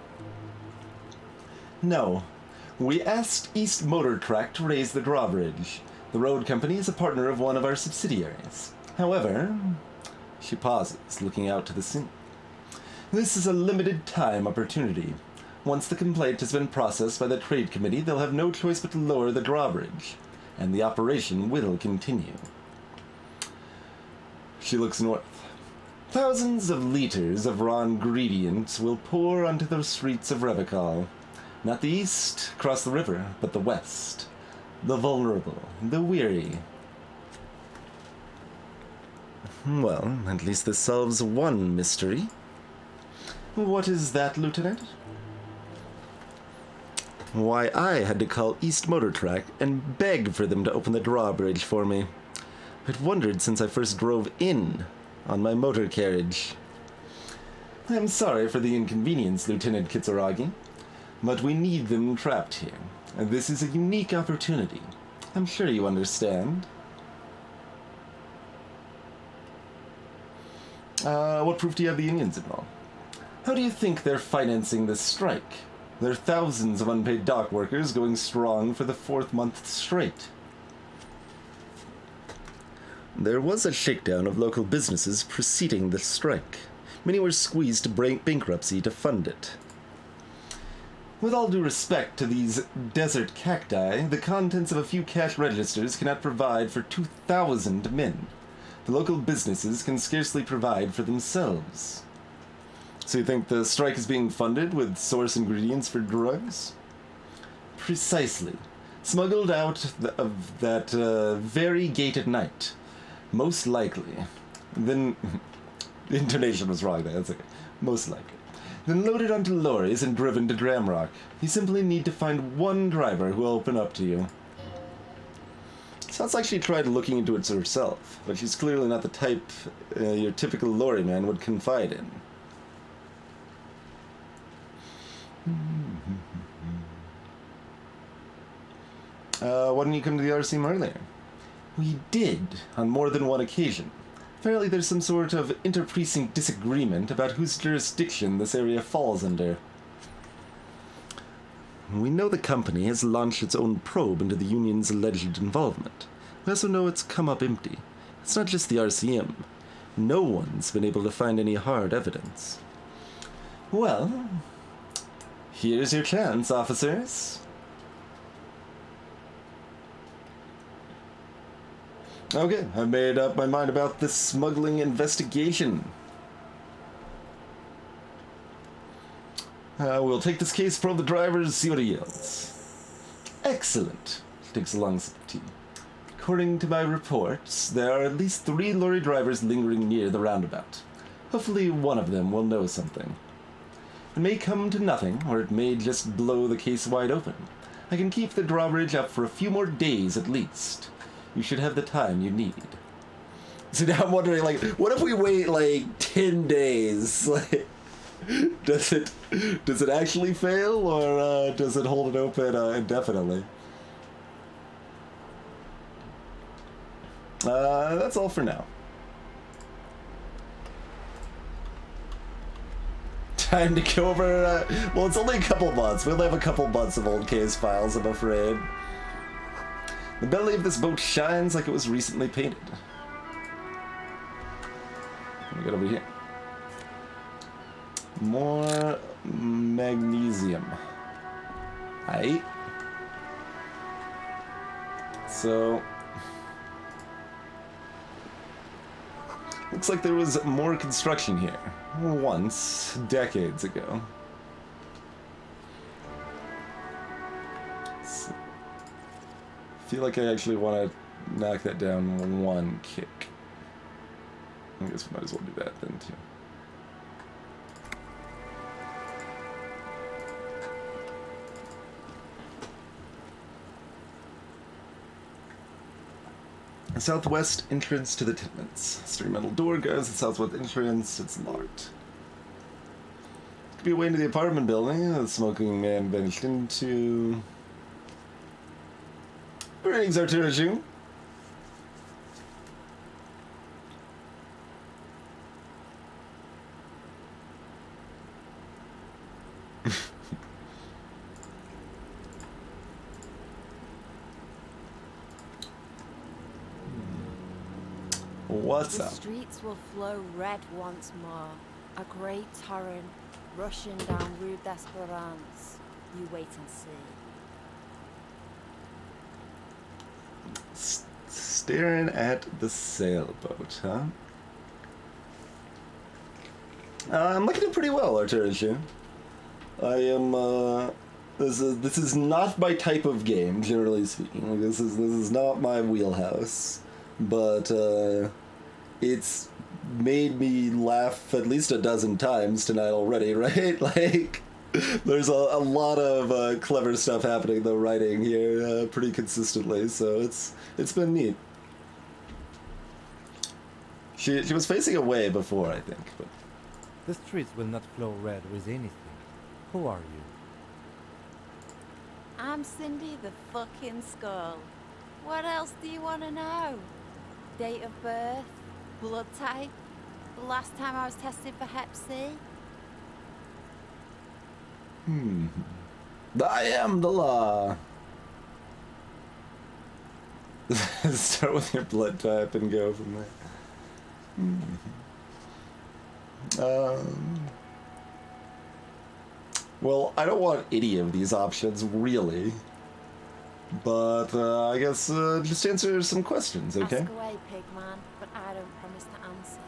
S1: No. We asked East Motor Track to raise the drawbridge. The road company is a partner of one of our subsidiaries. However, she pauses, looking out to the sea. This is a limited time opportunity. Once the complaint has been processed by the trade committee, they'll have no choice but to lower the drawbridge, and the operation will continue. She looks north. Thousands of liters of raw ingredients will pour onto the streets of Revachol. Not the east, across the river, but the west. The vulnerable, the weary. Well, at least this solves one mystery. What is that, Lieutenant? Why, I had to call East Motor Track and beg for them to open the drawbridge for me. I'd wondered since I first drove in on my motor carriage. I'm sorry for the inconvenience, Lieutenant Kitsuragi, but we need them trapped here, and this is a unique opportunity. I'm sure you understand. What proof do you have the unions involved? How do you think they're financing this strike? There are thousands of unpaid dock workers going strong for the 4th month straight. There was a shakedown of local businesses preceding the strike. Many were squeezed to bankruptcy to fund it. With all due respect to these desert cacti, the contents of a few cash registers cannot provide for 2,000 men. The local businesses can scarcely provide for themselves. So you think the strike is being funded with source ingredients for drugs? Precisely. Smuggled out of that very gate at night. Most likely. Then... the intonation was wrong there, that's okay. Most likely. Then loaded onto lorries and driven to Dramrock. You simply need to find one driver who will open up to you. Sounds like she tried looking into it herself, but she's clearly not the type your typical lorry man would confide in. Why didn't you come to the RCM earlier? We did, on more than one occasion. Apparently there's some sort of inter-precinct disagreement about whose jurisdiction this area falls under. We know the company has launched its own probe into the Union's alleged involvement. We also know it's come up empty. It's not just the RCM. No one's been able to find any hard evidence. Well, Here's your chance, officers. Okay, I've made up my mind about this smuggling investigation. We'll take this case from the drivers, see what he yells. Excellent. Takes a long sip of tea. According to my reports, there are at least 3 lorry drivers lingering near the roundabout. Hopefully one of them will know something. It may come to nothing, or it may just blow the case wide open. I can keep the drawbridge up for a few more days at least. You should have the time you need. So now I'm wondering, like, what if we wait, like, 10 days? Like, does it actually fail, or does it hold it open indefinitely? That's all for now. Time to go over, well, it's only a couple months. We only have a couple months of old case files, I'm afraid. The belly of this boat shines like it was recently painted. Let me get over here. More magnesium. Aight. So, looks like there was more construction here. Once, decades ago. So, I feel like I actually want to knock that down one kick. I guess we might as well do that then, too. The southwest entrance to the tenements. String metal door guards the southwest entrance. It's locked. Could be a way into the apartment building. The smoking man vanished into. Greetings, Arturo June. What's up?
S14: The streets will flow red once more. A great torrent rushing down Rue d'Esperance. You wait and see.
S1: Staring at the sailboat, huh? I'm looking at pretty well, Arturo. I am. This is not my type of game, generally speaking. Like, this is not my wheelhouse, but it's made me laugh at least a dozen times tonight already, right? Like, there's a lot of clever stuff happening, though, writing here pretty consistently, so it's been neat. She was facing away before, I think. But
S6: the streets will not flow red with anything. Who are you?
S14: I'm Cindy the fucking Skull. What else do you want to know? Date of birth? Blood type? The last time I was tested for Hep C?
S1: I am the law. Start with your blood type and go from there. Well, I don't want any of these options, really. But, I guess, just answer some questions, okay?
S14: Ask away, Pigman, but I don't promise to answer.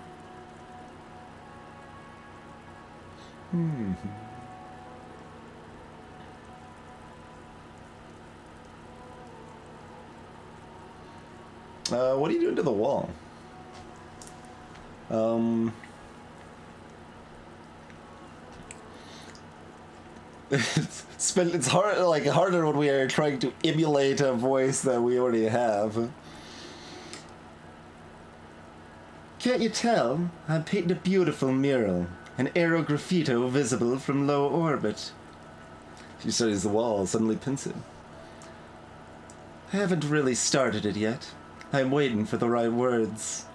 S1: What are you doing to the wall? It's hard, like, harder when we are trying to emulate a voice that we already have. Can't you tell? I'm painting a beautiful mural, an aerograffito visible from low orbit. She studies the wall, suddenly pensive. I haven't really started it yet. I'm waiting for the right words.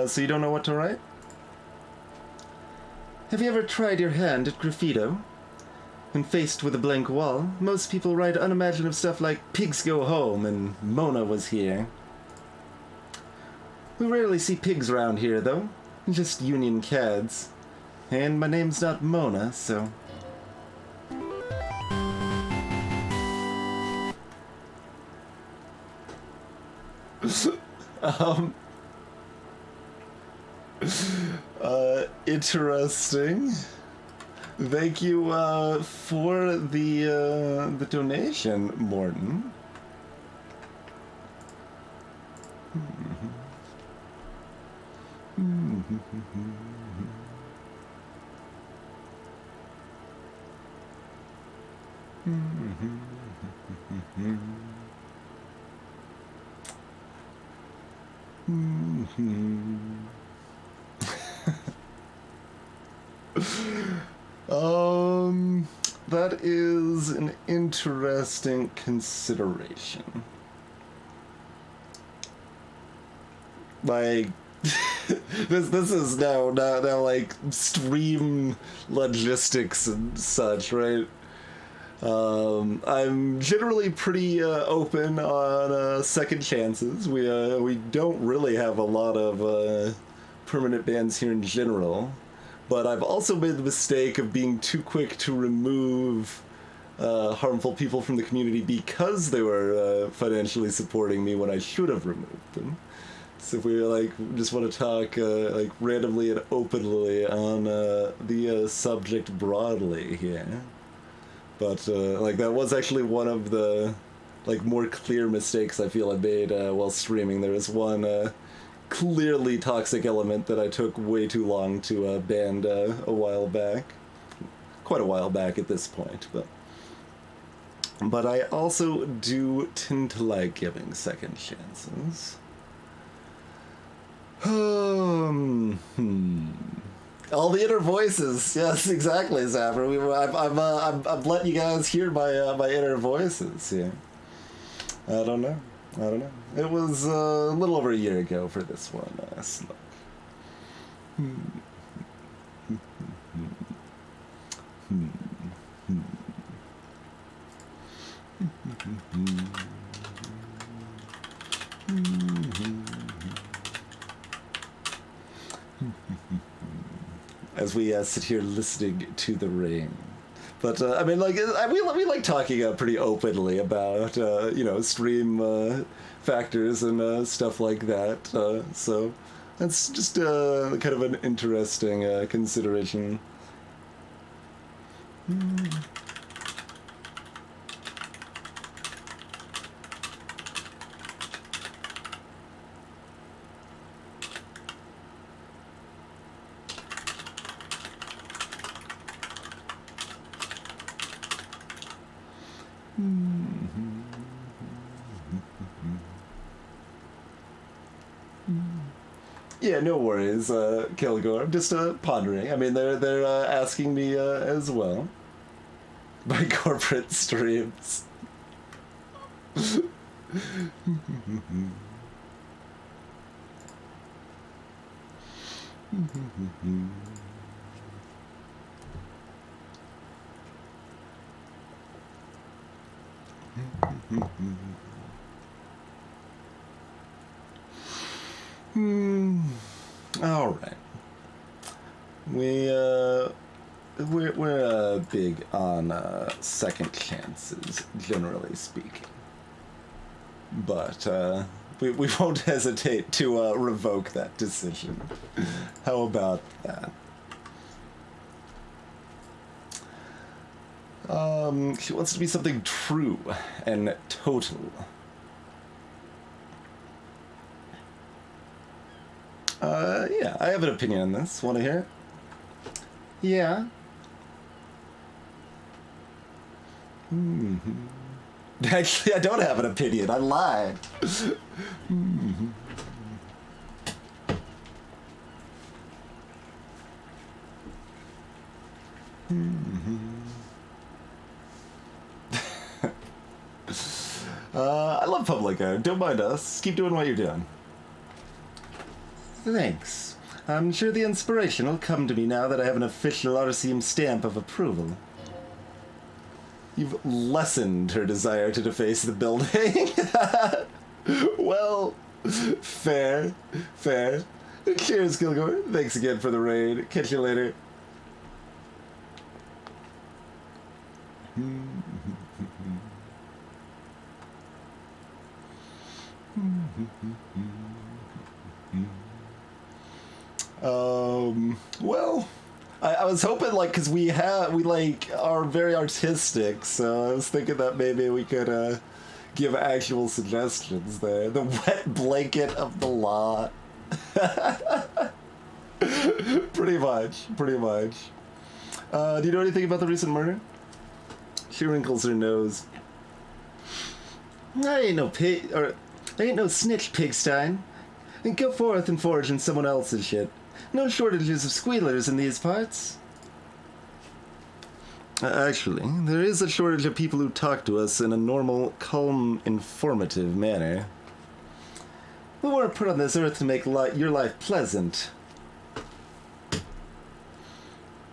S1: So you don't know what to write? Have you ever tried your hand at graffito? When faced with a blank wall, most people write unimaginative stuff like "Pigs go home" and "Mona was here." We rarely see pigs around here, though. Just union cads. And my name's not Mona, so... Interesting. Thank you, for the donation, Morton. That is an interesting consideration. Like, this is now like stream logistics and such, right? I'm generally pretty open on second chances. We don't really have a lot of permanent bans here in general, but I've also made the mistake of being too quick to remove harmful people from the community because they were financially supporting me when I should have removed them. So if we just want to talk randomly and openly on the subject broadly here. But that was actually one of the more clear mistakes I feel I made while streaming. There was one clearly toxic element that I took way too long to ban a while back. Quite a while back at this point, but I also do tend to like giving second chances. All the inner voices. Yes, exactly, Zapper. I'm letting you guys hear my inner voices here. I don't know. It was a little over a year ago for this one, Slug. As we sit here listening to the rain. But, I mean, we like talking pretty openly about, stream factors and stuff like that. So that's just kind of an interesting consideration. Yeah, no worries, Kilgore. I'm just pondering. I mean, they're asking me as well. My corporate streams. All right. We're big on second chances, generally speaking. But we won't hesitate to revoke that decision. How about that? She wants to be something true and total. Yeah, I have an opinion on this. Want to hear it? Yeah. Actually, I don't have an opinion. I lied. I love Publica. Don't mind us. Keep doing what you're doing. Thanks. I'm sure the inspiration will come to me now that I have an official Elysium stamp of approval. You've lessened her desire to deface the building. Well, Fair. Fair. Cheers, Kilgore. Thanks again for the raid. Catch you later. Well, I was hoping, like, because we like, are very artistic, so I was thinking that maybe we could, give actual suggestions there. The wet blanket of the law. Pretty much. Do you know anything about the recent murder? She wrinkles her nose. I ain't no snitch, Pigstein. And go forth and forage in someone else's shit. No shortages of squealers in these parts. Actually, there is a shortage of people who talk to us in a normal, calm, informative manner. We weren't put on this earth to make your life pleasant.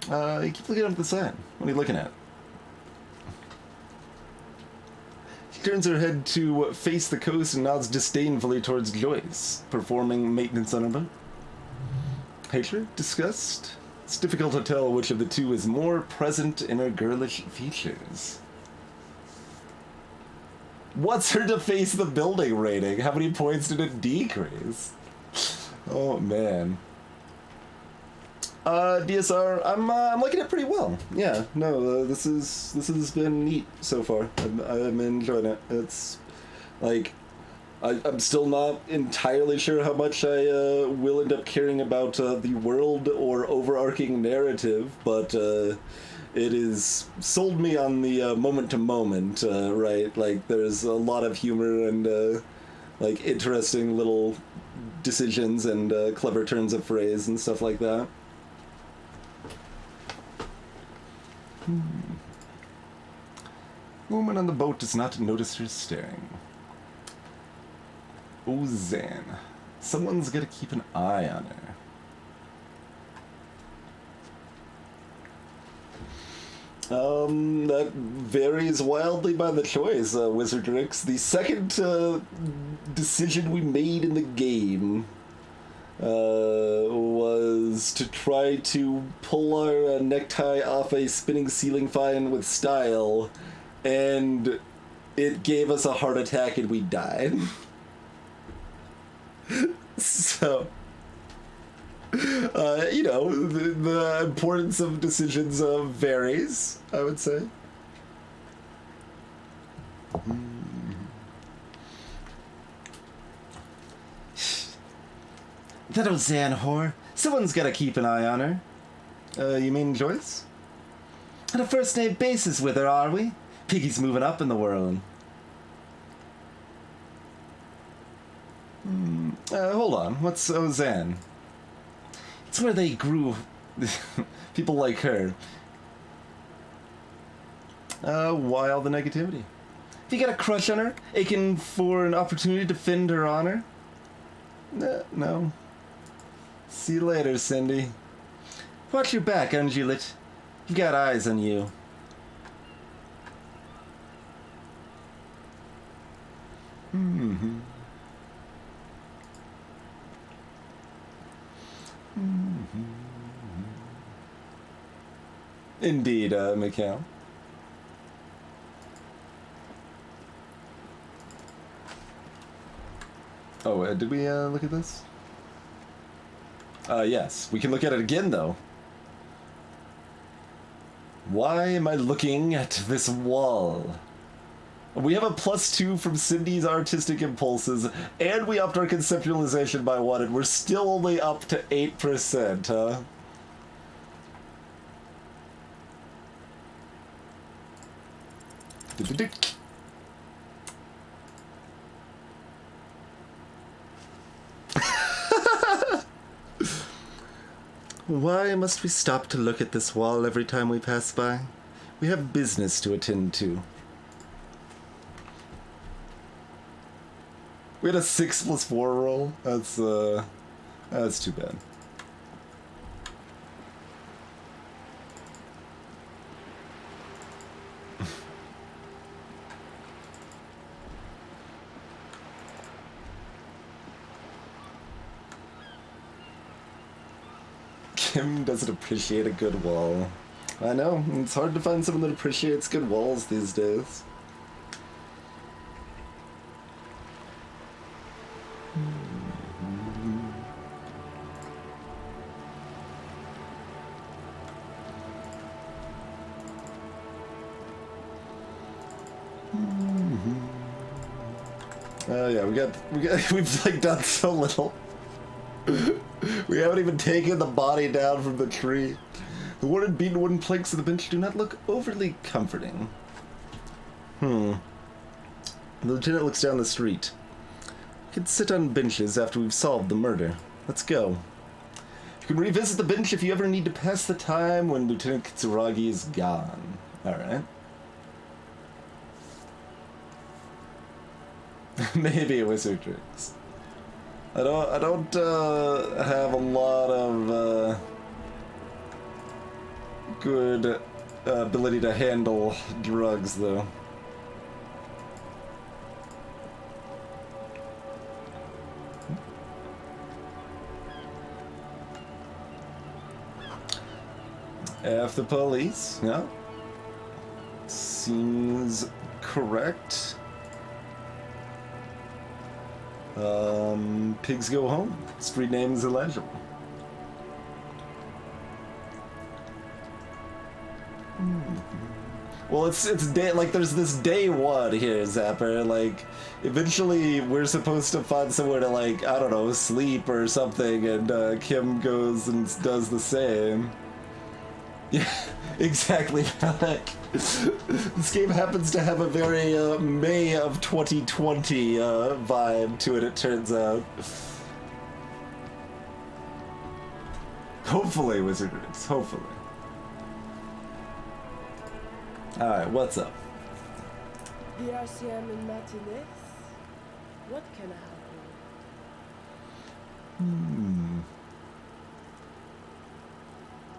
S1: You keep looking up at the sign. What are you looking at? She turns her head to face the coast and nods disdainfully towards Joyce, performing maintenance on her boat. Hatred? Disgust? It's difficult to tell which of the two is more present in her girlish features. What's her deface the building rating? How many points did it decrease? Oh man. DSR, I'm liking it pretty well. Yeah, no, this has been neat so far. I'm enjoying it. It's like, I'm still not entirely sure how much I will end up caring about the world or overarching narrative, but it is sold me on the moment to moment, right? Like, there's a lot of humor and like interesting little decisions and clever turns of phrase and stuff like that. Woman on the boat does not notice her staring. Oh, Zan. Someone's gotta keep an eye on her. That varies wildly by the choice, Wizardrix. The second decision we made in the game was to try to pull our necktie off a spinning ceiling fan with style, and it gave us a heart attack and we died. So, you know, the importance of decisions varies, I would say. That Ozan whore. Someone's gotta keep an eye on her. You mean Joyce? On a first-name basis with her, are we? Piggy's moving up in the world. Hold on. What's Ozan? It's where they grew people like her. Why all the negativity? If you got a crush on her, aching for an opportunity to defend her honor? No. See you later, Cindy. Watch your back, Ungulate. You've got eyes on you. Indeed, Mikhail. Oh, did we look at this? Yes. We can look at it again, though. Why am I looking at this wall? We have a +2 from Cindy's artistic impulses, and we upped our conceptualization by 1, and we're still only up to 8%, huh? Why must we stop to look at this wall every time we pass by? We have business to attend to. We had a 6+4 roll. That's too bad. Kim doesn't appreciate a good wall. I know, it's hard to find someone that appreciates good walls these days. Oh yeah, we've like done so little. We haven't even taken the body down from the tree. The worn and beaten wooden planks of the bench do not look overly comforting. The lieutenant looks down the street. We can sit on benches after we've solved the murder. Let's go. You can revisit the bench if you ever need to pass the time when Lieutenant Kitsuragi is gone. Alright. Maybe a wizard tricks. I don't have a lot of good ability to handle drugs though. F the police, yeah. Seems correct. Pigs go home. Street name is illegible. Well, it's day, like there's this day one here, Zapper. Like, eventually we're supposed to find somewhere to, like, I don't know, sleep or something, and Kim goes and does the same. Yeah, exactly, Alec. This game happens to have a very May of 2020 vibe to it turns out. Hopefully, Wizardrix, hopefully. Alright, what's up?
S15: The RCM in Martinez? What can I help you with?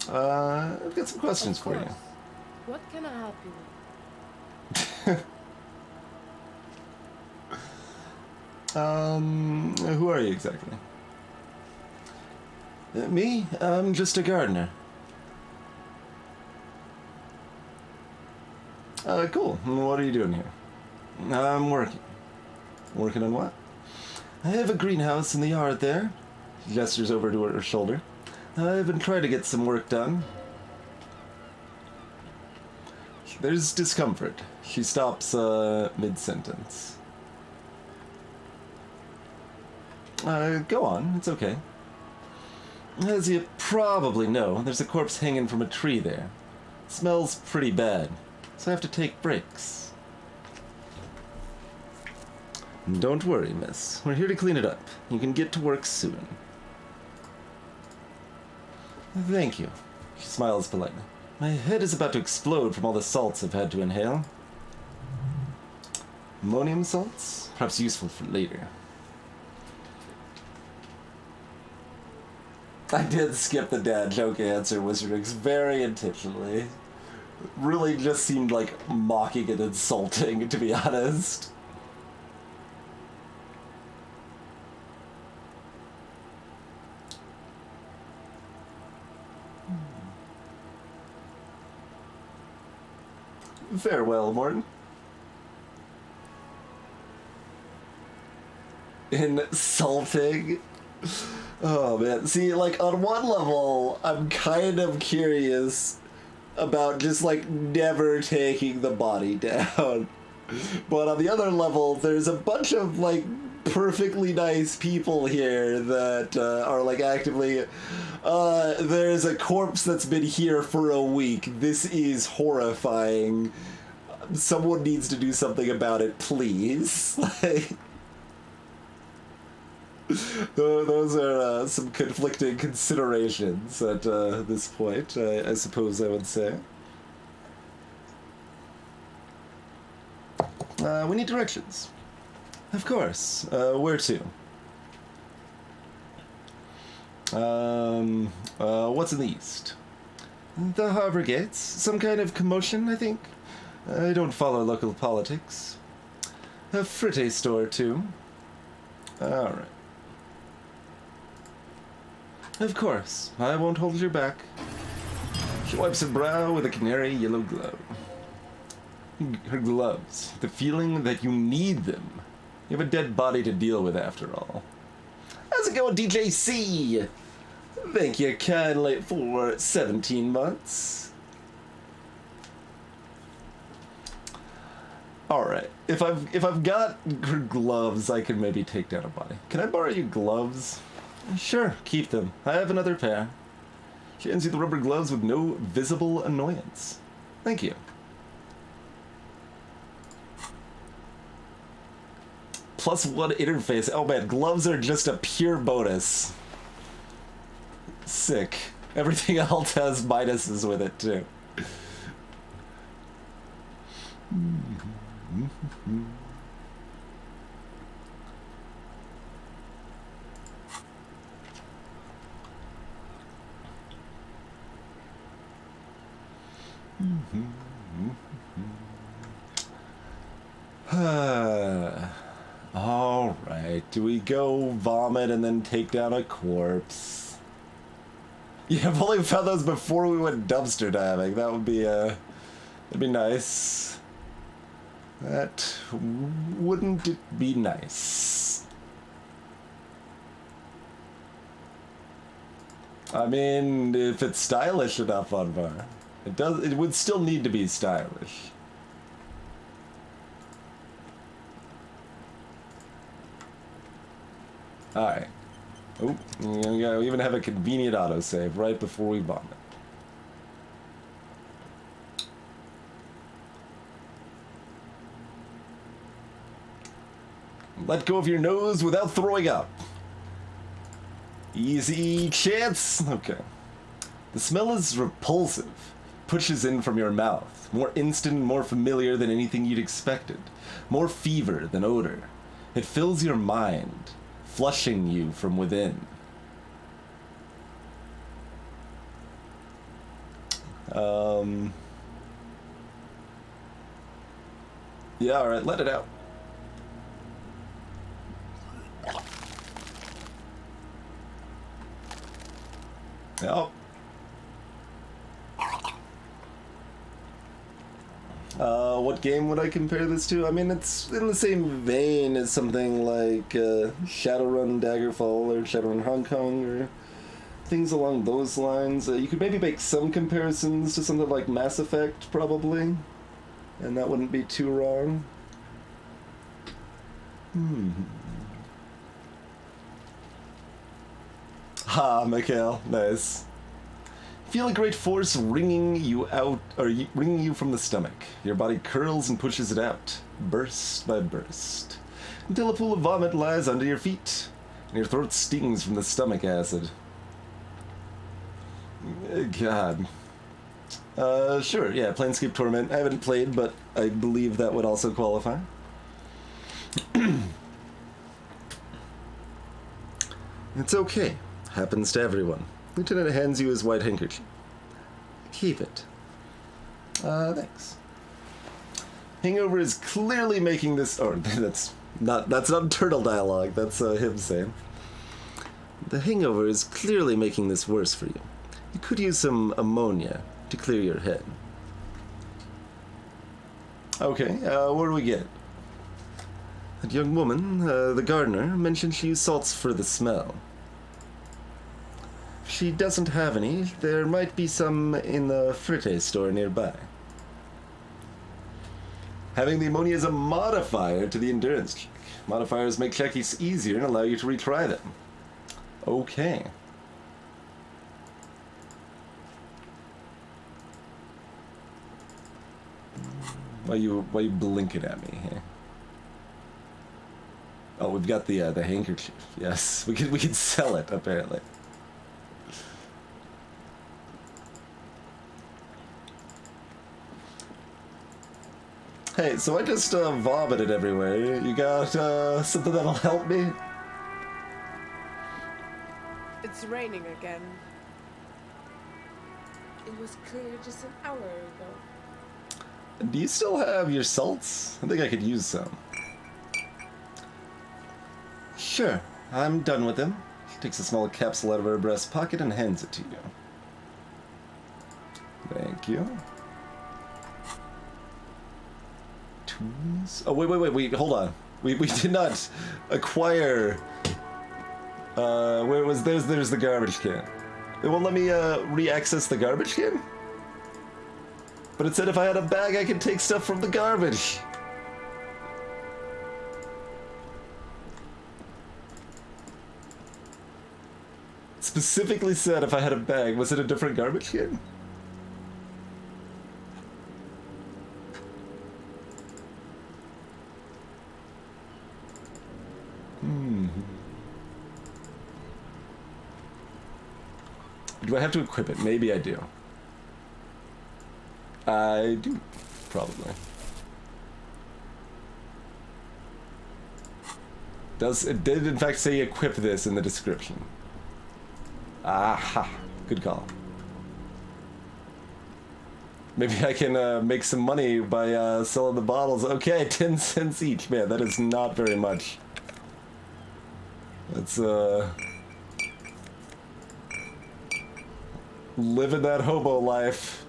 S1: I've got some questions for you.
S15: What can I help you with?
S1: Who are you exactly? Me? I'm just a gardener. Cool. What are you doing here? I'm working. Working on what? I have a greenhouse in the yard there. She gestures over to her shoulder. I've been trying to get some work done. There's discomfort. She stops mid-sentence. Go on. It's okay. As you probably know, there's a corpse hanging from a tree there. It smells pretty bad, so I have to take breaks. Don't worry, miss. We're here to clean it up. You can get to work soon. Thank you. She smiles politely. My head is about to explode from all the salts I've had to inhale. Ammonium salts? Perhaps useful for later. I did skip the dad joke answer, Wizardrix, very intentionally. Really just seemed like mocking and insulting, to be honest. Farewell, Morton. Insulting? Oh man, see, like, on one level, I'm kind of curious about just, like, never taking the body down. But on the other level, there's a bunch of, like, perfectly nice people here that are, like, actively... there's a corpse that's been here for a week. This is horrifying. Someone needs to do something about it, please. Like... Those are some conflicting considerations at this point, I suppose I would say. We need directions. Of course. Where to? What's in the east? The harbor gates. Some kind of commotion, I think. I don't follow local politics. A fritte store, too. Alright. Of course, I won't hold you back. She wipes her brow with a canary yellow glove. Her gloves, the feeling that you need them. You have a dead body to deal with after all. How's it going, DJC? Thank you kindly for 17 months. Alright, if I've got her gloves, I can maybe take down a body. Can I borrow your gloves? Sure, keep them. I have another pair. She hands you the rubber gloves with no visible annoyance. Thank you. +1 interface. Oh man, gloves are just a pure bonus. Sick. Everything else has minuses with it too. All right, do we go vomit and then take down a corpse? Yeah, if only we found those before we went dumpster diving. That would be that'd be nice. That wouldn't it be nice? I mean, if it's stylish enough on bar, it would still need to be stylish. Alright. Oh, we even have a convenient autosave right before we vomit. Let go of your nose without throwing up. Easy chance. Okay. The smell is repulsive. Pushes in from your mouth. More instant and more familiar than anything you'd expected. More fever than odor. It fills your mind, flushing you from within. Yeah, alright, let it out. Oh. What game would I compare this to? I mean, it's in the same vein as something like Shadowrun Daggerfall or Shadowrun Hong Kong or things along those lines. You could maybe make some comparisons to something like Mass Effect, probably, and that wouldn't be too wrong. Ha, Mikhail, nice. Feel a great force wringing you out, or wringing you from the stomach. Your body curls and pushes it out, burst by burst, until a pool of vomit lies under your feet, and your throat stings from the stomach acid. God. Sure, yeah, Planescape Torment. I haven't played, but I believe that would also qualify. It's okay. Happens to everyone. Lieutenant hands you his white handkerchief. Keep it. Thanks. Hangover is clearly making this... Or, that's not turtle dialogue. That's him saying. The hangover is clearly making this worse for you. You could use some ammonia to clear your head. Okay, where do we get it? That young woman, the gardener, mentioned she used salts for the smell. If she doesn't have any, there might be some in the Fritte store nearby. Having the ammonia is a modifier to the endurance check. Modifiers make checks easier and allow you to retry them. Okay. Why you blinking at me here? Oh, we've got the handkerchief. Yes, we can sell it apparently. Hey, so I just vomited everywhere. You got something that'll help me?
S15: It's raining again. It was clear just an hour ago.
S1: Do you still have your salts? I think I could use some. Sure, I'm done with them. takes a small capsule out of her breast pocket and hands it to you. Thank you. Tools? Oh, wait, hold on. We did not acquire... where was... There's the garbage can. It won't let me, re-access the garbage can? But it said if I had a bag, I could take stuff from the garbage. Specifically said if I had a bag. Was it a different garbage can? Do I have to equip it? Maybe I do. I do, probably. It did in fact say equip this in the description. Aha, good call. Maybe I can make some money by selling the bottles. Okay, 10 cents each. Man, that is not very much. That's living that hobo life.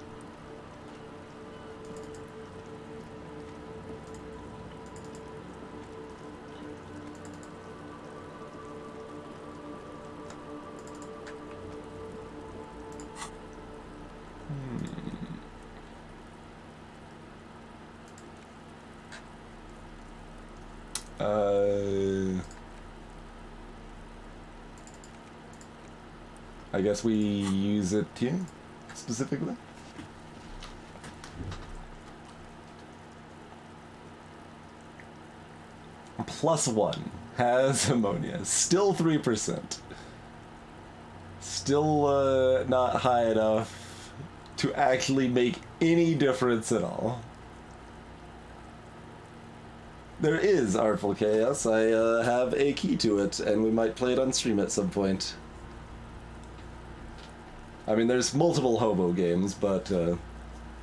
S1: I guess we use it here, specifically. +1 has ammonia. Still 3%. Still not high enough to actually make any difference at all. There is Artful Chaos. I have a key to it, and we might play it on stream at some point. I mean, there's multiple hobo games, but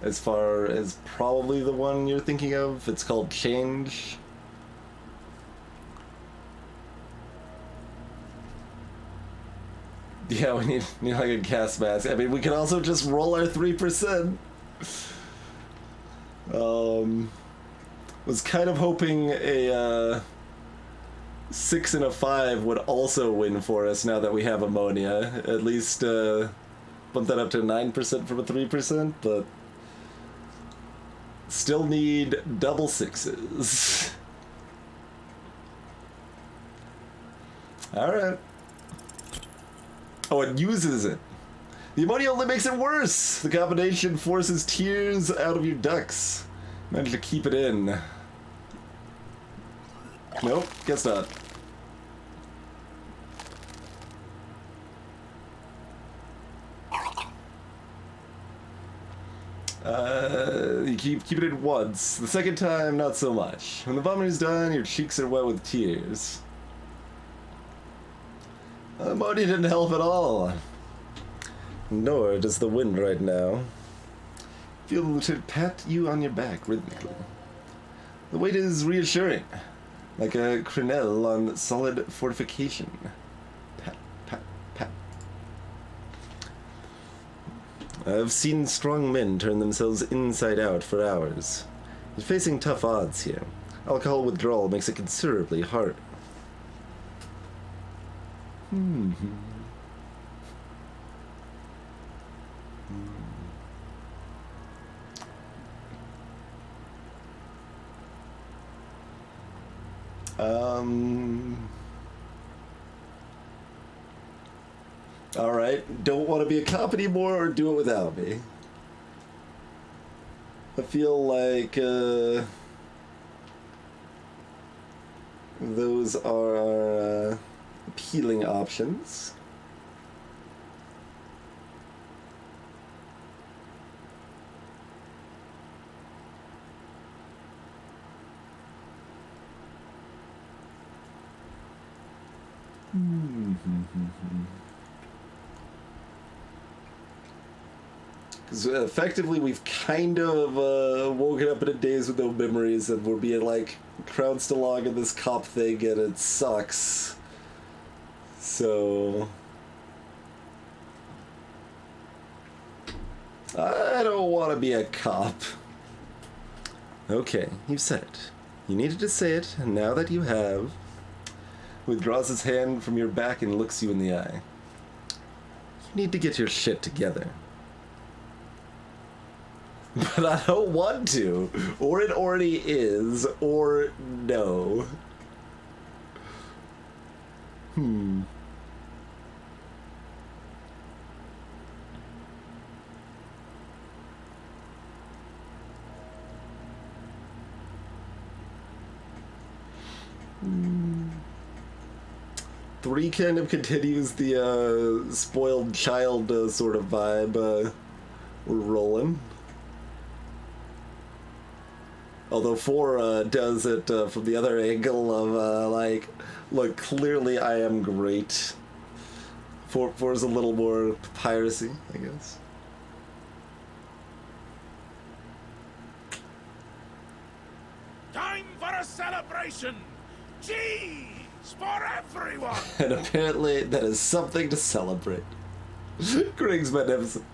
S1: as far as probably the one you're thinking of, it's called Change. Yeah, we need like a gas mask. I mean, we could also just roll our 3%. Was kind of hoping a 6 and a 5 would also win for us now that we have ammonia. At least bump that up to 9% from a 3%, but still need double 6s. Alright. Oh, it uses it. The ammonia only makes it worse. The combination forces tears out of your ducts. Managed to keep it in. Nope, guess not. You keep it in once. The second time, not so much. When the vomit is done, your cheeks are wet with tears. Ammonia didn't help at all. Nor does the wind right now. Feel the lieutenant pat you on your back rhythmically. The weight is reassuring, like a crenelle on solid fortification. Pat, pat, pat. I've seen strong men turn themselves inside out for hours. You're facing tough odds here. Alcohol withdrawal makes it considerably harder. Alright, don't want to be a cop anymore or do it without me. I feel like, those are our, appealing options. Because effectively we've kind of woken up in a daze with no memories and we're being like trounced along in this cop thing and it sucks. So I don't want to be a cop. Okay, you've said it. You needed to say it, and now that you have, withdraws his hand from your back and looks you in the eye. You need to get your shit together. But I don't want to. Or it already is, or no. Three kind of continues the spoiled child sort of vibe we're rolling. Although 4 does it from the other angle of like, look, clearly I am great. 4 is a little more piracy, I guess.
S10: Time for a celebration! Cheese for everyone!
S1: And apparently that is something to celebrate. Greg's magnificent.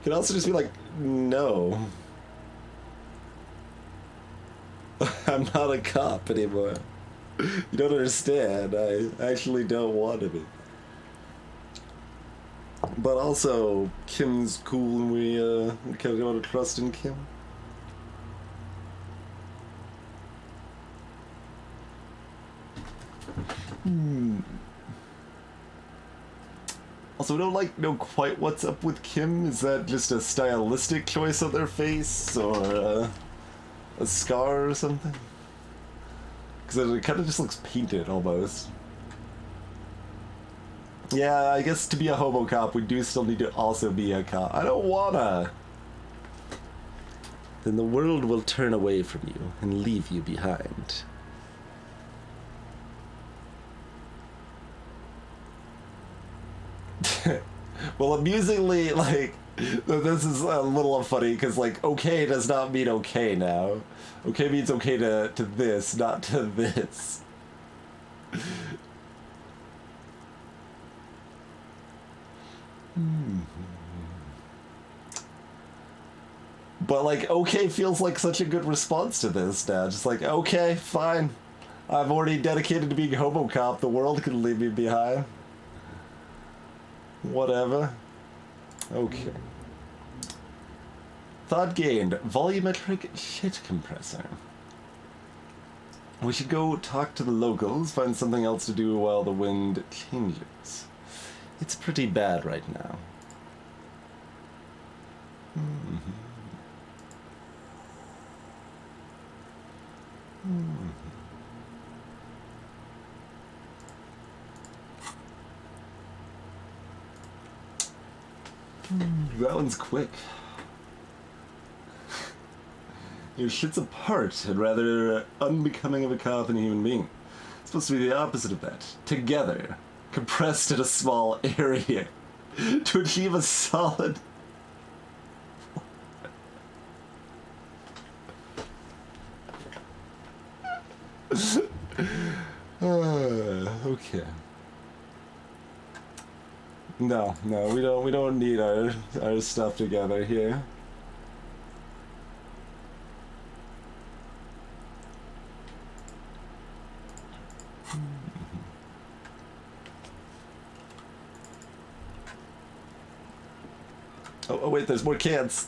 S1: Could also just be like, no. I'm not a cop anymore. You don't understand. I actually don't want to be. But also, Kim's cool and we kind of want to trust in Kim. Also, we don't know quite what's up with Kim. Is that just a stylistic choice on their face, or a scar or something? Because it kind of just looks painted almost. Yeah, I guess to be a hobo cop, we do still need to also be a cop. I don't wanna. Then the world will turn away from you and leave you behind. Well, amusingly, like, this is a little funny because, like, okay does not mean okay now. Okay means okay to this, not to this. But, like, okay feels like such a good response to this now. Just like, okay, fine. I've already dedicated to being hobo cop. The world can leave me behind. Whatever. Okay. Thought gained. Volumetric shit compressor. We should go talk to the locals, find something else to do while the wind changes. It's pretty bad right now. That one's quick. Your shit's apart and rather unbecoming of a cop than a human being. It's supposed to be the opposite of that. Together, compressed in a small area, to achieve a solid... Okay. No, we don't need our stuff together here. Oh wait, there's more cans.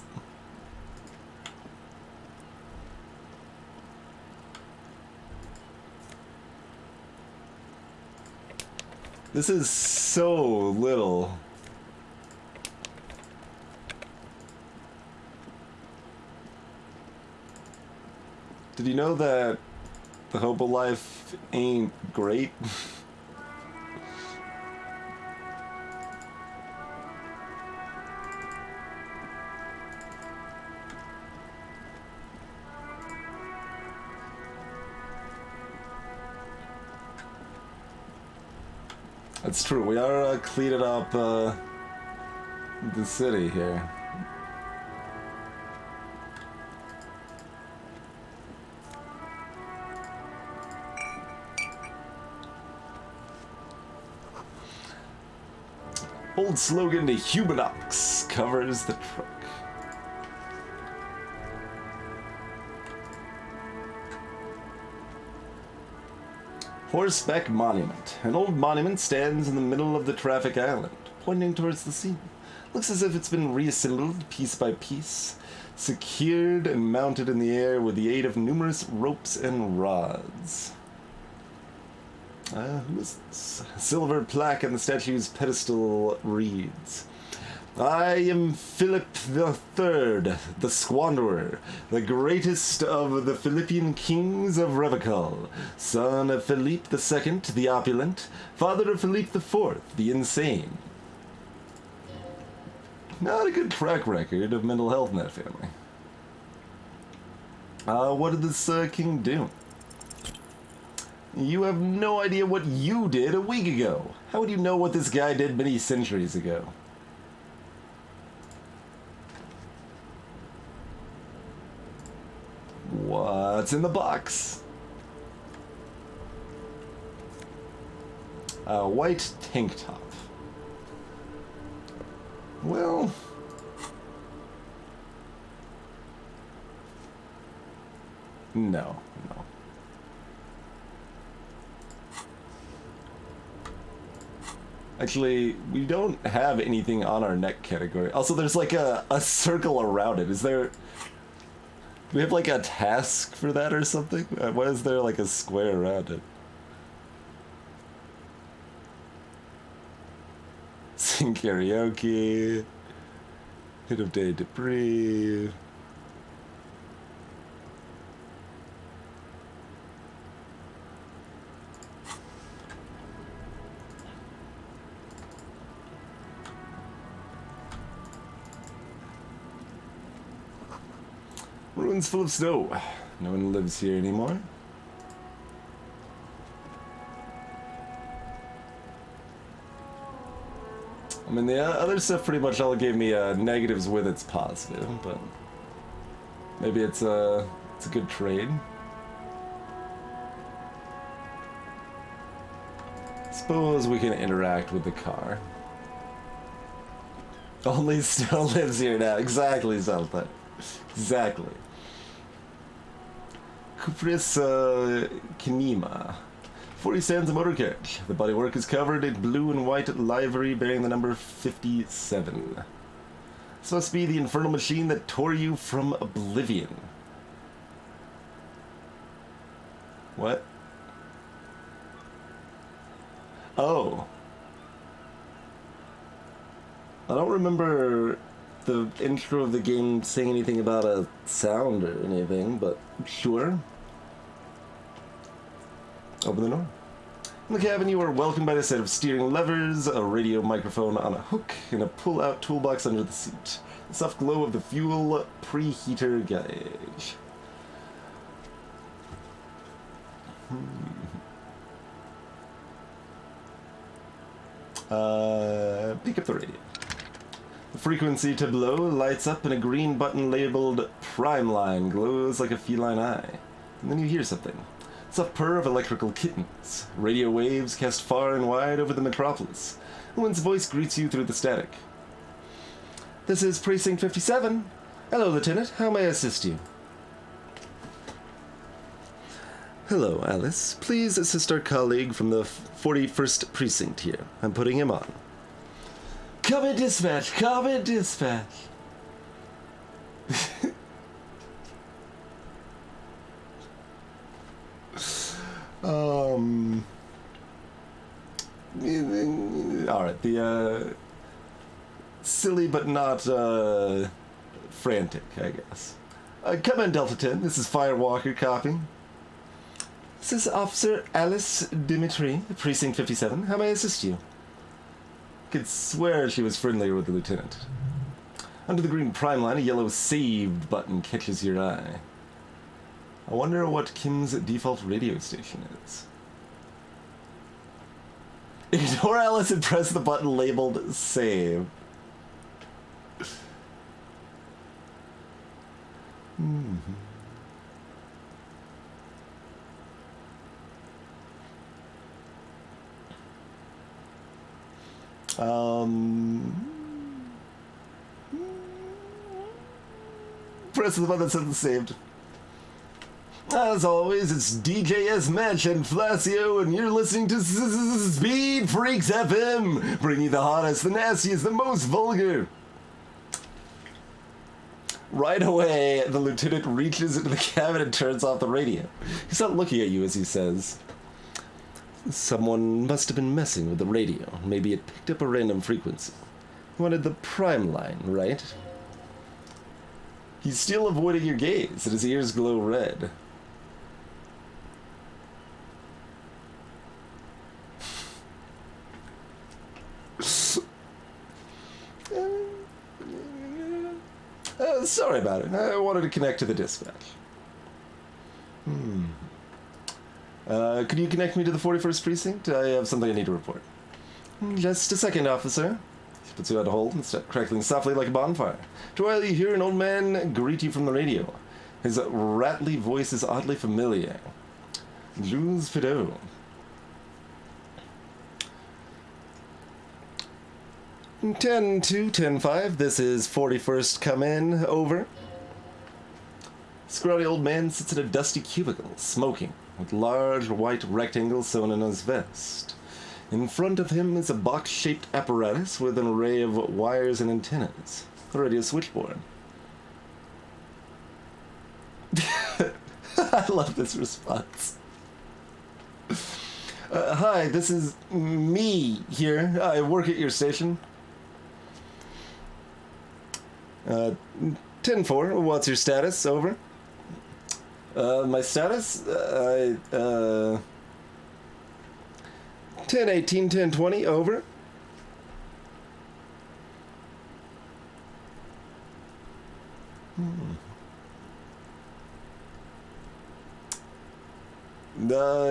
S1: This is so little. Did you know that the hobo life ain't great? That's true. We are cleaning up the city here. Old slogan to Humanox covers the truck. Horseback Monument. An old monument stands in the middle of the traffic island, pointing towards the sea. Looks as if it's been reassembled piece by piece, secured and mounted in the air with the aid of numerous ropes and rods. Who is this? A silver plaque on the statue's pedestal reads, I am Philip III, the Squanderer, the greatest of the Philippian kings of Revical, son of Philippe II, the Opulent, father of Philippe IV, the Insane. Not a good track record of mental health in that family. What did this king do? You have no idea what you did a week ago. How would you know what this guy did many centuries ago? What's in the box? A white tank top. Well... No. Actually, we don't have anything on our neck category. Also, there's like a circle around it. Is there... Do we have like a task for that or something? Why is there like a square around it? Sing karaoke. Hit of day debris. Ruins full of snow. No one lives here anymore. I mean, the other stuff pretty much all gave me negatives with its positive, but maybe it's a good trade. Suppose we can interact with the car. Only still lives here now. Exactly, Zelda. Exactly. Kupris Kinema. 40 stands a motor carriage. The bodywork is covered in blue and white livery bearing the number 57. This must be the infernal machine that tore you from oblivion. What? Oh. I don't remember the intro of the game saying anything about a sound or anything, but sure. Open the door. In the cabin, you are welcomed by a set of steering levers, a radio microphone on a hook, and a pull-out toolbox under the seat. The soft glow of the fuel preheater gauge. Pick up the radio. The frequency tableau lights up and a green button labeled Prime Line glows like a feline eye. And then you hear something. Soft purr of electrical kittens. Radio waves cast far and wide over the metropolis. A woman's voice greets you through the static. This is Precinct 57. Hello, Lieutenant. How may I assist you? Hello, Alice. Please assist our colleague from the 41st Precinct here. I'm putting him on. Combat dispatch! Combat dispatch! Alright, the, silly but not, frantic, I guess. Come in, Delta 10. This is Firewalker copying. This is Officer Alice Dimitri, Precinct 57. How may I assist you? Could swear she was friendlier with the lieutenant. Under the green prime line, a yellow saved button catches your eye. I wonder what Kim's default radio station is. Ignore Alice and press the button labeled save. Press the button that says saved. As always, it's DJS Match and Flacio, and you're listening to Speed Freaks FM, bringing you the hottest, the nastiest, the most vulgar. Right away, the lieutenant reaches into the cabin and turns off the radio. He's not looking at you as he says, "Someone must have been messing with the radio. Maybe it picked up a random frequency. Wanted the prime line, right?" He's still avoiding your gaze, and his ears glow red. Sorry about it. I wanted to connect to the dispatch. Could you connect me to the 41st Precinct? I have something I need to report. Just a second, officer. He puts you on hold and starts crackling softly like a bonfire. While you hear an old man greet you from the radio. His rattly voice is oddly familiar. Jules Pideau. Ten to 10-5, this is 41st, come in, over. Scrawny old man sits in a dusty cubicle, smoking, with large white rectangles sewn in his vest. In front of him is a box-shaped apparatus with an array of wires and antennas, a radio switchboard. I love this response. Hi, this is me here. I work at your station. 10-4, what's your status? Over. My status? 10-18, 10-20, over.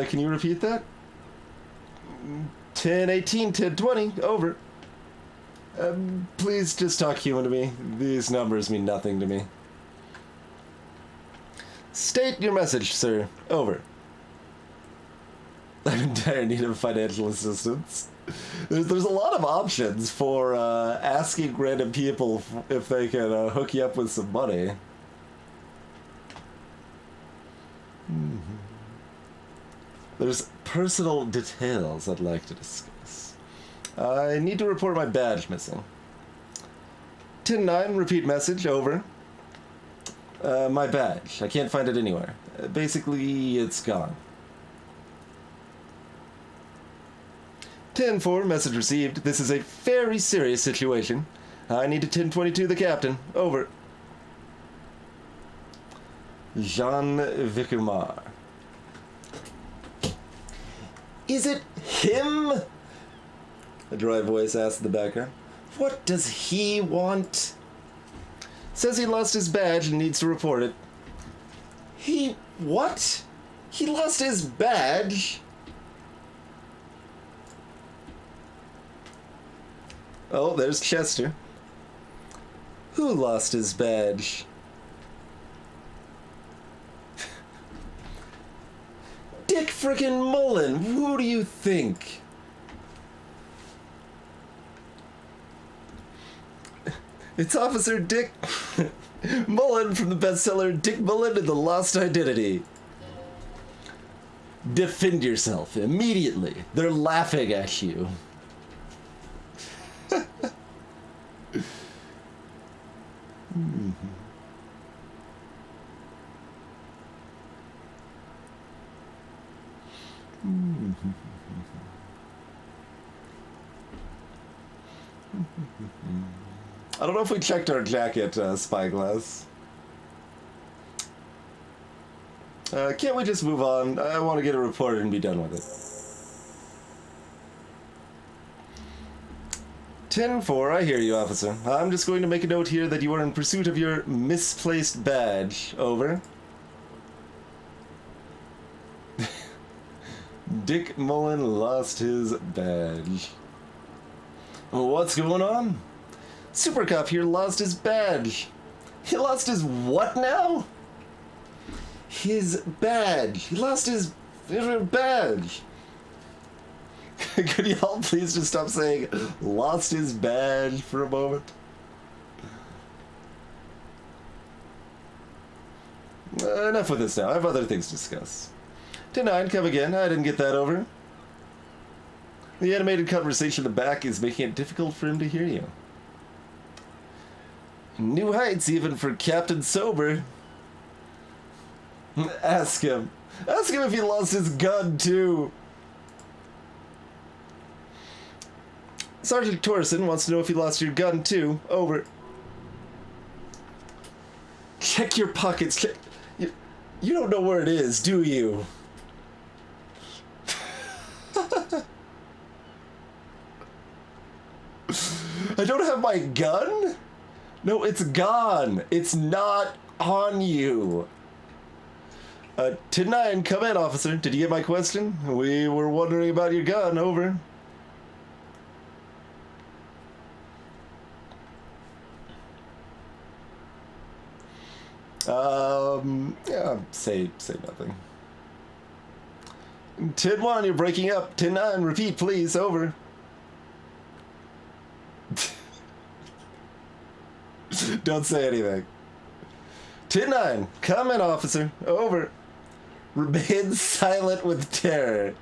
S1: Can you repeat that? 10-18, 10-20, over. Please just talk human to me. These numbers mean nothing to me. State your message, sir. Over. I'm in dire need of financial assistance. There's a lot of options for asking random people if they can hook you up with some money. There's personal details I'd like to discuss. I need to report my badge missing. 10-9, repeat message, over. My badge. I can't find it anywhere. Basically, it's gone. 10-4, message received. This is a very serious situation. I need to 10-22 the captain. Over. Jean Vicumar. Is it him? A dry voice asked in the background. What does he want? Says he lost his badge and needs to report it. He... what? He lost his badge? Oh, there's Chester. Who lost his badge? Dick frickin' Mullen, who do you think? It's Officer Dick Mullen from the bestseller Dick Mullen and the Lost Identity. Defend yourself immediately. They're laughing at you. I don't know if we checked our jacket, Spyglass. Can't we just move on? I want to get it reported and be done with it. 10-4, I hear you, officer. I'm just going to make a note here that you are in pursuit of your misplaced badge. Over. Dick Mullen lost his badge. What's going on? Super Cop here lost his badge. He lost his what now? His badge. He lost his badge. Could y'all please just stop saying lost his badge for a moment? Enough with this now. I have other things to discuss. 10-9, come again. I didn't get that over. The animated conversation in the back is making it difficult for him to hear you. New heights even for Captain Sober. Ask him. Ask him if he lost his gun too. Sergeant Torson wants to know if you lost your gun too. Over. Check your pockets. Check. You don't know where it is, do you? I don't have my gun? No, it's gone. It's not on you. 10-9, come in, officer. Did you get my question? We were wondering about your gun. Over. Yeah, say nothing. 10-1, you're breaking up. 10-9, repeat, please. Over. Don't say anything. 10-9, come in, officer. Over. Remain silent with terror.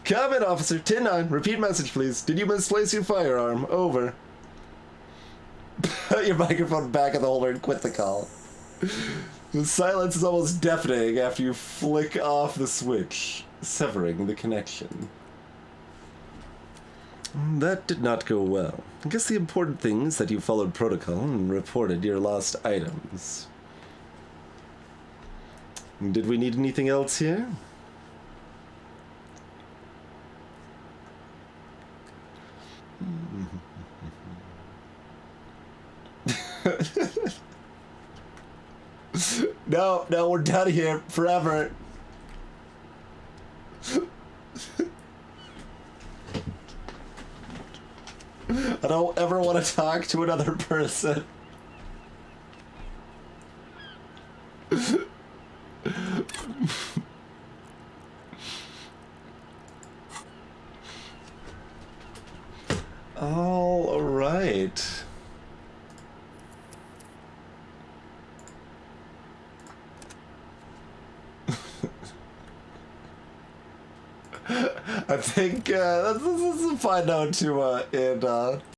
S1: Come in, officer. 10-9, repeat message, please. Did you misplace your firearm? Over. Put your microphone back in the holder and quit the call. The silence is almost deafening after you flick off the switch, severing the connection. That did not go well. I guess the important thing is that you followed protocol and reported your lost items. Did we need anything else here? No, we're done here forever. I don't ever want to talk to another person. All right. I think that's a fine note to end on.